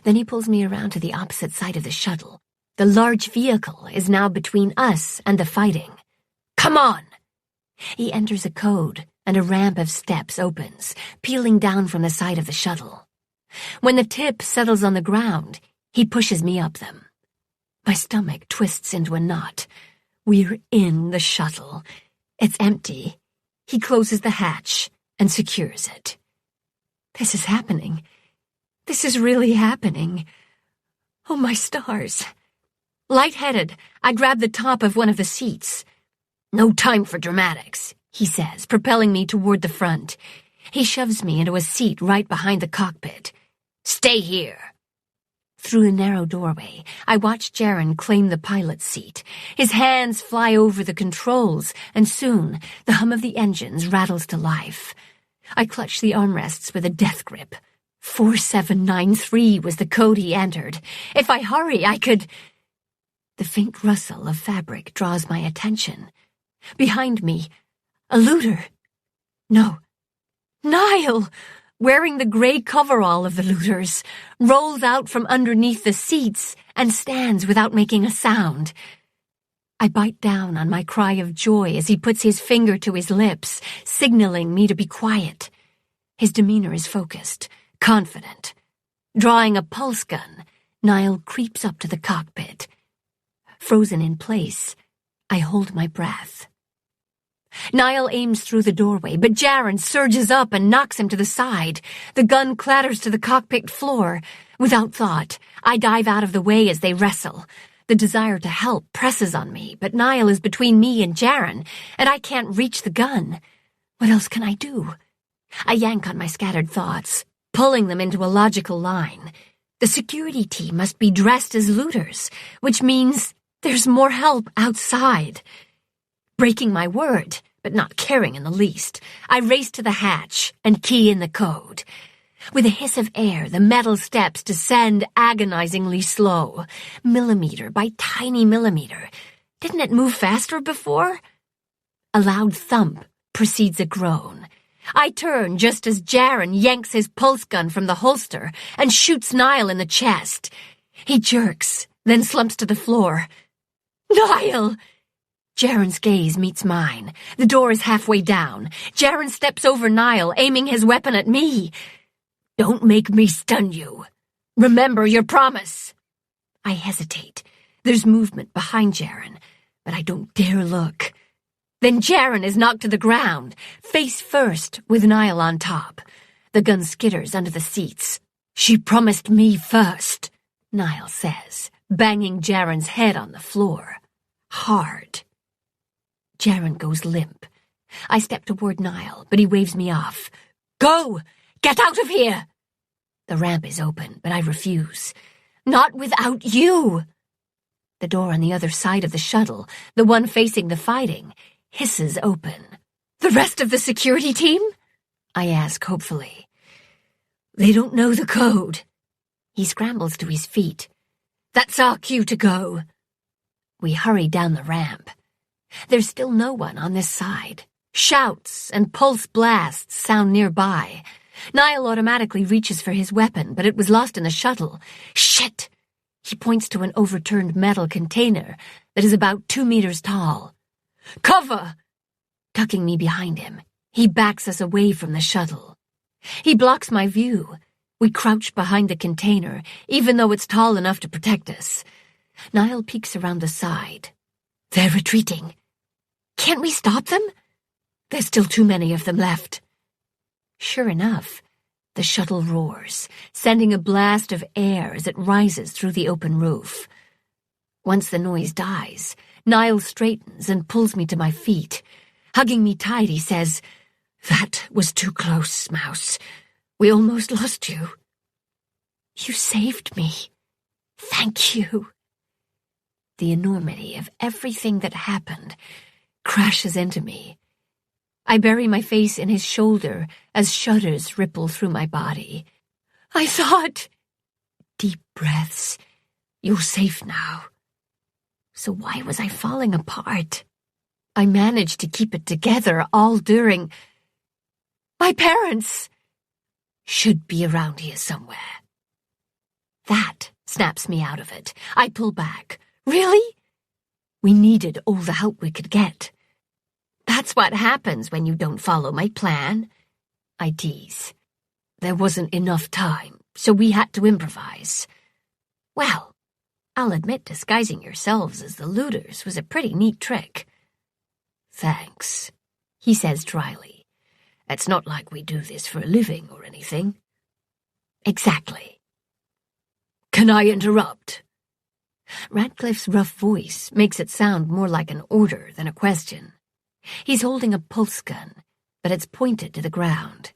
Then he pulls me around to the opposite side of the shuttle. The large vehicle is now between us and the fighting. Come on! He enters a code, and a ramp of steps opens, peeling down from the side of the shuttle. When the tip settles on the ground, he pushes me up them. My stomach twists into a knot. We're in the shuttle. It's empty. He closes the hatch and secures it. This is happening. This is really happening. Oh, my stars. Lightheaded, I grab the top of one of the seats. "No time for dramatics," he says, propelling me toward the front. He shoves me into a seat right behind the cockpit. "Stay here." Through the narrow doorway, I watch Jaren claim the pilot's seat. His hands fly over the controls, and soon the hum of the engines rattles to life. I clutch the armrests with a death grip. 4793 was the code he entered. If I hurry, I could... The faint rustle of fabric draws my attention. Behind me, a looter. No, Niall, wearing the gray coverall of the looters, rolls out from underneath the seats and stands without making a sound. I bite down on my cry of joy as he puts his finger to his lips, signaling me to be quiet. His demeanor is focused, confident. Drawing a pulse gun, Niall creeps up to the cockpit. Frozen in place, I hold my breath. Niall aims through the doorway, but Jaren surges up and knocks him to the side. The gun clatters to the cockpit floor. Without thought, I dive out of the way as they wrestle. The desire to help presses on me, but Niall is between me and Jaren, and I can't reach the gun. What else can I do? I yank on my scattered thoughts, pulling them into a logical line. The security team must be dressed as looters, which means there's more help outside. Breaking my word, but not caring in the least, I race to the hatch and key in the code. With a hiss of air, the metal steps descend agonizingly slow, millimeter by tiny millimeter. Didn't it move faster before? A loud thump precedes a groan. I turn just as Jaren yanks his pulse gun from the holster and shoots Niall in the chest. He jerks, then slumps to the floor. "Niall!" Jaren's gaze meets mine. The door is halfway down. Jaren steps over Niall, aiming his weapon at me. "Don't make me stun you. Remember your promise." I hesitate. There's movement behind Jaren, but I don't dare look. Then Jaren is knocked to the ground, face first with Niall on top. The gun skitters under the seats. "She promised me first," Niall says, banging Jaren's head on the floor. Hard. Jaren goes limp. I step toward Niall, but he waves me off. "Go! Get out of here!" The ramp is open, but I refuse. "Not without you!" The door on the other side of the shuttle, the one facing the fighting, hisses open. "The rest of the security team?" I ask hopefully. "They don't know the code." He scrambles to his feet. "That's our cue to go." We hurry down the ramp. There's still no one on this side. Shouts and pulse blasts sound nearby. Niall automatically reaches for his weapon, but it was lost in the shuttle. "Shit!" He points to an overturned metal container that is about 2 meters tall. "Cover!" Tucking me behind him, he backs us away from the shuttle. He blocks my view. We crouch behind the container, even though it's tall enough to protect us. Niall peeks around the side. "They're retreating. Can't we stop them? There's still too many of them left." Sure enough, the shuttle roars, sending a blast of air as it rises through the open roof. Once the noise dies, Niall straightens and pulls me to my feet. Hugging me tight, he says, "That was too close, Mouse. We almost lost you." "You saved me. Thank you." The enormity of everything that happened crashes into me. I bury my face in his shoulder as shudders ripple through my body. "I thought..." Deep breaths. "You're safe now." So why was I falling apart? I managed to keep it together all during... My parents should be around here somewhere. That snaps me out of it. I pull back. "Really?" "We needed all the help we could get." "That's what happens when you don't follow my plan," I tease. "There wasn't enough time, so we had to improvise." "Well, I'll admit disguising yourselves as the looters was a pretty neat trick." "Thanks," he says dryly. "It's not like we do this for a living or anything." "Exactly." "Can I interrupt?" Radcliffe's rough voice makes it sound more like an order than a question. He's holding a pulse gun, but it's pointed to the ground.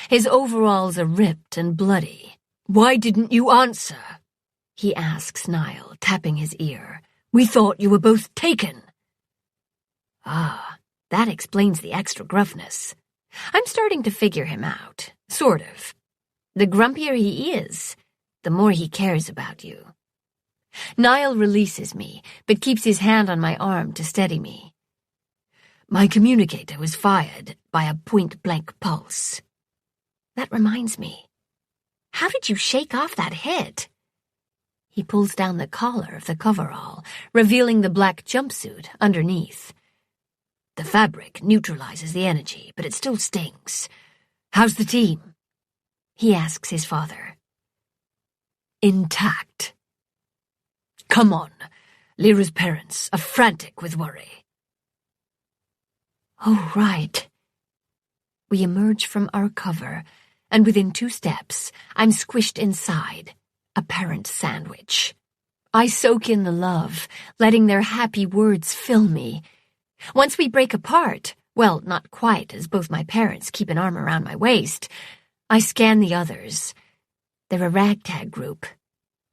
His overalls are ripped and bloody. "Why didn't you answer?" he asks Niall, tapping his ear. "We thought you were both taken." Ah, that explains the extra gruffness. I'm starting to figure him out, sort of. The grumpier he is, the more he cares about you. Niall releases me, but keeps his hand on my arm to steady me. "My communicator was fired by a point-blank pulse." That reminds me. How did you shake off that hit? He pulls down the collar of the coverall, revealing the black jumpsuit underneath. "The fabric neutralizes the energy, but it still stings. How's the team?" he asks his father. "Intact." "Come on. Lyra's parents are frantic with worry." Oh, right. We emerge from our cover, and within 2 steps, I'm squished inside, a parent sandwich. I soak in the love, letting their happy words fill me. Once we break apart, well, not quite, as both my parents keep an arm around my waist, I scan the others. They're a ragtag group.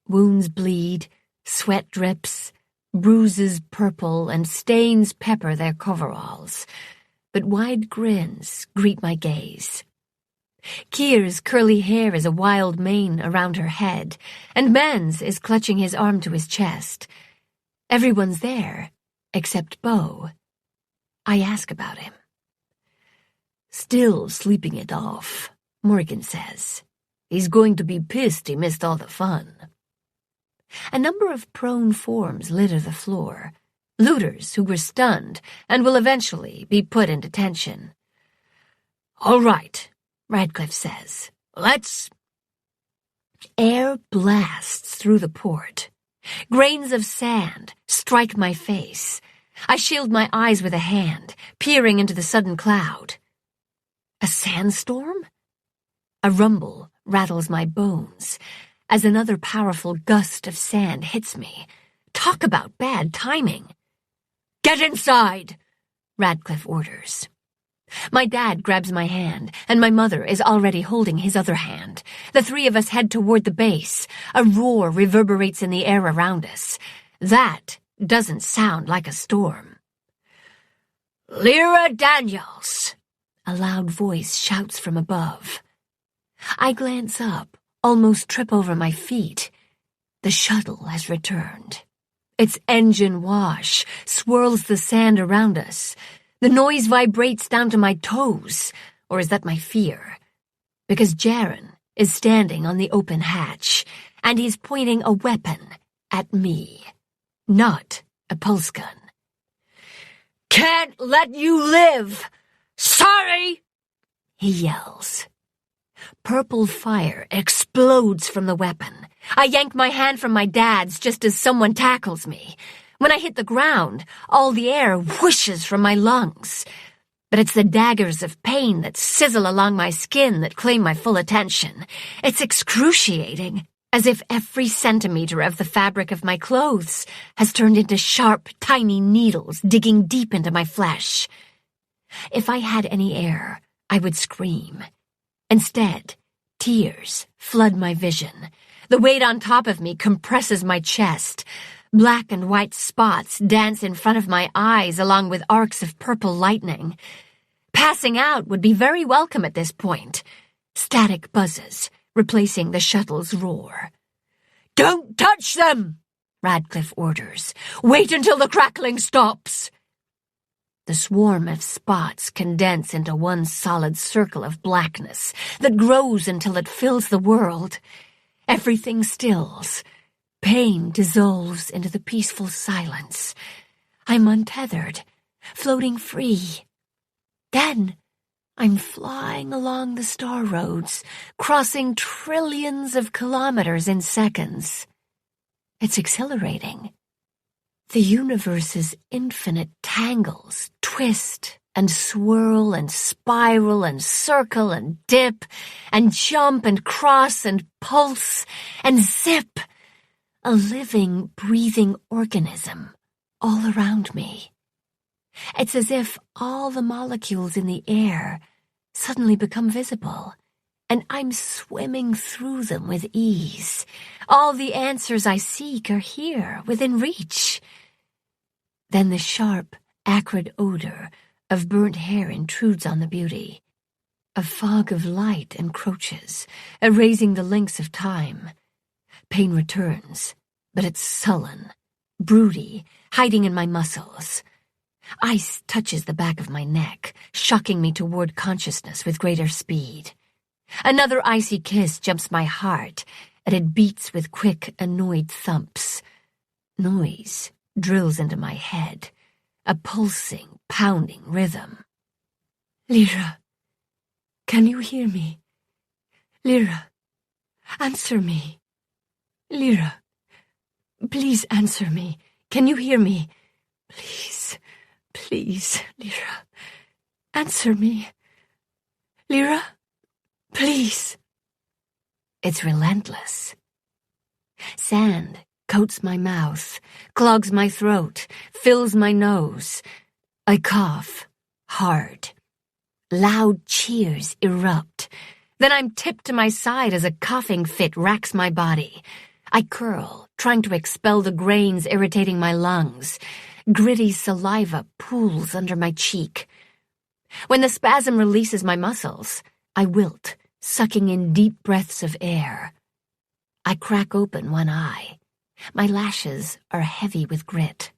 Wounds bleed, sweat drips, bruises purple, and stains pepper their coveralls. But wide grins greet my gaze. Kier's curly hair is a wild mane around her head, and Mans is clutching his arm to his chest. Everyone's there, except Beau. I ask about him. "Still sleeping it off," Morgan says. "He's going to be pissed he missed all the fun." A number of prone forms litter the floor, looters who were stunned and will eventually be put in detention. "All right," Radcliffe says. "Let's—" Air blasts through the port. Grains of sand strike my face. I shield my eyes with a hand, peering into the sudden cloud. A sandstorm? A rumble rattles my bones as another powerful gust of sand hits me. Talk about bad timing. "Get inside," Radcliffe orders. My dad grabs my hand, and my mother is already holding his other hand. The 3 of us head toward the base. A roar reverberates in the air around us. That doesn't sound like a storm. "Lyra Daniels!" a loud voice shouts from above. I glance up, almost trip over my feet. The shuttle has returned. Its engine wash swirls the sand around us. The noise vibrates down to my toes, or is that my fear? Because Jaren is standing on the open hatch, and he's pointing a weapon at me, not a pulse gun. "Can't let you live! Sorry!" he yells. Purple fire explodes from the weapon. I yank my hand from my dad's just as someone tackles me. When I hit the ground, all the air whooshes from my lungs. But it's the daggers of pain that sizzle along my skin that claim my full attention. It's excruciating, as if every centimeter of the fabric of my clothes has turned into sharp, tiny needles digging deep into my flesh. If I had any air, I would scream. Instead, tears flood my vision. The weight on top of me compresses my chest. Black and white spots dance in front of my eyes along with arcs of purple lightning. Passing out would be very welcome at this point. Static buzzes, replacing the shuttle's roar. "Don't touch them!" Radcliffe orders. "Wait until the crackling stops." The swarm of spots condense into one solid circle of blackness that grows until it fills the world. Everything stills. Pain dissolves into the peaceful silence. I'm untethered, floating free. Then I'm flying along the star roads, crossing trillions of kilometers in seconds. It's exhilarating. The universe's infinite tangles twist and swirl and spiral and circle and dip and jump and cross and pulse and zip. a living, breathing organism all around me. It's as if all the molecules in the air suddenly become visible, and I'm swimming through them with ease. All the answers I seek are here, within reach. Then the sharp, acrid odor of burnt hair intrudes on the beauty. A fog of light encroaches, erasing the links of time. Pain returns, but it's sullen, broody, hiding in my muscles. Ice touches the back of my neck, shocking me toward consciousness with greater speed. Another icy kiss jumps my heart, and it beats with quick, annoyed thumps. Noise drills into my head, a pulsing, pounding rhythm. Lyra, can you hear me? Lyra, answer me. Lyra, please answer me. Can you hear me? Please, please, Lyra, answer me. Lyra, please. It's relentless. Sand coats my mouth, clogs my throat, fills my nose. I cough, hard. Loud cheers erupt. Then I'm tipped to my side as a coughing fit racks my body. I curl, trying to expel the grains irritating my lungs. Gritty saliva pools under my cheek. When the spasm releases my muscles, I wilt, sucking in deep breaths of air. I crack open one eye. My lashes are heavy with grit.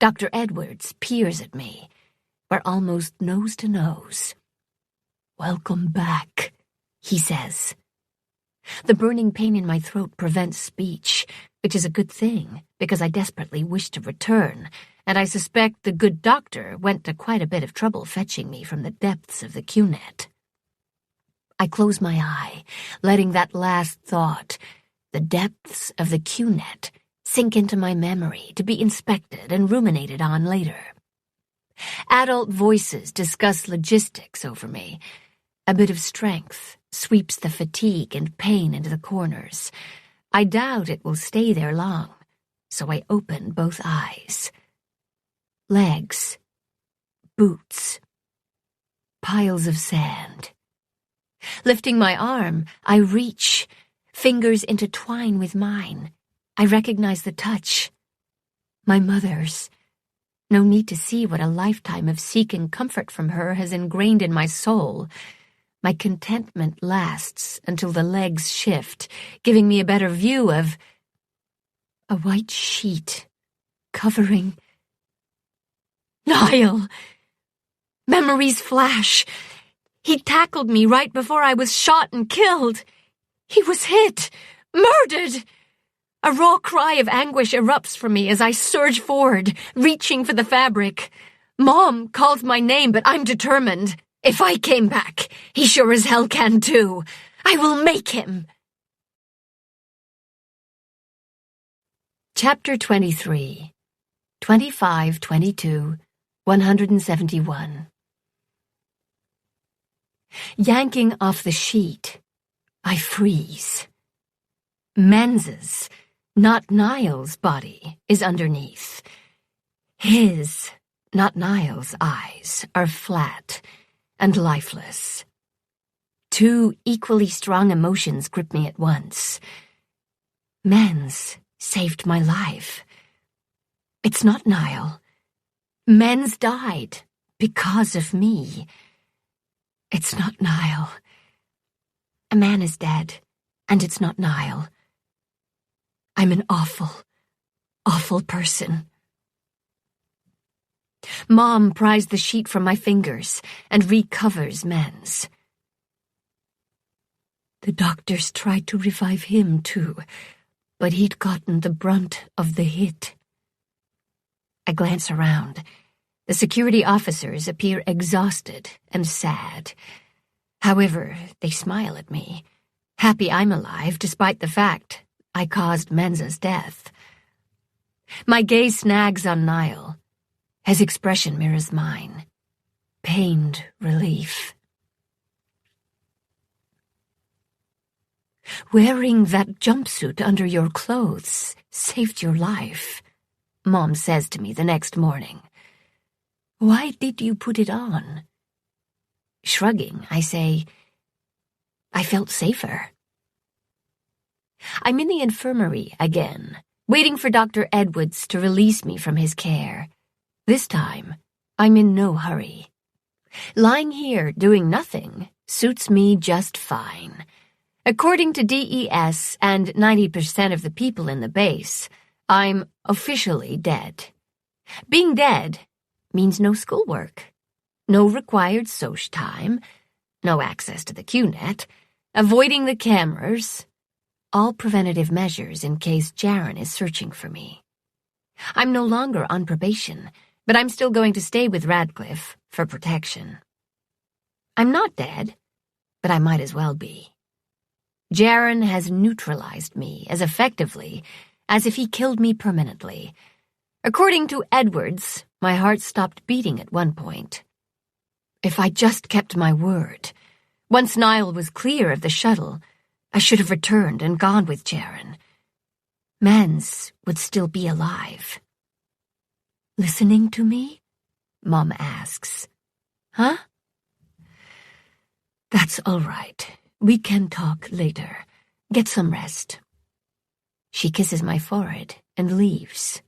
Dr. Edwards peers at me. We're almost nose to nose. Welcome back, he says. The burning pain in my throat prevents speech, which is a good thing, because I desperately wish to return, and I suspect the good doctor went to quite a bit of trouble fetching me from the depths of the Q-net. I close my eye, letting that last thought, the depths of the Q-net, sink into my memory to be inspected and ruminated on later. Adult voices discuss logistics over me. A bit of strength sweeps the fatigue and pain into the corners. I doubt it will stay there long, so I open both eyes. Legs, boots, piles of sand. Lifting my arm, I reach, fingers intertwine with mine. I recognize the touch. My mother's. No need to see what a lifetime of seeking comfort from her has ingrained in my soul. My contentment lasts until the legs shift, giving me a better view of a white sheet covering Niall. Memories flash. He tackled me right before I was shot and killed. He was hit, murdered. A raw cry of anguish erupts from me as I surge forward, reaching for the fabric. Mom calls my name, but I'm determined. If I came back, he sure as hell can too. I will make him. Chapter 23, 25-22, 171. Yanking off the sheet, I freeze. Menz's, not Niall's body, is underneath. His, not Niall's eyes, are flat and lifeless. Two equally strong emotions grip me at once. Menz saved my life. It's not Niall. Menz died because of me. It's not Niall. A man is dead, and it's not Niall. I'm an awful, awful person. Mom pries the sheet from my fingers and recovers Menz. The doctors tried to revive him too, but he'd gotten the brunt of the hit. I glance around. The security officers appear exhausted and sad. However, they smile at me, happy I'm alive despite the fact I caused Menz's death. My gaze snags on Niall. His expression mirrors mine. Pained relief. Wearing that jumpsuit under your clothes saved your life, Mom says to me the next morning. Why did you put it on? Shrugging, I say, I felt safer. I'm in the infirmary again, waiting for Dr. Edwards to release me from his care. This time, I'm in no hurry. Lying here doing nothing suits me just fine. According to DES and 90% of the people in the base, I'm officially dead. Being dead means no schoolwork, no required soc time, no access to the QNet, avoiding the cameras, all preventative measures in case Jaren is searching for me. I'm no longer on probation, but I'm still going to stay with Radcliffe for protection. I'm not dead, but I might as well be. Jaren has neutralized me as effectively as if he killed me permanently. According to Edwards, my heart stopped beating at one point. If I just kept my word, once Niall was clear of the shuttle, I should have returned and gone with Jaren. Mans would still be alive. Listening to me? Mom asks. Huh? That's all right. We can talk later. Get some rest. She kisses my forehead and leaves.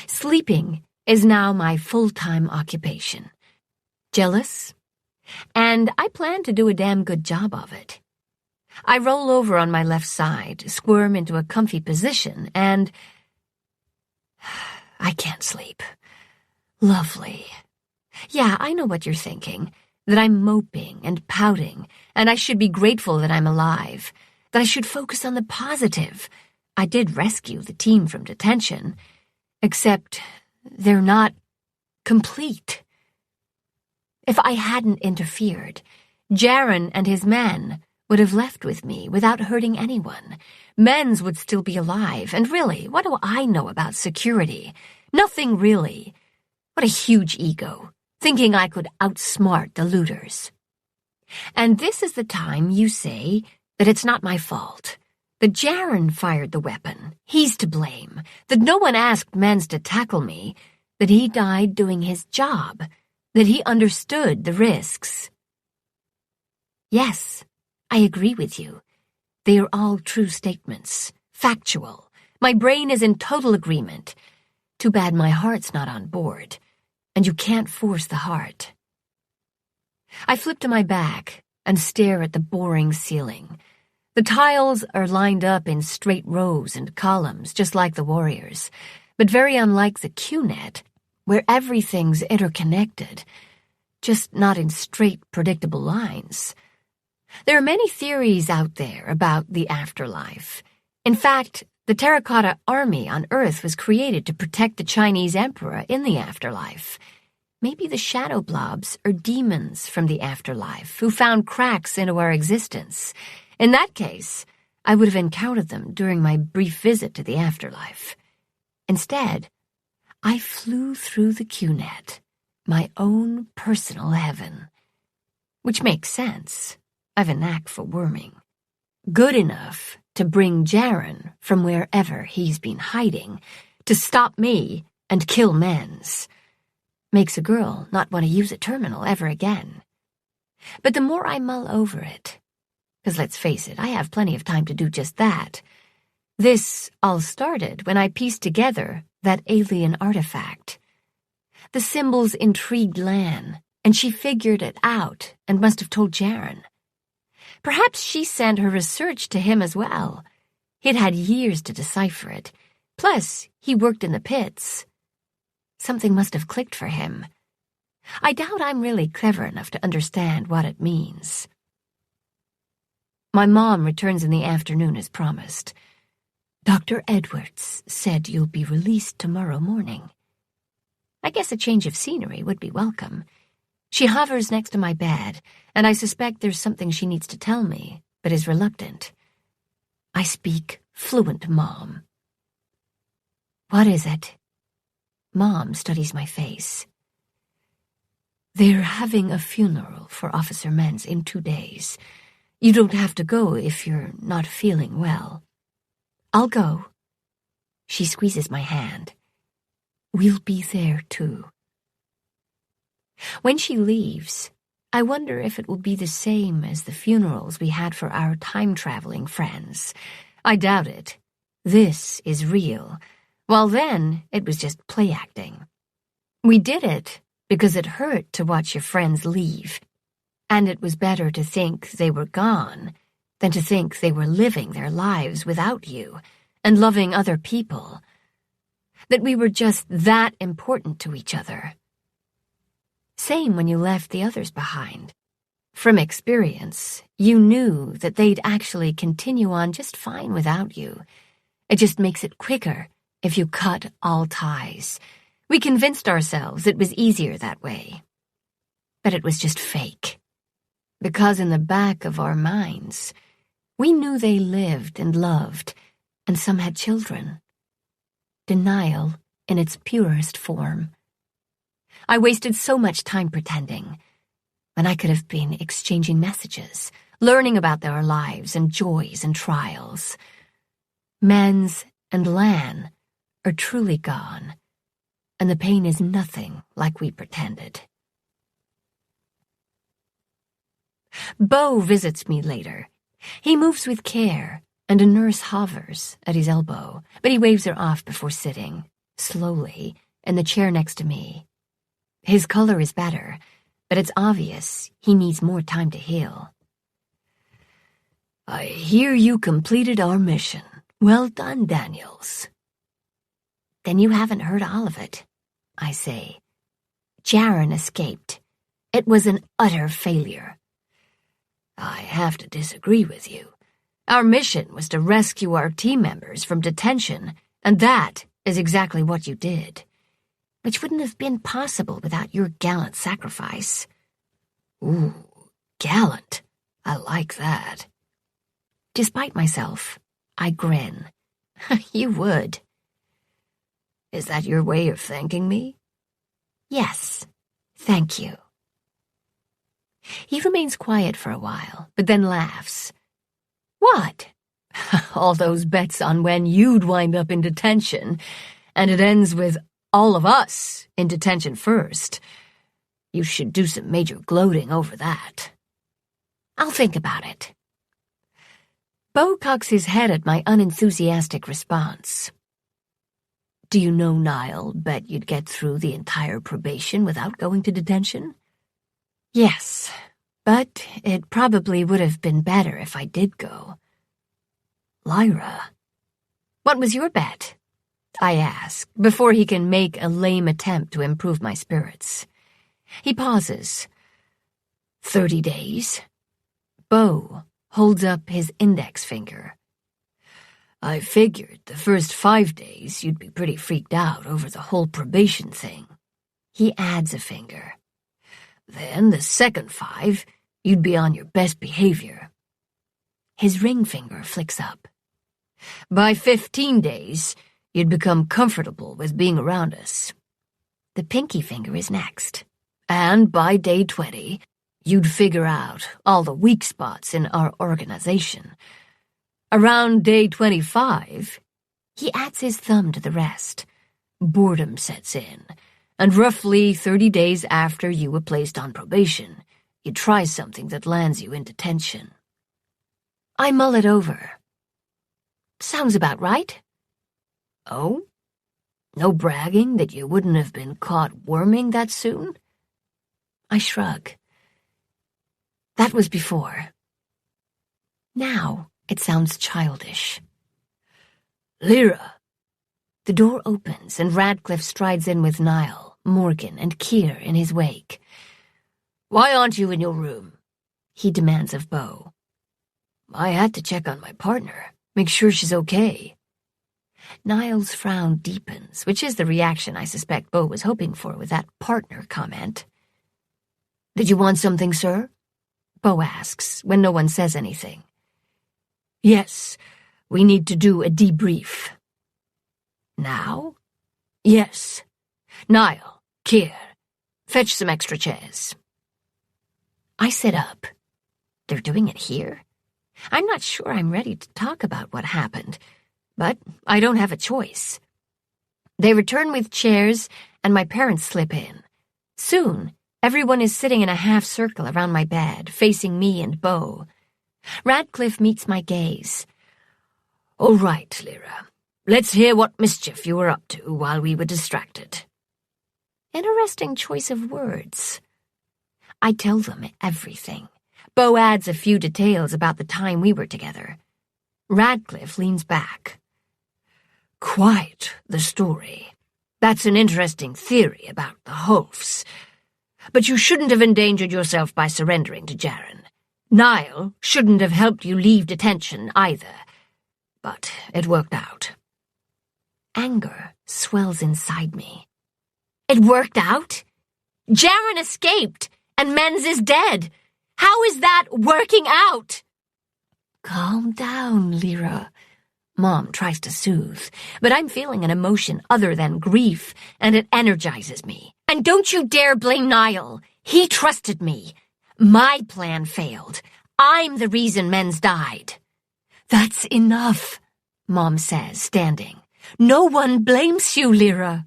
Sleeping is now my full-time occupation. Jealous? And I plan to do a damn good job of it. I roll over on my left side, squirm into a comfy position, and I can't sleep. Lovely. Yeah, I know what you're thinking. That I'm moping and pouting, and I should be grateful that I'm alive, that I should focus on the positive. I did rescue the team from detention, except they're not complete. If I hadn't interfered, Jaren and his men would have left with me without hurting anyone. Mens would still be alive, and really, what do I know about security? Nothing really. What a huge ego. Thinking I could outsmart the looters. And this is the time you say that it's not my fault, that Jaren fired the weapon, he's to blame, that no one asked Mens to tackle me, that he died doing his job, that he understood the risks. Yes, I agree with you. They are all true statements, factual. My brain is in total agreement. Too bad my heart's not on board. And you can't force the heart. I flip to my back and stare at the boring ceiling. The tiles are lined up in straight rows and columns, just like the Warriors, but very unlike the QNet, where everything's interconnected, just not in straight, predictable lines. There are many theories out there about the afterlife. In fact, the Terra Cotta army on Earth was created to protect the Chinese emperor in the afterlife. Maybe the shadow blobs are demons from the afterlife who found cracks into our existence. In that case, I would have encountered them during my brief visit to the afterlife. Instead, I flew through the QNet, my own personal heaven. Which makes sense. I've a knack for worming. Good enough to bring Jaren from wherever he's been hiding, to stop me and kill Mens. Makes a girl not want to use a terminal ever again. But the more I mull over it, because let's face it, I have plenty of time to do just that. This all started when I pieced together that alien artifact. The symbols intrigued Lan, and she figured it out and must have told Jaren. Perhaps she sent her research to him as well. He'd had years to decipher it. Plus, he worked in the pits. Something must have clicked for him. I doubt I'm really clever enough to understand what it means. My mom returns in the afternoon as promised. Dr. Edwards said you'll be released tomorrow morning. I guess a change of scenery would be welcome. She hovers next to my bed, and I suspect there's something she needs to tell me, but is reluctant. I speak fluent Mom. What is it? Mom studies my face. They're having a funeral for Officer Mens in 2 days. You don't have to go if you're not feeling well. I'll go. She squeezes my hand. We'll be there, too. When she leaves, I wonder if it will be the same as the funerals we had for our time-traveling friends. I doubt it. This is real, while then it was just play acting. We did it because it hurt to watch your friends leave, and it was better to think they were gone than to think they were living their lives without you and loving other people, that we were just that important to each other. Same when you left the others behind. From experience, you knew that they'd actually continue on just fine without you. It just makes it quicker if you cut all ties. We convinced ourselves it was easier that way. But it was just fake. Because in the back of our minds, we knew they lived and loved, and some had children. Denial in its purest form. I wasted so much time pretending, when I could have been exchanging messages, learning about their lives and joys and trials. Mens and Lan are truly gone, and the pain is nothing like we pretended. Bo visits me later. He moves with care, and a nurse hovers at his elbow, but he waves her off before sitting, slowly, in the chair next to me. His color is better, but it's obvious he needs more time to heal. I hear you completed our mission. Well done, Daniels. Then you haven't heard all of it, I say. Jaren escaped. It was an utter failure. I have to disagree with you. Our mission was to rescue our team members from detention, and that is exactly what you did. Which wouldn't have been possible without your gallant sacrifice. Ooh, gallant. I like that. Despite myself, I grin. You would. Is that your way of thanking me? Yes, thank you. He remains quiet for a while, but then laughs. What? All those bets on when you'd wind up in detention, and it ends with all of us in detention first. You should do some major gloating over that. I'll think about it. Bo cocks his head at my unenthusiastic response. Do you know Niall bet you'd get through the entire probation without going to detention? Yes, but it probably would have been better if I did go. Lyra, what was your bet? I ask, before he can make a lame attempt to improve my spirits. He pauses. 30 days. Bo holds up his index finger. I figured the first 5 days you'd be pretty freaked out over the whole probation thing. He adds a finger. Then the second 5, you'd be on your best behavior. His ring finger flicks up. By 15 days, you'd become comfortable with being around us. The pinky finger is next. And by day 20, you'd figure out all the weak spots in our organization. Around day 25, he adds his thumb to the rest. Boredom sets in, and roughly 30 days after you were placed on probation, you try something that lands you in detention. I mull it over. Sounds about right. Oh? No bragging that you wouldn't have been caught worming that soon? I shrug. That was before. Now it sounds childish. Lyra. The door opens and Radcliffe strides in with Niall, Morgan, and Keir in his wake. Why aren't you in your room? He demands of Bo. I had to check on my partner, make sure she's okay. Niall's frown deepens, which is the reaction I suspect Bo was hoping for with that partner comment. Did you want something, sir? Bo asks, when no one says anything. Yes, we need to do a debrief. Now? Yes. Niall, Keir, fetch some extra chairs. I sit up. They're doing it here? I'm not sure I'm ready to talk about what happened, but I don't have a choice. They return with chairs, and my parents slip in. Soon, everyone is sitting in a half-circle around my bed, facing me and Bo. Radcliffe meets my gaze. "All right, Lyra. Let's hear what mischief you were up to while we were distracted." Interesting choice of words. I tell them everything. Bo adds a few details about the time we were together. Radcliffe leans back. "Quite the story. That's an interesting theory about the Hofs. But you shouldn't have endangered yourself by surrendering to Jaren. Niall shouldn't have helped you leave detention either. But it worked out." Anger swells inside me. It worked out? Jaren escaped, and Menz is dead. How is that working out? Calm down, Lyra. Mom tries to soothe, but I'm feeling an emotion other than grief, and it energizes me. And don't you dare blame Niall. He trusted me. My plan failed. I'm the reason Menz died. That's enough, Mom says, standing. No one blames you, Lyra.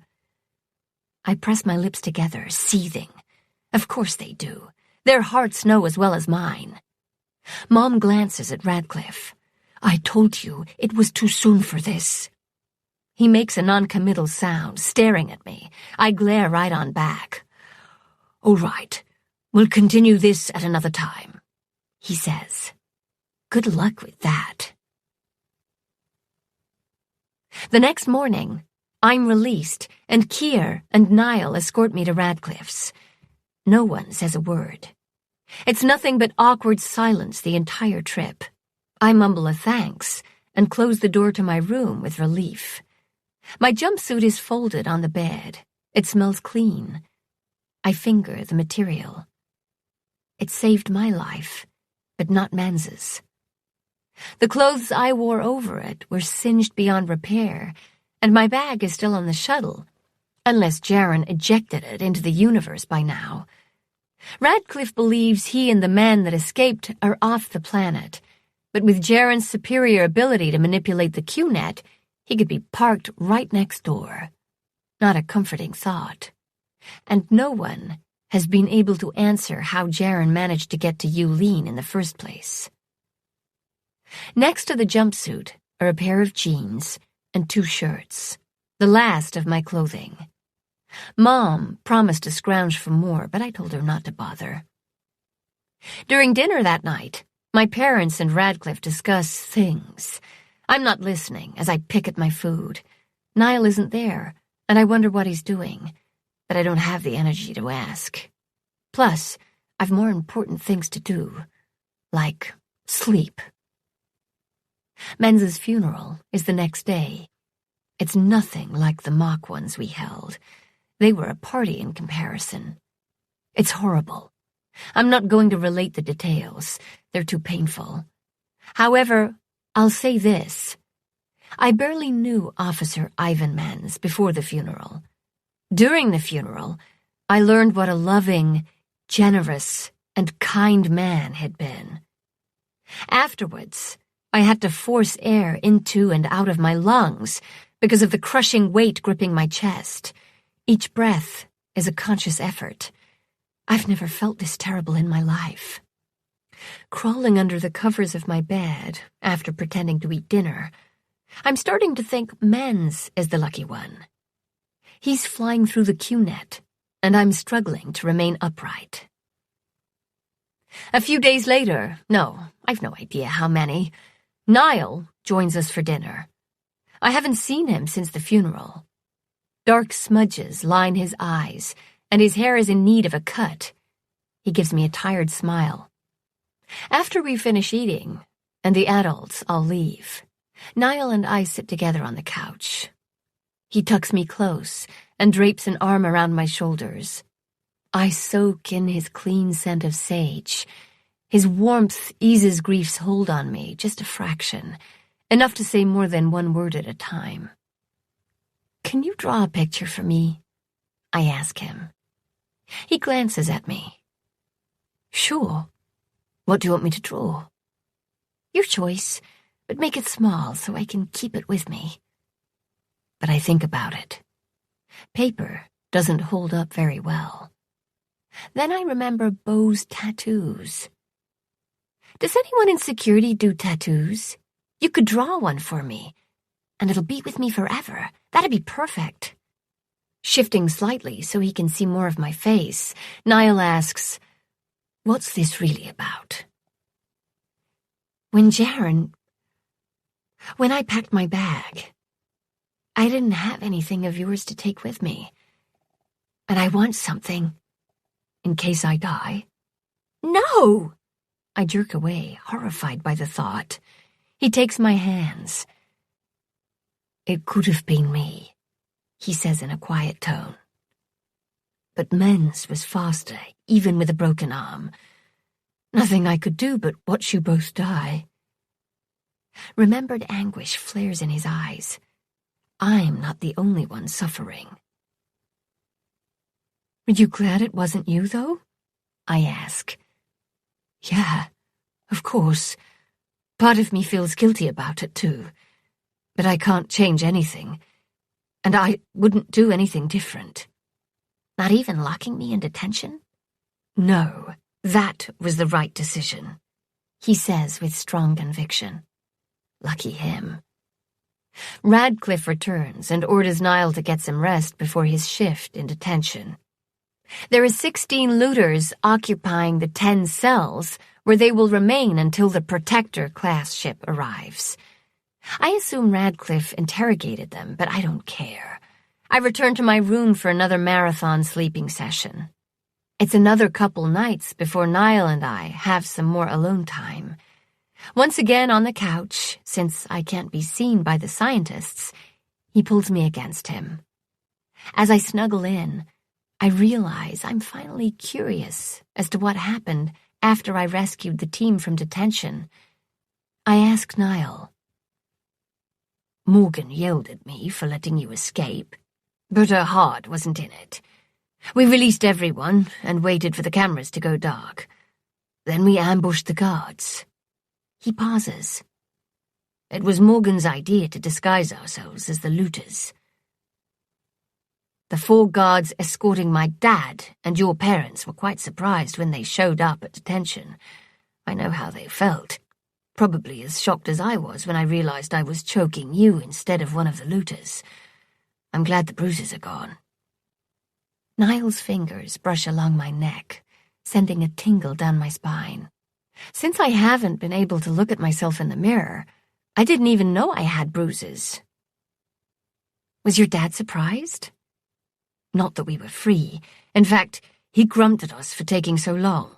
I press my lips together, seething. Of course they do. Their hearts know as well as mine. Mom glances at Radcliffe. I told you it was too soon for this. He makes a non-committal sound, staring at me. I glare right on back. All right, we'll continue this at another time, he says. Good luck with that. The next morning, I'm released, and Keir and Niall escort me to Radcliffe's. No one says a word. It's nothing but awkward silence the entire trip. I mumble a thanks and close the door to my room with relief. My jumpsuit is folded on the bed. It smells clean. I finger the material. It saved my life, but not Menz's. The clothes I wore over it were singed beyond repair, and my bag is still on the shuttle, unless Jaren ejected it into the universe by now. Radcliffe believes he and the men that escaped are off the planet, but with Jaren's superior ability to manipulate the Q-net, he could be parked right next door. Not a comforting thought. And no one has been able to answer how Jaren managed to get to Yulin in the first place. Next to the jumpsuit are a pair of jeans and 2 shirts, the last of my clothing. Mom promised to scrounge for more, but I told her not to bother. During dinner that night, my parents and Radcliffe discuss things. I'm not listening as I pick at my food. Niall isn't there, and I wonder what he's doing, but I don't have the energy to ask. Plus, I've more important things to do, like sleep. Menz's funeral is the next day. It's nothing like the mock ones we held. They were a party in comparison. It's horrible. I'm not going to relate the details. They're too painful. However, I'll say this. I barely knew Officer Ivan Menz before the funeral. During the funeral, I learned what a loving, generous, and kind man had been. Afterwards, I had to force air into and out of my lungs because of the crushing weight gripping my chest. Each breath is a conscious effort. I've never felt this terrible in my life. Crawling under the covers of my bed after pretending to eat dinner, I'm starting to think Menz is the lucky one. He's flying through the Q-net, and I'm struggling to remain upright. A few days later, no, I've no idea how many, Niall joins us for dinner. I haven't seen him since the funeral. Dark smudges line his eyes, and his hair is in need of a cut. He gives me a tired smile. After we finish eating, and the adults all leave, Niall and I sit together on the couch. He tucks me close and drapes an arm around my shoulders. I soak in his clean scent of sage. His warmth eases grief's hold on me, just a fraction, enough to say more than one word at a time. Can you draw a picture for me? I ask him. He glances at me. Sure. What do you want me to draw? Your choice, but make it small so I can keep it with me. But I think about it. Paper doesn't hold up very well. Then I remember Beau's tattoos. Does anyone in security do tattoos? You could draw one for me, and it'll be with me forever. That'd be perfect. Shifting slightly so he can see more of my face, Niall asks, "What's this really about?" When I packed my bag, I didn't have anything of yours to take with me. And I want something, in case I die. No! I jerk away, horrified by the thought. He takes my hands. It could have been me, he says in a quiet tone. But Men's was faster, even with a broken arm. Nothing I could do but watch you both die. Remembered anguish flares in his eyes. I'm not the only one suffering. Are you glad it wasn't you, though? I ask. Yeah, of course. Part of me feels guilty about it, too. But I can't change anything. And I wouldn't do anything different. Not even locking me in detention? No, that was the right decision, he says with strong conviction. Lucky him. Radcliffe returns and orders Niall to get some rest before his shift in detention. There are 16 looters occupying the 10 cells where they will remain until the Protector-class ship arrives. I assume Radcliffe interrogated them, but I don't care. I return to my room for another marathon sleeping session. It's another couple nights before Niall and I have some more alone time. Once again on the couch, since I can't be seen by the scientists, he pulls me against him. As I snuggle in, I realize I'm finally curious as to what happened after I rescued the team from detention. I ask Niall. Morgan yelled at me for letting you escape, but her heart wasn't in it. We released everyone and waited for the cameras to go dark. Then we ambushed the guards. He pauses. It was Morgan's idea to disguise ourselves as the looters. The 4 guards escorting my dad and your parents were quite surprised when they showed up at detention. I know how they felt. Probably as shocked as I was when I realized I was choking you instead of one of the looters. I'm glad the bruises are gone. Niall's fingers brush along my neck, sending a tingle down my spine. Since I haven't been able to look at myself in the mirror, I didn't even know I had bruises. Was your dad surprised? Not that we were free. In fact, he grumped at us for taking so long.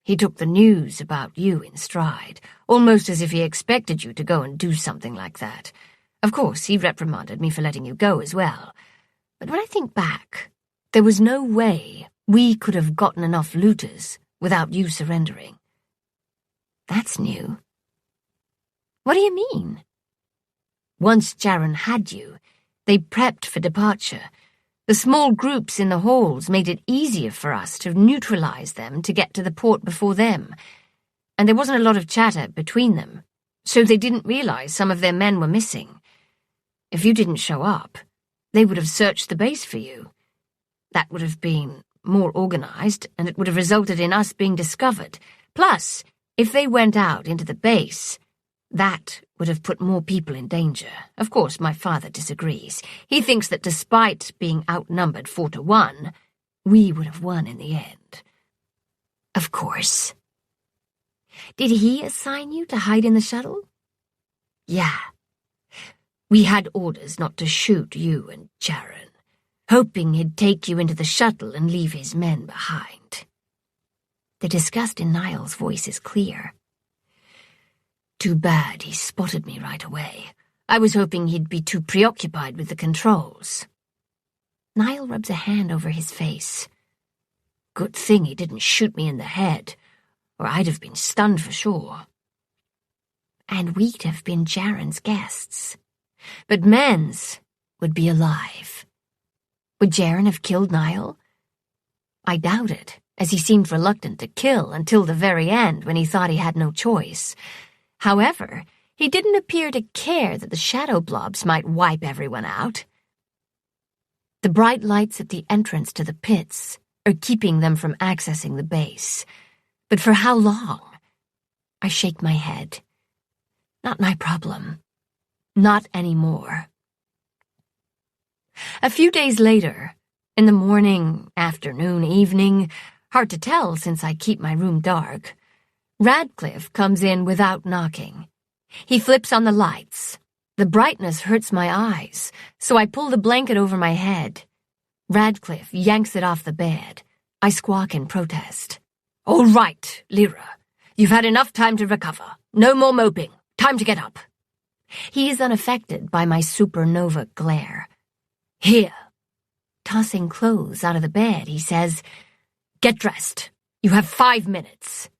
He took the news about you in stride, almost as if he expected you to go and do something like that. Of course, he reprimanded me for letting you go as well. But when I think back, there was no way we could have gotten enough looters without you surrendering. That's new. What do you mean? Once Jaren had you, they prepped for departure. The small groups in the halls made it easier for us to neutralize them to get to the port before them. And there wasn't a lot of chatter between them, so they didn't realize some of their men were missing. If you didn't show up, they would have searched the base for you. That would have been more organized, and it would have resulted in us being discovered. Plus, if they went out into the base, that would have put more people in danger. Of course, my father disagrees. He thinks that despite being outnumbered 4-1, we would have won in the end. Of course. Did he assign you to hide in the shuttle? Yeah. We had orders not to shoot you and Jaren, hoping he'd take you into the shuttle and leave his men behind. The disgust in Niall's voice is clear. Too bad he spotted me right away. I was hoping he'd be too preoccupied with the controls. Niall rubs a hand over his face. Good thing he didn't shoot me in the head, or I'd have been stunned for sure. And we'd have been Jaren's guests. But Men's would be alive. Would Jaren have killed Niall? I doubt it, as he seemed reluctant to kill until the very end when he thought he had no choice. However, he didn't appear to care that the shadow blobs might wipe everyone out. The bright lights at the entrance to the pits are keeping them from accessing the base. But for how long? I shake my head. Not my problem. Not anymore. A few days later, in the morning, afternoon, evening, hard to tell since I keep my room dark, Radcliffe comes in without knocking. He flips on the lights. The brightness hurts my eyes, so I pull the blanket over my head. Radcliffe yanks it off the bed. I squawk in protest. "All right, Lyra. You've had enough time to recover. No more moping. Time to get up." He is unaffected by my supernova glare. "Here." Tossing clothes out of the bed, he says, "Get dressed. You have 5 minutes."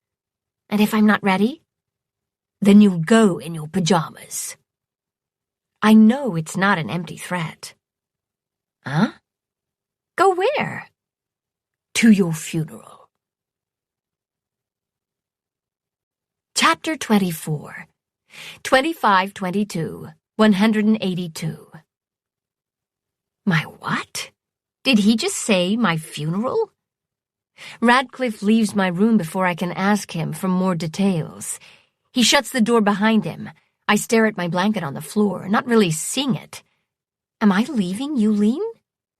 "And if I'm not ready?" "Then you'll go in your pajamas." I know it's not an empty threat. "Huh? Go where?" "To your funeral." Chapter 24. 2522, 182. My what? Did he just say my funeral? Radcliffe leaves my room before I can ask him for more details. He shuts the door behind him. I stare at my blanket on the floor, not really seeing it. Am I leaving Yulin?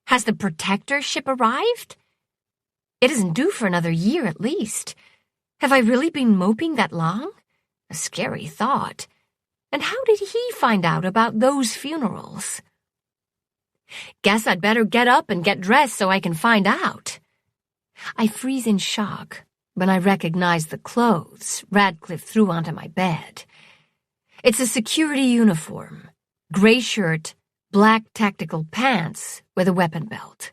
Has the protector ship arrived? It isn't due for another year at least. Have I really been moping that long? A scary thought. And how did he find out about those funerals? Guess I'd better get up and get dressed so I can find out. I freeze in shock when I recognize the clothes Radcliffe threw onto my bed. It's a security uniform, gray shirt, black tactical pants with a weapon belt.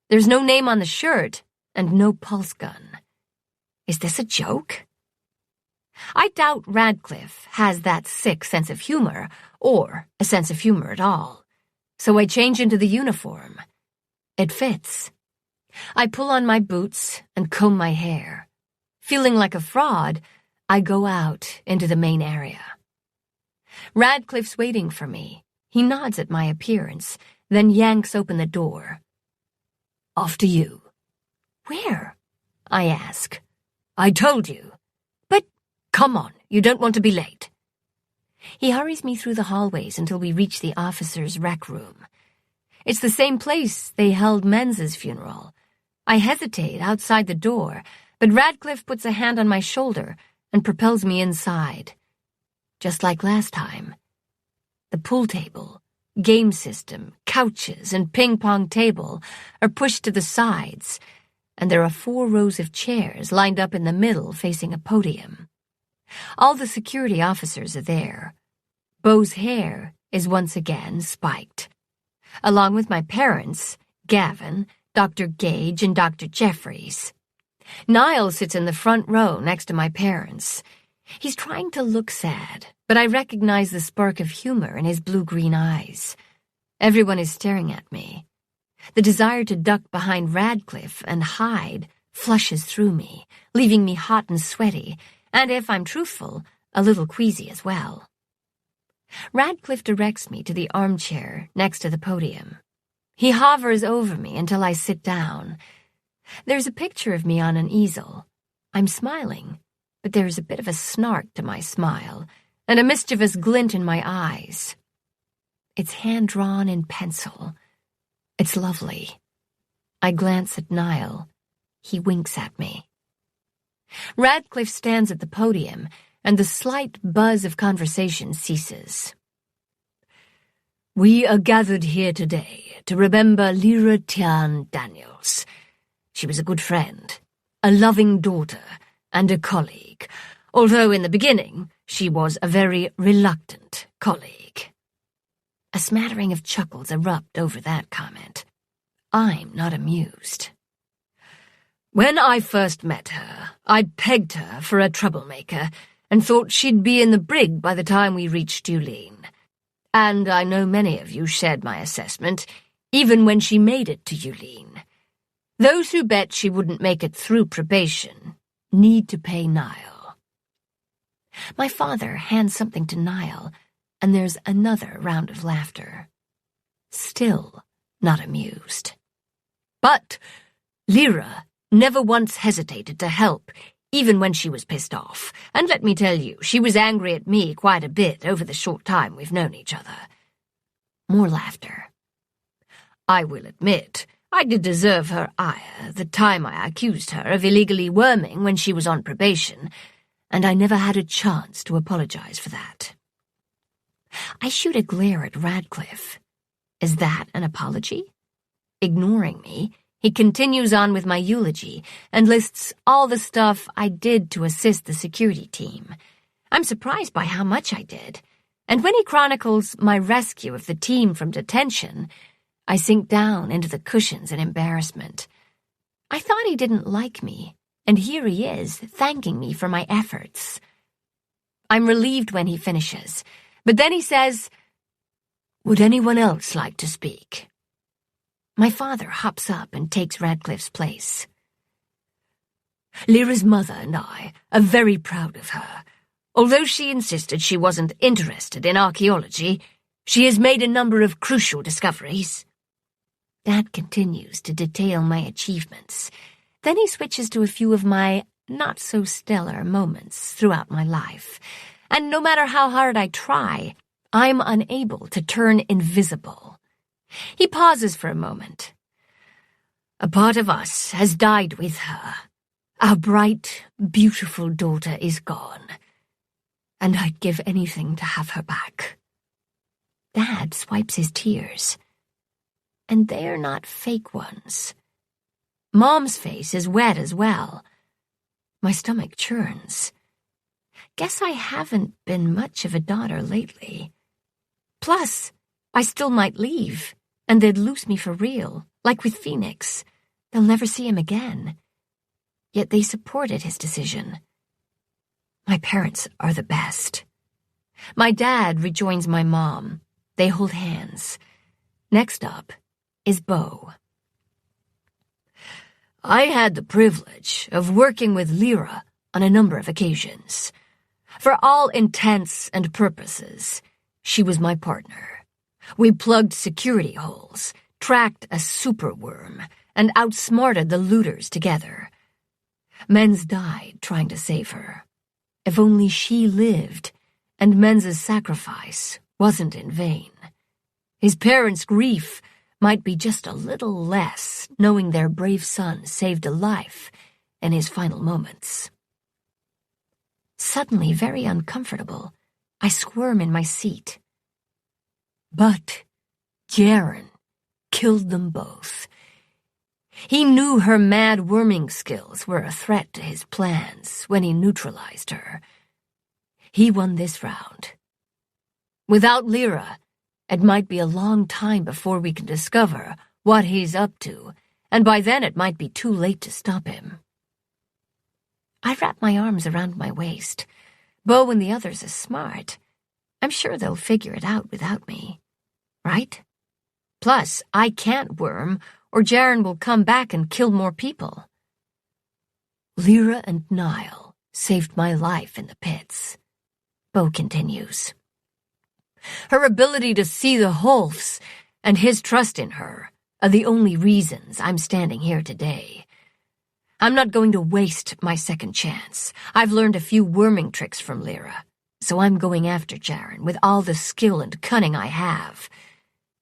There's no name on the shirt and no pulse gun. Is this a joke? I doubt Radcliffe has that sick sense of humor, or a sense of humor at all. So I change into the uniform. It fits. I pull on my boots and comb my hair. Feeling like a fraud, I go out into the main area. Radcliffe's waiting for me. He nods at my appearance, then yanks open the door. "After you." "Where?" I ask. "I told you. But come on, you don't want to be late." He hurries me through the hallways until we reach the officers' rec room. It's the same place they held Menz's funeral. I hesitate outside the door, but Radcliffe puts a hand on my shoulder and propels me inside. Just like last time. The pool table, game system, couches, and ping-pong table are pushed to the sides, and there are 4 rows of chairs lined up in the middle facing a podium. All the security officers are there. Beau's hair is once again spiked. Along with my parents, Gavin, Dr. Gage, and Dr. Jeffries. Niall sits in the front row next to my parents. He's trying to look sad, but I recognize the spark of humor in his blue-green eyes. Everyone is staring at me. The desire to duck behind Radcliffe and hide flushes through me, leaving me hot and sweaty, and if I'm truthful, a little queasy as well. Radcliffe directs me to the armchair next to the podium. He hovers over me until I sit down. There's a picture of me on an easel. I'm smiling, but there's a bit of a snark to my smile, and a mischievous glint in my eyes. It's hand-drawn in pencil. It's lovely. I glance at Niall. He winks at me. Radcliffe stands at the podium, and the slight buzz of conversation ceases. "We are gathered here today to remember Lyra Daniels. She was a good friend, a loving daughter, and a colleague, although in the beginning she was a very reluctant colleague." A smattering of chuckles erupt over that comment. I'm not amused. "When I first met her, I pegged her for a troublemaker and thought she'd be in the brig by the time we reached Yulin. And I know many of you shared my assessment, even when she made it to Yulin. Those who bet she wouldn't make it through probation need to pay Niall." My father hands something to Niall, and there's another round of laughter. Still not amused. But Lyra never once hesitated to help, even when she was pissed off. And let me tell you, she was angry at me quite a bit over the short time we've known each other. More laughter. I will admit, I did deserve her ire the time I accused her of illegally worming when she was on probation, and I never had a chance to apologize for that. I shoot a glare at Radcliffe. Is that an apology? Ignoring me, he continues on with my eulogy and lists all the stuff I did to assist the security team. I'm surprised by how much I did, and when he chronicles my rescue of the team from detention, I sink down into the cushions in embarrassment. I thought he didn't like me, and here he is, thanking me for my efforts. I'm relieved when he finishes, but then he says, "Would anyone else like to speak?" My father hops up and takes Radcliffe's place. Lyra's mother and I are very proud of her. Although she insisted she wasn't interested in archaeology, she has made a number of crucial discoveries. Dad continues to detail my achievements. Then he switches to a few of my not-so-stellar moments throughout my life. And no matter how hard I try, I'm unable to turn invisible. He pauses for a moment. A part of us has died with her. Our bright, beautiful daughter is gone, and I'd give anything to have her back. Dad swipes his tears. And they're not fake ones. Mom's face is wet as well. My stomach churns. Guess I haven't been much of a daughter lately. Plus, I still might leave, and they'd lose me for real, like with Phoenix. They'll never see him again. Yet they supported his decision. My parents are the best. My dad rejoins my mom. They hold hands. Next up is Beau. I had the privilege of working with Lyra on a number of occasions. For all intents and purposes, she was my partner. We plugged security holes, tracked a superworm, and outsmarted the looters together. Men's died trying to save her. If only she lived, and Menz's sacrifice wasn't in vain. His parents' grief might be just a little less, knowing their brave son saved a life in his final moments. Suddenly very uncomfortable, I squirm in my seat. But Jaren killed them both. He knew her mad worming skills were a threat to his plans when he neutralized her. He won this round. Without Lyra, it might be a long time before we can discover what he's up to, and by then it might be too late to stop him. I wrap my arms around my waist. Beau and the others are smart. I'm sure they'll figure it out without me. Right? Plus, I can't worm, or Jaren will come back and kill more people. Lyra and Niall saved my life in the pits. Beau continues. Her ability to see the Holfs and his trust in her are the only reasons I'm standing here today. I'm not going to waste my second chance. I've learned a few worming tricks from Lyra, so I'm going after Jaren with all the skill and cunning I have.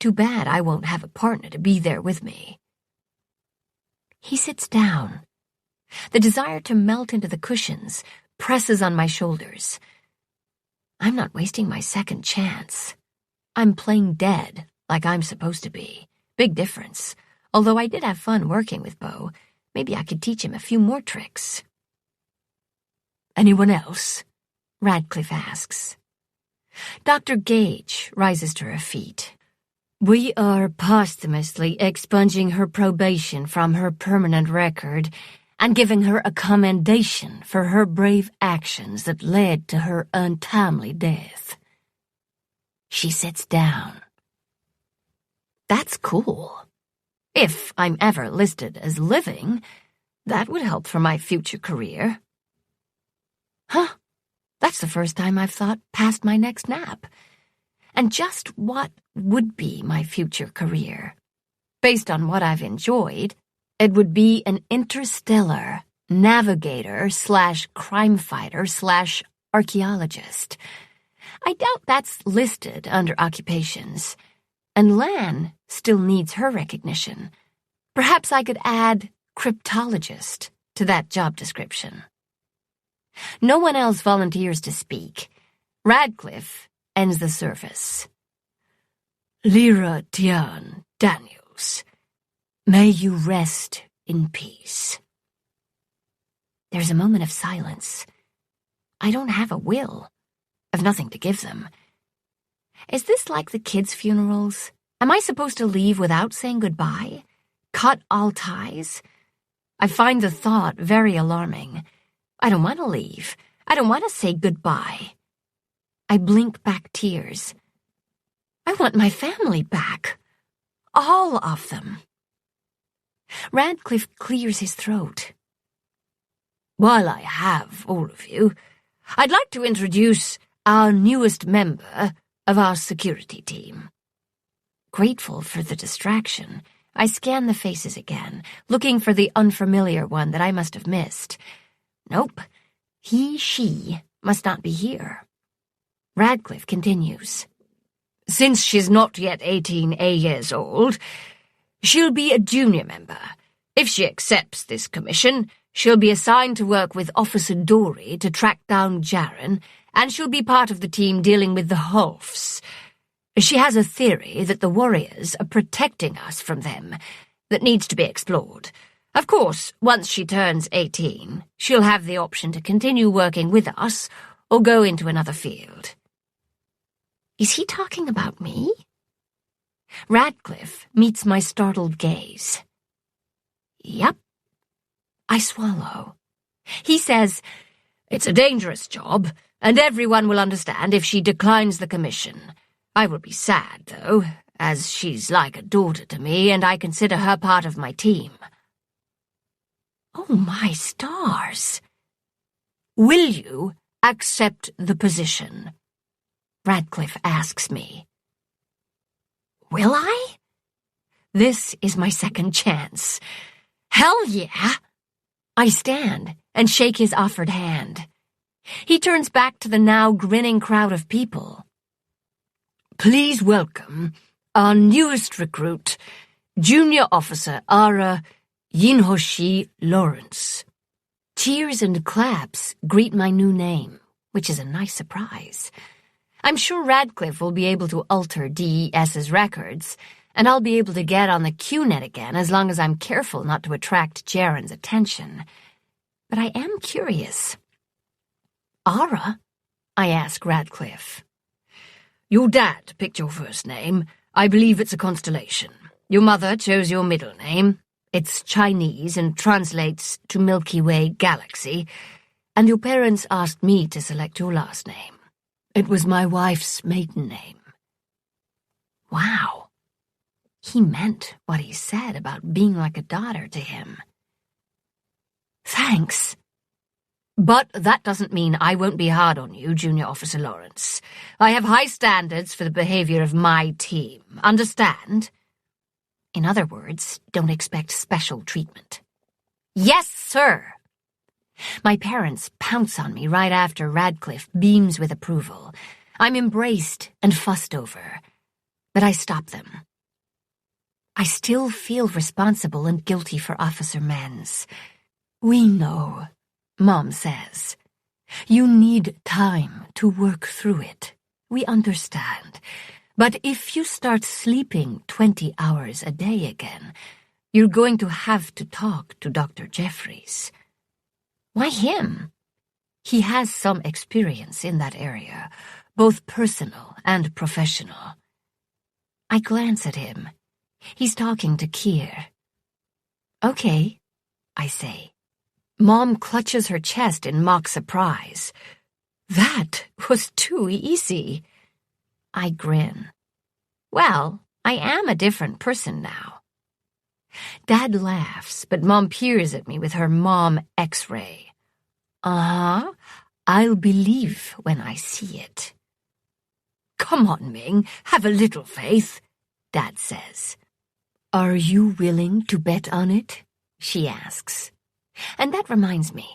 Too bad I won't have a partner to be there with me. He sits down. The desire to melt into the cushions presses on my shoulders. I'm not wasting my second chance. I'm playing dead like I'm supposed to be. Big difference. Although I did have fun working with Beau, maybe I could teach him a few more tricks. Anyone else? Radcliffe asks. Dr. Gage rises to her feet. We are posthumously expunging her probation from her permanent record and giving her a commendation for her brave actions that led to her untimely death. She sits down. That's cool. If I'm ever listed as living, that would help for my future career. Huh? That's the first time I've thought past my next nap. And just what would be my future career? Based on what I've enjoyed, it would be an interstellar navigator/crime fighter/archaeologist. I doubt that's listed under occupations, and Lan still needs her recognition. Perhaps I could add cryptologist to that job description. No one else volunteers to speak. Radcliffe ends the service. Lyra Daniels, may you rest in peace. There's a moment of silence. I don't have a will. I've nothing to give them. Is this like the kids' funerals? Am I supposed to leave without saying goodbye? Cut all ties? I find the thought very alarming. I don't want to leave. I don't want to say goodbye. I blink back tears. I want my family back. All of them. Radcliffe clears his throat. While I have all of you, I'd like to introduce our newest member of our security team. Grateful for the distraction, I scan the faces again, looking for the unfamiliar one that I must have missed. Nope, she must not be here. Radcliffe continues. Since she's not yet 18 years old, she'll be a junior member. If she accepts this commission, she'll be assigned to work with Officer Dory to track down Jaren, and she'll be part of the team dealing with the Hulfs. She has a theory that the Warriors are protecting us from them that needs to be explored. Of course, once she turns 18, she'll have the option to continue working with us or go into another field. Is he talking about me? Radcliffe meets my startled gaze. Yep. I swallow. He says, it's a dangerous job, and everyone will understand if she declines the commission. I will be sad, though, as she's like a daughter to me, and I consider her part of my team. Oh, my stars. Will you accept the position? Radcliffe asks me. Will I? This is my second chance. Hell yeah! I stand and shake his offered hand. He turns back to the now grinning crowd of people. Please welcome our newest recruit, Junior Officer Ara Yinhoshi Lawrence. Cheers and claps greet my new name, which is a nice surprise. I'm sure Radcliffe will be able to alter DES's records, and I'll be able to get on the QNet again as long as I'm careful not to attract Jaren's attention. But I am curious. Ara? I ask Radcliffe. Your dad picked your first name. I believe it's a constellation. Your mother chose your middle name. It's Chinese and translates to Milky Way Galaxy. And your parents asked me to select your last name. It was my wife's maiden name. Wow. He meant what he said about being like a daughter to him. Thanks. But that doesn't mean I won't be hard on you, Junior Officer Lawrence. I have high standards for the behavior of my team. Understand? In other words, don't expect special treatment. Yes, sir. My parents pounce on me right after Radcliffe beams with approval. I'm embraced and fussed over, but I stop them. I still feel responsible and guilty for Officer Menz. We know, Mom says. You need time to work through it. We understand. But if you start sleeping 20 hours a day again, you're going to have to talk to Dr. Jeffries. Why him? He has some experience in that area, both personal and professional. I glance at him. He's talking to Kier. Okay, I say. Mom clutches her chest in mock surprise. That was too easy. I grin. Well, I am a different person now. Dad laughs, but Mom peers at me with her mom X-ray. Uh-huh. I'll believe when I see it. Come on, Ming, have a little faith, Dad says. Are you willing to bet on it? She asks. And that reminds me.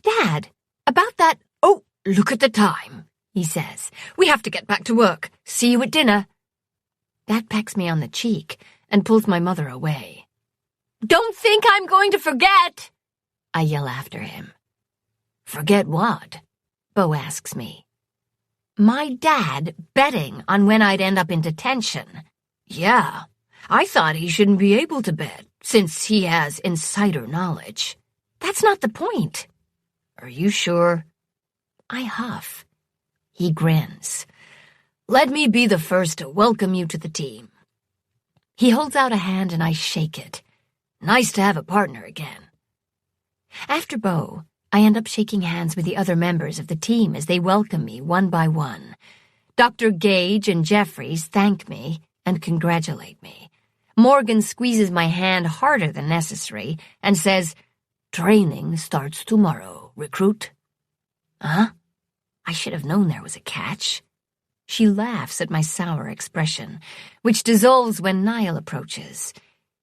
Dad, about that— Oh, look at the time, he says. We have to get back to work. See you at dinner. Dad pecks me on the cheek and pulls my mother away. Don't think I'm going to forget, I yell after him. Forget what? Bo asks me. My dad betting on when I'd end up in detention. Yeah, I thought he shouldn't be able to bet, since he has insider knowledge. That's not the point. Are you sure? I huff. He grins. Let me be the first to welcome you to the team. He holds out a hand and I shake it. Nice to have a partner again. After Bo, I end up shaking hands with the other members of the team as they welcome me one by one. Dr. Gage and Jeffries thank me and congratulate me. Morgan squeezes my hand harder than necessary and says, Training starts tomorrow, recruit. Huh? I should have known there was a catch. She laughs at my sour expression, which dissolves when Niall approaches.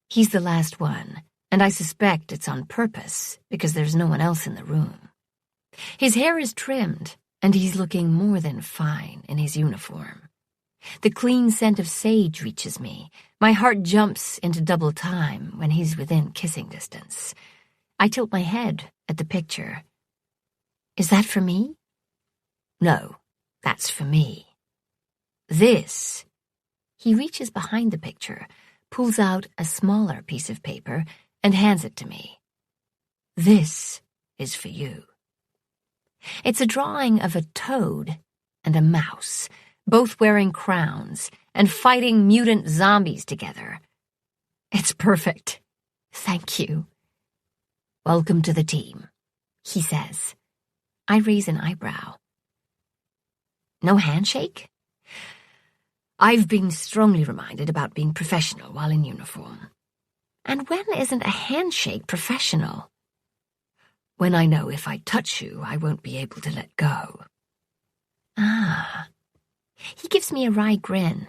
He's the last one, and I suspect it's on purpose because there's no one else in the room. His hair is trimmed, and he's looking more than fine in his uniform. The clean scent of sage reaches me. My heart jumps into double time when he's within kissing distance. I tilt my head at the picture. Is that for me? No, that's for me. This. He reaches behind the picture, pulls out a smaller piece of paper, and hands it to me. This is for you. It's a drawing of a toad and a mouse, both wearing crowns and fighting mutant zombies together. It's perfect. Thank you. Welcome to the team, he says. I raise an eyebrow. No handshake? I've been strongly reminded about being professional while in uniform. And when isn't a handshake professional? When I know if I touch you, I won't be able to let go. Ah. He gives me a wry grin.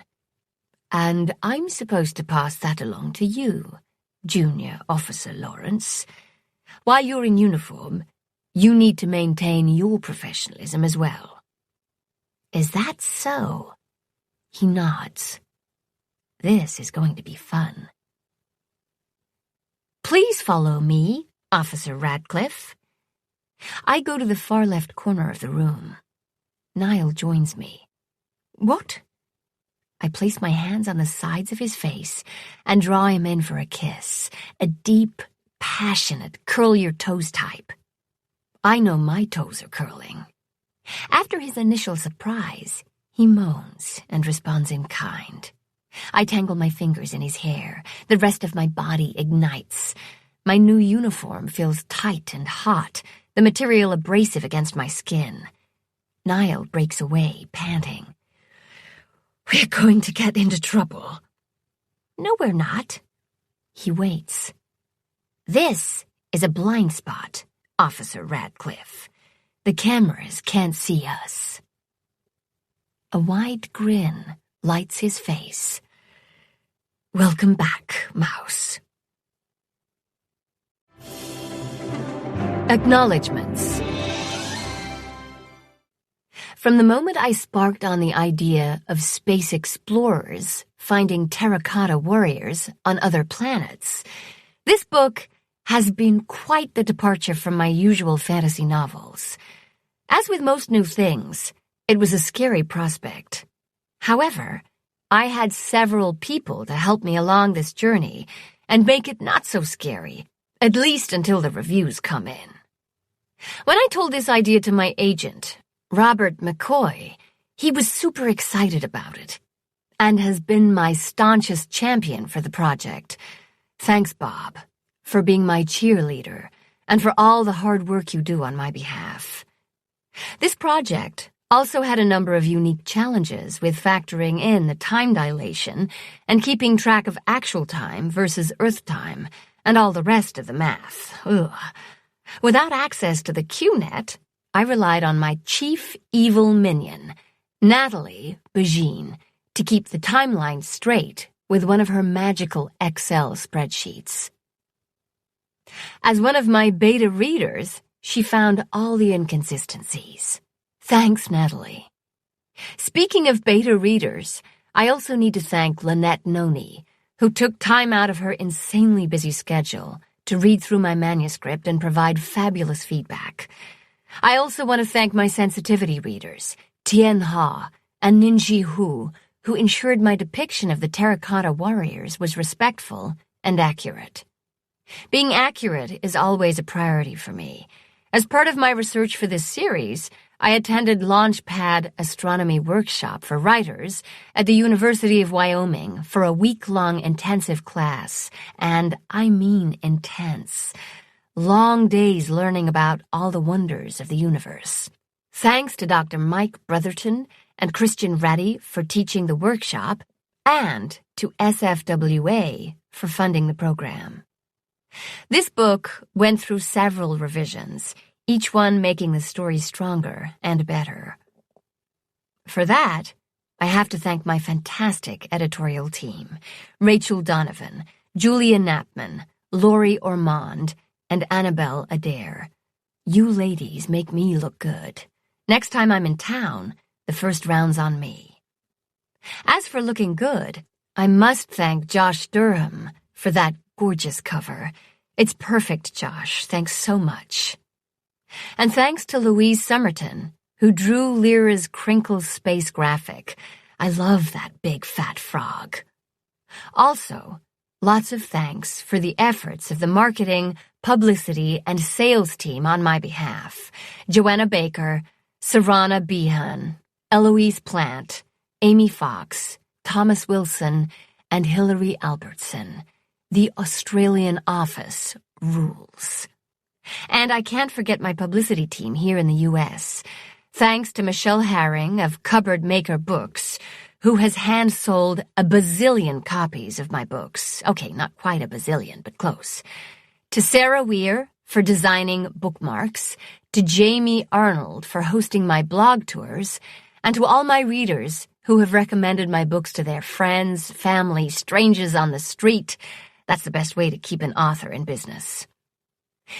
And I'm supposed to pass that along to you, Junior Officer Lawrence. While you're in uniform, you need to maintain your professionalism as well. Is that so? He nods. This is going to be fun. Please follow me, Officer Radcliffe. I go to the far left corner of the room. Niall joins me. What? I place my hands on the sides of his face and draw him in for a kiss, a deep, passionate, curl-your-toes type. I know my toes are curling. After his initial surprise, he moans and responds in kind. I tangle my fingers in his hair. The rest of my body ignites. My new uniform feels tight and hot, the material abrasive against my skin. Niall breaks away, panting. We're going to get into trouble. No, we're not. He waits. This is a blind spot, Officer Radcliffe. The cameras can't see us. A wide grin lights his face. Welcome back, Mouse. Acknowledgements. From the moment I sparked on the idea of space explorers finding Terra Cotta Warriors on other planets, this book has been quite the departure from my usual fantasy novels. As with most new things, it was a scary prospect. However, I had several people to help me along this journey and make it not so scary, at least until the reviews come in. When I told this idea to my agent, Robert McCoy, he was super excited about it and has been my staunchest champion for the project. Thanks, Bob, for being my cheerleader and for all the hard work you do on my behalf. This project also had a number of unique challenges with factoring in the time dilation and keeping track of actual time versus Earth time and all the rest of the math. Ugh. Without access to the QNet, I relied on my chief evil minion, Natalie Begine, to keep the timeline straight with one of her magical Excel spreadsheets. As one of my beta readers, she found all the inconsistencies. Thanks, Natalie. Speaking of beta readers, I also need to thank Lynette Noni, who took time out of her insanely busy schedule to read through my manuscript and provide fabulous feedback. I also want to thank my sensitivity readers, Tien Ha and Ninji Hu, who ensured my depiction of the Terra Cotta Warriors was respectful and accurate. Being accurate is always a priority for me. As part of my research for this series, I attended Launchpad Astronomy Workshop for Writers at the University of Wyoming for a week-long intensive class, and I mean intense. Long days learning about all the wonders of the universe. Thanks to Dr. Mike Brotherton and Christian Reddy for teaching the workshop, and to SFWA for funding the program. This book went through several revisions, each one making the story stronger and better. For that, I have to thank my fantastic editorial team, Rachel Donovan, Julia Knappman, Laurie Ormond, and Annabelle Adair. You ladies make me look good. Next time I'm in town, the first round's on me. As for looking good, I must thank Josh Durham for that gorgeous cover. It's perfect, Josh. Thanks so much. And thanks to Louise Somerton, who drew Lyra's crinkle space graphic. I love that big fat frog. Also, lots of thanks for the efforts of the marketing, publicity, and sales team on my behalf. Joanna Baker, Sarana Behan, Eloise Plant, Amy Fox, Thomas Wilson, and Hilary Albertson. The Australian office rules. And I can't forget my publicity team here in the U.S. Thanks to Michelle Herring of Cupboard Maker Books, who has hand-sold a bazillion copies of my books. Okay, not quite a bazillion, but close. To Sarah Weir for designing bookmarks, to Jamie Arnold for hosting my blog tours, and to all my readers who have recommended my books to their friends, family, strangers on the street. That's the best way to keep an author in business.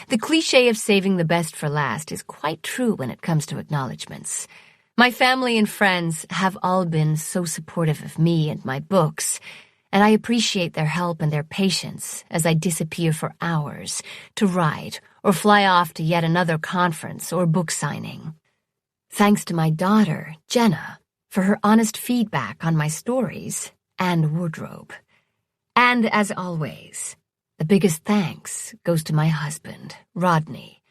The cliché of saving the best for last is quite true when it comes to acknowledgments. My family and friends have all been so supportive of me and my books, and I appreciate their help and their patience as I disappear for hours to write or fly off to yet another conference or book signing. Thanks to my daughter, Jenna, for her honest feedback on my stories and wardrobe. And as always, the biggest thanks goes to my husband, Rodney.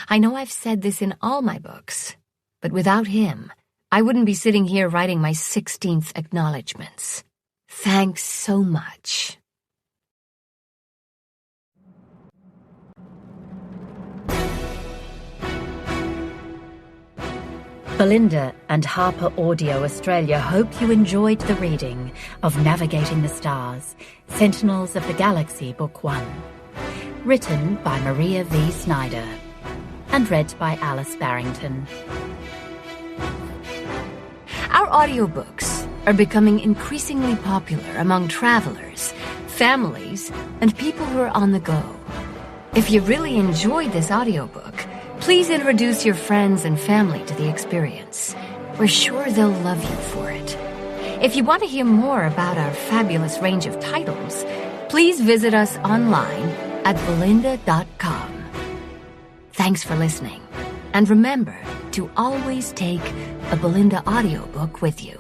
I know I've said this in all my books, but without him, I wouldn't be sitting here writing my 16th acknowledgments. Thanks so much. Belinda and Harper Audio Australia hope you enjoyed the reading of Navigating the Stars, Sentinels of the Galaxy, Book 1. Written by Maria V. Snyder and read by Alice Barrington. Our audiobooks are becoming increasingly popular among travelers, families, and people who are on the go. If you really enjoyed this audiobook, please introduce your friends and family to the experience. We're sure they'll love you for it. If you want to hear more about our fabulous range of titles, please visit us online at belinda.com. Thanks for listening, and remember to always take a Belinda audiobook with you.